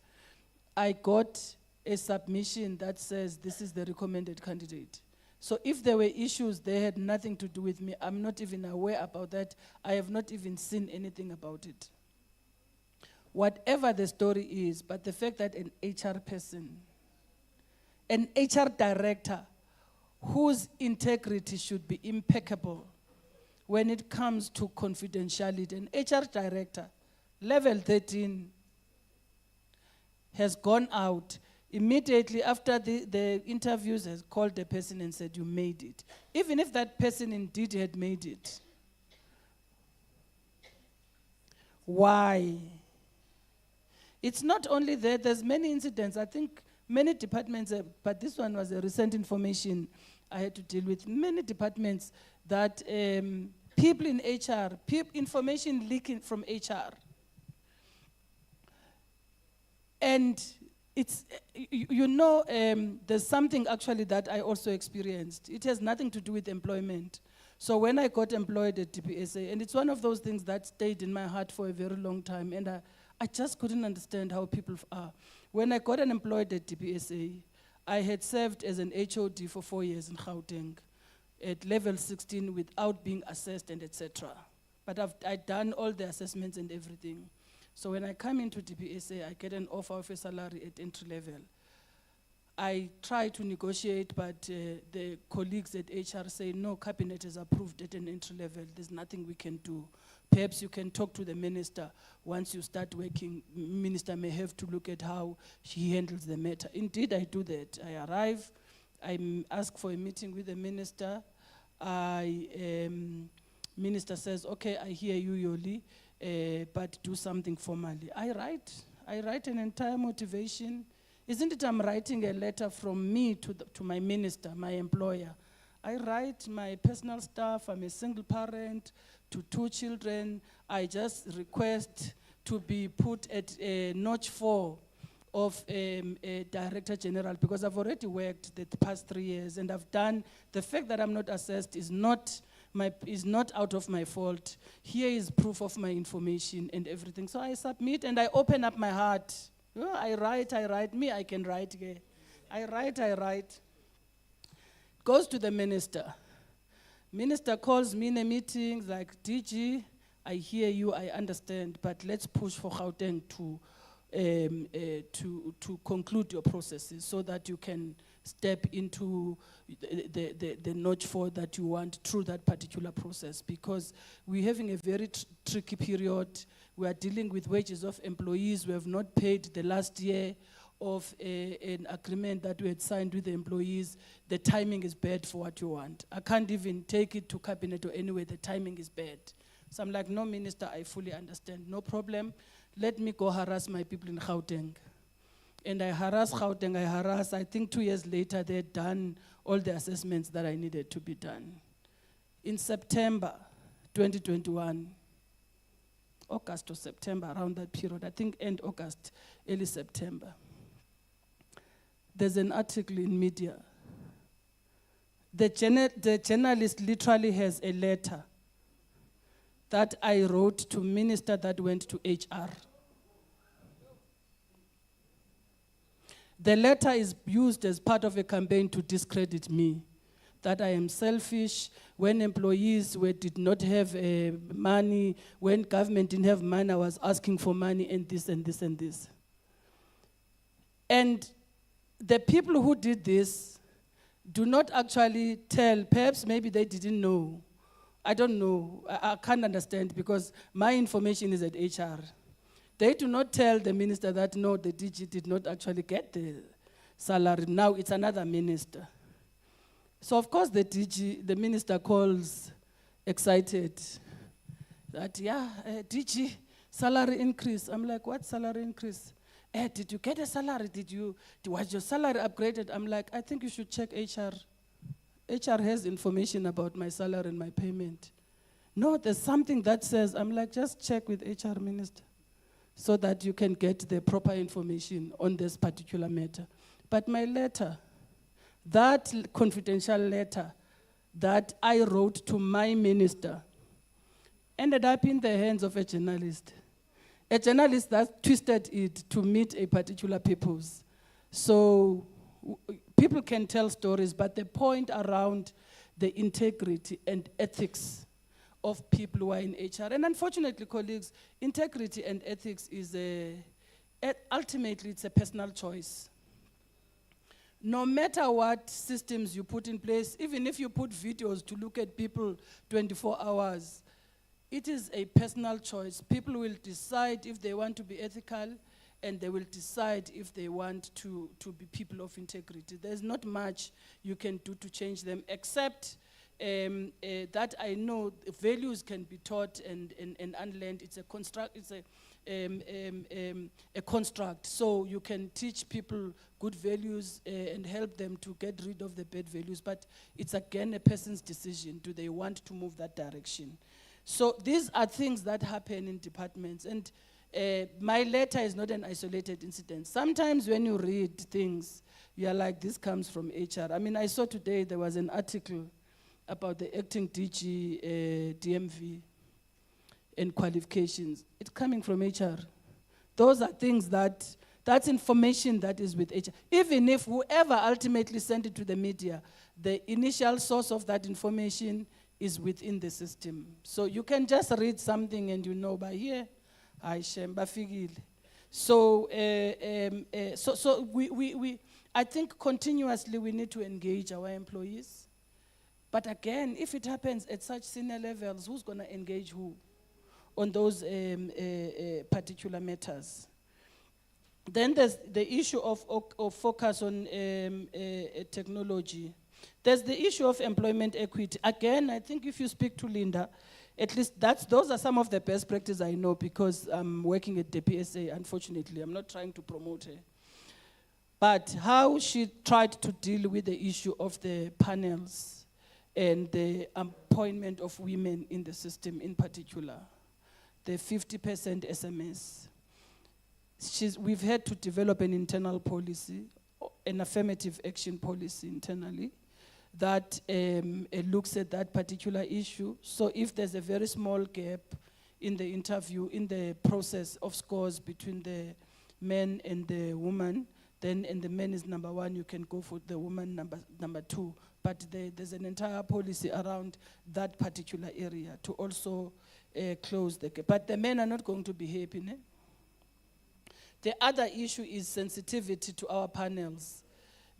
I got a submission that says this is the recommended candidate. So if there were issues, they had nothing to do with me. I'm not even aware about that. I have not even seen anything about it. Whatever the story is, but the fact that an HR person, an HR director whose integrity should be impeccable when it comes to confidentiality, an HR director, level 13, has gone out immediately after the interviews, has called the person and said, you made it. Even if that person indeed had made it. Why? It's not only that, there's many incidents. I think many departments, but this one was a recent information I had to deal with. Many departments that people in HR, information leaking from HR. And it's, there's something actually that I also experienced. It has nothing to do with employment. So when I got employed at DPSA, and it's one of those things that stayed in my heart for a very long time, and I just couldn't understand how people are. When I got employed at DPSA, I had served as an HOD for 4 years in Gauteng at level 16 without being assessed and etc. But I'd done all the assessments and everything. So when I come into DPSA, I get an offer of a salary at entry level. I try to negotiate, but the colleagues at HR say, no, cabinet has approved at an entry level. There's nothing we can do. Perhaps you can talk to the minister. Once you start working, minister may have to look at how he handles the matter. Indeed, I do that. I arrive, I ask for a meeting with the minister. Minister says, okay, I hear you, Yoli, but do something formally. I write an entire motivation. Isn't it I'm writing a letter from me to my minister, my employer? I write my personal stuff. I'm a single parent to 2 children. I just request to be put at notch 4 of a director general, because I've already worked the past 3 years and I've done, the fact that I'm not assessed is not is not out of my fault. Here is proof of my information and everything. So I submit and I open up my heart. I write. Me, I can write. I write. Goes to the minister. Minister calls me in a meeting like, DG, I hear you, I understand, but let's push for Gauteng to conclude your processes so that you can step into the notch forward that you want through that particular process, because we're having a very tricky period. We are dealing with wages of employees. We have not paid the last year of an agreement that we had signed with the employees. The timing is bad for what you want. I can't even take it to cabinet or anywhere. The timing is bad. So I'm like, no, Minister, I fully understand. No problem. Let me go harass my people in Gauteng. And I harass Gauteng, I think 2 years later, they had done all the assessments that I needed to be done. In September 2021, August or September, around that period, I think end August, early September, there's an article in media. The journalist literally has a letter that I wrote to minister that went to HR. The letter is used as part of a campaign to discredit me, that I am selfish. When employees did not have money, when government didn't have money, I was asking for money and this and this and this. And the people who did this do not actually tell, perhaps maybe they didn't know. I don't know, I can't understand, because my information is at HR. They do not tell the minister that, no, the DG did not actually get the salary. Now it's another minister. So of course the minister calls excited that, yeah, DG, salary increase. I'm like, what salary increase? Did you get a salary? Was your salary upgraded? I'm like, I think you should check HR. HR has information about my salary and my payment. No, there's something that says, I'm like, just check with HR minister so that you can get the proper information on this particular matter. But my letter, that confidential letter that I wrote to my minister, ended up in the hands of a journalist that twisted it to meet a particular purpose. So people can tell stories, but the point around the integrity and ethics of people who are in HR, and unfortunately, colleagues, integrity and ethics is ultimately it's a personal choice. No matter what systems you put in place, even if you put videos to look at people 24 hours, it is a personal choice. People will decide if they want to be ethical, and they will decide if they want to be people of integrity. There's not much you can do to change them, except that I know values can be taught and unlearned. It's a construct. It's a construct. So you can teach people good values and help them to get rid of the bad values. But it's again a person's decision. Do they want to move that direction? So these are things that happen in departments. And my letter is not an isolated incident. Sometimes when you read things, you're like, this comes from HR. I mean, I saw today there was an article about the acting DG DMV and qualifications. It's coming from HR. Those are things that's information that is with HR. Even if whoever ultimately sent it to the media, the initial source of that information is within the system. So you can just read something and you know by here, I I think continuously we need to engage our employees. But again, if it happens at such senior levels, who's going to engage who on those particular matters? Then there's the issue of focus on technology. There's the issue of employment equity. Again, I think if you speak to Linda, at least those are some of the best practices I know, because I'm working at the PSA, unfortunately. I'm not trying to promote her. But how she tried to deal with the issue of the panels and the appointment of women in the system in particular, the 50% SMS. We've had to develop an internal policy, an affirmative action policy internally, that looks at that particular issue. So if there's a very small gap in the interview, in the process of scores between the man and the woman, then and the man is number one, you can go for the woman number two. But there's an entire policy around that particular area to also close the gap. But the men are not going to be happy. Ne? The other issue is sensitivity to our panels.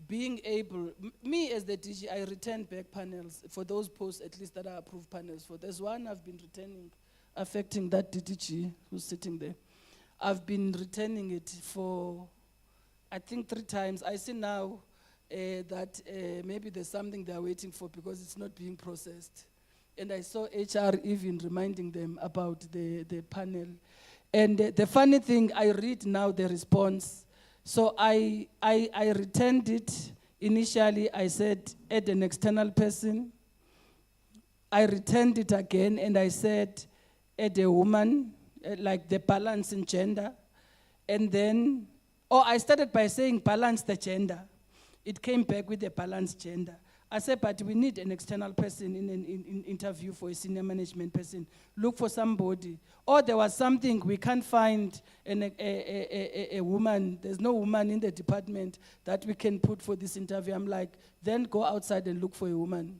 Being able, me as the DG, I return back panels for those posts at least that are approved panels for. There's one I've been returning affecting that DDG who's sitting there. I've been returning it for, I think 3 times. I see now that maybe there's something they're waiting for because it's not being processed. And I saw HR even reminding them about the panel. And the funny thing, I read now the response. So I returned it. Initially, I said, add an external person. I returned it again, and I said, add a woman, like the balance in gender. And then, I started by saying balance the gender. It came back with a balanced gender. I said, but we need an external person in an interview for a senior management person. Look for somebody. Or there was something, we can't find a woman. There's no woman in the department that we can put for this interview. I'm like, then go outside and look for a woman.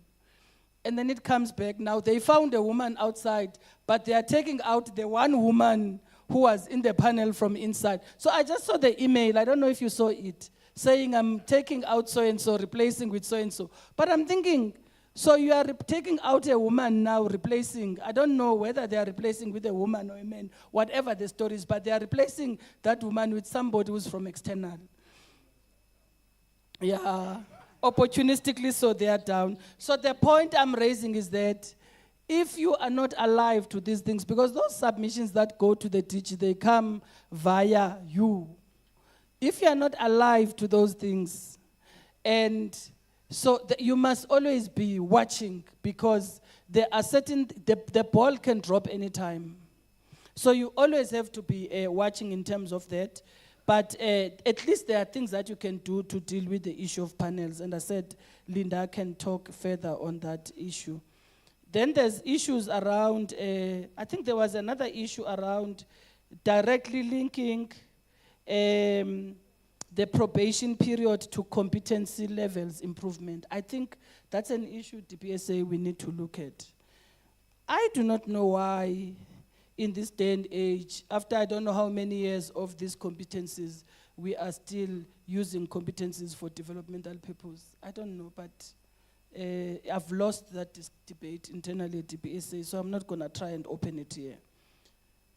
And then it comes back. Now they found a woman outside, but they are taking out the one woman who was in the panel from inside. So I just saw the email. I don't know if you saw it, saying I'm taking out so-and-so, replacing with so-and-so. But I'm thinking, so you are taking out a woman now, replacing, I don't know whether they are replacing with a woman or a man, whatever the story is, but they are replacing that woman with somebody who's from external. Yeah, opportunistically, so they are down. So the point I'm raising is that if you are not alive to these things, because those submissions that go to the DG, they come via you. If you are not alive to those things, and so you must always be watching, because there are certain, the ball can drop anytime. So you always have to be watching in terms of that. But at least there are things that you can do to deal with the issue of panels. And I said Linda can talk further on that issue. Then there's issues around, I think there was another issue around directly linking the probation period to competency levels improvement. I think that's an issue DPSA we need to look at. I do not know why in this day and age, after I don't know how many years of these competencies, we are still using competencies for developmental purposes. I don't know, but I've lost that debate internally at DPSA, so I'm not gonna try and open it here.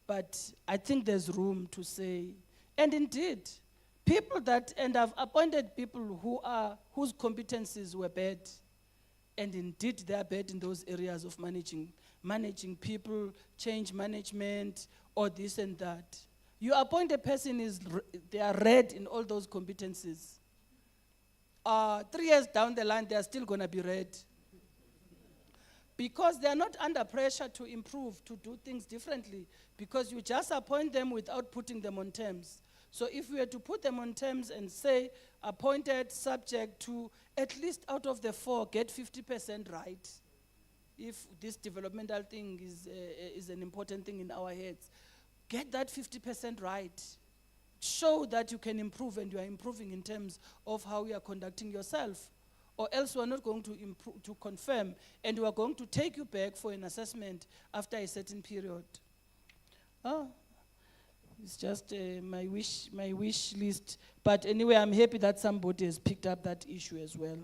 But I think there's room to say, and indeed, people that, and I've appointed people whose competencies were bad, and indeed they are bad in those areas of managing people, change management, or this and that. You appoint a person, they are red in all those competencies. 3 years down the line, they are still gonna be red. Because they are not under pressure to improve, to do things differently, because you just appoint them without putting them on terms. So if we were to put them on terms and say, appointed subject to at least out of the 4, get 50% right, if this developmental thing is an important thing in our heads, get that 50% right. Show that you can improve, and you are improving in terms of how you are conducting yourself. Or else we are not going to improve, to confirm, and we are going to take you back for an assessment after a certain period. It's just my wish list. But anyway, I'm happy that somebody has picked up that issue as well.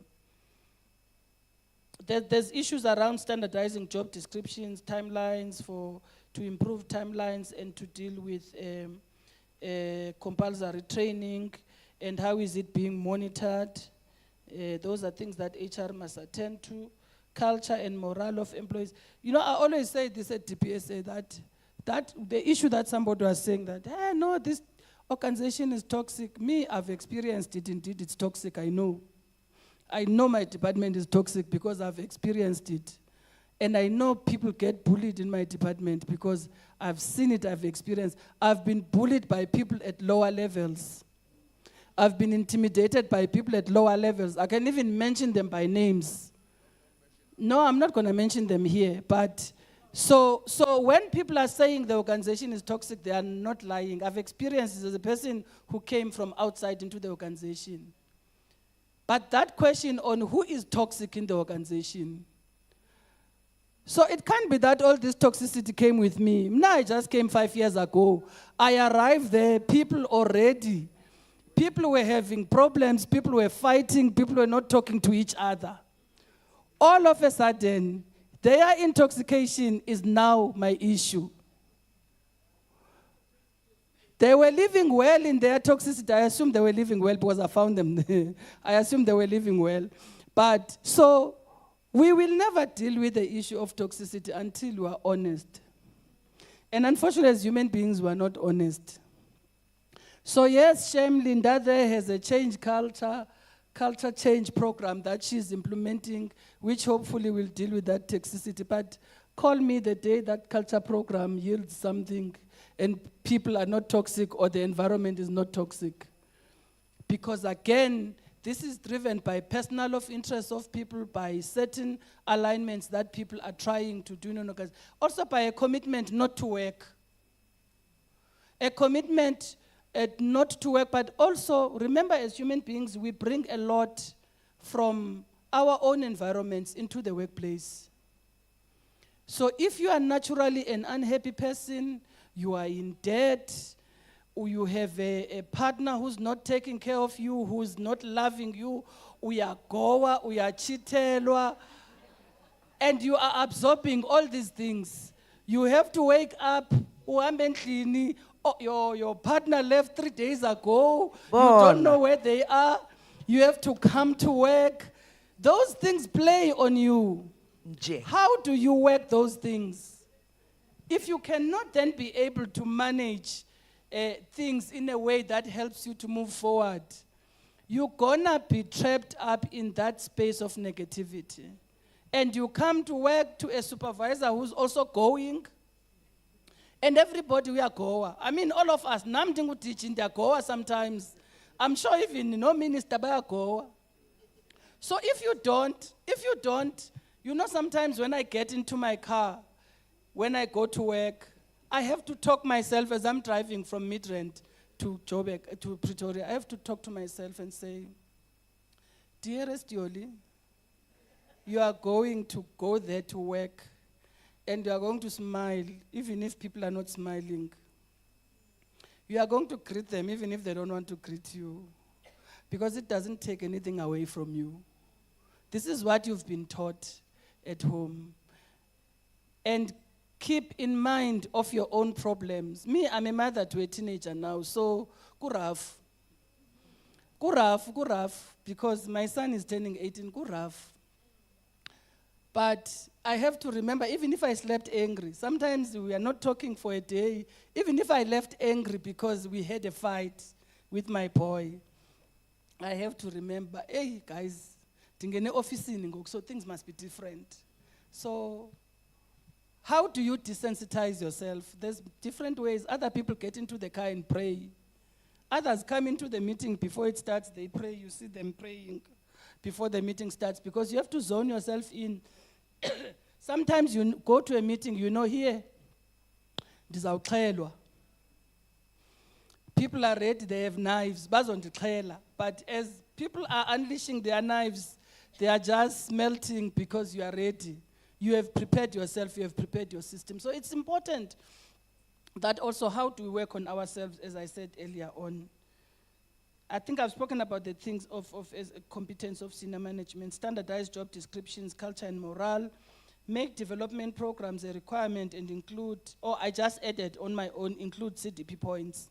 There's issues around standardizing job descriptions, timelines to improve timelines and to deal with compulsory training, and how is it being monitored. Those are things that HR must attend to. Culture and morale of employees. You know, I always say this at DPSA, that the issue that somebody was saying that, hey, no, this organization is toxic. Me, I've experienced it, indeed, it's toxic, I know. I know my department is toxic because I've experienced it. And I know people get bullied in my department because I've seen it, I've experienced. I've been bullied by people at lower levels. I've been intimidated by people at lower levels. I can even mention them by names. No, I'm not going to mention them here, but so when people are saying the organization is toxic, they are not lying. I've experienced this as a person who came from outside into the organization. But that question on who is toxic in the organization, so it can't be that all this toxicity came with me. Now I just came 5 years ago. I arrived there, people were having problems, people were fighting, people were not talking to each other. All of a sudden, their intoxication is now my issue. They were living well in their toxicity. I assume they were living well because I found them there. I assume they were living well. But so we will never deal with the issue of toxicity until we are honest. And unfortunately, as human beings, we are not honest. So yes, Shem Linda there has a culture change program that she's implementing, which hopefully will deal with that toxicity. But call me the day that culture program yields something and people are not toxic or the environment is not toxic. Because again, this is driven by personal of interest of people, by certain alignments that people are trying to do. Also by a commitment not to work. A commitment not to work, but also, remember as human beings, we bring a lot from our own environments into the workplace. So if you are naturally an unhappy person, you are in debt, or you have a partner who's not taking care of you, who's not loving you, uyagowa, uyachitelwa, and you are absorbing all these things. You have to wake up, uhambe endlini, your partner left 3 days ago, you don't know where they are, you have to come to work. Those things play on you. How do you work those things? If you cannot then be able to manage things in a way that helps you to move forward, you're gonna be trapped up in that space of negativity. And you come to work to a supervisor who's also going, and everybody we are goer. I mean, all of us, namdingu teaching, they are goer sometimes. I'm sure even no minister by a goer. So if you don't, you know, sometimes when I get into my car, when I go to work, I have to talk myself as I'm driving from Midrand to Joburg, to Pretoria. I have to talk to myself and say, dearest Yoli, you are going to go there to work and you are going to smile even if people are not smiling. You are going to greet them even if they don't want to greet you, because it doesn't take anything away from you. This is what you've been taught at home. And keep in mind of your own problems. Me, I'm a mother to a teenager now, so kuraf, because my son is turning 18, kuraf. But I have to remember, even if I slept angry, sometimes we are not talking for a day, even if I left angry because we had a fight with my boy, I have to remember, hey guys, tingene officini ngoku, so things must be different. So how do you desensitize yourself? There's different ways. Other people get into the car and pray. Others come into the meeting before it starts, they pray, you see them praying before the meeting starts, because you have to zone yourself in. Sometimes you go to a meeting, you know, here, ndizawuxhelwa. People are ready, they have knives, bazondixhela. But as people are unleashing their knives, they are just melting because you are ready. You have prepared yourself, you have prepared your system. So it's important that also, how do we work on ourselves, as I said earlier on. I think I've spoken about the things of competence of senior management, standardized job descriptions, culture and morale, make development programs a requirement and include, or I just added on my own, include CDP points.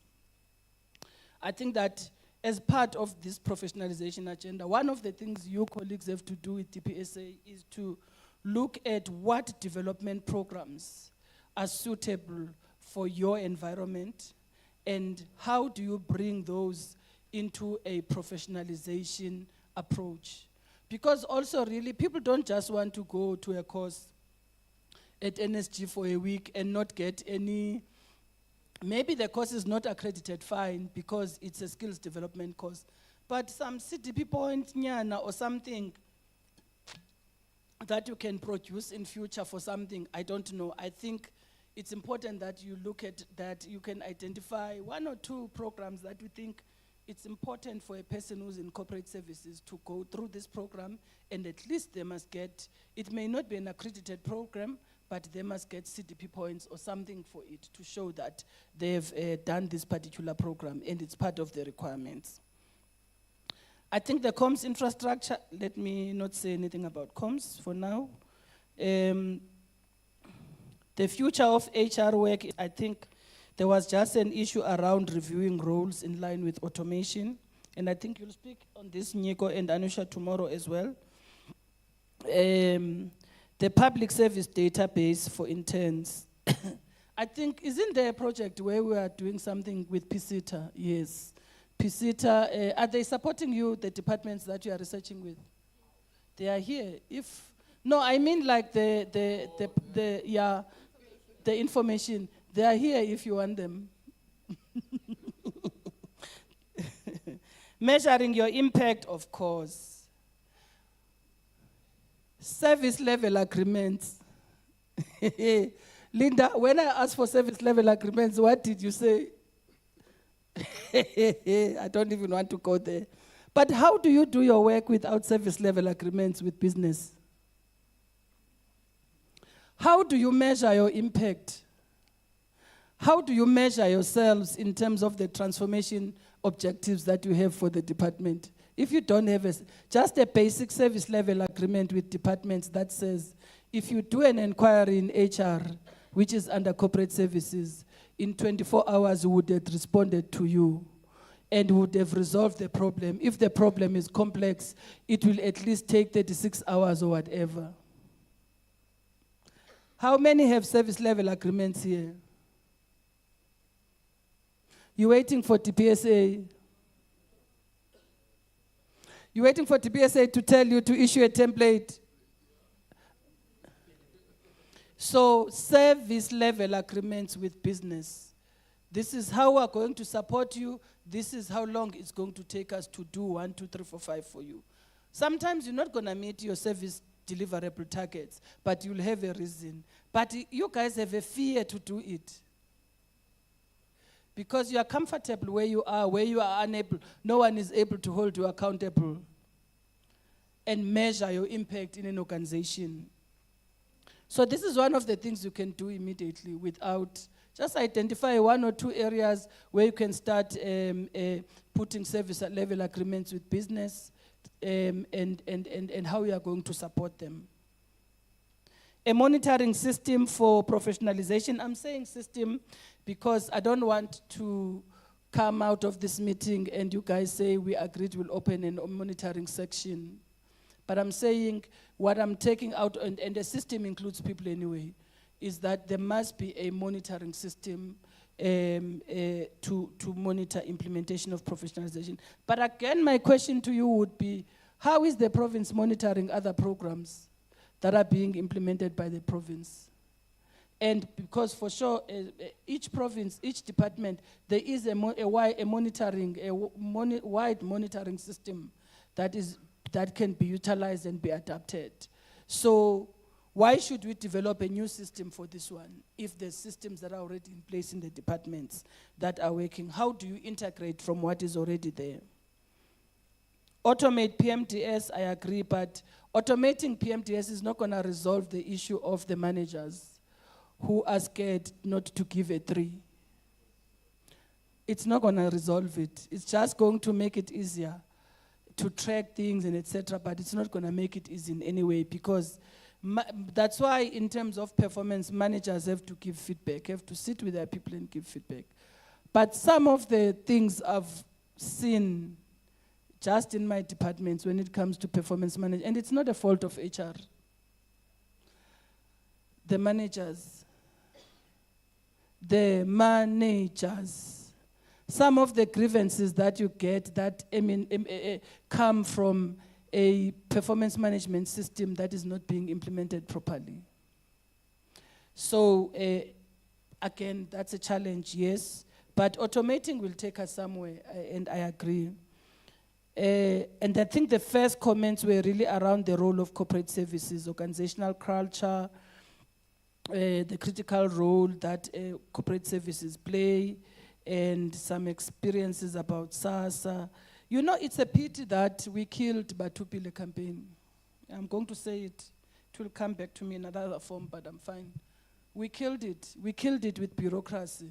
I think that as part of this professionalization agenda, one of the things you colleagues have to do with DPSA is to look at what development programs are suitable for your environment and how do you bring those into a professionalization approach. Because also really, people don't just want to go to a course at NSG for a week and not get any, maybe the course is not accredited, fine, because it's a skills development course. But some CDP point nyana or something, that you can produce in future for something, I don't know. I think it's important that you look at that, you can identify 1 or 2 programs that you think it's important for a person who's in corporate services to go through this program, and at least they must get, it may not be an accredited program, but they must get CDP points or something for it to show that they've done this particular program and it's part of the requirements. I think the comms infrastructure, let me not say anything about comms for now. The future of HR work, I think there was just an issue around reviewing roles in line with automation. And I think you'll speak on this, Nyeko and Anusha, tomorrow as well. The public service database for interns. I think, isn't there a project where we are doing something with PSITA? Yes. PSITA, are they supporting you, the departments that you are researching with? They are here. If, no, I mean like the information. They are here if you want them. Measuring your impact, of course. Service level agreements. Linda, when I asked for service level agreements, what did you say? I don't even want to go there. But how do you do your work without service level agreements with business? How do you measure your impact? How do you measure yourselves in terms of the transformation objectives that you have for the department? If you don't have just a basic service level agreement with departments that says, if you do an inquiry in HR, which is under corporate services, in 24 hours we would have responded to you and would have resolved the problem. If the problem is complex, it will at least take 36 hours or whatever. How many have service level agreements here? You're waiting for TPSA. You're waiting for TPSA to tell you to issue a template. So service level agreements with business. This is how we're going to support you. This is how long it's going to take us to do 1, 2, 3, 4, 5 for you. Sometimes you're not going to meet your service deliverable targets, but you'll have a reason. But you guys have a fear to do it. Because you are comfortable where you are unable, no one is able to hold you accountable and measure your impact in an organization. So this is one of the things you can do immediately without, just identify 1 or 2 areas where you can start putting service level agreements with business and how you are going to support them. A monitoring system for professionalization. I'm saying system because I don't want to come out of this meeting and you guys say we agreed we'll open a monitoring section. But I'm saying what I'm taking out, and the system includes people anyway, is that there must be a monitoring system to monitor implementation of professionalization. But again, my question to you would be, how is the province monitoring other programs that are being implemented by the province? And because for sure, each province, each department, there is a wide monitoring system that can be utilized and be adapted. So why should we develop a new system for this one if there's systems that are already in place in the departments that are working? How do you integrate from what is already there? Automate PMDS, I agree, but automating PMDS is not going to resolve the issue of the managers who are scared not to give a 3. It's not going to resolve it. It's just going to make it easier to track things and etc., but it's not going to make it easy in any way because that's why in terms of performance, managers have to give feedback, have to sit with their people and give feedback. But some of the things I've seen just in my departments when it comes to performance management, and it's not a fault of HR, the managers, some of the grievances that you get that come from a performance management system that is not being implemented properly. So again, that's a challenge, yes, but automating will take us somewhere, and I agree. And I think the first comments were really around the role of corporate services, organizational culture, the critical role that corporate services play, and some experiences about SASA. You know, it's a pity that we killed Batupile campaign. I'm going to say it. It will come back to me in another form, but I'm fine. We killed it. We killed it with bureaucracy.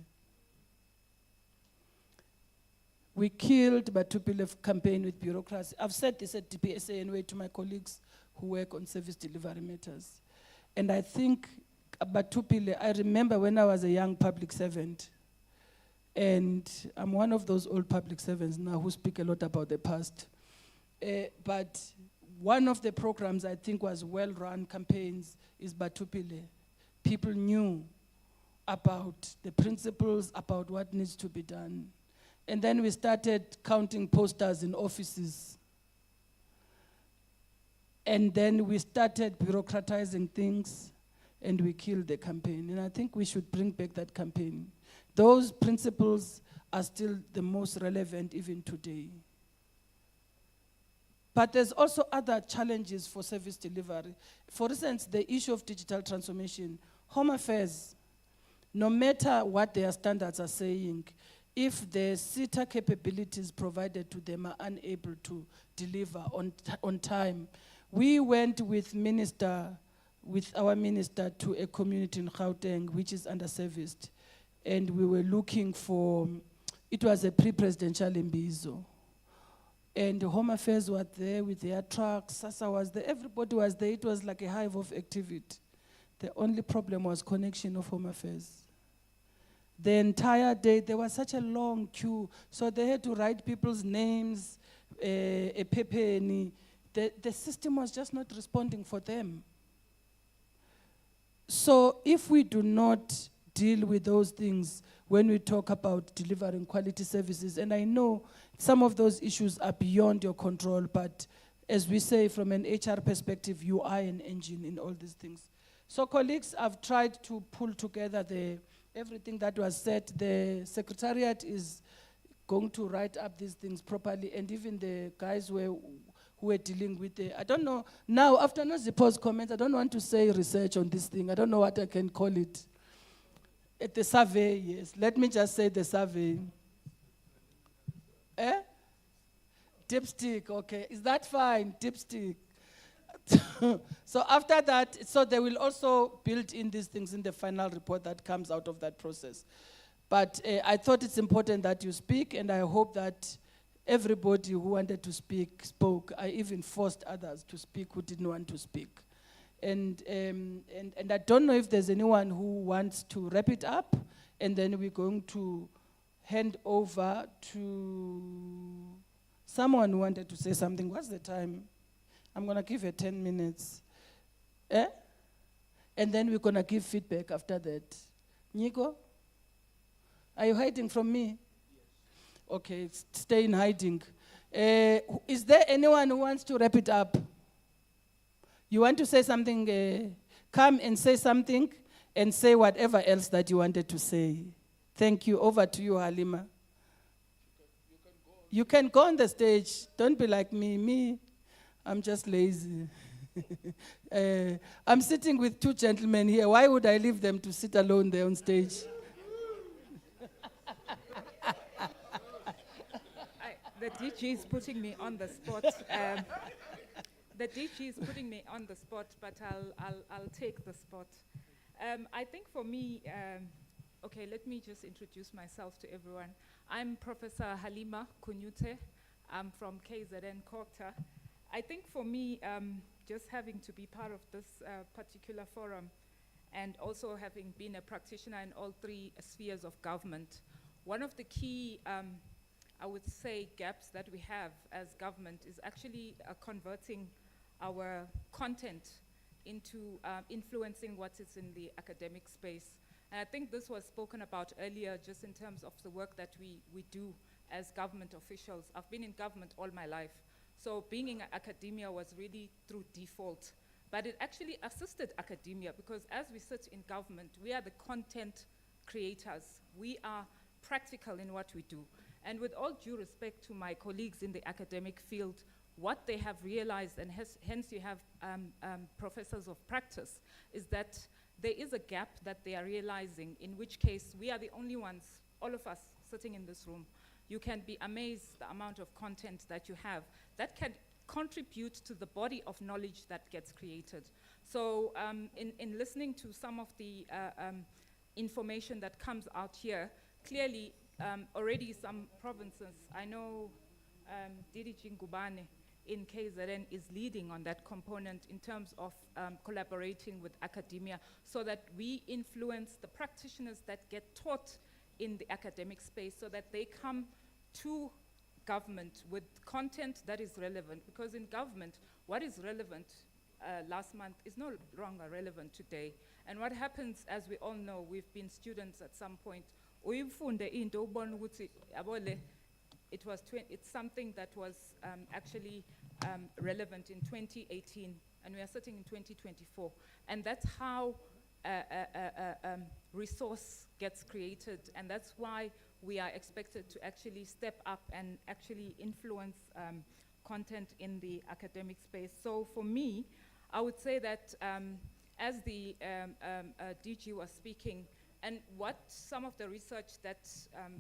We killed Batupile campaign with bureaucracy. I've said this at DPSA anyway to my colleagues who work on service delivery matters. And I think Batupile, I remember when I was a young public servant, and I'm one of those old public servants now who speak a lot about the past. But one of the programs I think was well-run campaigns is Batupile. People knew about the principles, about what needs to be done. And then we started counting posters in offices. And then we started bureaucratizing things, and we killed the campaign. And I think we should bring back that campaign. Those principles are still the most relevant even today. But there's also other challenges for service delivery. For instance, the issue of digital transformation. Home Affairs, no matter what their standards are saying, if the SITA capabilities provided to them are unable to deliver on time. We went with our minister to a community in Gauteng, which is underserviced. And we were looking for, it was a pre-presidential Imbizo. And the Home Affairs were there with their trucks, SASA was there, everybody was there. It was like a hive of activity. The only problem was connection of Home Affairs. The entire day, there was such a long queue, so they had to write people's names, a pepeni. The system was just not responding for them. So if we do not deal with those things when we talk about delivering quality services, and I know some of those issues are beyond your control, but as we say from an HR perspective, you are an engine in all these things. So colleagues, I've tried to pull together everything that was said. The Secretariat is going to write up these things properly, and even the guys who were dealing with I don't know, now after Nozipo's comments, I don't want to say research on this thing. I don't know what I can call it. At the survey, yes. Let me just say the survey. Dipstick, okay. Is that fine? Dipstick. So after that, so they will also build in these things in the final report that comes out of that process. But I thought it's important that you speak, and I hope that everybody who wanted to speak spoke. I even forced others to speak who didn't want to speak. And I don't know if there's anyone who wants to wrap it up, and then we're going to hand over to someone who wanted to say something. What's the time? I'm going to give her 10 minutes. And then we're going to give feedback after that. Nico? Are you hiding from me? Yes. Okay, stay in hiding. Is there anyone who wants to wrap it up? You want to say something? Come and say something, and say whatever else that you wanted to say. Thank you. Over to you, Halima. You can go on the stage. Don't be like me. I'm just lazy. I'm sitting with two gentlemen here. Why would I leave them to sit alone there on stage? The DG is putting me on the spot. The DG is putting me on the spot, but I'll take the spot. I think for me, okay, let me just introduce myself to everyone. I'm Professor Halima Kunyute. I'm from KZN Kokta. I think for me, just having to be part of this particular forum, and also having been a practitioner in all three spheres of government, one of the key, I would say, gaps that we have as government is actually converting our content into influencing what is in the academic space. And I think this was spoken about earlier just in terms of the work that we do as government officials. I've been in government all my life. So being in academia was really through default. But it actually assisted academia because as we sit in government, we are the content creators. We are practical in what we do. And with all due respect to my colleagues in the academic field, what they have realized, and hence you have professors of practice, is that there is a gap that they are realizing, in which case we are the only ones, all of us sitting in this room. You can be amazed the amount of content that you have that can contribute to the body of knowledge that gets created. So in listening to some of the information that comes out here, clearly already some provinces, I know DDG Ngubane in KZN is leading on that component in terms of collaborating with academia so that we influence the practitioners that get taught in the academic space so that they come to government with content that is relevant. Because in government, what is relevant last month is no longer relevant today. And what happens, as we all know, we've been students at some point, it's something that was actually relevant in 2018, and we are sitting in 2024. And that's how resource gets created, and that's why we are expected to actually step up and actually influence content in the academic space. So for me, I would say that as the DG was speaking, and what some of the research that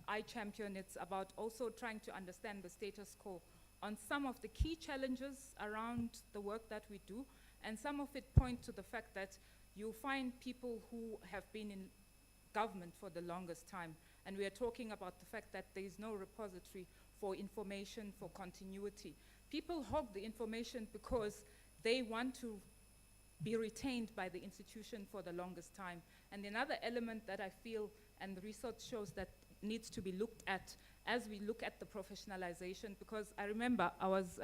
I champion, it's about also trying to understand the status quo on some of the key challenges around the work that we do, and some of it point to the fact that you find people who have been in government for the longest time, and we are talking about the fact that there is no repository for information, for continuity. People hog the information because they want to be retained by the institution for the longest time. And another element that I feel, and the research shows that needs to be looked at as we look at the professionalization, because I remember I was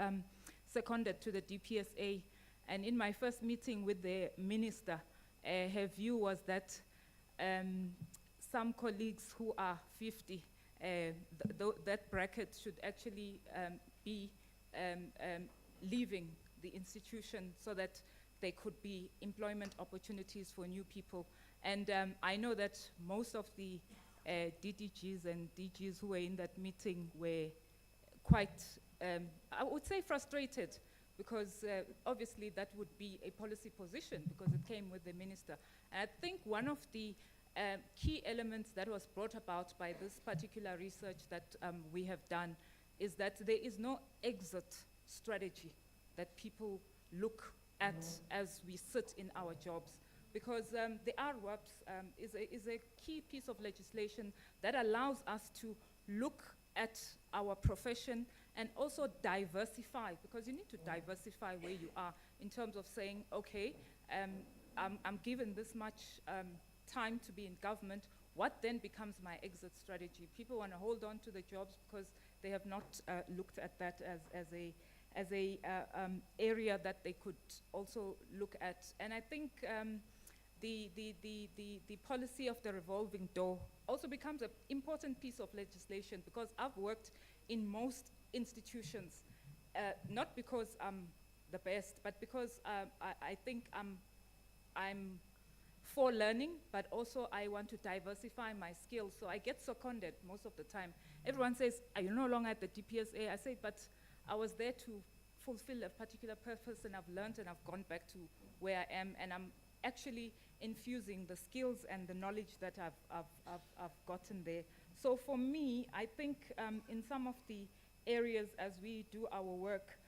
seconded to the DPSA, and in my first meeting with the minister, her view was that some colleagues who are 50, that bracket should actually be leaving the institution so that there could be employment opportunities for new people. And I know that most of the DDGs and DGs who were in that meeting were quite, I would say, frustrated, because obviously that would be a policy position because it came with the minister. And I think one of the key elements that was brought about by this particular research that we have done is that there is no exit strategy that people look at as we sit in our jobs. Because the RWAPS is a key piece of legislation that allows us to look at our profession and also diversify, because you need to diversify where you are in terms of saying, okay, I'm given this much time to be in government, what then becomes my exit strategy? People want to hold on to the jobs because they have not looked at that as a area that they could also look at. And I think the policy of the revolving door also becomes an important piece of legislation, because I've worked in most institutions, not because I'm the best, but because I think I'm for learning, but also I want to diversify my skills. So I get seconded most of the time. Everyone says, are you no longer at the DPSA? I say, but I was there to fulfill a particular purpose, and I've learned and I've gone back to where I am, and I'm actually infusing the skills and the knowledge that I've gotten there. So for me, I think in some of the areas as we do our work,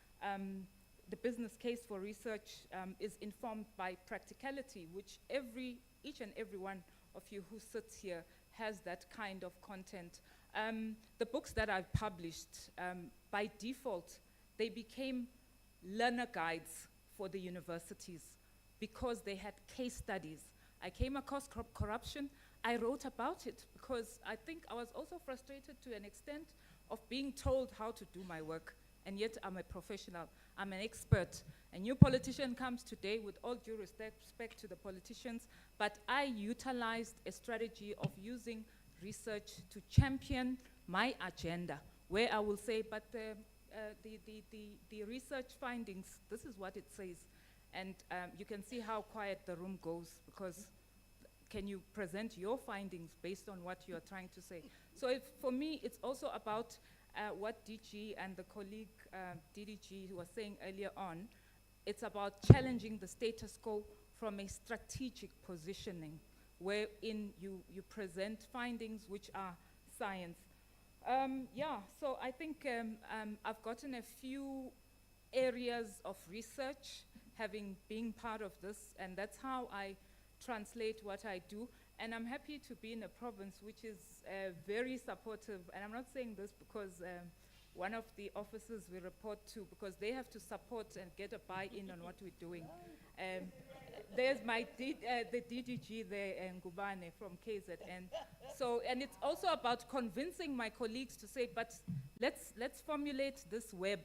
the business case for research is informed by practicality, which each and every one of you who sits here has that kind of content. The books that I've published, by default, they became learner guides for the universities because they had case studies. I came across corruption, I wrote about it because I think I was also frustrated to an extent of being told how to do my work, and yet I'm a professional, I'm an expert. A new politician comes today, with all due respect to the politicians, but I utilized a strategy of using research to champion my agenda, where I will say, but the research findings, this is what it says. And you can see how quiet the room goes, because can you present your findings based on what you're trying to say? So for me, it's also about what DG and the colleague DDG was saying earlier on. It's about challenging the status quo from a strategic positioning, wherein you present findings which are science. So I think I've gotten a few areas of research having been part of this, and that's how I translate what I do. And I'm happy to be in a province which is very supportive, and I'm not saying this because one of the officers we report to, because they have to support and get a buy-in on what we're doing. There's the DDG there, Ngubane from KZN. So, and it's also about convincing my colleagues to say, but let's formulate this web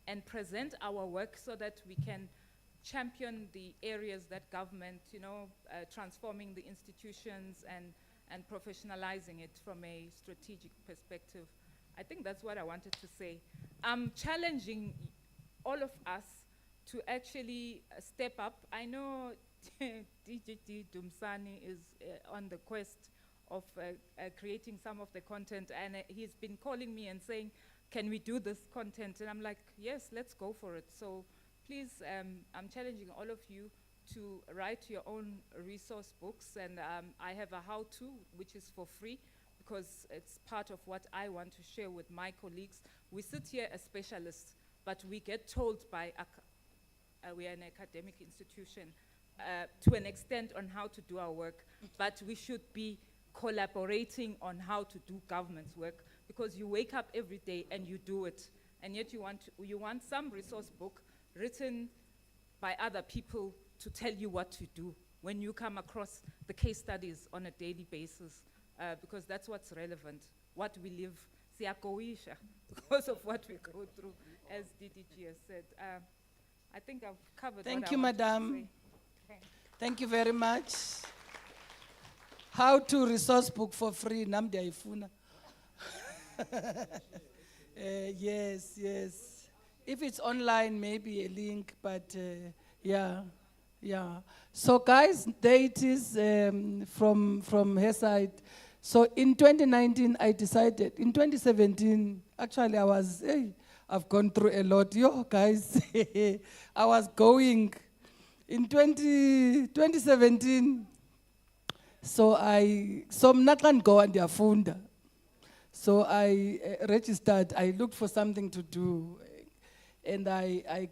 and present our work so that we can champion the areas that government, transforming the institutions and professionalizing it from a strategic perspective. I think that's what I wanted to say. I'm challenging all of us to actually step up. I know DGT Dumsani is on the quest of creating some of the content, and he's been calling me and saying, can we do this content? And I'm like, yes, let's go for it. So please, I'm challenging all of you to write your own resource books, and I have a how-to, which is for free, because it's part of what I want to share with my colleagues. We sit here as specialists, but we get told by, we are an academic institution, to an extent on how to do our work, but we should be collaborating on how to do government's work, because you wake up every day and you do it, and yet you want some resource book written by other people to tell you what to do when you come across the case studies on a daily basis, because that's what's relevant, what we live, siyakoisha, because of what we go through, as DDG has said. I think I've covered Thank what you, I wanted to Madam. say. Okay. Thank you very much. How to resource book for free, Namdi Aifuna. Yes. If it's online, maybe a link, but yeah. So guys, there it is from her side. So in 2019, I decided, in 2017, actually I've gone through a lot. Yo, guys, I was going in 2017. So mna xa ndigowa ndiyafunda. So I registered, I looked for something to do. And I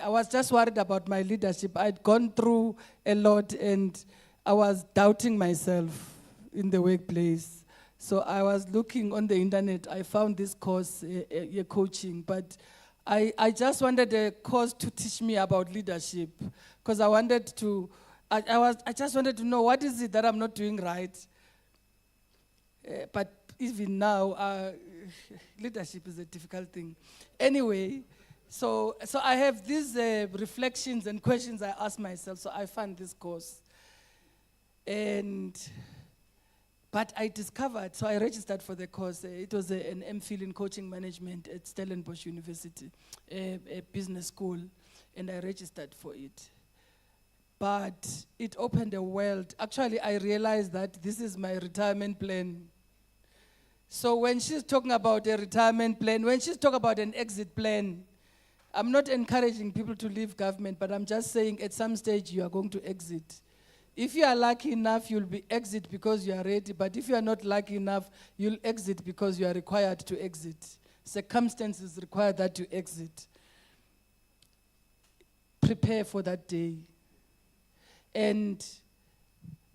was just worried about my leadership. I'd gone through a lot and I was doubting myself in the workplace. So I was looking on the internet. I found this course, coaching, but I just wanted a course to teach me about leadership, because I just wanted to know what is it that I'm not doing right. But even now, leadership is a difficult thing. Anyway, so I have these reflections and questions I ask myself, so I found this course. But I discovered, so I registered for the course. It was an MPhil in coaching management at Stellenbosch University, a business school, and I registered for it. But it opened a world. Actually, I realized that this is my retirement plan. So when she's talking about a retirement plan, when she's talking about an exit plan, I'm not encouraging people to leave government, but I'm just saying at some stage you are going to exit. If you are lucky enough, you'll be exit because you are ready, but if you are not lucky enough, you'll exit because you are required to exit. Circumstances require that you exit. Prepare for that day. And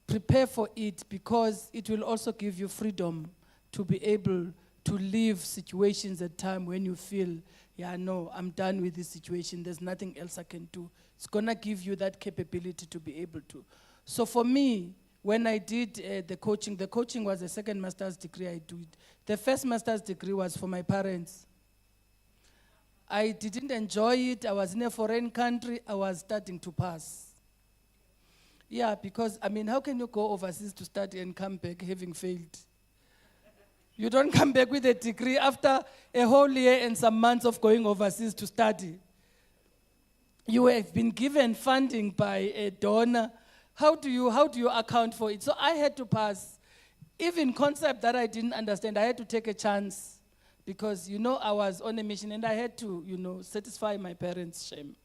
prepare for it, because it will also give you freedom to be able to leave situations at time when you feel, yeah, no, I'm done with this situation, there's nothing else I can do. It's gonna give you that capability to be able to. So for me, when I did the coaching was a second master's degree I did. The first master's degree was for my parents. I didn't enjoy it. I was in a foreign country. I was starting to pass. Yeah, because, I mean, how can you go overseas to study and come back having failed? You don't come back with a degree after a whole year and some months of going overseas to study. You have been given funding by a donor. how do you account for it? So I had to pass. Even concept that I didn't understand, I had to take a chance because, I was on a mission and I had to, satisfy my parents' shame.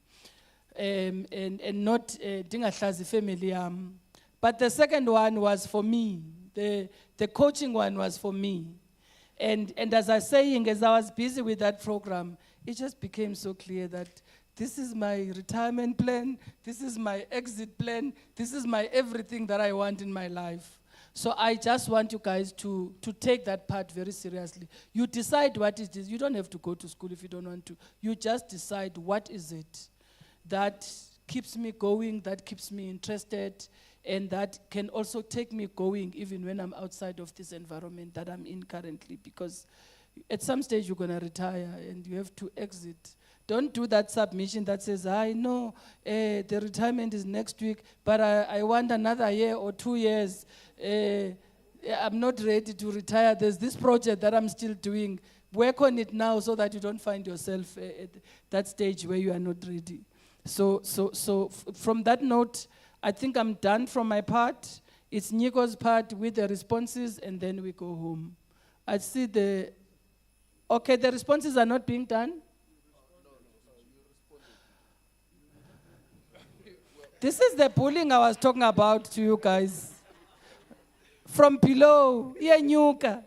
And not dingahlazi family. But the second one was for me. The coaching one was for me. And as I was saying, as I was busy with that program, it just became so clear that this is my retirement plan, this is my exit plan, this is my everything that I want in my life. So I just want you guys to take that part very seriously. You decide what it is. You don't have to go to school if you don't want to. You just decide what is it that keeps me going, that keeps me interested, and that can also take me going even when I'm outside of this environment that I'm in currently. Because at some stage you're gonna retire and you have to exit. Don't do that submission that says, I know the retirement is next week, but I want another year or 2 years. I'm not ready to retire. There's this project that I'm still doing. Work on it now so that you don't find yourself at that stage where you are not ready. So from that note, I think I'm done from my part. It's Nico's part with the responses, and then we go home. I see the responses are not being done. This is the bullying I was talking about to you guys. From below, Nyuka.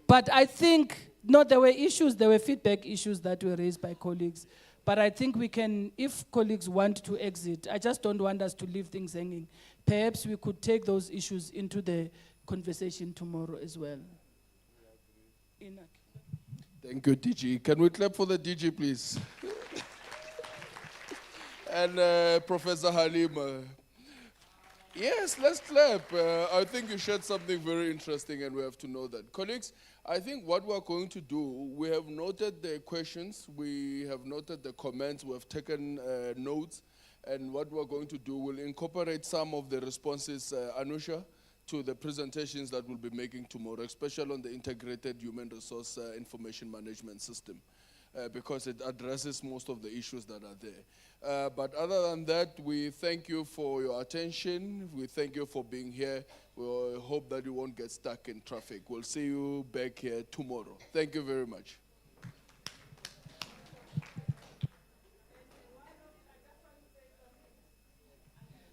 But I think, there were issues, there were feedback issues that were raised by colleagues. But I think we can, if colleagues want to exit, I just don't want us to leave things hanging. Perhaps we could take those issues into the conversation tomorrow as well. Thank you, DG. Can we clap for the DG, please? And Professor Halima. Yes, let's clap. I think you shared something very interesting and we have to know that. Colleagues, I think what we're going to do, we have noted the questions, we have noted the comments, we have taken notes, and what we're going to do, we'll incorporate some of the responses, Anusha, to the presentations that we'll be making tomorrow, especially on the integrated human resource information management system. Because it addresses most of the issues that are there. But other than that, we thank you for your attention. We thank you for being here. We hope that you won't get stuck in traffic. We'll see you back here tomorrow. Thank you very much.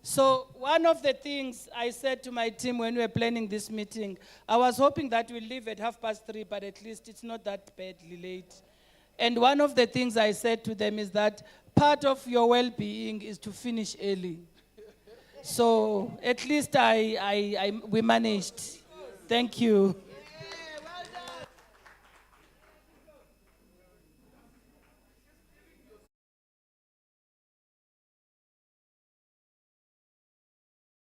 So one of the things I said to my team when we were planning this meeting, I was hoping that we'll leave at 3:30, but at least it's not that badly late. And one of the things I said to them is that part of your well-being is to finish early. So at least we managed. Thank you.